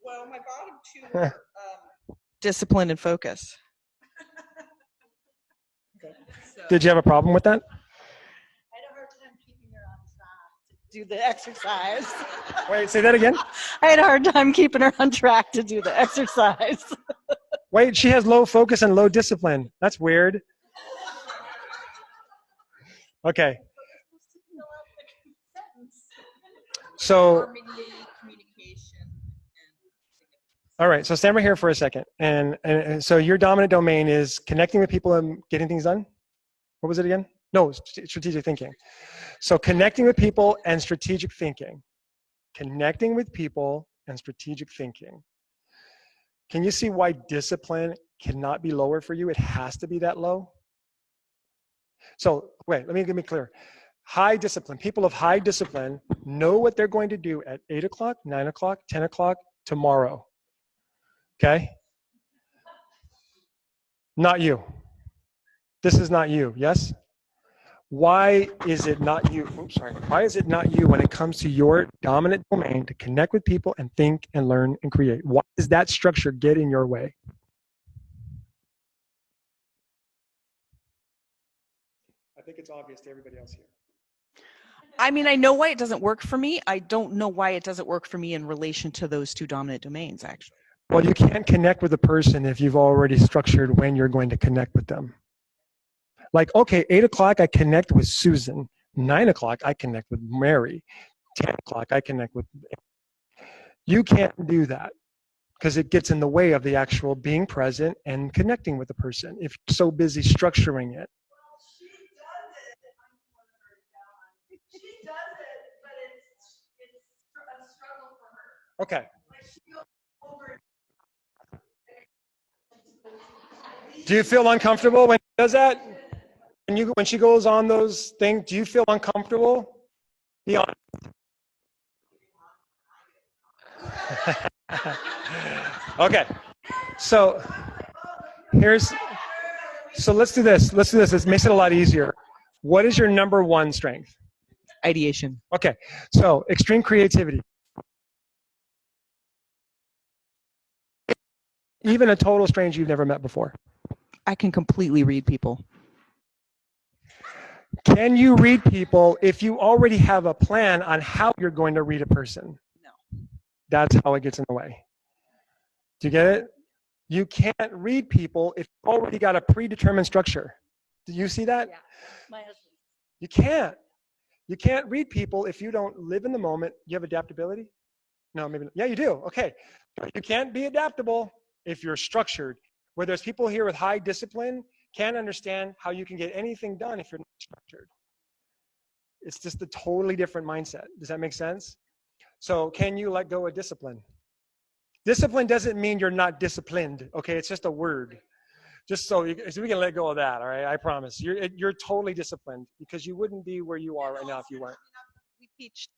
Well, my bottom two are discipline and focus. Did you have a problem with that? I had a hard time keeping her on track to do the exercise. Wait, say that again? I had a hard time keeping her on track to do the exercise. Wait, she has low focus and low discipline. That's weird. Okay. So, all right, so stand right here for a second. And so your dominant domain is connecting with people and getting things done? What was it again? No, strategic thinking. So connecting with people and strategic thinking. Connecting with people and strategic thinking. Can you see why discipline cannot be lower for you? It has to be that low. So wait, let me get me clear. High discipline, people of high discipline know what they're going to do at 8 o'clock, 9 o'clock, 10 o'clock tomorrow. Okay? Not you. This is not you, yes? Why is it not you? Oops, sorry. Why is it not you when it comes to your dominant domain to connect with people and think and learn and create? Why does that structure get in your way? I think it's obvious to everybody else here. I mean, I know why it doesn't work for me. I don't know why it doesn't work for me in relation to those two dominant domains, actually. Well, you can't connect with a person if you've already structured when you're going to connect with them. Like, okay, 8 o'clock, I connect with Susan. 9 o'clock, I connect with Mary. 10 o'clock, I connect with... You can't do that because it gets in the way of the actual being present and connecting with the person if you're so busy structuring it. She does it, but it's a struggle for her. Okay. Like she goes over. Do you feel uncomfortable when she does that? When she goes on those things, do you feel uncomfortable? Be honest. Okay. So let's do this. Let's do this. This makes it a lot easier. What is your number one strength? Ideation. Okay. So extreme creativity. Even a total stranger you've never met before. I can completely read people. Can you read people if you already have a plan on how you're going to read a person? No. That's how it gets in the way. Do you get it? You can't read people if you've already got a predetermined structure. Do you see that? Yeah, my husband. You can't. You can't read people if you don't live in the moment. You have adaptability? No, maybe not. Yeah, you do. Okay. You can't be adaptable if you're structured. Where there's people here with high discipline can't understand how you can get anything done if you're not structured. It's just a totally different mindset. Does that make sense? So can you let go of discipline? Discipline doesn't mean you're not disciplined, okay? It's just a word. Just so we can let go of that, all right? I promise. You're totally disciplined because you wouldn't be where you are right now if you weren't. We teach.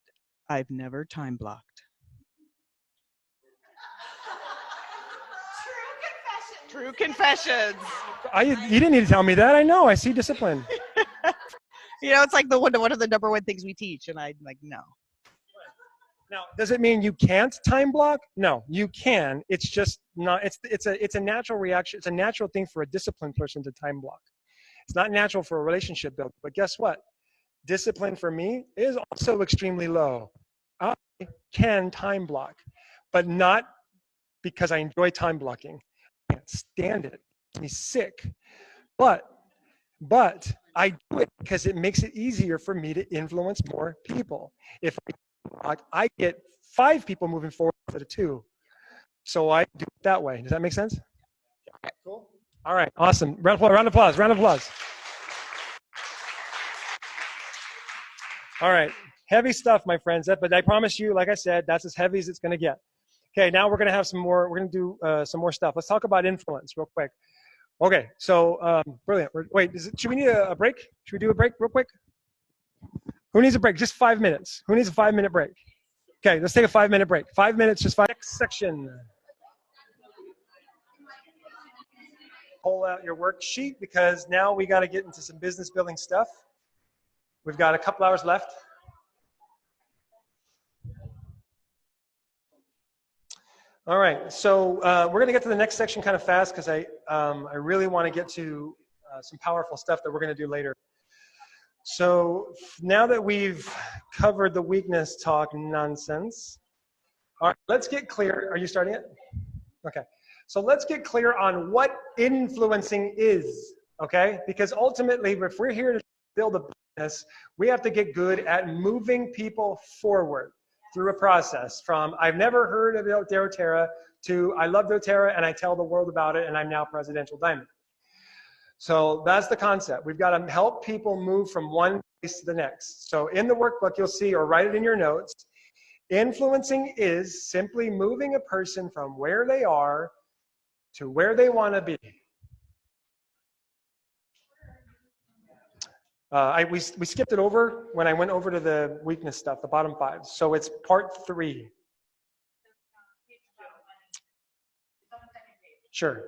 I've never time blocked. True confessions. You didn't need to tell me that. I know. I see discipline. You know, it's like one of the number one things we teach, and I'm like, no. Now, does it mean you can't time block? No, you can. It's just not. It's a natural reaction. It's a natural thing for a disciplined person to time block. It's not natural for a relationship builder. But guess what? Discipline for me is also extremely low. I can time block, but not because I enjoy time blocking. I can't stand it. It makes me sick. But I do it because it makes it easier for me to influence more people. If I get 5 people moving forward instead of 2. So I do it that way. Does that make sense? Cool. All right. Awesome. Round of applause. Round of applause. All right. Heavy stuff, my friends. But I promise you, like I said, that's as heavy as it's going to get. Okay, now we're going to have some more, we're going to do some more stuff. Let's talk about influence real quick. Okay, so brilliant. Wait, should we need a break? Should we do a break real quick? Who needs a break? Just 5 minutes. Who needs a 5-minute break? Okay, let's take a 5-minute break. 5 minutes, just 5. Next section. Pull out your worksheet because now we got to get into some business building stuff. We've got a couple hours left. All right, so we're going to get to the next section kind of fast because I really want to get to some powerful stuff that we're going to do later. So now that we've covered the weakness talk nonsense, all right, let's get clear. Are you starting it? Okay, so let's get clear on what influencing is, okay? Because ultimately, if we're here to build a business, we have to get good at moving people forward through a process from I've never heard of doTERRA to I love doTERRA and I tell the world about it and I'm now Presidential Diamond. So that's the concept. We've got to help people move from one place to the next. So in the workbook you'll see, or write it in your notes, influencing is simply moving a person from where they are to where they want to be. We skipped it over when I went over to the weakness stuff, the bottom 5. So it's part 3. Sure.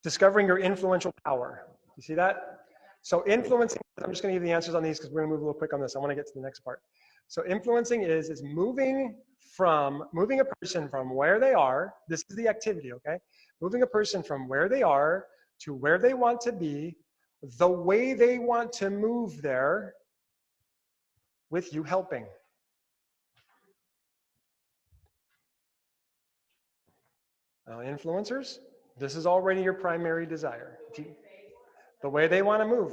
Discovering your influential power. You see that? So influencing, I'm just going to give the answers on these because we're going to move a little quick on this. I want to get to the next part. So influencing is moving a person from where they are. This is the activity, okay? Moving a person from where they are to where they want to be, the way they want to move there, with you helping. Now, influencers, this is already your primary desire. The way they want to move.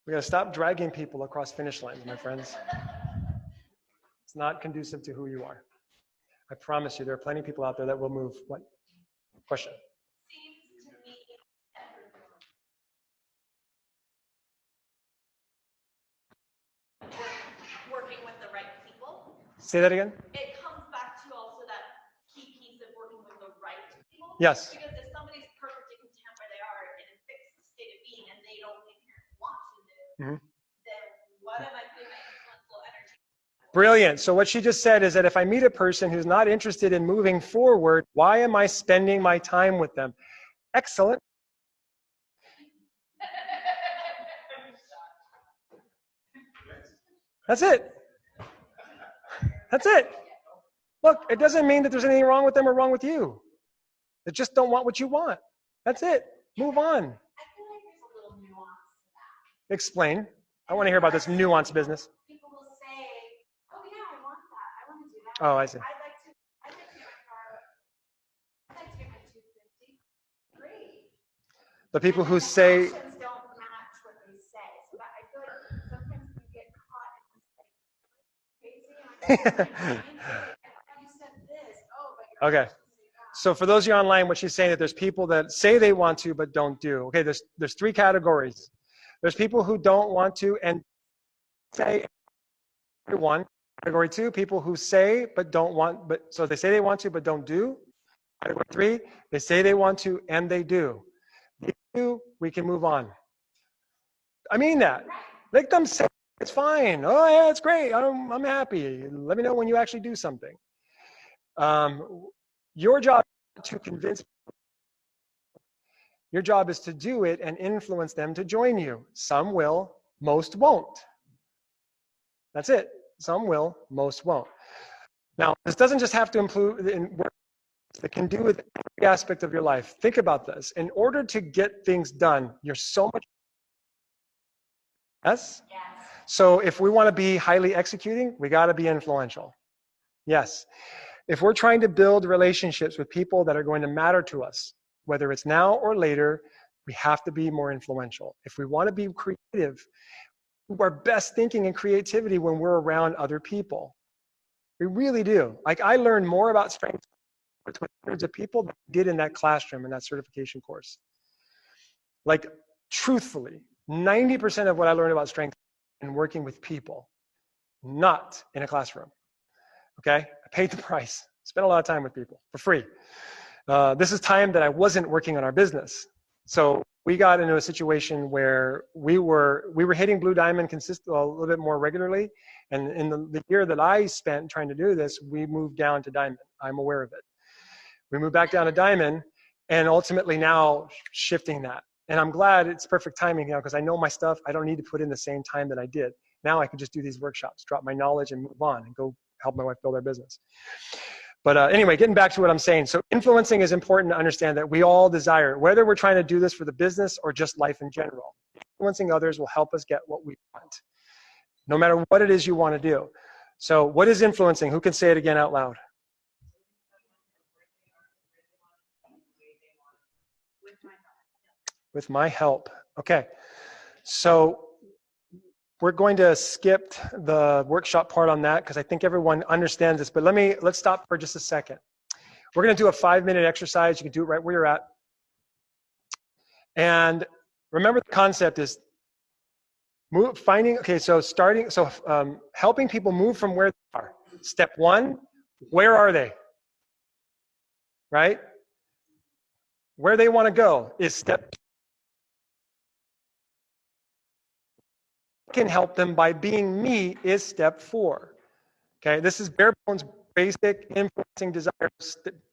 We got to stop dragging people across finish lines, my friends. It's not conducive to who you are. I promise you, there are plenty of people out there that will move. What? Question? Working with the right people. Say that again? It comes back to also that key piece of working with the right people. Yes. Because if somebody's perfectly content where they are and it fixes the state of being and they don't want to live, then what am I putting my influential energy? Brilliant. So what she just said is that if I meet a person who's not interested in moving forward, why am I spending my time with them? Excellent. That's it. That's it. Look, it doesn't mean that there's anything wrong with them or wrong with you. They just don't want what you want. That's it. Move on. I feel like there's a little nuance to that. Explain. I want to hear about this nuanced business. People will say, oh yeah, I want that. I want to do that. Oh, I see. I'd like to get my car. I'd like to get my 250. Great. The people who say, Actions don't match what they say. So that I feel like sometimes you get caught in this like, crazy. You said this. Oh, but you're okay. So for those of you online, what she's saying that there's people that say they want to but don't do. Okay, there's 3 categories. There's people who don't want to and say. 1. Category 2, people who say but don't want, but so they say they want to but don't do. Category 3, they say they want to and they do. These 2, we can move on. I mean that. Let them say it's fine. Oh yeah, it's great. I'm happy. Let me know when you actually do something. Your job is to convince. Your job is to do it and influence them to join you. Some will, most won't. That's it. Some will, most won't. Now, this doesn't just have to include work. It can do with every aspect of your life. Think about this. In order to get things done, you're so much. Yes? Yes. So if we want to be highly executing, we got to be influential. Yes. If we're trying to build relationships with people that are going to matter to us, whether it's now or later, we have to be more influential. If we want to be creative, our best thinking and creativity when we're around other people. We really do. Like I learned more about strength with hundreds of people than I did in that classroom in that certification course. Like truthfully, 90% of what I learned about strength in working with people, not in a classroom. okay? I paid the price. Spent a lot of time with people for free. This is time that I wasn't working on our business. So we got into a situation where we were hitting Blue Diamond a little bit more regularly. And in the year that I spent trying to do this, we moved down to Diamond. I'm aware of it. We moved back down to Diamond, and ultimately now shifting that. And I'm glad it's perfect timing now because I know my stuff. I don't need to put in the same time that I did. Now I can just do these workshops, drop my knowledge and move on and go help my wife build our business. But anyway, getting back to what I'm saying. So influencing is important to understand that we all desire, whether we're trying to do this for the business or just life in general. Influencing others will help us get what we want, no matter what it is you want to do. So what is influencing? Who can say it again out loud? With my help. Okay. So we're going to skip the workshop part on that because I think everyone understands this, but let's stop for just a second. We're going to do a 5-minute exercise. You can do it right where you're at. And remember the concept is helping people move from where they are. Step 1, where are they? Right? Where they want to go is step 2. Can help them by being me is step 4. Okay, this is bare bones, basic influencing desire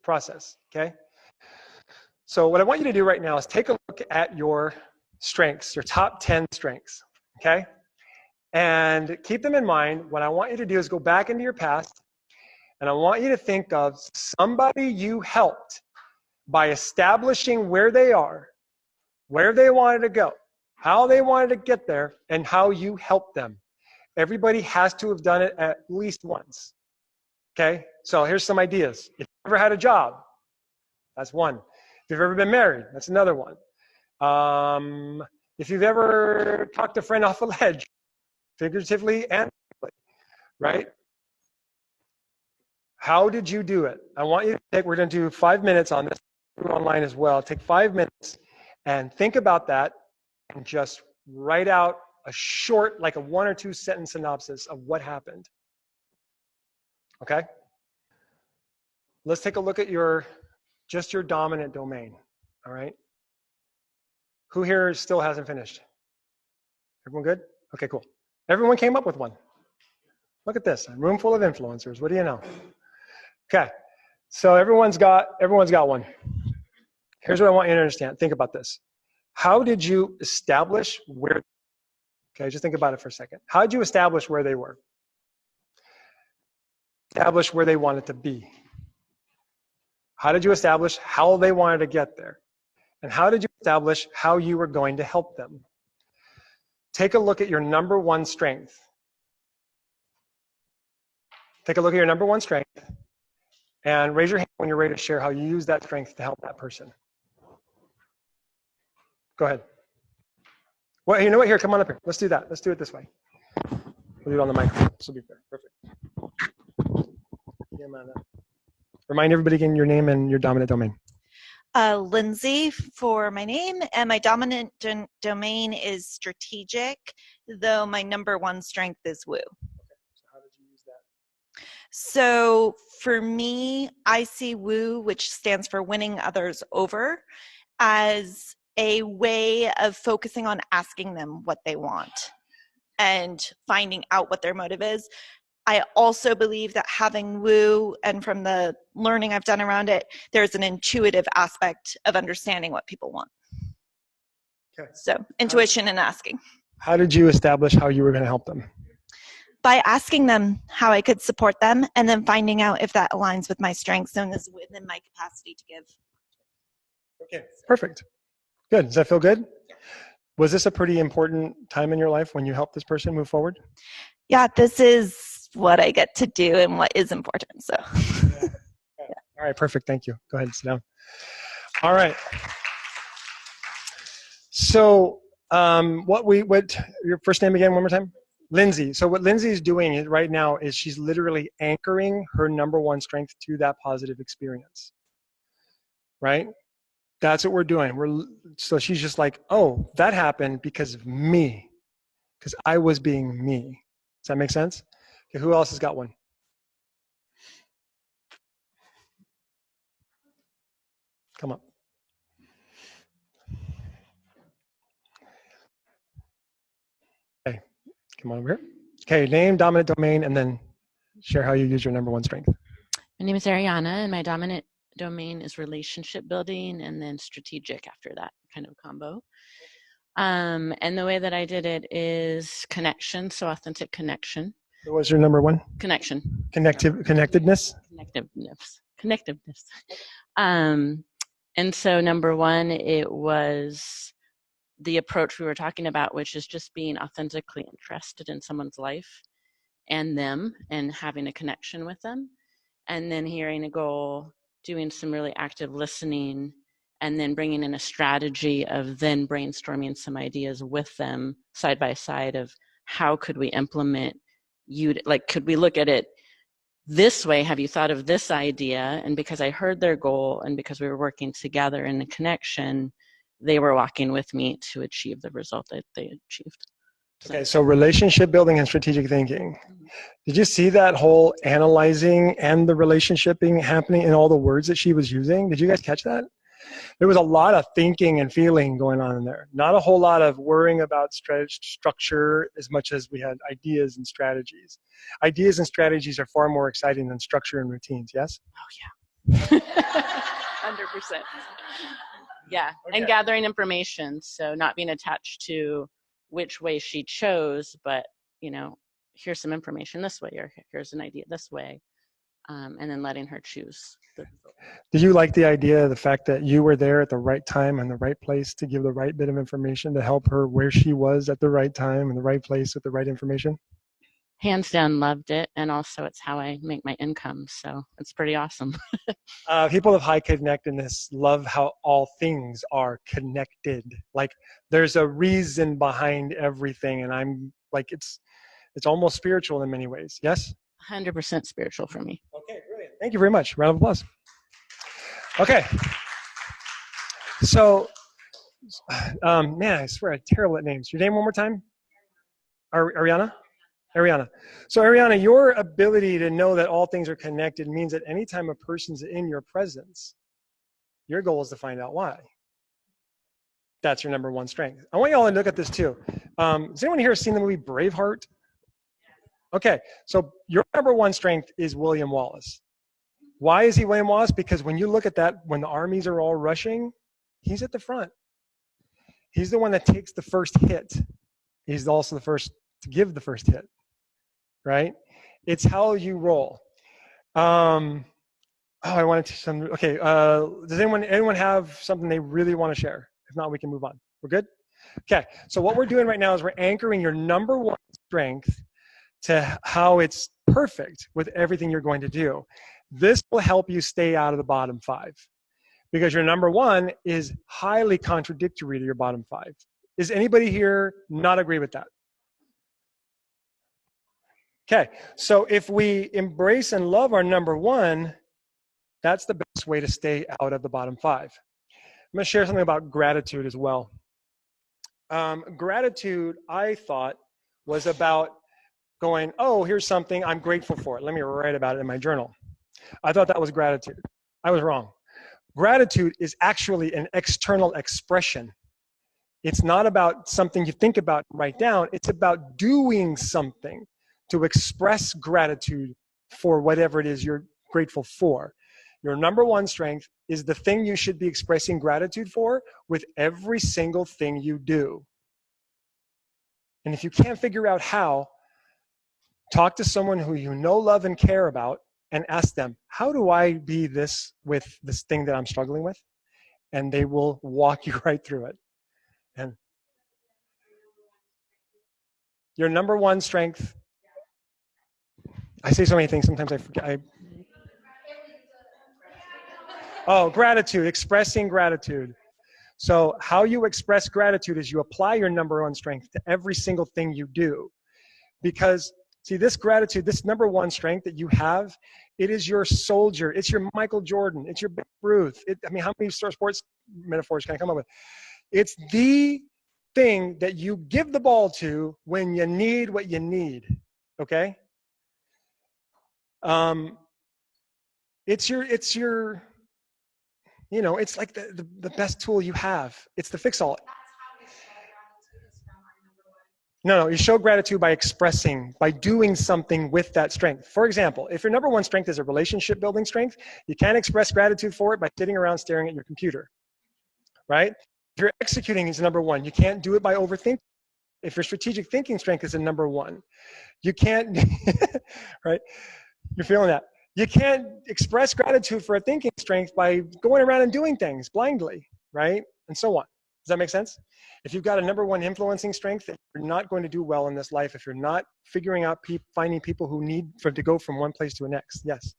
process. Okay, so what I want you to do right now is take a look at your strengths, your top 10 strengths. Okay, and keep them in mind. What I want you to do is go back into your past, and I want you to think of somebody you helped by establishing where they are, where they wanted to go, how they wanted to get there, and how you helped them. Everybody has to have done it at least once. Okay, so here's some ideas. If you've ever had a job, that's one. If you've ever been married, that's another one. If you've ever talked a friend off a ledge, figuratively and literally, right? How did you do it? I want you to we're going to do 5 minutes on this online as well. Take 5 minutes and think about that. And just write out a short, like a 1 or 2 sentence synopsis of what happened. Okay? Let's take a look at your dominant domain. All right? Who here still hasn't finished? Everyone good? Okay, cool. Everyone came up with one. Look at this, a room full of influencers. What do you know? Okay, so everyone's got one. Here's what I want you to understand. Think about this. How did you establish where? Okay, just think about it for a second. How did you establish where they were? Establish where they wanted to be. How did you establish how they wanted to get there? And how did you establish how you were going to help them? Take a look at your number 1 strength. Take a look at your number 1 strength and raise your hand when you're ready to share how you use that strength to help that person. Go ahead. Well, you know what? Here, come on up here. Let's do that. Let's do it this way. We'll do it on the microphone. This will be fair. Perfect. Remind everybody again your name and your dominant domain. Lindsay for my name, and my dominant domain is strategic, though my number 1 strength is woo. Okay. So how did you use that? So for me, I see woo, which stands for winning others over, as a way of focusing on asking them what they want and finding out what their motive is. I also believe that having woo, and from the learning I've done around it, there's an intuitive aspect of understanding what people want. Okay. So intuition and asking. How did you establish how you were going to help them? By asking them how I could support them, and then finding out if that aligns with my strengths and is within my capacity to give. Okay, perfect. Good. Does that feel good? Was this a pretty important time in your life when you helped this person move forward? Yeah, this is what I get to do and what is important. So. Yeah. All right, perfect. Thank you. Go ahead and sit down. All right. So what your first name again one more time? Lindsay. So what Lindsay is doing right now is she's literally anchoring her number 1 strength to that positive experience. Right? That's what we're doing. So she's just like, oh, that happened because of me, because I was being me. Does that make sense? Okay, who else has got one? Come up. Okay, come on over here. Okay, name, dominant domain, and then share how you use your number one strength. My name is Ariana, and my dominant domain is relationship building and then strategic after that kind of combo. And the way that I did it is connection, so authentic connection. What was your number one? Connection. Connectedness? Connectiveness. And so number one, it was the approach we were talking about, which is just being authentically interested in someone's life and them and having a connection with them. And then hearing a goal, doing some really active listening, and then bringing in a strategy of then brainstorming some ideas with them side by side of how could we implement could we look at it this way? Have you thought of this idea? And because I heard their goal and because we were working together in the connection, they were walking with me to achieve the result that they achieved. Okay, so relationship building and strategic thinking. Did you see that whole analyzing and the relationship happening in all the words that she was using? Did you guys catch that? There was a lot of thinking and feeling going on in there. Not a whole lot of worrying about structure as much as we had ideas and strategies. Ideas and strategies are far more exciting than structure and routines, yes? Oh, yeah. 100%. Yeah, Okay. and gathering information. So not being attached to which way she chose, but, here's some information this way, or here's an idea this way, and then letting her choose. Did you like the idea, the fact that you were there at the right time and the right place to give the right bit of information to help her where she was at the right time and the right place with the right information? Hands down, loved it. And also it's how I make my income. So it's pretty awesome. People of high connectedness love how all things are connected. Like there's a reason behind everything. And I'm like, it's almost spiritual in many ways. Yes? 100% spiritual for me. Okay, brilliant. Thank you very much. Round of applause. Okay. So, man, I swear I'm terrible at names. Your name one more time? Ariana? Ariana. So Ariana, your ability to know that all things are connected means that anytime a person's in your presence, your goal is to find out why. That's your number one strength. I want you all to look at this too. Has anyone here seen the movie Braveheart? Okay, so your number one strength is William Wallace. Why is he William Wallace? Because when you look at that, when the armies are all rushing, he's at the front. He's the one that takes the first hit. He's also the first to give the first hit, right? It's how you roll. I wanted to some. Okay, does anyone have something they really want to share? If not, we can move on. We're good? Okay, so what we're doing right now is we're anchoring your number one strength to how it's perfect with everything you're going to do. This will help you stay out of the bottom five because your number one is highly contradictory to your bottom five. Does anybody here not agree with that? Okay, so if we embrace and love our number one, that's the best way to stay out of the bottom five. I'm going to share something about gratitude as well. Gratitude, I thought, was about going, oh, here's something, I'm grateful for it. Let me write about it in my journal. I thought that was gratitude. I was wrong. Gratitude is actually an external expression. It's not about something you think about and write down. It's about doing something to express gratitude for whatever it is you're grateful for. Your number one strength is the thing you should be expressing gratitude for with every single thing you do. And if you can't figure out how, talk to someone who you know, love, and care about and ask them, how do I be this with this thing that I'm struggling with? And they will walk you right through it. And your number one strength, I say so many things, sometimes I forget. Gratitude, expressing gratitude. So how you express gratitude is you apply your number one strength to every single thing you do. Because, see, this gratitude, this number one strength that you have, it is your soldier. It's your Michael Jordan. It's your Babe Ruth. How many sports metaphors can I come up with? It's the thing that you give the ball to when you need what you need, okay? It's your You know, it's like the best tool you have. It's the fix-all. No, you show gratitude by expressing, by doing something with that strength. For example, if your number one strength is a relationship building strength, you can't express gratitude for it by sitting around staring at your computer, right? If you're executing is number one, you can't do it by overthinking. If your strategic thinking strength is a number one, you can't, right? You're feeling that. You can't express gratitude for a thinking strength by going around and doing things blindly, right? And so on. Does that make sense? If you've got a number one influencing strength, you're not going to do well in this life if you're not figuring out, finding people who need to go from one place to the next. Yes.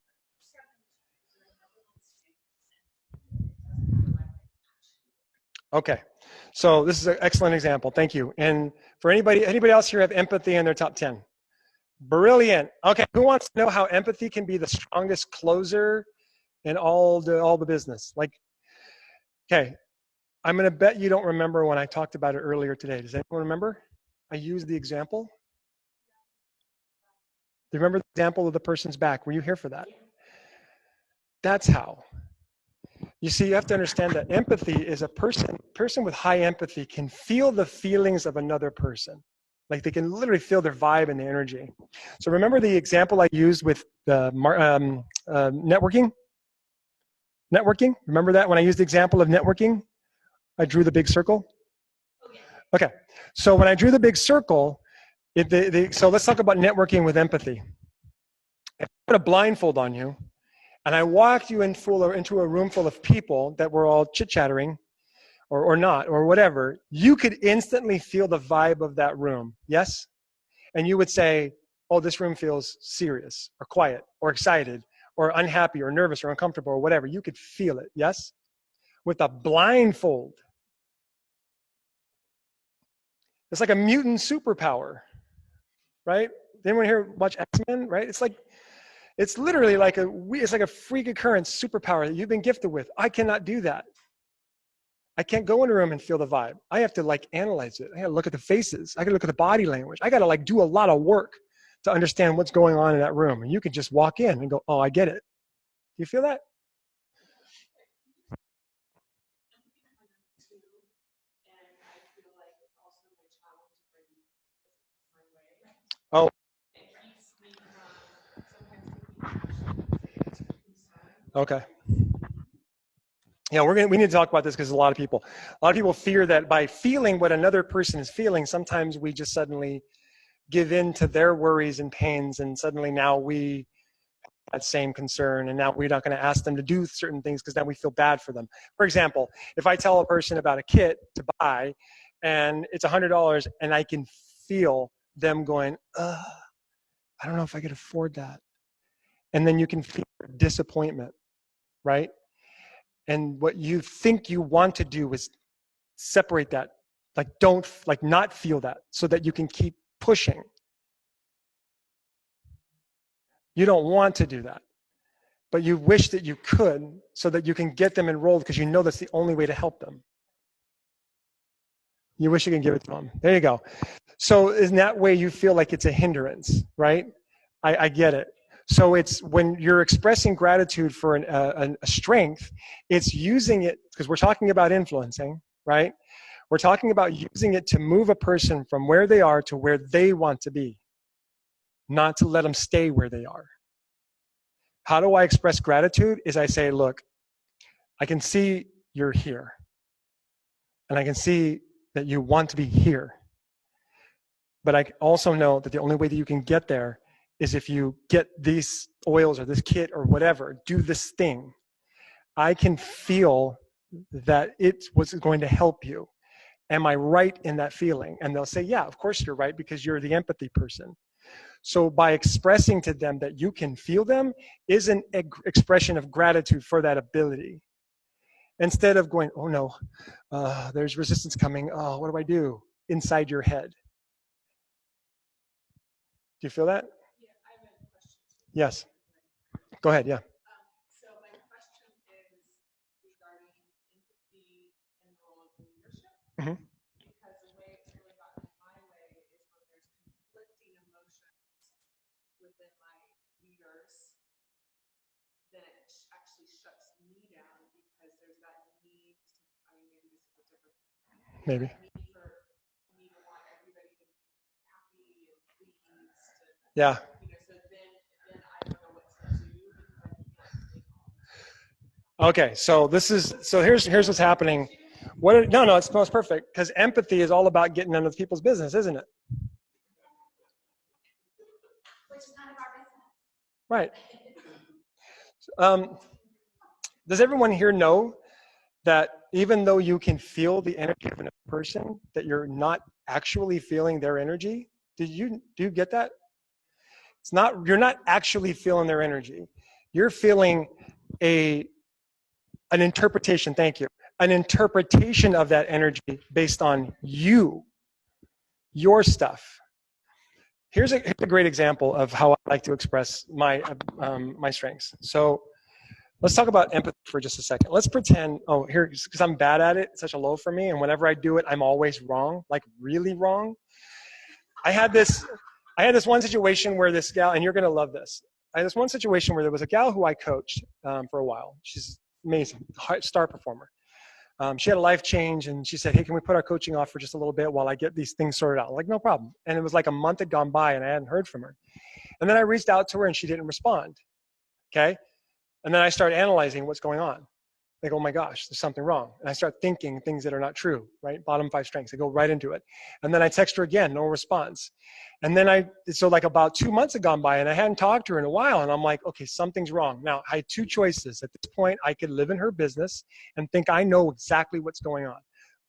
Okay. So this is an excellent example. Thank you. And for anybody else here have empathy in their top 10? Brilliant. Okay. Who wants to know how empathy can be the strongest closer in all the business? Like, okay. I'm going to bet you don't remember when I talked about it earlier today. Does anyone remember? I used the example. Do you remember the example of the person's back? Were you here for that? That's how. You see, you have to understand that empathy is a person with high empathy can feel the feelings of another person. Like they can literally feel their vibe and the energy. So remember the example I used with the networking? Networking? Remember that when I used the example of networking? I drew the big circle? Okay. So when I drew the big circle, so let's talk about networking with empathy. If I put a blindfold on you, and I walked you into a room full of people that were all chit-chattering, or not, or whatever, you could instantly feel the vibe of that room, yes? And you would say, oh, this room feels serious, or quiet, or excited, or unhappy, or nervous, or uncomfortable, or whatever. You could feel it, yes? With a blindfold. It's like a mutant superpower, right? Did anyone here watch X-Men, right? It's literally like a freak occurrence superpower that you've been gifted with. I cannot do that. I can't go in a room and feel the vibe. I have to like analyze it. I gotta look at the faces. I gotta look at the body language. I gotta like do a lot of work to understand what's going on in that room. And you can just walk in and go, oh, I get it. Do you feel that? Oh. Okay. Yeah, we need to talk about this because a lot of people fear that by feeling what another person is feeling, sometimes we just suddenly give in to their worries and pains, and suddenly now we have that same concern, and now we're not going to ask them to do certain things because then we feel bad for them. For example, if I tell a person about a kit to buy, and it's $100, and I can feel them going, I don't know if I could afford that, and then you can feel disappointment, right? And what you think you want to do is separate that, not feel that, so that you can keep pushing. You don't want to do that, but you wish that you could so that you can get them enrolled because you know that's the only way to help them. You wish you could give it to them. There you go. So in that way, you feel like it's a hindrance, right? I get it. So it's when you're expressing gratitude for a strength, it's using it, because we're talking about influencing, right? We're talking about using it to move a person from where they are to where they want to be, not to let them stay where they are. How do I express gratitude? Is I say, look, I can see you're here, and I can see that you want to be here. But I also know that the only way that you can get there is if you get these oils or this kit or whatever, do this thing. I can feel that it was going to help you. Am I right in that feeling? And they'll say, yeah, of course you're right, because you're the empathy person. So by expressing to them that you can feel them is an expression of gratitude for that ability. Instead of going, oh no, there's resistance coming. Oh, what do I do? Inside your head. Do you feel that? Yeah, I have a question. Yes. Go ahead, yeah. So my question is regarding empathy and the role of leadership. Mm-hmm. Because the way it's really gotten in my way is when there's conflicting emotions within my leaders, then it actually shuts me down because there's that need, I mean, maybe this is a different. Maybe. That need for me to want everybody to be happy and pleased. And, Yeah. you know, so then I don't know what to do because I can't take Okay, so here's what's happening. No, it's perfect, because empathy is all about getting into people's business, isn't it? Which is none of our business. Right. Does everyone here know that even though you can feel the energy of another person, that you're not actually feeling their energy? Do you get that? You're not actually feeling their energy. You're feeling an interpretation, thank you, an interpretation of that energy based on your stuff. Here's a great example of how I like to express my strengths. So let's talk about empathy for just a second. Let's pretend, because I'm bad at it, it's such a low for me, and whenever I do it, I'm always wrong, like really wrong. I had this one situation where this gal, and you're gonna love this. I had this one situation where there was a gal who I coached for a while. She's amazing, star performer. She had a life change, and she said, hey, can we put our coaching off for just a little bit while I get these things sorted out? I'm like, no problem. And it was like a month had gone by, and I hadn't heard from her. And then I reached out to her, and she didn't respond, okay? And then I started analyzing what's going on. Like, oh my gosh, there's something wrong. And I start thinking things that are not true, right? Bottom 5 strengths, I go right into it. And then I text her again, no response. And then so like about 2 months had gone by, and I hadn't talked to her in a while, and I'm like, okay, something's wrong. Now, I had 2 choices. At this point, I could live in her business and think I know exactly what's going on.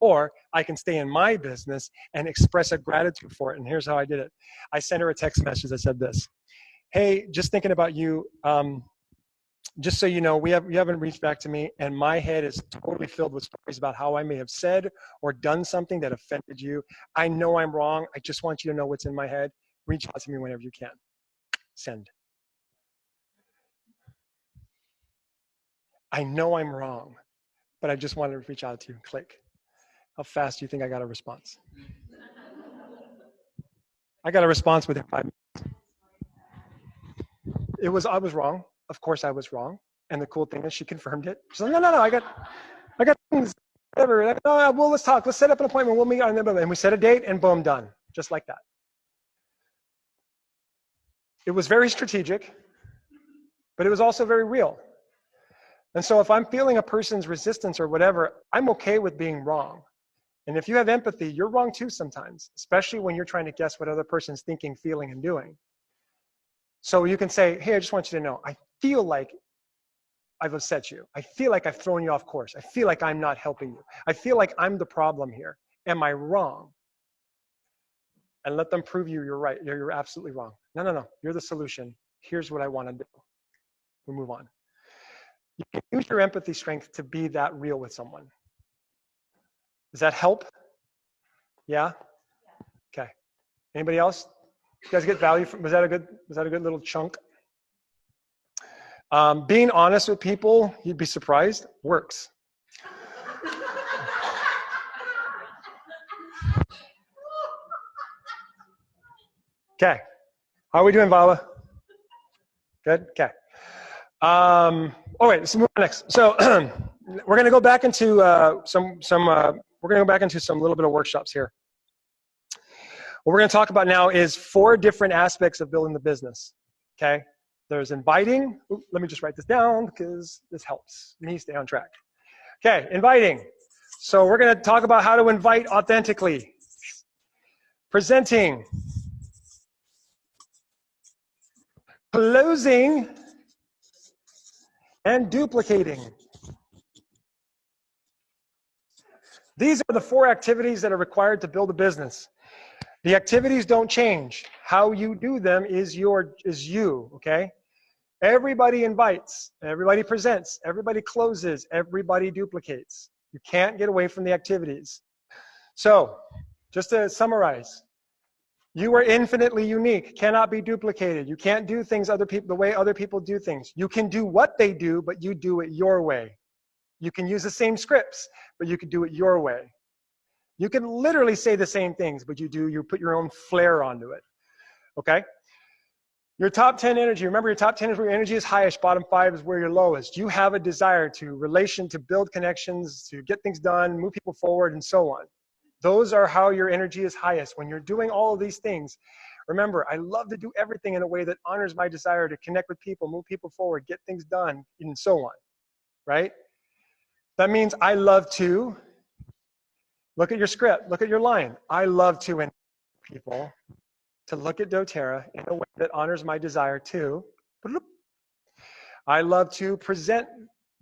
Or I can stay in my business and express a gratitude for it. And here's how I did it. I sent her a text message that said this: hey, just thinking about you, just so you know, you haven't reached back to me, and my head is totally filled with stories about how I may have said or done something that offended you. I know I'm wrong. I just want you to know what's in my head. Reach out to me whenever you can. Send. I know I'm wrong, but I just wanted to reach out to you. Click. How fast do you think I got a response? I got a response within 5 minutes. I was wrong. Of course I was wrong. And the cool thing is she confirmed it. She's like, no, I got things, whatever. Like, no, well, let's talk. Let's set up an appointment. We'll meet on the, and we set a date, and boom, done. Just like that. It was very strategic, but it was also very real. And so if I'm feeling a person's resistance or whatever, I'm okay with being wrong. And if you have empathy, you're wrong too sometimes, especially when you're trying to guess what other person's thinking, feeling, and doing. So you can say, hey, I just want you to know, I feel like I've upset you. I feel like I've thrown you off course. I feel like I'm not helping you. I feel like I'm the problem here. Am I wrong? And let them prove you're right. You're absolutely wrong. No. You're the solution. Here's what I want to do. We move on. You can use your empathy strength to be that real with someone. Does that help? Yeah? Okay. Anybody else? You guys get value from, was that a good little chunk? Being honest with people, you'd be surprised, works. Okay. How are we doing, Vala? Good? Okay. All right, let's move on next. So we're going to go back into some little bit of workshops here. What we're going to talk about now is 4 different aspects of building the business, okay? There's inviting. Ooh, let me just write this down because this helps me stay on track. Okay, inviting. So we're going to talk about how to invite authentically. Presenting. Closing. And duplicating. These are the 4 activities that are required to build a business. The activities don't change. How you do them is you, okay? Everybody invites, everybody presents, everybody closes, everybody duplicates. You can't get away from the activities. So, just to summarize, you are infinitely unique, cannot be duplicated. You can't do things the way other people do things. You can do what they do, but you do it your way. You can use the same scripts, but you can do it your way. You can literally say the same things, but you put your own flair onto it, okay? Your top 10 energy, remember your top 10 is where your energy is highest, bottom 5 is where you're lowest. You have a desire to build connections, to get things done, move people forward, and so on. Those are how your energy is highest. When you're doing all of these things, remember, I love to do everything in a way that honors my desire to connect with people, move people forward, get things done, and so on, right? That means I love to, look at your script, look at your line. I love to invite people to look at doTERRA in a way that honors my desire to. I love to present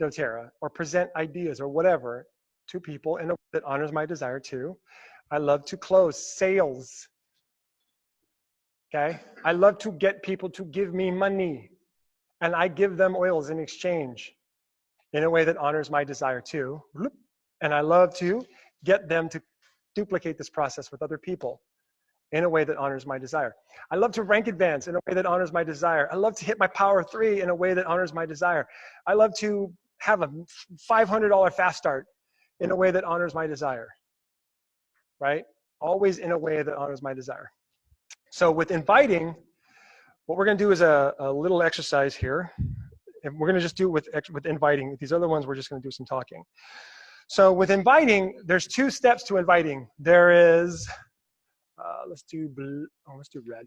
doTERRA or present ideas or whatever to people in a way that honors my desire to. I love to close sales. Okay? I love to get people to give me money, and I give them oils in exchange in a way that honors my desire to. And I love to get them to duplicate this process with other people in a way that honors my desire. I love to rank advance in a way that honors my desire. I love to hit my power 3 in a way that honors my desire. I love to have a $500 fast start in a way that honors my desire, right? Always in a way that honors my desire. So with inviting, what we're gonna do is a little exercise here. And we're gonna just do it with inviting. These other ones, we're just gonna do some talking. So with inviting, there's 2 steps to inviting. There is, let's do red.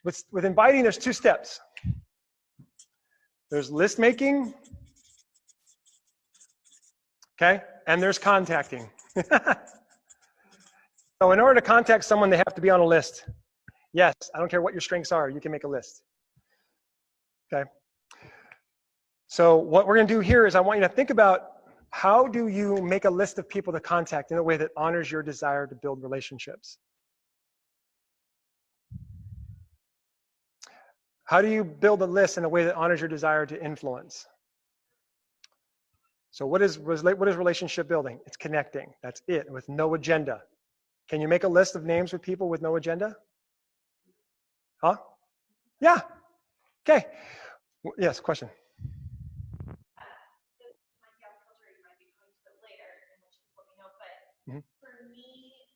With inviting, there's 2 steps. There's list making, okay? And there's contacting. So in order to contact someone, they have to be on a list. Yes, I don't care what your strengths are, you can make a list. Okay? So what we're gonna do here is I want you to think about how do you make a list of people to contact in a way that honors your desire to build relationships? How do you build a list in a way that honors your desire to influence? So what is relationship building? It's connecting. That's it, with no agenda. Can you make a list of names with people with no agenda? Huh? Yeah. Okay. Yes, question. Mm-hmm. For me,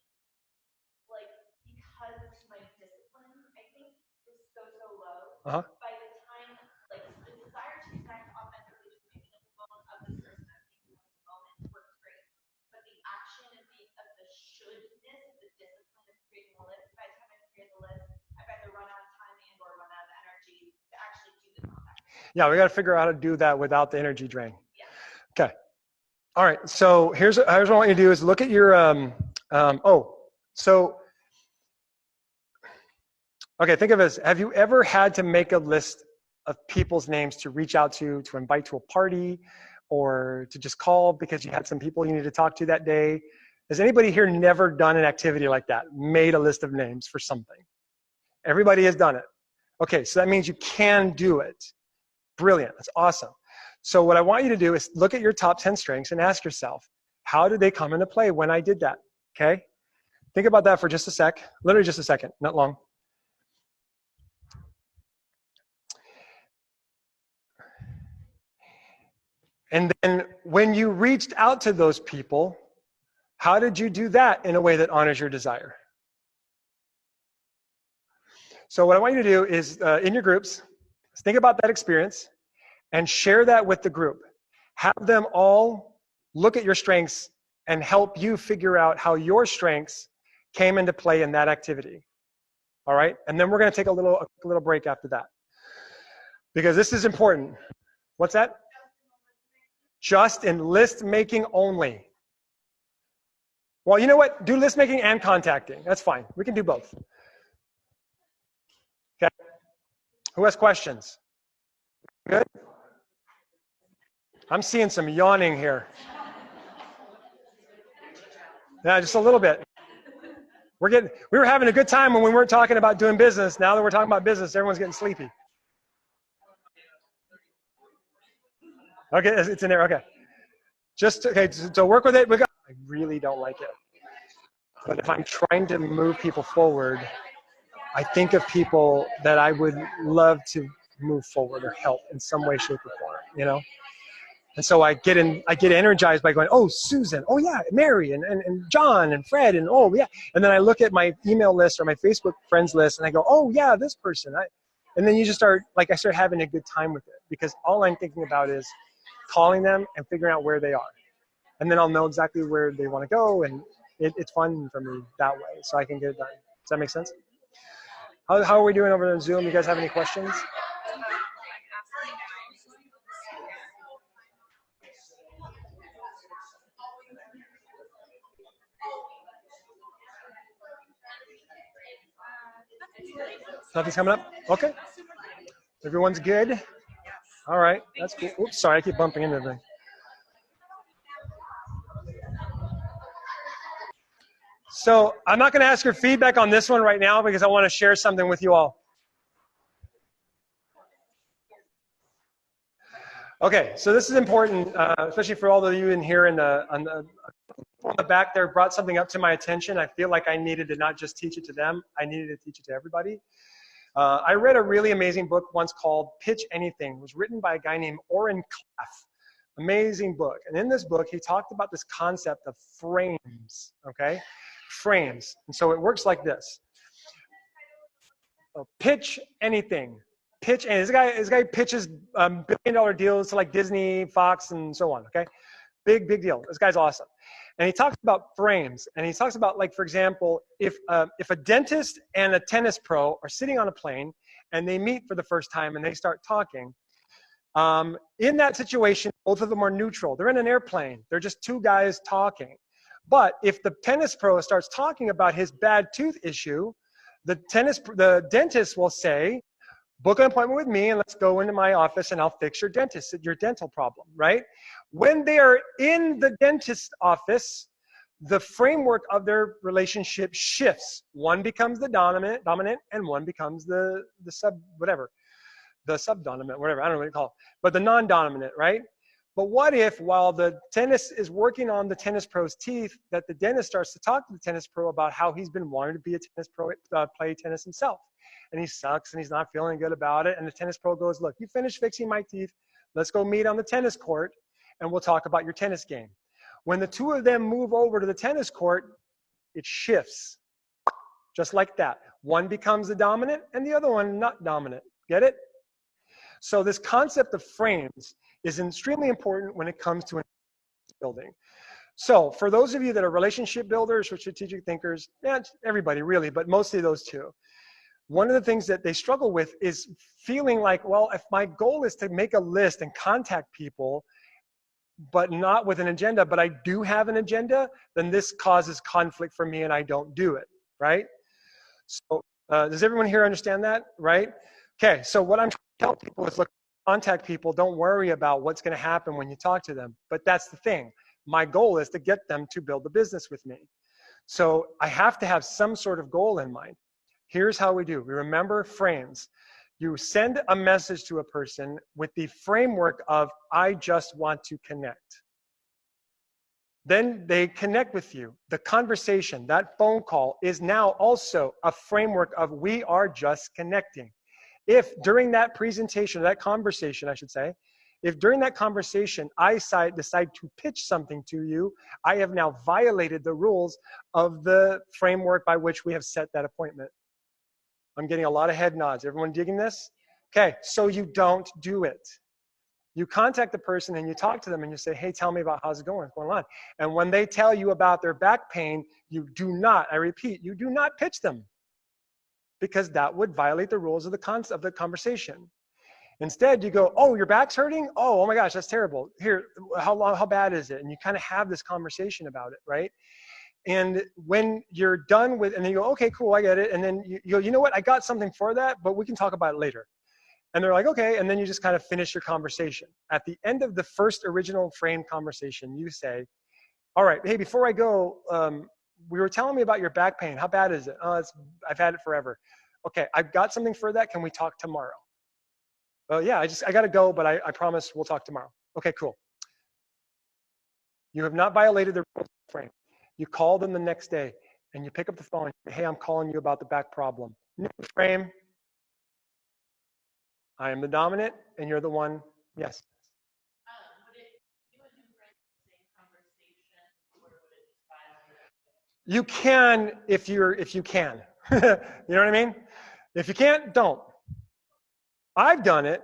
like, because my discipline, I think, is so low, Uh-huh. by the time, like, the desire to connect authentically to the meaning of the moment of this person I'm thinking of the moment works great. But the action of the shouldness, the discipline of creating a list, by the time I create the list, I've either run out of time and or run out of energy to actually do the contact. Yeah, we got to figure out how to do that without the energy drain. Yeah. Okay. All right, so here's what I want you to do is look at your, okay, think of it as, have you ever had to make a list of people's names to reach out to invite to a party, or to just call because you had some people you need to talk to that day? Has anybody here never done an activity like that, made a list of names for something? Everybody has done it. Okay, so that means you can do it. Brilliant, that's awesome. So what I want you to do is look at your top 10 strengths and ask yourself, how did they come into play when I did that? Okay? Think about that for just a sec, literally just a second, not long. And then when you reached out to those people, how did you do that in a way that honors your desire? So what I want you to do is, in your groups, think about that experience and share that with the group. Have them all look at your strengths and help you figure out how your strengths came into play in that activity. All right? And then we're going to take a little break after that, because this is important. What's that? Just in list making only. Well, you know what? Do list making and contacting. That's fine. We can do both. Okay. Who has questions? Good? I'm seeing some yawning here. Yeah, just a little bit. We were having a good time when we weren't talking about doing business. Now that we're talking about business, everyone's getting sleepy. Okay, it's in there. Okay. So work with it. I really don't like it. But if I'm trying to move people forward, I think of people that I would love to move forward or help in some way, shape, or form, you know? And so I get energized by going, oh, Susan, oh yeah, Mary, and John, and Fred, and oh yeah. And then I look at my email list or my Facebook friends list and I go, oh yeah, this person. And then you just start, like I start having a good time with it because all I'm thinking about is calling them and figuring out where they are. And then I'll know exactly where they want to go, and it's fun for me that way, so I can get it done. Does that make sense? How are we doing over on Zoom? You guys have any questions? Nothing's coming up? Okay. Everyone's good? All right, that's cool. Oops, sorry, I keep bumping into everything. So I'm not going to ask your feedback on this one right now because I want to share something with you all. Okay, so this is important, especially for all of you in here on the back there brought something up to my attention. I feel like I needed to not just teach it to them, I needed to teach it to everybody. I read a really amazing book once called Pitch Anything. It was written by a guy named Oren Klaff. Amazing book. And in this book, he talked about this concept of frames, okay? Frames. And so it works like this. Pitch anything. Pitch, and this guy pitches billion-dollar deals to like Disney, Fox, and so on, okay? Big deal. This guy's awesome. And he talks about frames, and he talks about, like, for example, if a dentist and a tennis pro are sitting on a plane and they meet for the first time and they start talking, in that situation, both of them are neutral. They're in an airplane. They're just two guys talking. But if the tennis pro starts talking about his bad tooth issue, the dentist will say, book an appointment with me and let's go into my office and I'll fix your dental problem, right? When they are in the dentist's office, the framework of their relationship shifts. One becomes the dominant, and one becomes the subdominant, whatever, I don't know what you call it, but the non-dominant, right? But what if, while the dentist is working on the tennis pro's teeth, that the dentist starts to talk to the tennis pro about how he's been wanting to be a tennis pro, play tennis himself. And he sucks and he's not feeling good about it. And the tennis pro goes, look, you finished fixing my teeth. Let's go meet on the tennis court and we'll talk about your tennis game. When the two of them move over to the tennis court, it shifts. Just like that. One becomes the dominant and the other one not dominant. Get it? So this concept of frames is extremely important when it comes to building. So for those of you that are relationship builders or strategic thinkers, everybody really, but mostly those two, one of the things that they struggle with is feeling like, well, if my goal is to make a list and contact people, but not with an agenda, but I do have an agenda, then this causes conflict for me and I don't do it, right? So does everyone here understand that, right? Okay, so what I'm trying to tell people is, look, contact people, don't worry about what's going to happen when you talk to them. But that's the thing. My goal is to get them to build a business with me. So I have to have some sort of goal in mind. Here's how we do. We remember frames. You send a message to a person with the framework of, I just want to connect. Then they connect with you. The conversation, that phone call, is now also a framework of, we are just connecting. If during that presentation, that conversation, I should say, if during that conversation I decide to pitch something to you, I have now violated the rules of the framework by which we have set that appointment. I'm getting a lot of head nods. Everyone digging this? Okay, so you don't do it. You contact the person and you talk to them and you say, hey, tell me about how's it going, what's going on. And when they tell you about their back pain, you do not, I repeat, you do not pitch them, because that would violate the rules of the conversation. Instead, you go, oh, your back's hurting? Oh my gosh, that's terrible. Here, how bad is it? And you kind of have this conversation about it, right? And when you're done with, and then you go, okay, cool, I get it. And then you go, you know what, I got something for that, but we can talk about it later. And they're like, okay, and then you just kind of finish your conversation. At the end of the first original frame conversation, you say, all right, hey, before I go, we were telling me about your back pain. How bad is it? Oh, I've had it forever. Okay, I've got something for that. Can we talk tomorrow? Well, yeah, I got to go, but I promise we'll talk tomorrow. Okay, cool. You have not violated the rules of the frame. You call them the next day and you pick up the phone and say, hey, I'm calling you about the back problem. New frame. I am the dominant and you're the one. Yes. You can if you can. You know what I mean? If you can't, don't. I've done it.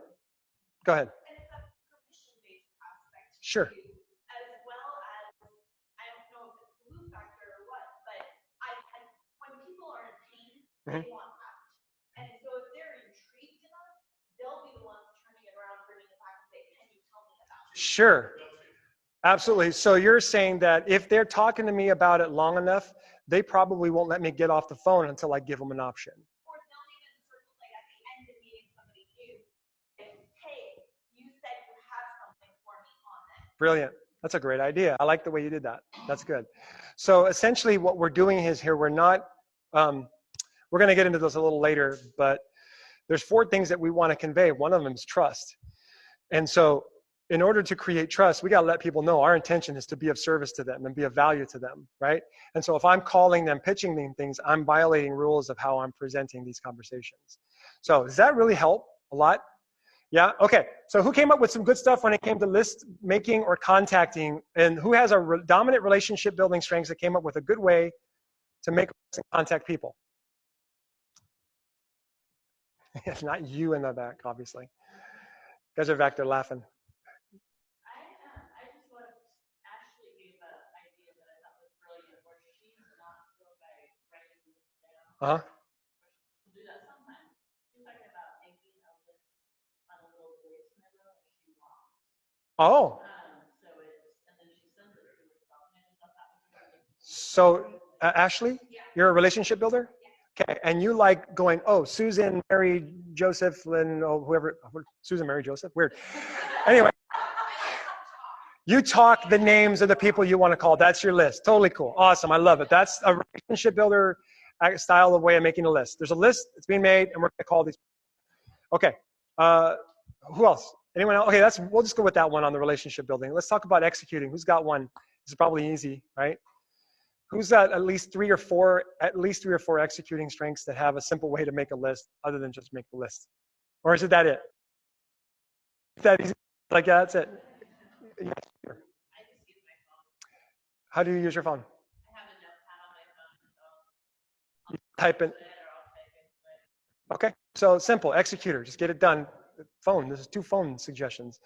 Go ahead. And it's a permission-based aspect. Sure. too, As well as, I don't know if it's the glue factor or what, but when people are in pain, they want out. And so if they're intrigued enough, they'll be the ones turning it around, bringing it back and say, can you tell me about it? Sure. Absolutely. So you're saying that if they're talking to me about it long enough, they probably won't let me get off the phone until I give them an option. Or they'll even sort of like at the end of meeting somebody new, say, hey, you said you have something for me on that. Brilliant. That's a great idea. I like the way you did that. That's good. So essentially what we're doing is here, we're not, we're going to get into this a little later, but there's 4 things that we want to convey. One of them is trust. And so in order to create trust, we got to let people know our intention is to be of service to them and be of value to them, right? And so if I'm calling them, pitching them things, I'm violating rules of how I'm presenting these conversations. So does that really help a lot? Yeah, okay. So who came up with some good stuff when it came to list making or contacting, and who has a dominant relationship building strengths that came up with a good way to make and contact people? It's not you in the back, obviously. You guys are back there laughing. I just want Ashley gave an idea that I thought was brilliant, where she's not so by writing this down. She'll do that sometimes. She's talking about making a list on a little voice memo that she wants. Oh. So it's, and then she sends it to herself, and I just thought that was really cool. So Ashley, you're a relationship builder? Okay, and you like going, oh, Susan, Mary, Joseph, and whoever, Susan, Mary, Joseph, weird. Anyway, you talk the names of the people you want to call. That's your list. Totally cool. Awesome. I love it. That's a relationship builder style of way of making a list. There's a list that's being made, and we're going to call these. Okay. Who else? Anyone else? Okay, we'll just go with that one on the relationship building. Let's talk about executing. Who's got one? This is probably easy, right? Who's got at least three or four executing strengths that have a simple way to make a list other than just make the list? Or is it that it? Is that easy? Like, yeah, that's it. Yeah, sure. How do you use your phone? I have a notepad on my phone, so You type in. I'll type it. Okay, so simple, executor, just get it done. Phone, this is 2 phone suggestions.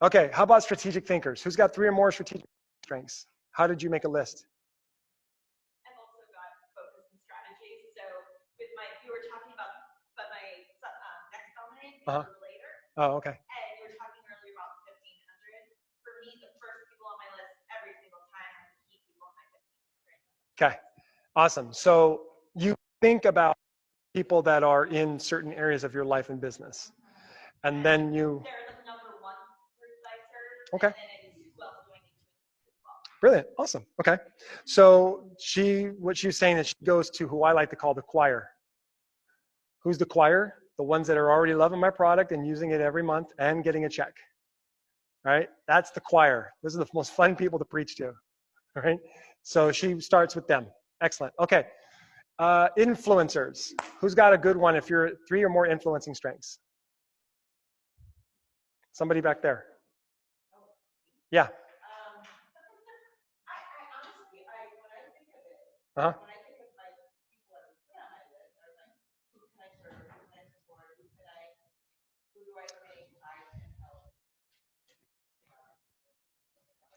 Okay, how about strategic thinkers? Who's got 3 or more strategic strengths? How did you make a list? I've also got focus and strategy. So with you were talking about, but my next dominant is later. Oh, okay. And you were talking earlier about 1,500. For me, the first people on my list every single time are the key people on my 1,500. Okay, awesome. So you think about people that are in certain areas of your life and business. And then you... They're the number 1 group I serve. Okay. And then it is who else do I need to as well. Brilliant, awesome, okay. So what she's saying is she goes to who I like to call the choir. Who's the choir? The ones that are already loving my product and using it every month and getting a check, right? That's the choir. Those are the most fun people to preach to, right? So she starts with them. Excellent, okay. Influencers. Who's got a good one if you're 3 or more influencing strengths? Somebody back there. Yeah. I honestly, when I think of it, Uh-huh. when I think of like people that are on my list, are like, who can I serve, who can I support, who do I think I can help?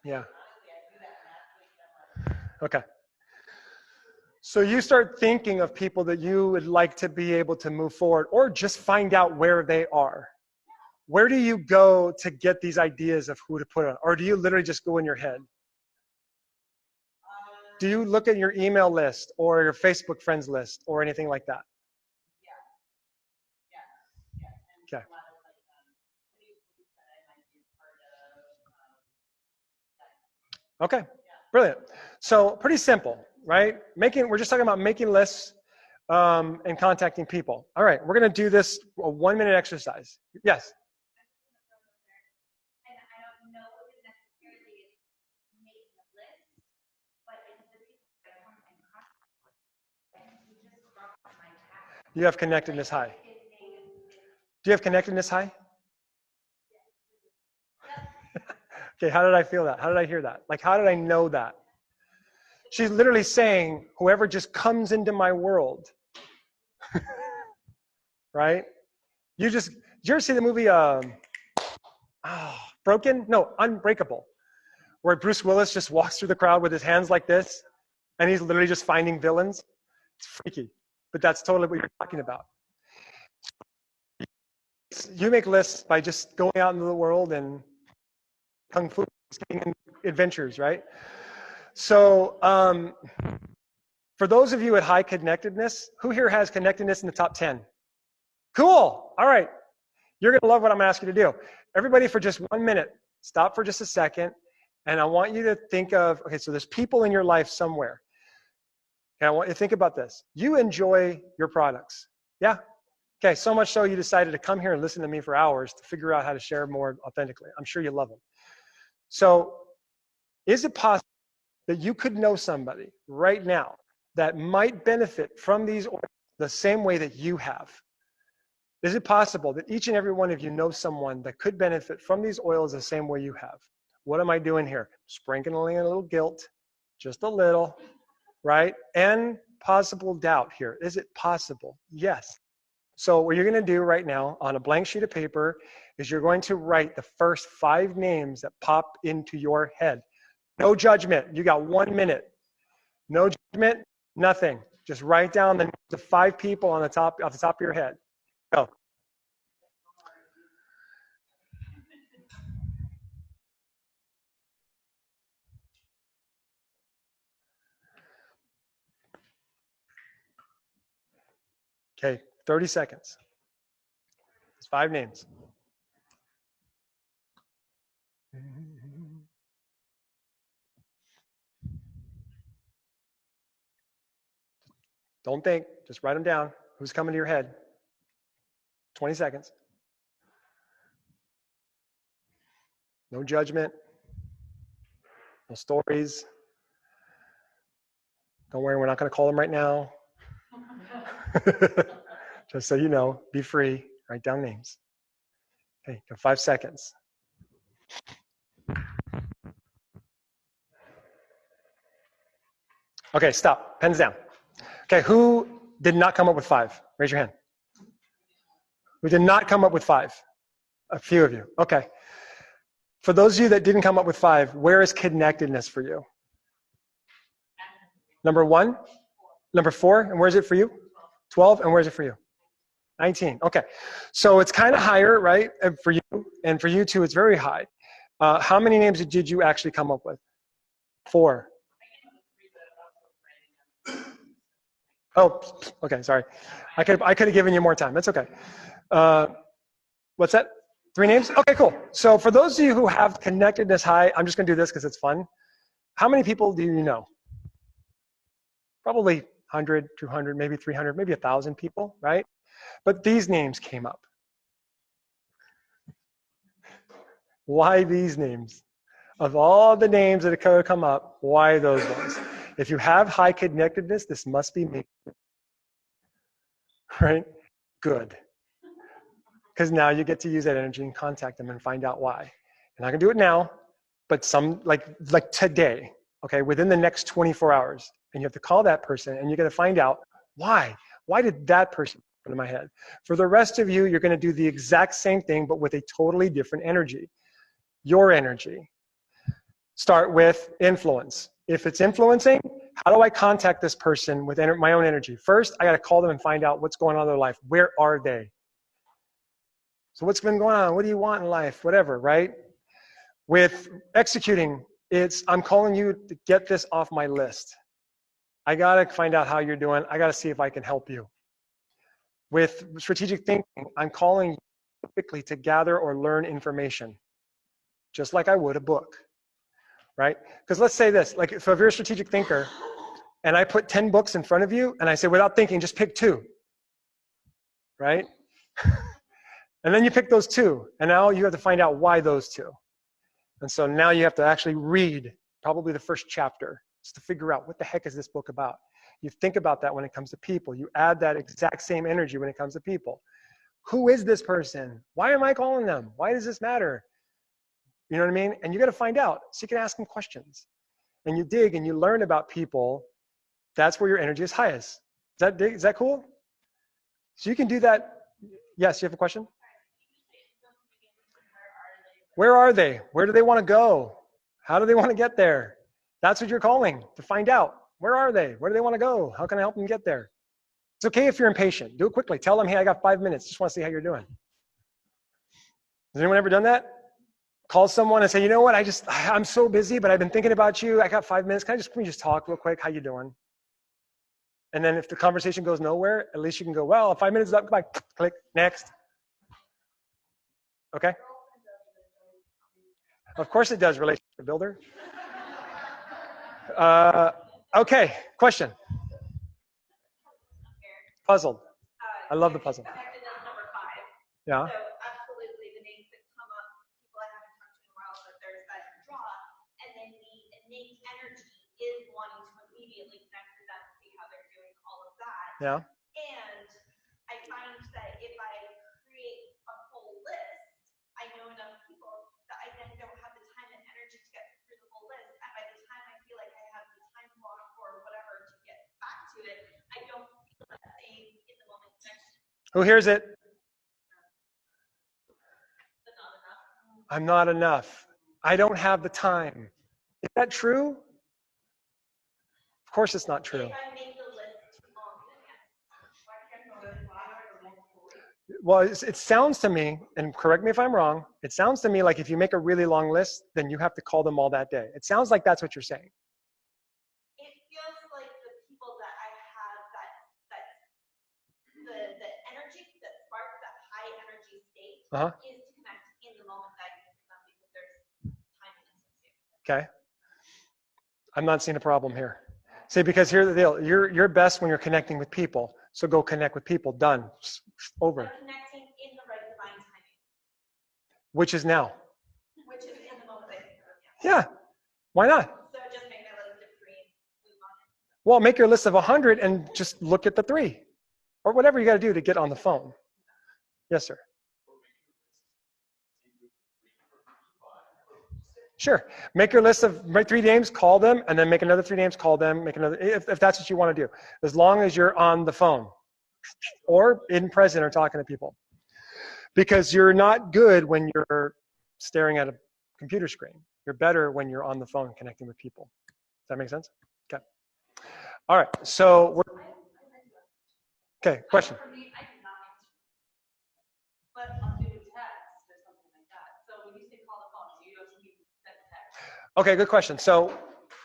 Yeah. Honestly, I do that naturally. Okay. So you start thinking of people that you would like to be able to move forward or just find out where they are. Where do you go to get these ideas of who to put on? Or do you literally just go in your head? Do you look at your email list or your Facebook friends list or anything like that? Okay. Okay, brilliant. So pretty simple, right? We're just talking about making lists and contacting people. All right, we're gonna do this a 1-minute exercise. Yes? And I don't know if it necessarily is making a list, but it's the people that come in contact with. And you just dropped my tab. You have connectedness high. Do you have connectedness high? Okay, how did I feel that? How did I hear that? Like, how did I know that? She's literally saying, whoever just comes into my world, right? Did you ever see the movie Broken? No, Unbreakable, where Bruce Willis just walks through the crowd with his hands like this, and he's literally just finding villains? It's freaky, but that's totally what you're talking about. You make lists by just going out into the world and kung fu, adventures, right? So for those of you at high connectedness, who here has connectedness in the top 10? Cool. All right. You're going to love what I'm going to ask you to do. Everybody, for just 1 minute, stop for just a second. And I want you to think of, okay, so there's people in your life somewhere. Okay, I want you to think about this. You enjoy your products. Yeah? Okay, so much so you decided to come here and listen to me for hours to figure out how to share more authentically. I'm sure you love them. So is it possible that you could know somebody right now that might benefit from these oils the same way that you have? Is it possible that each and every one of you know someone that could benefit from these oils the same way you have? What am I doing here? Sprinkling a little guilt, just a little, right? And possible doubt here. Is it possible? Yes. So what you're going to do right now on a blank sheet of paper is you're going to write the first 5 names that pop into your head. No judgment. You got 1 minute. No judgment, nothing. Just write down the names of 5 people on the top, off the top of your head. Go. Okay, 30 seconds. It's 5 names. Don't think, just write them down. Who's coming to your head? 20 seconds. No judgment. No stories. Don't worry, we're not going to call them right now. Just so you know, be free. Write down names. Okay, got 5 seconds. Okay, stop. Pens down. Okay, who did not come up with 5? Raise your hand. Who did not come up with 5? A few of you. Okay. For those of you that didn't come up with 5, where is connectedness for you? Number 1? Number 4? And where is it for you? 12? And where is it for you? 19. Okay. So it's kind of higher, right? And for you, and for you too, it's very high. How many names did you actually come up with? 4. Oh, okay, sorry. I could have given you more time. That's okay. What's that? 3 names? Okay, cool. So for those of you who have connectedness high, I'm just going to do this because it's fun. How many people do you know? Probably 100, 200, maybe 300, maybe 1,000 people, right? But these names came up. Why these names? Of all the names that could come up, why those ones? If you have high connectedness, this must be me. Right? Good. Because now you get to use that energy and contact them and find out why. And I can do it now, but some, like today, okay, within the next 24 hours. And you have to call that person and you're going to find out why. Why did that person come into my head? For the rest of you, you're going to do the exact same thing, but with a totally different energy. Your energy. Start with influence. If it's influencing, how do I contact this person with my own energy? First, I got to call them and find out what's going on in their life. Where are they? So what's been going on? What do you want in life? Whatever, right? With executing, I'm calling you to get this off my list. I got to find out how you're doing. I got to see if I can help you. With strategic thinking, I'm calling you typically to gather or learn information, just like I would a book, right? Because let's say this, like, so if you're a strategic thinker and I put 10 books in front of you and I say, without thinking, just pick 2, right? And then you pick those 2, and now you have to find out why those 2. And so now you have to actually read probably the first chapter just to figure out what the heck is this book about. You think about that when it comes to people. You add that exact same energy when it comes to people. Who is this person? Why am I calling them? Why does this matter? You know what I mean? And you got to find out so you can ask them questions. And you dig and you learn about people. That's where your energy is highest. Is that cool? So you can do that. Yes, you have a question? Where are they? Where do they want to go? How do they want to get there? That's what you're calling to find out. Where are they? Where do they want to go? How can I help them get there? It's okay if you're impatient. Do it quickly. Tell them, hey, I got 5 minutes. Just want to see how you're doing. Has anyone ever done that? Call someone and say, you know what? I'm so busy, but I've been thinking about you. I got 5 minutes. Can we just talk real quick? How you doing? And then if the conversation goes nowhere, at least you can go, well, 5 minutes is up. Goodbye. Click. Next. Okay. Of course it does, relationship builder. Okay, question. Puzzled. I love the puzzle. Yeah. So absolutely, the names that come up, people I haven't talked to in a while, but there's that draw, and then the innate energy is wanting to immediately connect with them and see how they're doing, all of that. Yeah. And I find that if I create a whole list, I know enough people that I then don't have the time and energy to get through the whole list. And by the time I feel like I have the time block or whatever to get back to it, I don't feel that same in the moment connection. Who hears it? I'm not enough. I don't have the time. Is that true? Of course it's not true. Well, it sounds to me, and correct me if I'm wrong, it sounds to me like if you make a really long list, then you have to call them all that day. It sounds like that's what you're saying. It feels like the people that I have the energy, that spark, that high energy state is to connect in the moment that I can with them because there's time and association. Okay. I'm not seeing a problem here. See, because here's the deal. You're best when you're connecting with people. So go connect with people. Done. Over. But connecting in the right divine timing. Which is now. Which is in the moment I think of, Yeah. Why not? So just make my list of 3 and move on. Well, make your list of 100 and just look at the 3. Or whatever you got to do to get on the phone. Yes, sir. Sure. Make your list of 3 names, call them, and then make another 3 names, call them, make another, if that's what you want to do. As long as you're on the phone or in present or talking to people. Because you're not good when you're staring at a computer screen. You're better when you're on the phone connecting with people. Does that make sense? Okay. All right. So okay, question. But I'll do text or something like that. So when you say call the phone, you don't need to send a text. Okay, good question. So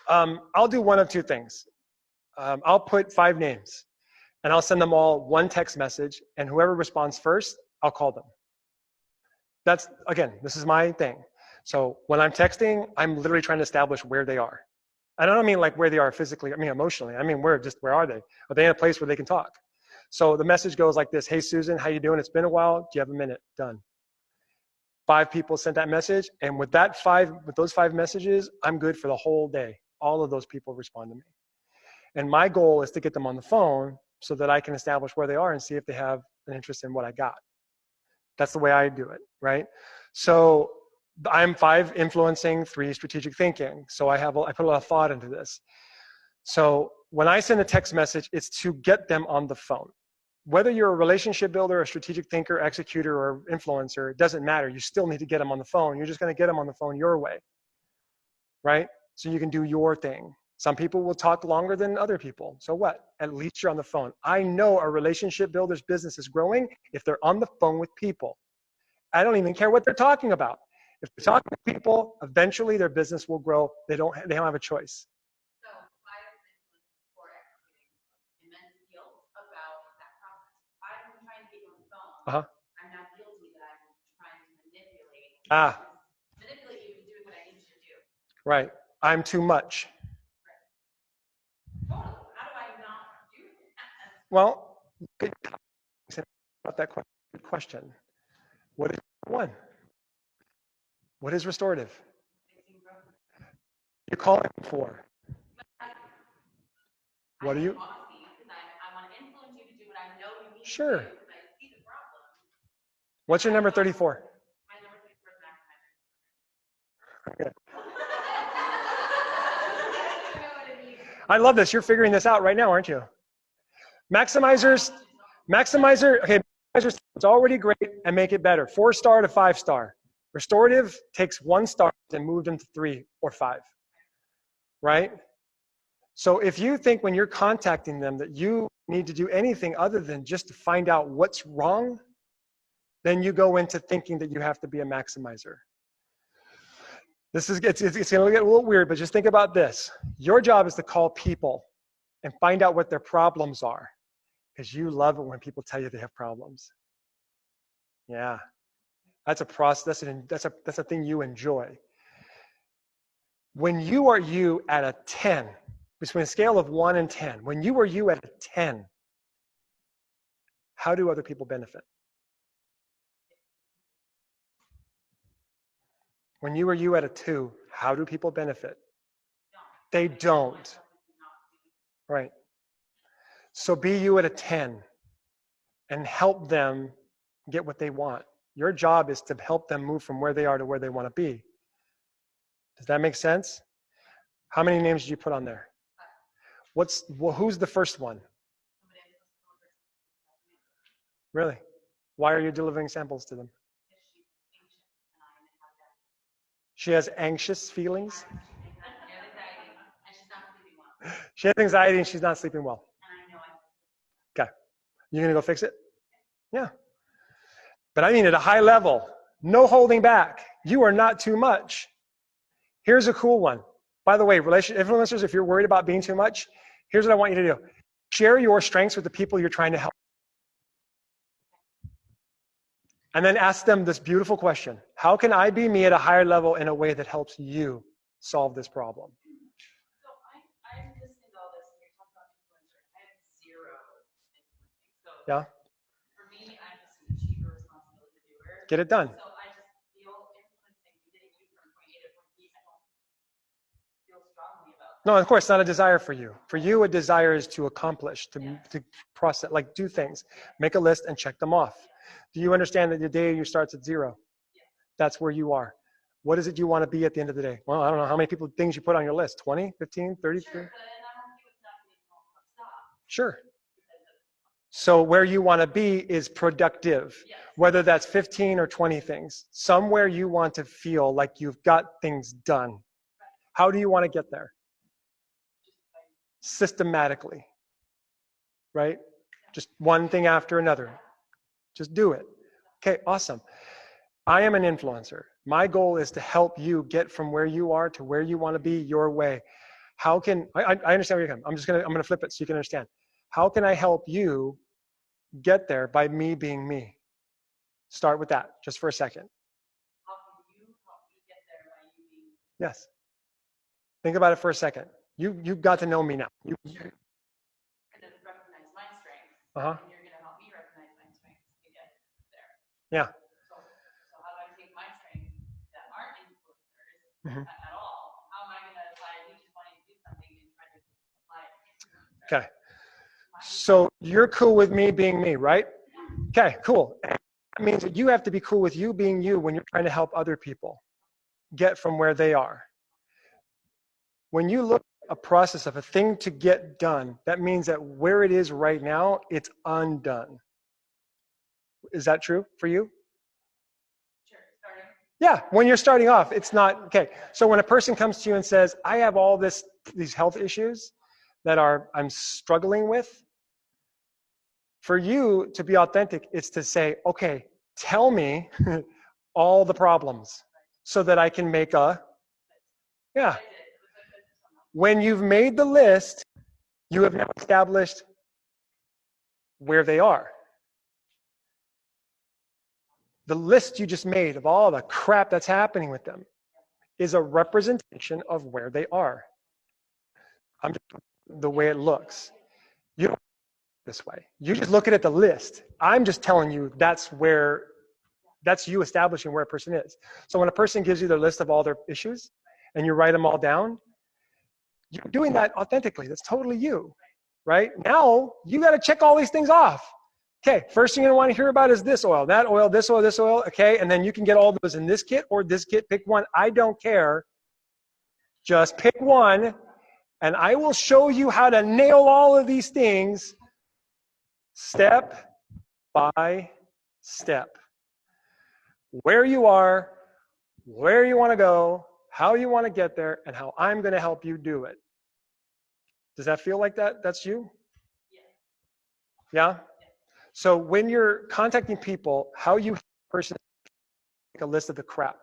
I'll do one of 2 things. I'll put 5 names and I'll send them all one text message, and whoever responds first, I'll call them. That's, again, this is my thing. So when I'm texting, I'm literally trying to establish where they are. I don't mean like where they are physically, I mean emotionally. I mean, where are they? Are they in a place where they can talk? So the message goes like this: hey Susan, how you doing? It's been a while. Do you have a minute? Done. 5 people sent that message, and with those 5 messages, I'm good for the whole day. All of those people respond to me. And my goal is to get them on the phone so that I can establish where they are and see if they have an interest in what I got. That's the way I do it, right? So I'm 5 influencing, 3 strategic thinking. So I put a lot of thought into this. So when I send a text message, it's to get them on the phone. Whether you're a relationship builder, a strategic thinker, executor, or influencer, it doesn't matter. You still need to get them on the phone. You're just going to get them on the phone your way, right? So you can do your thing. Some people will talk longer than other people. So what? At least you're on the phone. I know a relationship builder's business is growing if they're on the phone with people. I don't even care what they're talking about. If they're talking to people, eventually their business will grow. They don't have a choice. So I was influencing for executing immense guilt about that process. I'm trying to get you on the phone. I'm not guilty that I'm trying to manipulate. Manipulate you to do what I need you to do. Right. I'm too much. Totally. How do I not do that? Well, good about that question. What is 1? What is restorative? You're calling for. What are you? I want to influence you to do what I know you need Sure. to do because I see the problem. What's your number 34? My number 34 is maximizer. Okay. I love this. You're figuring this out right now, aren't you? Maximizer, okay, It's already great and make it better. 4-star to 5-star. Restorative takes 1 star and move them to 3 or 5, right? So if you think when you're contacting them that you need to do anything other than just to find out what's wrong, then you go into thinking that you have to be a maximizer. It's going to get a little weird, but just think about this. Your job is to call people and find out what their problems are, because you love it when people tell you they have problems. Yeah, that's a process. That's a thing you enjoy. When you are you at a 10, between a scale of 1 and 10, when you are you at a 10, how do other people benefit? When you are you at a 2, how do people benefit? They don't. Right. So be you at a 10 and help them get what they want. Your job is to help them move from where they are to where they want to be. Does that make sense? How many names did you put on there? Who's the first one? Really? Why are you delivering samples to them? She has anxious feelings? She has anxiety and she's not sleeping well. Okay. You gonna go fix it? Yeah. But I mean at a high level, no holding back. You are not too much. Here's a cool one. By the way, relationship influencers, if you're worried about being too much, here's what I want you to do. Share your strengths with the people you're trying to help. And then ask them this beautiful question. How can I be me at a higher level in a way that helps you solve this problem? So I'm listening to all this, and you're talking about influencer. I have 0 influencing. So Yeah. for me, I'm just an achiever, responsibility doer. Get it done. So I just feel influencing, getting you from point A to point B, I don't feel strongly about. No, of course, not a desire for you. For you, a desire is to accomplish, to process, like do things. Make a list and check them off. Do you understand that the day you starts at 0? That's where you are. What is it you want to be at the end of the day? Well, I don't know how many things you put on your list. 20, 15, 33? Sure, but I'm okay with not being stop. Sure. So where you want to be is productive, whether that's 15 or 20 things. Somewhere you want to feel like you've got things done. How do you want to get there? Systematically, right? Just one thing after another. Just do it. Okay, awesome. I am an influencer. My goal is to help you get from where you are to where you want to be your way. How can, I understand where you're coming. I'm going to flip it so you can understand. How can I help you get there by me being me? Start with that just for a second. How can you help me get there by you being? Yes. Think about it for a second. You've got to know me now. You're going to recognize my strengths. Uh-huh. And you're going to help me recognize my strengths to get there. Yeah. So how do I take my strengths that aren't influencers Mhm. at all? How am I going to apply you just wanting to do something and try to apply it? Okay. So you're cool with me being me, right? Okay, cool. That means that you have to be cool with you being you when you're trying to help other people get from where they are. When you look at a process of a thing to get done, that means that where it is right now, it's undone. Is that true for you? Sure, starting. Yeah, when you're starting off, it's not, okay. So when a person comes to you and says, I have all these health issues that I'm struggling with, for you to be authentic, it's to say, okay, tell me all the problems so that I can make yeah. When you've made the list, you have now established where they are. The list you just made of all the crap that's happening with them is a representation of where they are. The way it looks. You don't this way. You just look at the list. I'm just telling you that's you establishing where a person is. So when a person gives you their list of all their issues and you write them all down, you're doing that authentically. That's totally you, right? Now you got to check all these things off. Okay, first thing you're going to want to hear about is this oil, that oil, this oil, this oil. Okay, and then you can get all those in this kit or this kit. Pick one. I don't care. Just pick one, and I will show you how to nail all of these things step by step. Where you are, where you want to go, how you want to get there, and how I'm going to help you do it. Does that feel like that's you? Yeah? So when you're contacting people, how you person make a list of the crap,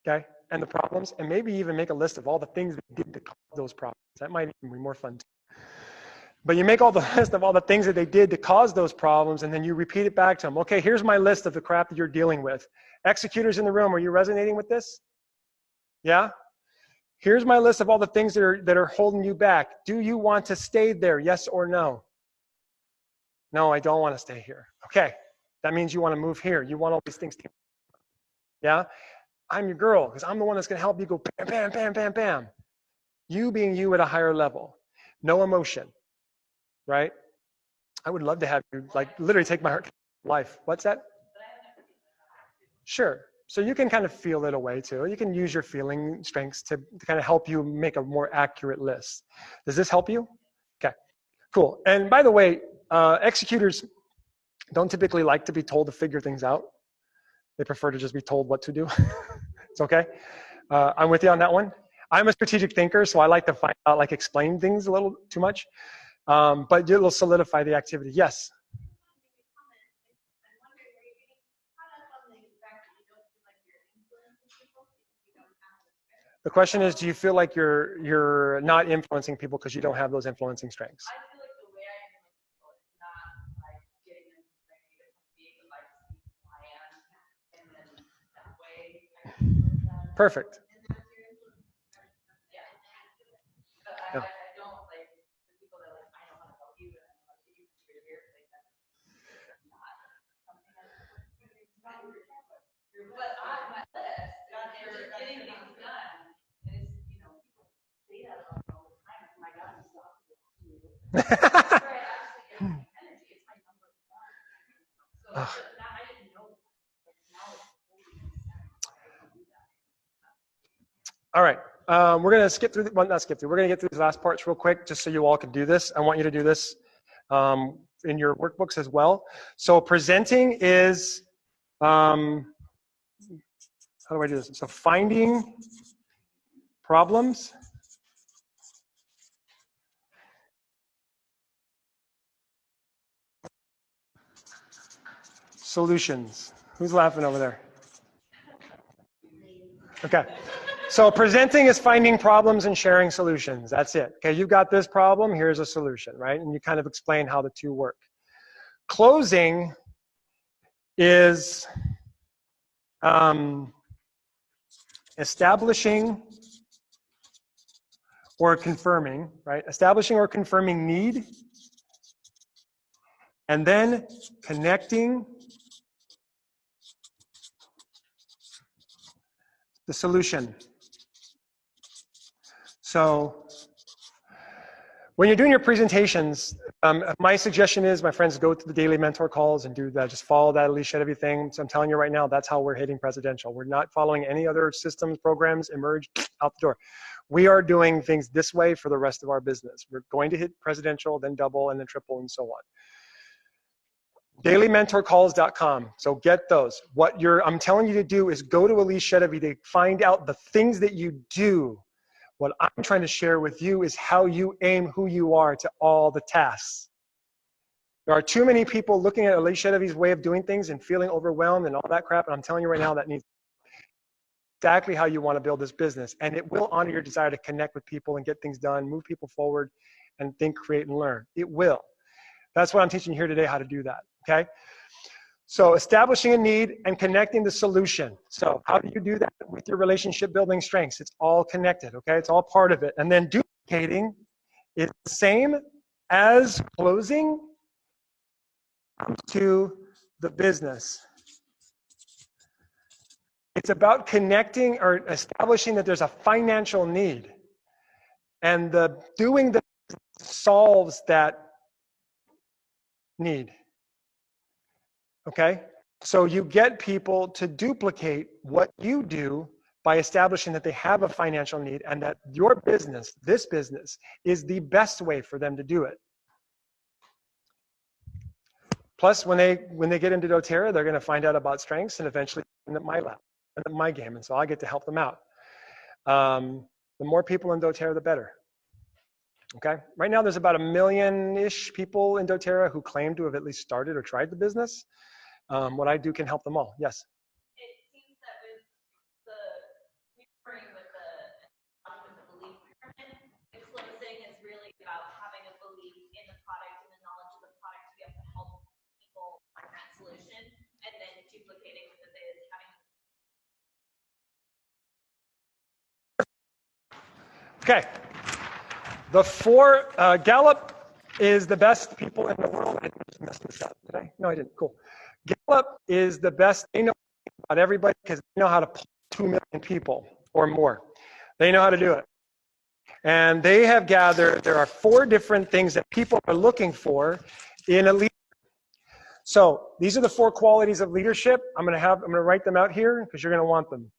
okay, and the problems, and maybe even make a list of all the things that did to cause those problems. That might even be more fun too. But you make all the list of all the things that they did to cause those problems, and then you repeat it back to them. Okay, here's my list of the crap that you're dealing with. Executors in the room, are you resonating with this? Yeah? Here's my list of all the things that are holding you back. Do you want to stay there, yes or no? No, I don't want to stay here. Okay, that means you want to move here. You want all these things to, yeah? I'm your girl, because I'm the one that's going to help you go bam, bam, bam, bam, bam. You being you at a higher level. No emotion, right? I would love to have you, like, literally take my life. What's that? Sure. So you can kind of feel it away too. You can use your feeling strengths to kind of help you make a more accurate list. Does this help you? Okay, cool. And by the way, executors don't typically like to be told to figure things out. They prefer to just be told what to do. It's okay. I'm with you on that one. I'm a strategic thinker, so I like to find out, like, explain things a little too much. But it'll solidify the activity. Yes. The question is, do you feel like you're not influencing people because you don't have those influencing strengths? I feel like the way I influence people is not like getting them to bring me to be, but like speak plan, and then that way I can influence them. Perfect. Yeah. But I don't like the people that like, I don't want to help you, and I'm like, you can do it here, like that's not something I'm but on my list, and they're getting things done. And it's, you know, people say that about me all the time. Oh my God, I'm so you. Energy, it's my number one. So that I didn't know. Like now it's totally do that. All right. We're going to skip through, well, not skip through. We're going to get through these last parts real quick, just so you all can do this. I want you to do this in your workbooks as well. So presenting is, how do I do this? So finding problems. Solutions. Who's laughing over there? Okay. So presenting is finding problems and sharing solutions. That's it. Okay, you've got this problem, here's a solution, right? And you kind of explain how the two work. Closing is establishing or confirming, right? Establishing or confirming need, and then connecting the solution. So when you're doing your presentations, my suggestion is, my friends, go to the daily mentor calls and do that. Just follow that Alicia everything. So I'm telling you right now, that's how we're hitting presidential. We're not following any other systems, programs, emerge, out the door. We are doing things this way for the rest of our business. We're going to hit presidential, then double, and then triple, and so on. DailyMentorCalls.com. So get those. What I'm telling you to do is go to Elise Shedevy to find out the things that you do. What I'm trying to share with you is how you aim who you are to all the tasks. There are too many people looking at Elise Shedevy's way of doing things and feeling overwhelmed and all that crap, and I'm telling you right now that needs exactly how you want to build this business. And it will honor your desire to connect with people and get things done, move people forward, and think, create, and learn. It will. That's what I'm teaching you here today, how to do that, okay? So establishing a need and connecting the solution. So how do you do that with your relationship building strengths? It's all connected, okay? It's all part of it. And then duplicating is the same as closing to the business. It's about connecting or establishing that there's a financial need. And doing the solves that need. Okay? So you get people to duplicate what you do by establishing that they have a financial need and that your business, this business, is the best way for them to do it. Plus, when they get into doTERRA, they're going to find out about strengths and eventually end up my lab, end up my game. And so I get to help them out. The more people in doTERRA, the better. Okay. Right now, there's about 1 million-ish people in doTERRA who claim to have at least started or tried the business. What I do can help them all. Yes. It seems that with the referring with the belief pyramid, influencing is really about having a belief in the product and the knowledge of the product to be able to help people find that solution, and then duplicating with it is having. Okay. The four, Gallup is the best people in the world. I didn't mess this up, did I? No, I didn't. Cool. Gallup is the best. They know about everybody because they know how to pull 2 million people or more. They know how to do it. And they have gathered, there are 4 different things that people are looking for in a leader. So these are the 4 qualities of leadership. I'm going to write them out here because you're going to want them.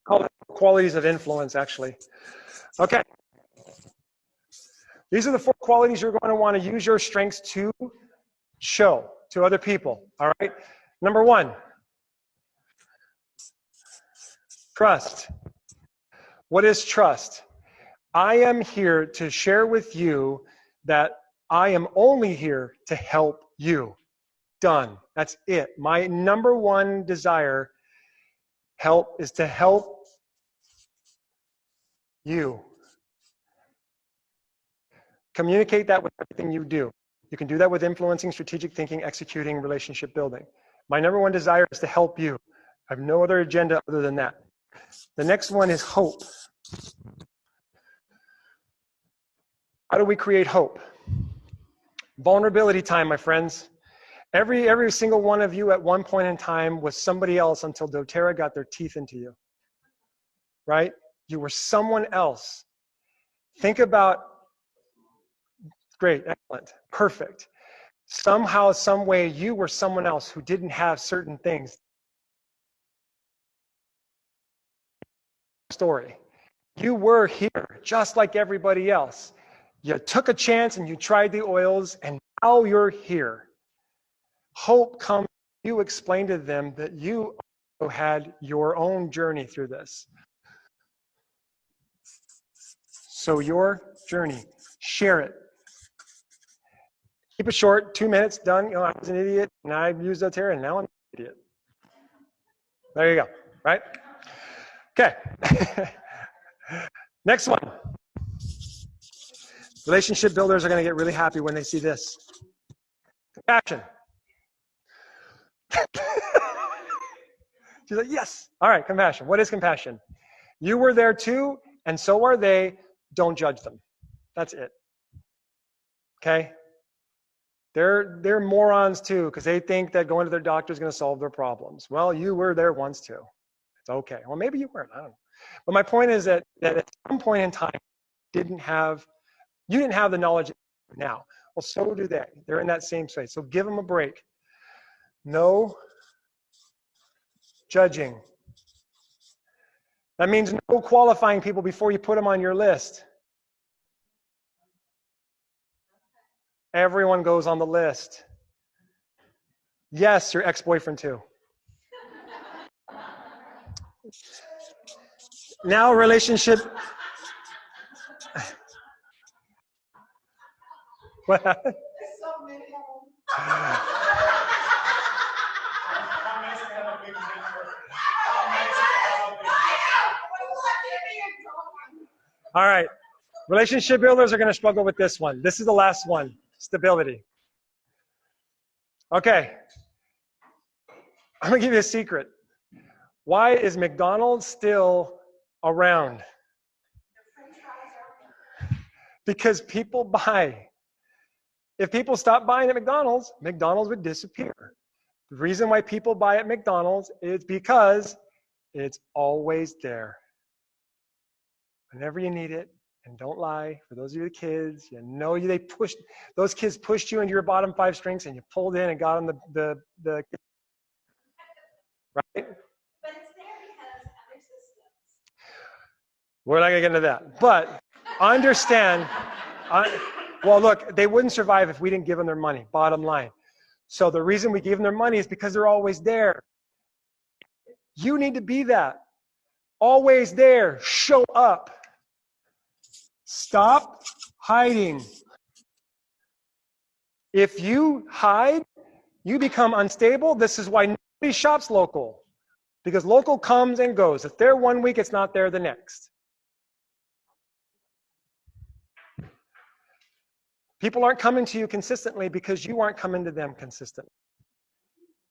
Call it qualities of influence, actually. Okay. These are the 4 qualities you're going to want to use your strengths to show to other people. All right. Number 1, trust. What is trust? I am here to share with you that I am only here to help you. Done. That's it. My number 1 desire is to help you. Communicate that with everything you do. You can do that with influencing, strategic thinking, executing, relationship building. My number 1 desire is to help you. I have no other agenda other than that. The next one is hope. How do we create hope? Vulnerability time, my friends. Every single one of you at one point in time was somebody else until doTERRA got their teeth into you. Right? You were someone else. Think about, great, excellent, perfect. Somehow, some way, you were someone else who didn't have certain things. Story. You were here just like everybody else. You took a chance and you tried the oils, and now you're here. Hope comes, you explain to them that you also had your own journey through this. So your journey, share it. Keep it short, 2 minutes, done. You know, I was an idiot, and I used doTERRA, and now I'm an idiot. There you go, right? Okay. Next one. Relationship builders are going to get really happy when they see this. Compassion. She's like, yes. All right, compassion. What is compassion? You were there too, and so are they. Don't judge them. That's it. Okay? They're morons too, because they think that going to their doctor is going to solve their problems. Well, you were there once too. It's okay. Well, maybe you weren't. I don't know. But my point is that at some point in time, you didn't have the knowledge now. Well, so do they. They're in that same space. So give them a break. No judging. That means no qualifying people before you put them on your list. Everyone goes on the list. Yes, your ex-boyfriend too. Now relationship. What happened? All right. Relationship builders are going to struggle with this one. This is the last one. Stability. Okay. I'm going to give you a secret. Why is McDonald's still around? Because people buy. If people stopped buying at McDonald's, McDonald's would disappear. The reason why people buy at McDonald's is because it's always there. Whenever you need it, and don't lie, for those of you the kids, you know those kids pushed you into your bottom 5 strings and you pulled in and got on the right? But it's there because other systems. We're not gonna get into that. But Understand. Well, look, they wouldn't survive if we didn't give them their money, bottom line. So the reason we gave them their money is because they're always there. You need to be that. Always there. Show up. Stop hiding. If you hide, you become unstable. This is why nobody shops local. Because local comes and goes. If they're 1 week, it's not there the next. People aren't coming to you consistently because you aren't coming to them consistently.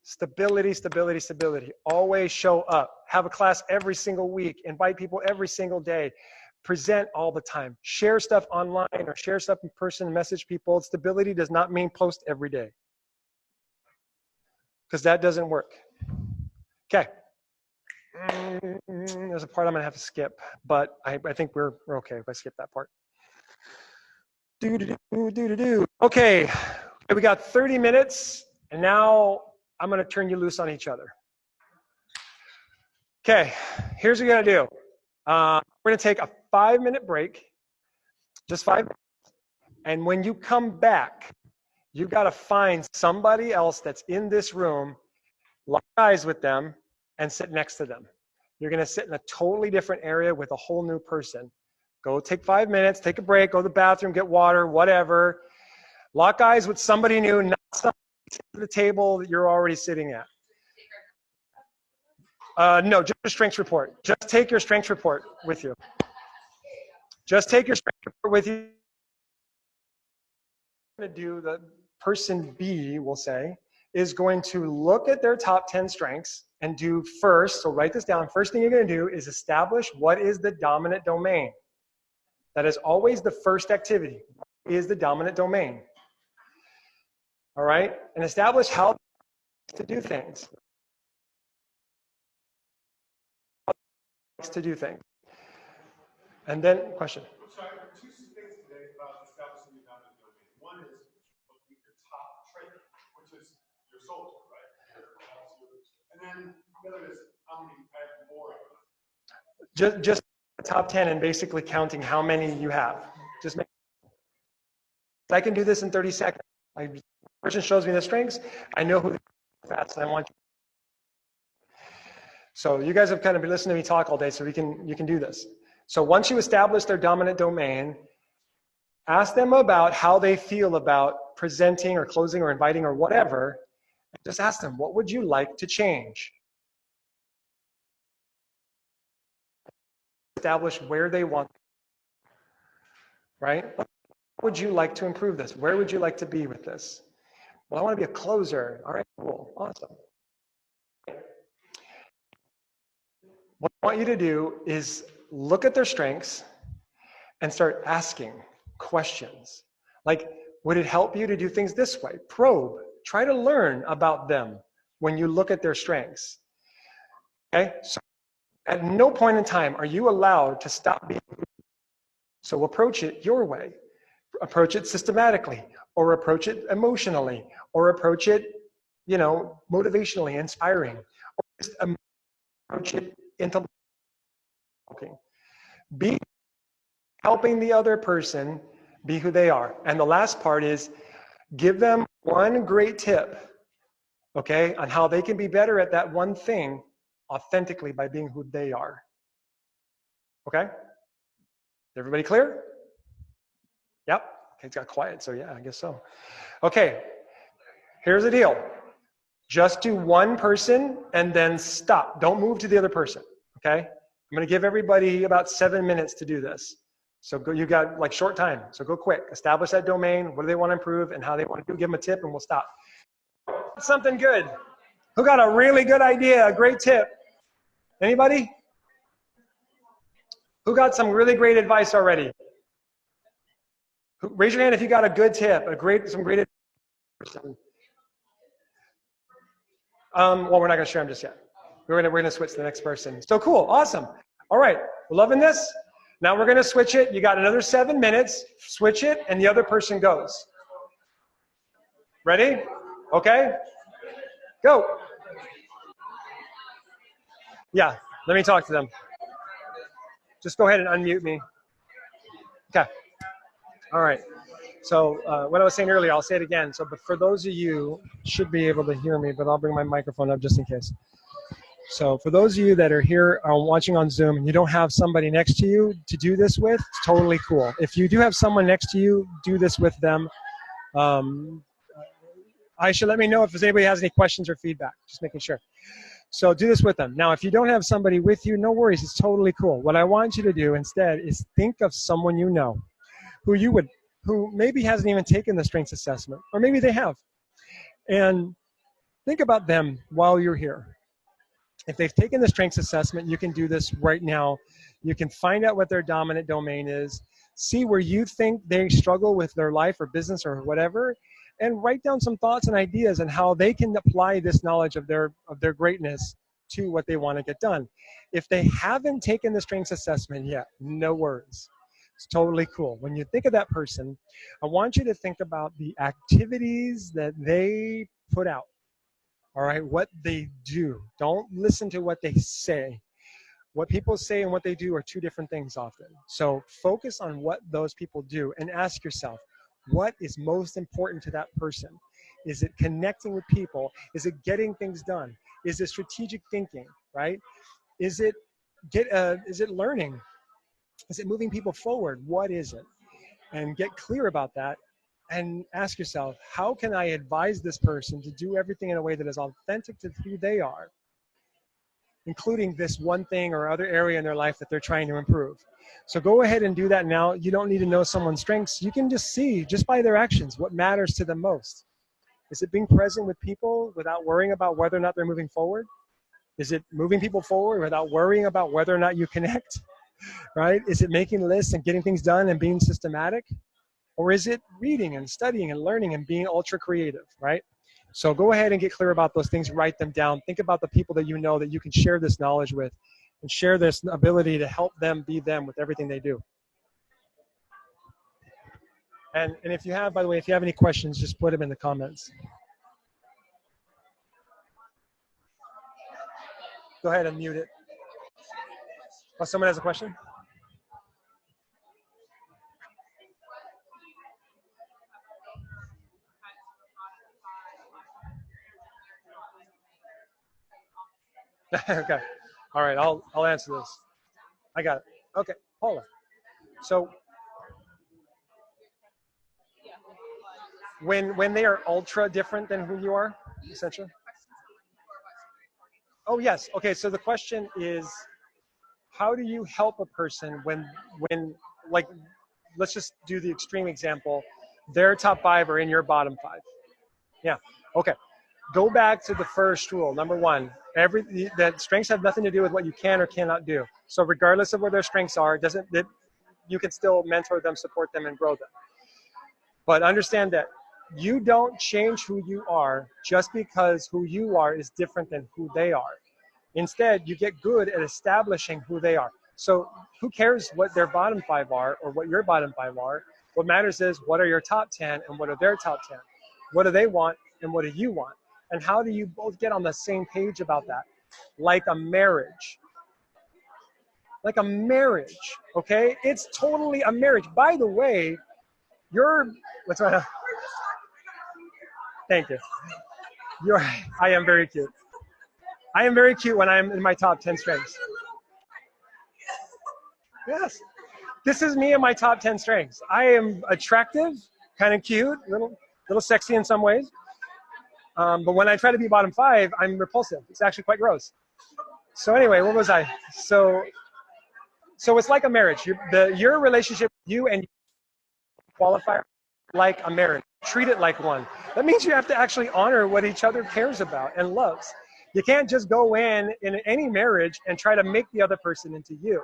Stability, stability, stability. Always show up. Have a class every single week. Invite people every single day. Present all the time. Share stuff online or share stuff in person. Message people. Stability does not mean post every day. Because that doesn't work. Okay. There's a part I'm going to have to skip, but I think we're okay if I skip that part. Okay, we got 30 minutes, and now I'm going to turn you loose on each other. Okay, here's what you're going to do. We're going to take a 5-minute break, just 5 minutes, and when you come back, you've got to find somebody else that's in this room, lock eyes with them, and sit next to them. You're going to sit in a totally different area with a whole new person. Go take 5 minutes, take a break, go to the bathroom, get water, whatever. Lock eyes with somebody new, not somebody at the table that you're already sitting at. No, just a strengths report. Just take your strengths report with you. Just take your strengths report with you. What I'm going to do, the person B, we'll say, is going to look at their top 10 strengths and do first, so write this down, first thing you're going to do is establish what is the dominant domain. That is always the first activity, is the dominant domain. All right? And establish how to do things. To do things. And then, question. So I have two things today about establishing the dominant domain. One is looking at your top trait, which is your soldier, right? And then the other is how many, I have more of them. Just the top 10 and basically counting how many you have. Just make. I can do this in 30 seconds. The person shows me the strengths. I know who that's and I want. So you guys have kind of been listening to me talk all day, so you can do this. So once you establish their dominant domain, ask them about how they feel about presenting or closing or inviting or whatever. Just ask them, what would you like to change? Establish where they want, right? What would you like to improve this? Where would you like to be with this? Well, I want to be a closer. All right, cool, awesome. What I want you to do is look at their strengths and start asking questions. Like, would it help you to do things this way? Probe. Try to learn about them when you look at their strengths. Okay? So at no point in time are you allowed to stop being. So approach it your way. Approach it systematically, or approach it emotionally, or approach it, motivationally, inspiring, or just approach it intellectually. Be helping the other person be who they are. And the last part is give them one great tip, okay, on how they can be better at that one thing authentically by being who they are. Okay? Everybody clear? Yep. Okay, it's got quiet, so yeah, I guess so. Okay, here's the deal. Just do one person and then stop. Don't move to the other person, okay? I'm going to give everybody about 7 minutes to do this. So go, you got like short time, so go quick. Establish that domain, what do they want to improve, and how they want to do. Give them a tip, and we'll stop. Something good. Who got a really good idea, a great tip? Anybody? Who got some really great advice already? Raise your hand if you got a good tip, some great advice. Well, we're not going to share them just yet. We're going to switch to the next person. So cool, awesome. All right, we're loving this. Now we're going to switch it. You got another 7 minutes. Switch it, and the other person goes. Ready? Okay. Go. Yeah, let me talk to them. Just go ahead and unmute me. Okay. All right. So what I was saying earlier, I'll say it again. So, but for those of you, should be able to hear me, but I'll bring my microphone up just in case. So for those of you that are here watching on Zoom and you don't have somebody next to you to do this with, it's totally cool. If you do have someone next to you, do this with them. I should let me know if anybody has any questions or feedback, just making sure. So do this with them. Now, if you don't have somebody with you, no worries, it's totally cool. What I want you to do instead is think of someone you know who maybe hasn't even taken the strengths assessment, or maybe they have. And think about them while you're here. If they've taken the strengths assessment, you can do this right now. You can find out what their dominant domain is, see where you think they struggle with their life or business or whatever, and write down some thoughts and ideas on how they can apply this knowledge of their greatness to what they want to get done. If they haven't taken the strengths assessment yet, no worries. It's totally cool. When you think of that person, I want you to think about the activities that they put out. All right, what they do. Don't listen to what they say. What people say and what they do are two different things often. So focus on what those people do and ask yourself, what is most important to that person? Is it connecting with people? Is it getting things done? Is it strategic thinking, right? Is it learning? Is it moving people forward? What is it? And get clear about that. And ask yourself, how can I advise this person to do everything in a way that is authentic to who they are, including this one thing or other area in their life that they're trying to improve. So go ahead and do that now. You don't need to know someone's strengths. You can just see, just by their actions, what matters to them most. Is it being present with people without worrying about whether or not they're moving forward? Is it moving people forward without worrying about whether or not you connect? Right? Is it making lists and getting things done and being systematic? Or is it reading and studying and learning and being ultra creative, right? So go ahead and get clear about those things, write them down. Think about the people that you know that you can share this knowledge with and share this ability to help them be them with everything they do. And if you have, by the way, if you have any questions, just put them in the comments. Go ahead and mute it. Oh, someone has a question? Okay. All right. I'll answer this. I got it. Okay. Paula. So when they are ultra different than who you are, essentially. Oh yes. Okay. So the question is, how do you help a person when like, let's just do the extreme example. Their top 5 are in your bottom 5. Yeah. Okay. Go back to the first rule. Number 1, that strengths have nothing to do with what you can or cannot do. So regardless of where their strengths are, you can still mentor them, support them, and grow them. But understand that you don't change who you are just because who you are is different than who they are. Instead, you get good at establishing who they are. So who cares what their bottom 5 are or what your bottom 5 are? What matters is what are your top 10 and what are their top 10? What do they want and what do you want? And how do you both get on the same page about that? Like a marriage. Like a marriage, okay? It's totally a marriage. By the way, what's right now? Thank you. I am very cute. I am very cute when I'm in my top 10 strengths. Yes. This is me in my top 10 strengths. I am attractive, kind of cute, little sexy in some ways. But when I try to be bottom 5, I'm repulsive. It's actually quite gross. So anyway, where was I? So it's like a marriage. Your relationship, you and qualifier, like a marriage. Treat it like one. That means you have to actually honor what each other cares about and loves. You can't just go in any marriage and try to make the other person into you.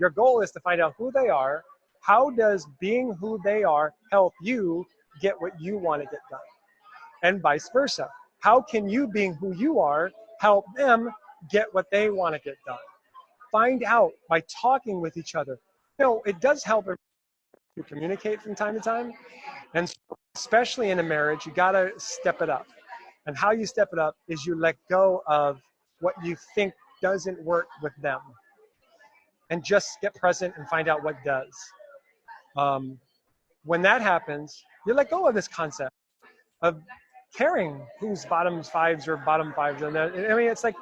Your goal is to find out who they are. How does being who they are help you get what you want to get done? And vice versa. How can you, being who you are, help them get what they want to get done? Find out by talking with each other. It does help to communicate from time to time. And especially in a marriage, you got to step it up. And how you step it up is you let go of what you think doesn't work with them. And just get present and find out what does. When that happens, you let go of this concept of caring who's bottom fives or bottom fives. And I mean, it's like,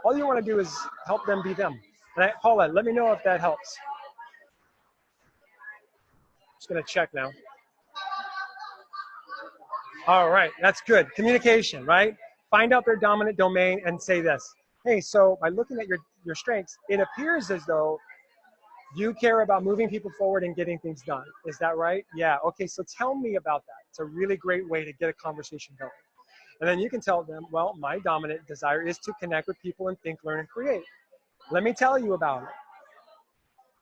all you want to do is help them be them. And Paula, let me know if that helps. Just gonna check now. All right, that's good. Communication, right? Find out their dominant domain and say this. Hey, so by looking at your strengths, it appears as though you care about moving people forward and getting things done. Is that right? Yeah, okay, so tell me about that. It's a really great way to get a conversation going. And then you can tell them, well, my dominant desire is to connect with people and think, learn, and create. Let me tell you about it.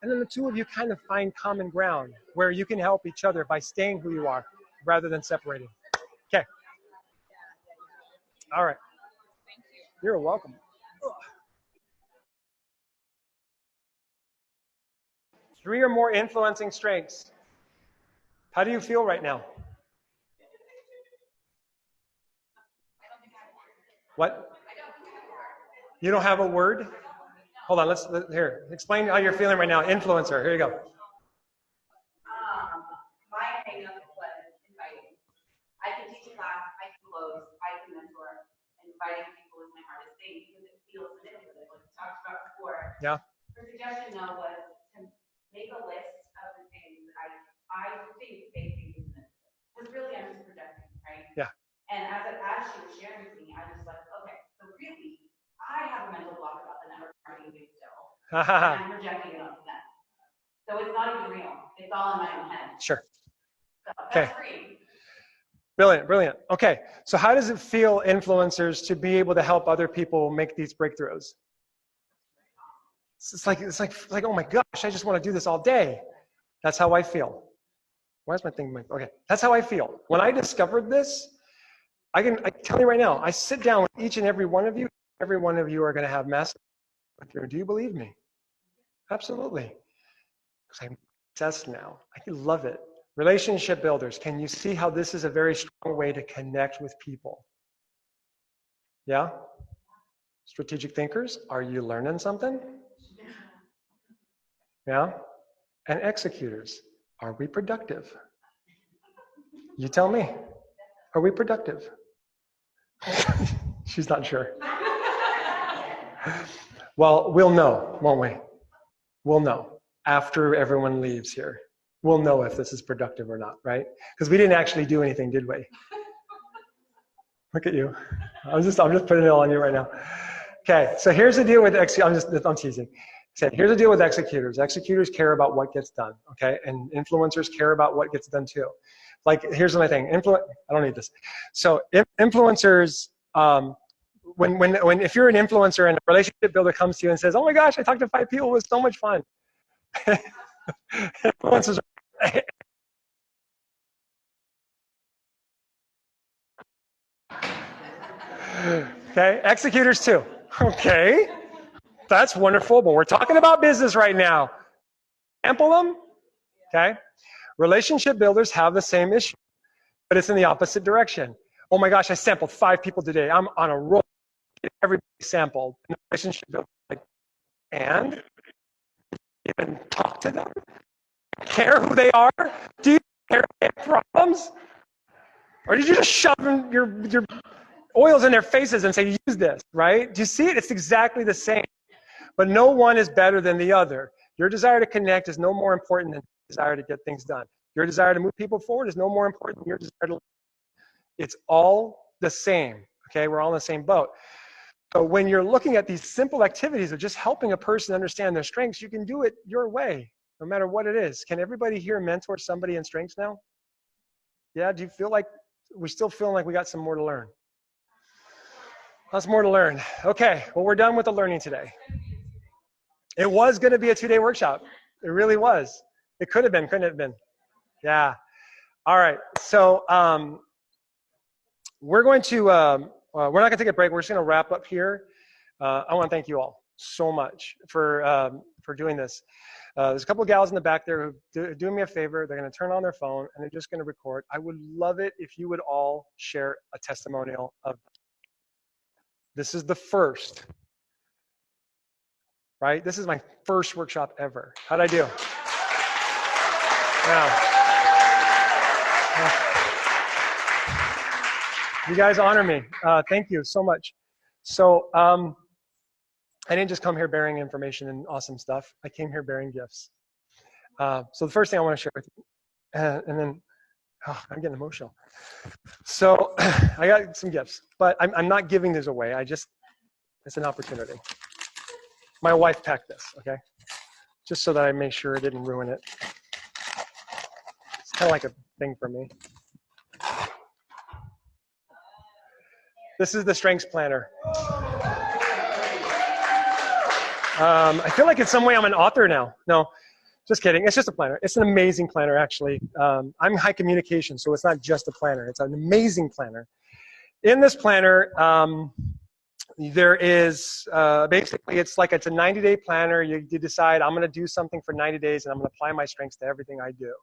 And then the two of you kind of find common ground where you can help each other by staying who you are rather than separating. Okay. All right. You're welcome. Ugh. 3 or more influencing strengths. How do you feel right now? What? You don't have a word? Hold on, here, explain how you're feeling right now. Influencer, here you go. My hang up was inviting. I can teach a class, I can close, I can mentor. Inviting people is my hardest thing because it feels manipulative, like we talked about before. Yeah. Her suggestion though was to make a list of the things that I think they think is manipulative. Because really I'm just projecting, right? Yeah. And as she was sharing with me, I was like, okay, so really, I have a mental block about the network marketing thing still. And I'm projecting it onto them. So it's not even real. It's all in my own head. Sure. So Okay. that's free. Brilliant, brilliant. Okay, so how does it feel, influencers, to be able to help other people make these breakthroughs? It's like, oh my gosh, I just want to do this all day. That's how I feel. Why is my thing? Okay, that's how I feel. When I discovered this, I tell you right now, I sit down with each and every one of you. Every one of you are going to have massive. Do you believe me? Absolutely. Because I'm obsessed now. I love it. Relationship builders. Can you see how this is a very strong way to connect with people? Yeah? Strategic thinkers, are you learning something? Yeah? And executors, are we productive? You tell me. Are we productive? She's not sure. Well, we'll know, won't we? We'll know after everyone leaves here. We'll know if this is productive or not, right? Because we didn't actually do anything, did we? Look at you. I'm just putting it all on you right now. Okay, so here's the deal with I'm teasing. So here's the deal with executors. Executors care about what gets done, okay? And influencers care about what gets done too. Like, here's my thing. I don't need this. So influencers, if you're an influencer and a relationship builder comes to you and says, oh my gosh, I talked to 5 people, it was so much fun. Influencers okay, executors too. Okay, that's wonderful, but we're talking about business right now. Sample them, okay? Relationship builders have the same issue, but it's in the opposite direction. Oh my gosh, I sampled 5 people today. I'm on a roll. Everybody sampled. And the relationship builder, like, and even talk to them? Care who they are? Do you care if they have problems? Or did you just shove your oils in their faces and say, use this, right? Do you see it? It's exactly the same. But no one is better than the other. Your desire to connect is no more important than your desire to get things done. Your desire to move people forward is no more important than your desire to. It's all the same, okay? We're all in the same boat. So when you're looking at these simple activities of just helping a person understand their strengths, you can do it your way, no matter what it is. Can everybody here mentor somebody in strengths now? Yeah, do you feel like we're still feeling like we got some more to learn? Lots more to learn. Okay, well, we're done with the learning today. It was going to be a 2-day workshop. It really was. It could have been, couldn't it have been? Yeah. All right, so we're not going to take a break. We're just going to wrap up here. I want to thank you all so much for doing this. There's a couple of gals in the back there who are doing me a favor. They're going to turn on their phone and they're just going to record. I would love it if you would all share a testimonial of this is the first, right? This is my first workshop ever. How'd I do? Yeah. You guys honor me. Thank you so much. So I didn't just come here bearing information and awesome stuff. I came here bearing gifts. So the first thing I want to share with you, and then I'm getting emotional. So I got some gifts, but I'm not giving these away. It's an opportunity. My wife packed this, okay? Just so that I make sure it didn't ruin it. It's kind of like a thing for me. This is the Strengths Planner. I feel like in some way I'm an author now. No, just kidding. It's just a planner. It's an amazing planner, actually. I'm high communication, so it's not just a planner. It's an amazing planner. In this planner, there is basically, it's a 90-day planner. You decide, I'm going to do something for 90 days, and I'm going to apply my strengths to everything I do.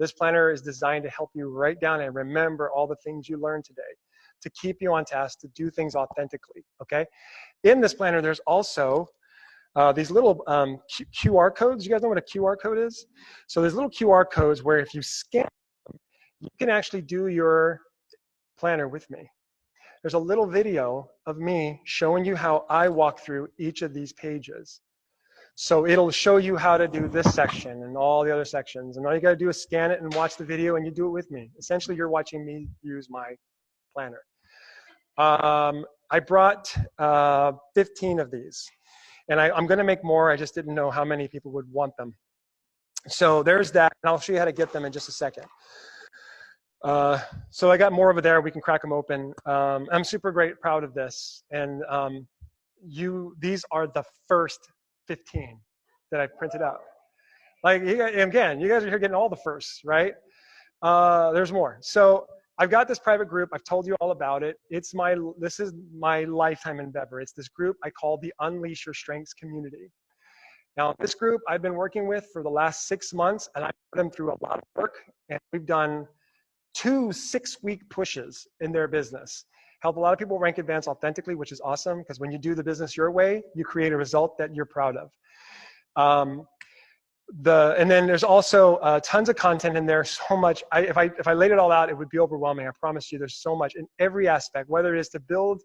This planner is designed to help you write down and remember all the things you learned today, to keep you on task, to do things authentically, okay? In this planner, there's also these little QR codes. You guys know what a QR code is? So there's little QR codes where if you scan them, you can actually do your planner with me. There's a little video of me showing you how I walk through each of these pages. So it'll show you how to do this section and all the other sections. And all you got to do is scan it and watch the video, and you do it with me. Essentially, you're watching me use my planner. I brought 15 of these. And I'm going to make more. I just didn't know how many people would want them. So there's that. And I'll show you how to get them in just a second. So I got more over there. We can crack them open. I'm super proud of this. And these are the first 15 that I printed out. Like, again, you guys are here getting all the firsts, right? There's more. So I've got this private group. I've told you all about it. This is my lifetime endeavor. It's this group I call the Unleash Your Strengths community. Now, this group I've been working with for the last 6 months, and I put them through a lot of work, and we've done 2 6-week pushes in their business. Help a lot of people rank advance authentically, which is awesome, because when you do the business your way, you create a result that you're proud of. And then there's also tons of content in there, so much. If I laid it all out, it would be overwhelming. I promise you, there's so much in every aspect, whether it is to build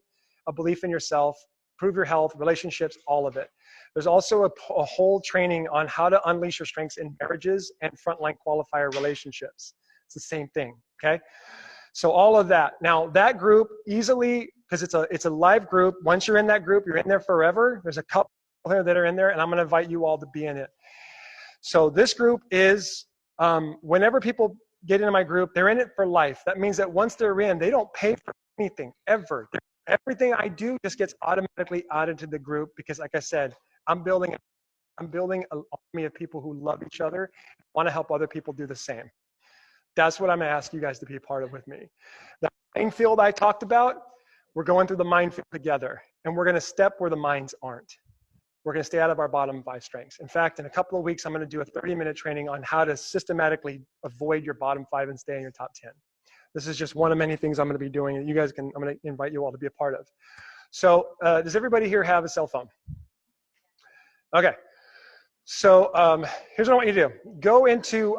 a belief in yourself, improve your health, relationships, all of it. There's also a whole training on how to unleash your strengths in marriages and frontline qualifier relationships. It's the same thing, okay? So all of that. Now, that group easily, because it's a live group, once you're in that group, you're in there forever. There's a couple here that are in there, and I'm going to invite you all to be in it. So this group is, whenever people get into my group, they're in it for life. That means that once they're in, they don't pay for anything, ever. Everything I do just gets automatically added to the group because, like I said, I'm building an army of people who love each other, want to help other people do the same. That's what I'm going to ask you guys to be a part of with me. The minefield I talked about, we're going through the minefield together, and we're going to step where the mines aren't. We're going to stay out of our bottom 5 strengths. In fact, in a couple of weeks, I'm going to do a 30-minute training on how to systematically avoid your bottom 5 and stay in your top 10. This is just one of many things I'm going to be doing, and I'm going to invite you all to be a part of. So does everybody here have a cell phone? Okay. So here's what I want you to do. Go into,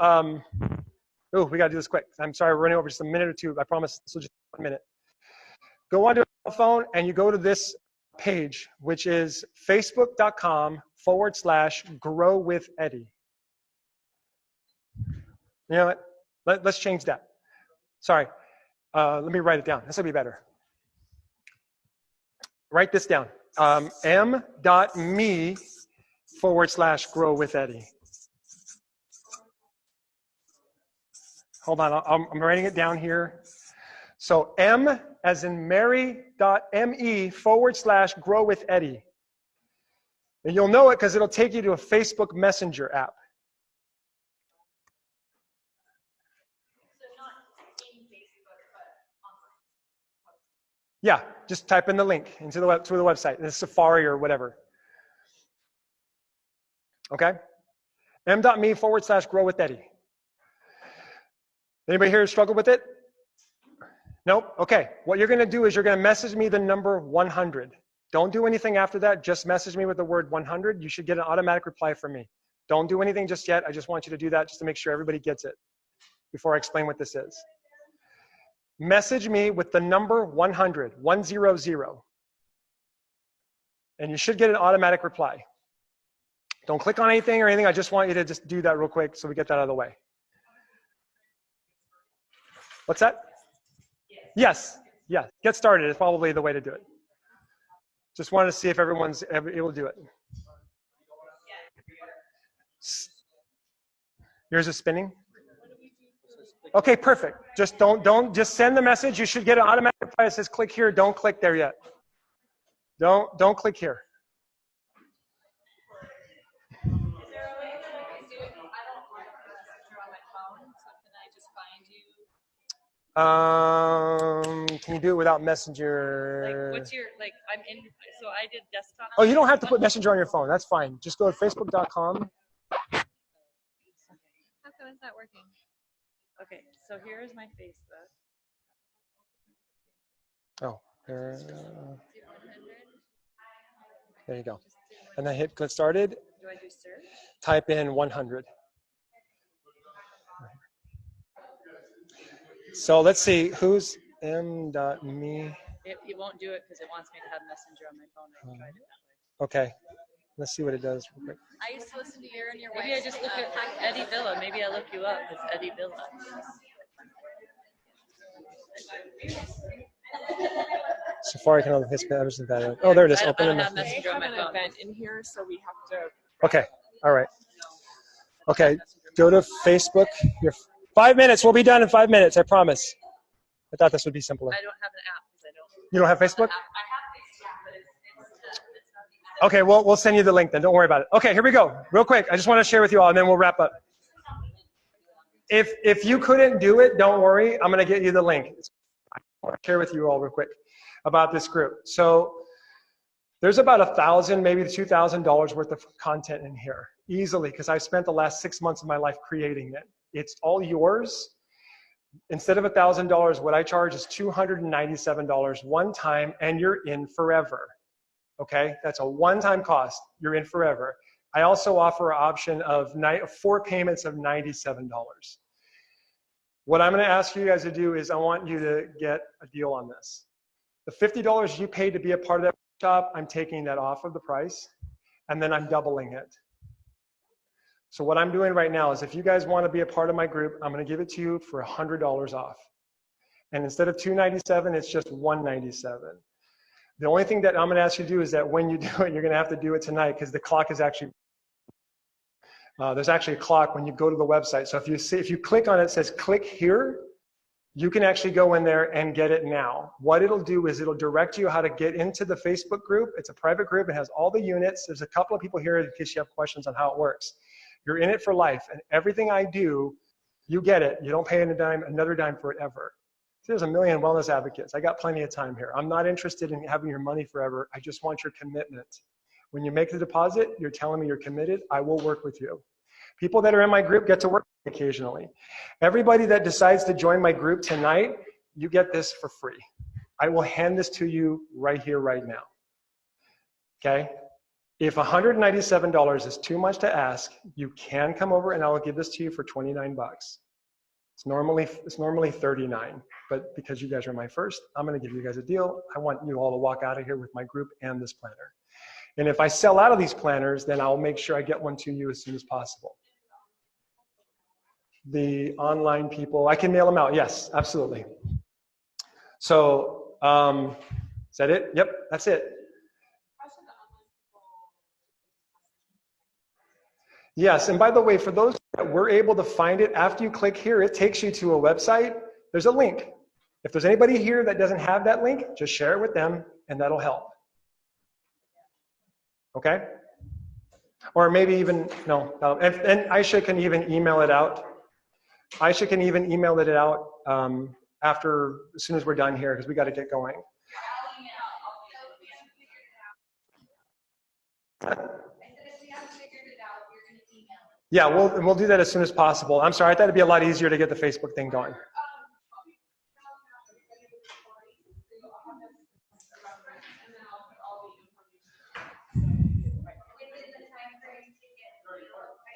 we got to do this quick. I'm sorry, we're running over just a minute or two. I promise this will just be 1 minute. Go onto a cell phone, and you go to this page, which is facebook.com/growwithEddie. You know what? Let's change that. Sorry. Let me write it down. This will be better. Write this down. m.me/growwithEddie. Hold on. I'm writing it down here. So M as in Mary.me/growwithEddie. And you'll know it because it'll take you to a Facebook Messenger app. So not in Facebook, but online. Yeah, just type in the link to the website, the Safari or whatever. Okay? M.me/growwithEddie. Anybody here struggle with it? Nope. Okay. What you're going to do is you're going to message me the number 100. Don't do anything after that. Just message me with the word 100. You should get an automatic reply from me. Don't do anything just yet. I just want you to do that just to make sure everybody gets it before I explain what this is. Message me with the number 100, 100. And you should get an automatic reply. Don't click on anything or anything. I just want you to just do that real quick so we get that out of the way. What's that? Yes. Yeah. Get started is probably the way to do it. Just wanted to see if everyone's able to do it. Yours is spinning? Okay, perfect. Just don't just send the message. You should get an automatic reply that says click here. Don't click there yet. Don't click here. Is there a way that I can do it? I don't like Messenger on my phone, so can I just find you? Can you do it without Messenger? Like, what's your, like, I'm in, so I did desktop. Oh, you don't have to put Messenger on your phone. That's fine. Just go to facebook.com. How come it's not working? Okay, so here's my Facebook. Oh, there you go. And then hit get started. Do I do search? Type in 100. So let's see, who's m.me? It won't do it because it wants me to have Messenger on my phone. I tried it that way. Okay, let's see what it does real quick. I used to listen to your and your Maybe I just look at Eddie Villa. Maybe I look you up as Eddie Villa. Safari can only hit Emerson Valley. Oh, there it is. Open I in don't have the. Messenger on my phone. Event in here, so we have to. Okay, all right. Okay, go to Facebook. Your 5 minutes. We'll be done in 5 minutes. I promise. I thought this would be simpler. I don't have an app because I don't. You don't have Facebook? I have Facebook, but it's not the. Okay, well, we'll send you the link then. Don't worry about it. Okay, here we go. Real quick. I just want to share with you all, and then we'll wrap up. If you couldn't do it, don't worry. I'm going to get you the link. I want to share with you all real quick about this group. So there's about $1,000, maybe $2,000 worth of content in here, easily, because I've spent the last 6 months of my life creating it. It's all yours. Instead of $1,000, what I charge is $297 one time, and you're in forever. Okay, that's a one-time cost. You're in forever. I also offer an option of 4 payments of $97. What I'm going to ask you guys to do is I want you to get a deal on this. The $50 you paid to be a part of that workshop, I'm taking that off of the price, and then I'm doubling it. So what I'm doing right now is if you guys want to be a part of my group, I'm going to give it to you for $100 off. And instead of $297, it's just $197. The only thing that I'm going to ask you to do is that when you do it, you're going to have to do it tonight because the clock is actually, there's actually a clock when you go to the website. So if you click on it, it says click here, you can actually go in there and get it now. What it'll do is it'll direct you how to get into the Facebook group. It's a private group. It has all the units. There's a couple of people here in case you have questions on how it works. You're in it for life, and everything I do, you get it. You don't pay another dime for it ever. There's a million wellness advocates. I got plenty of time here. I'm not interested in having your money forever. I just want your commitment. When you make the deposit, you're telling me you're committed. I will work with you. People that are in my group get to work occasionally. Everybody that decides to join my group tonight, you get this for free. I will hand this to you right here, right now. Okay? If $197 is too much to ask, you can come over and I'll give this to you for 29 bucks. It's normally $39, but because you guys are my first, I'm going to give you guys a deal. I want you all to walk out of here with my group and this planner. And if I sell out of these planners, then I'll make sure I get one to you as soon as possible. The online people, I can mail them out. Yes, absolutely. So, is that it? Yep, that's it. Yes, and by the way, for those that were able to find it, after you click here, it takes you to a website. There's a link. If there's anybody here that doesn't have that link, just share it with them, and that'll help. Okay? Or maybe even, no, and Aisha can even email it out. Aisha can even email it out as soon as we're done here, because we got to get going. Yeah, we'll do that as soon as possible. I'm sorry, I thought it'd be a lot easier to get the Facebook thing going.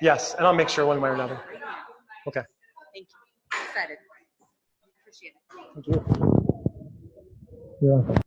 Yes, and I'll make sure one way or another. Okay. Thank you. Excited. Appreciate it. Thank you. Yeah.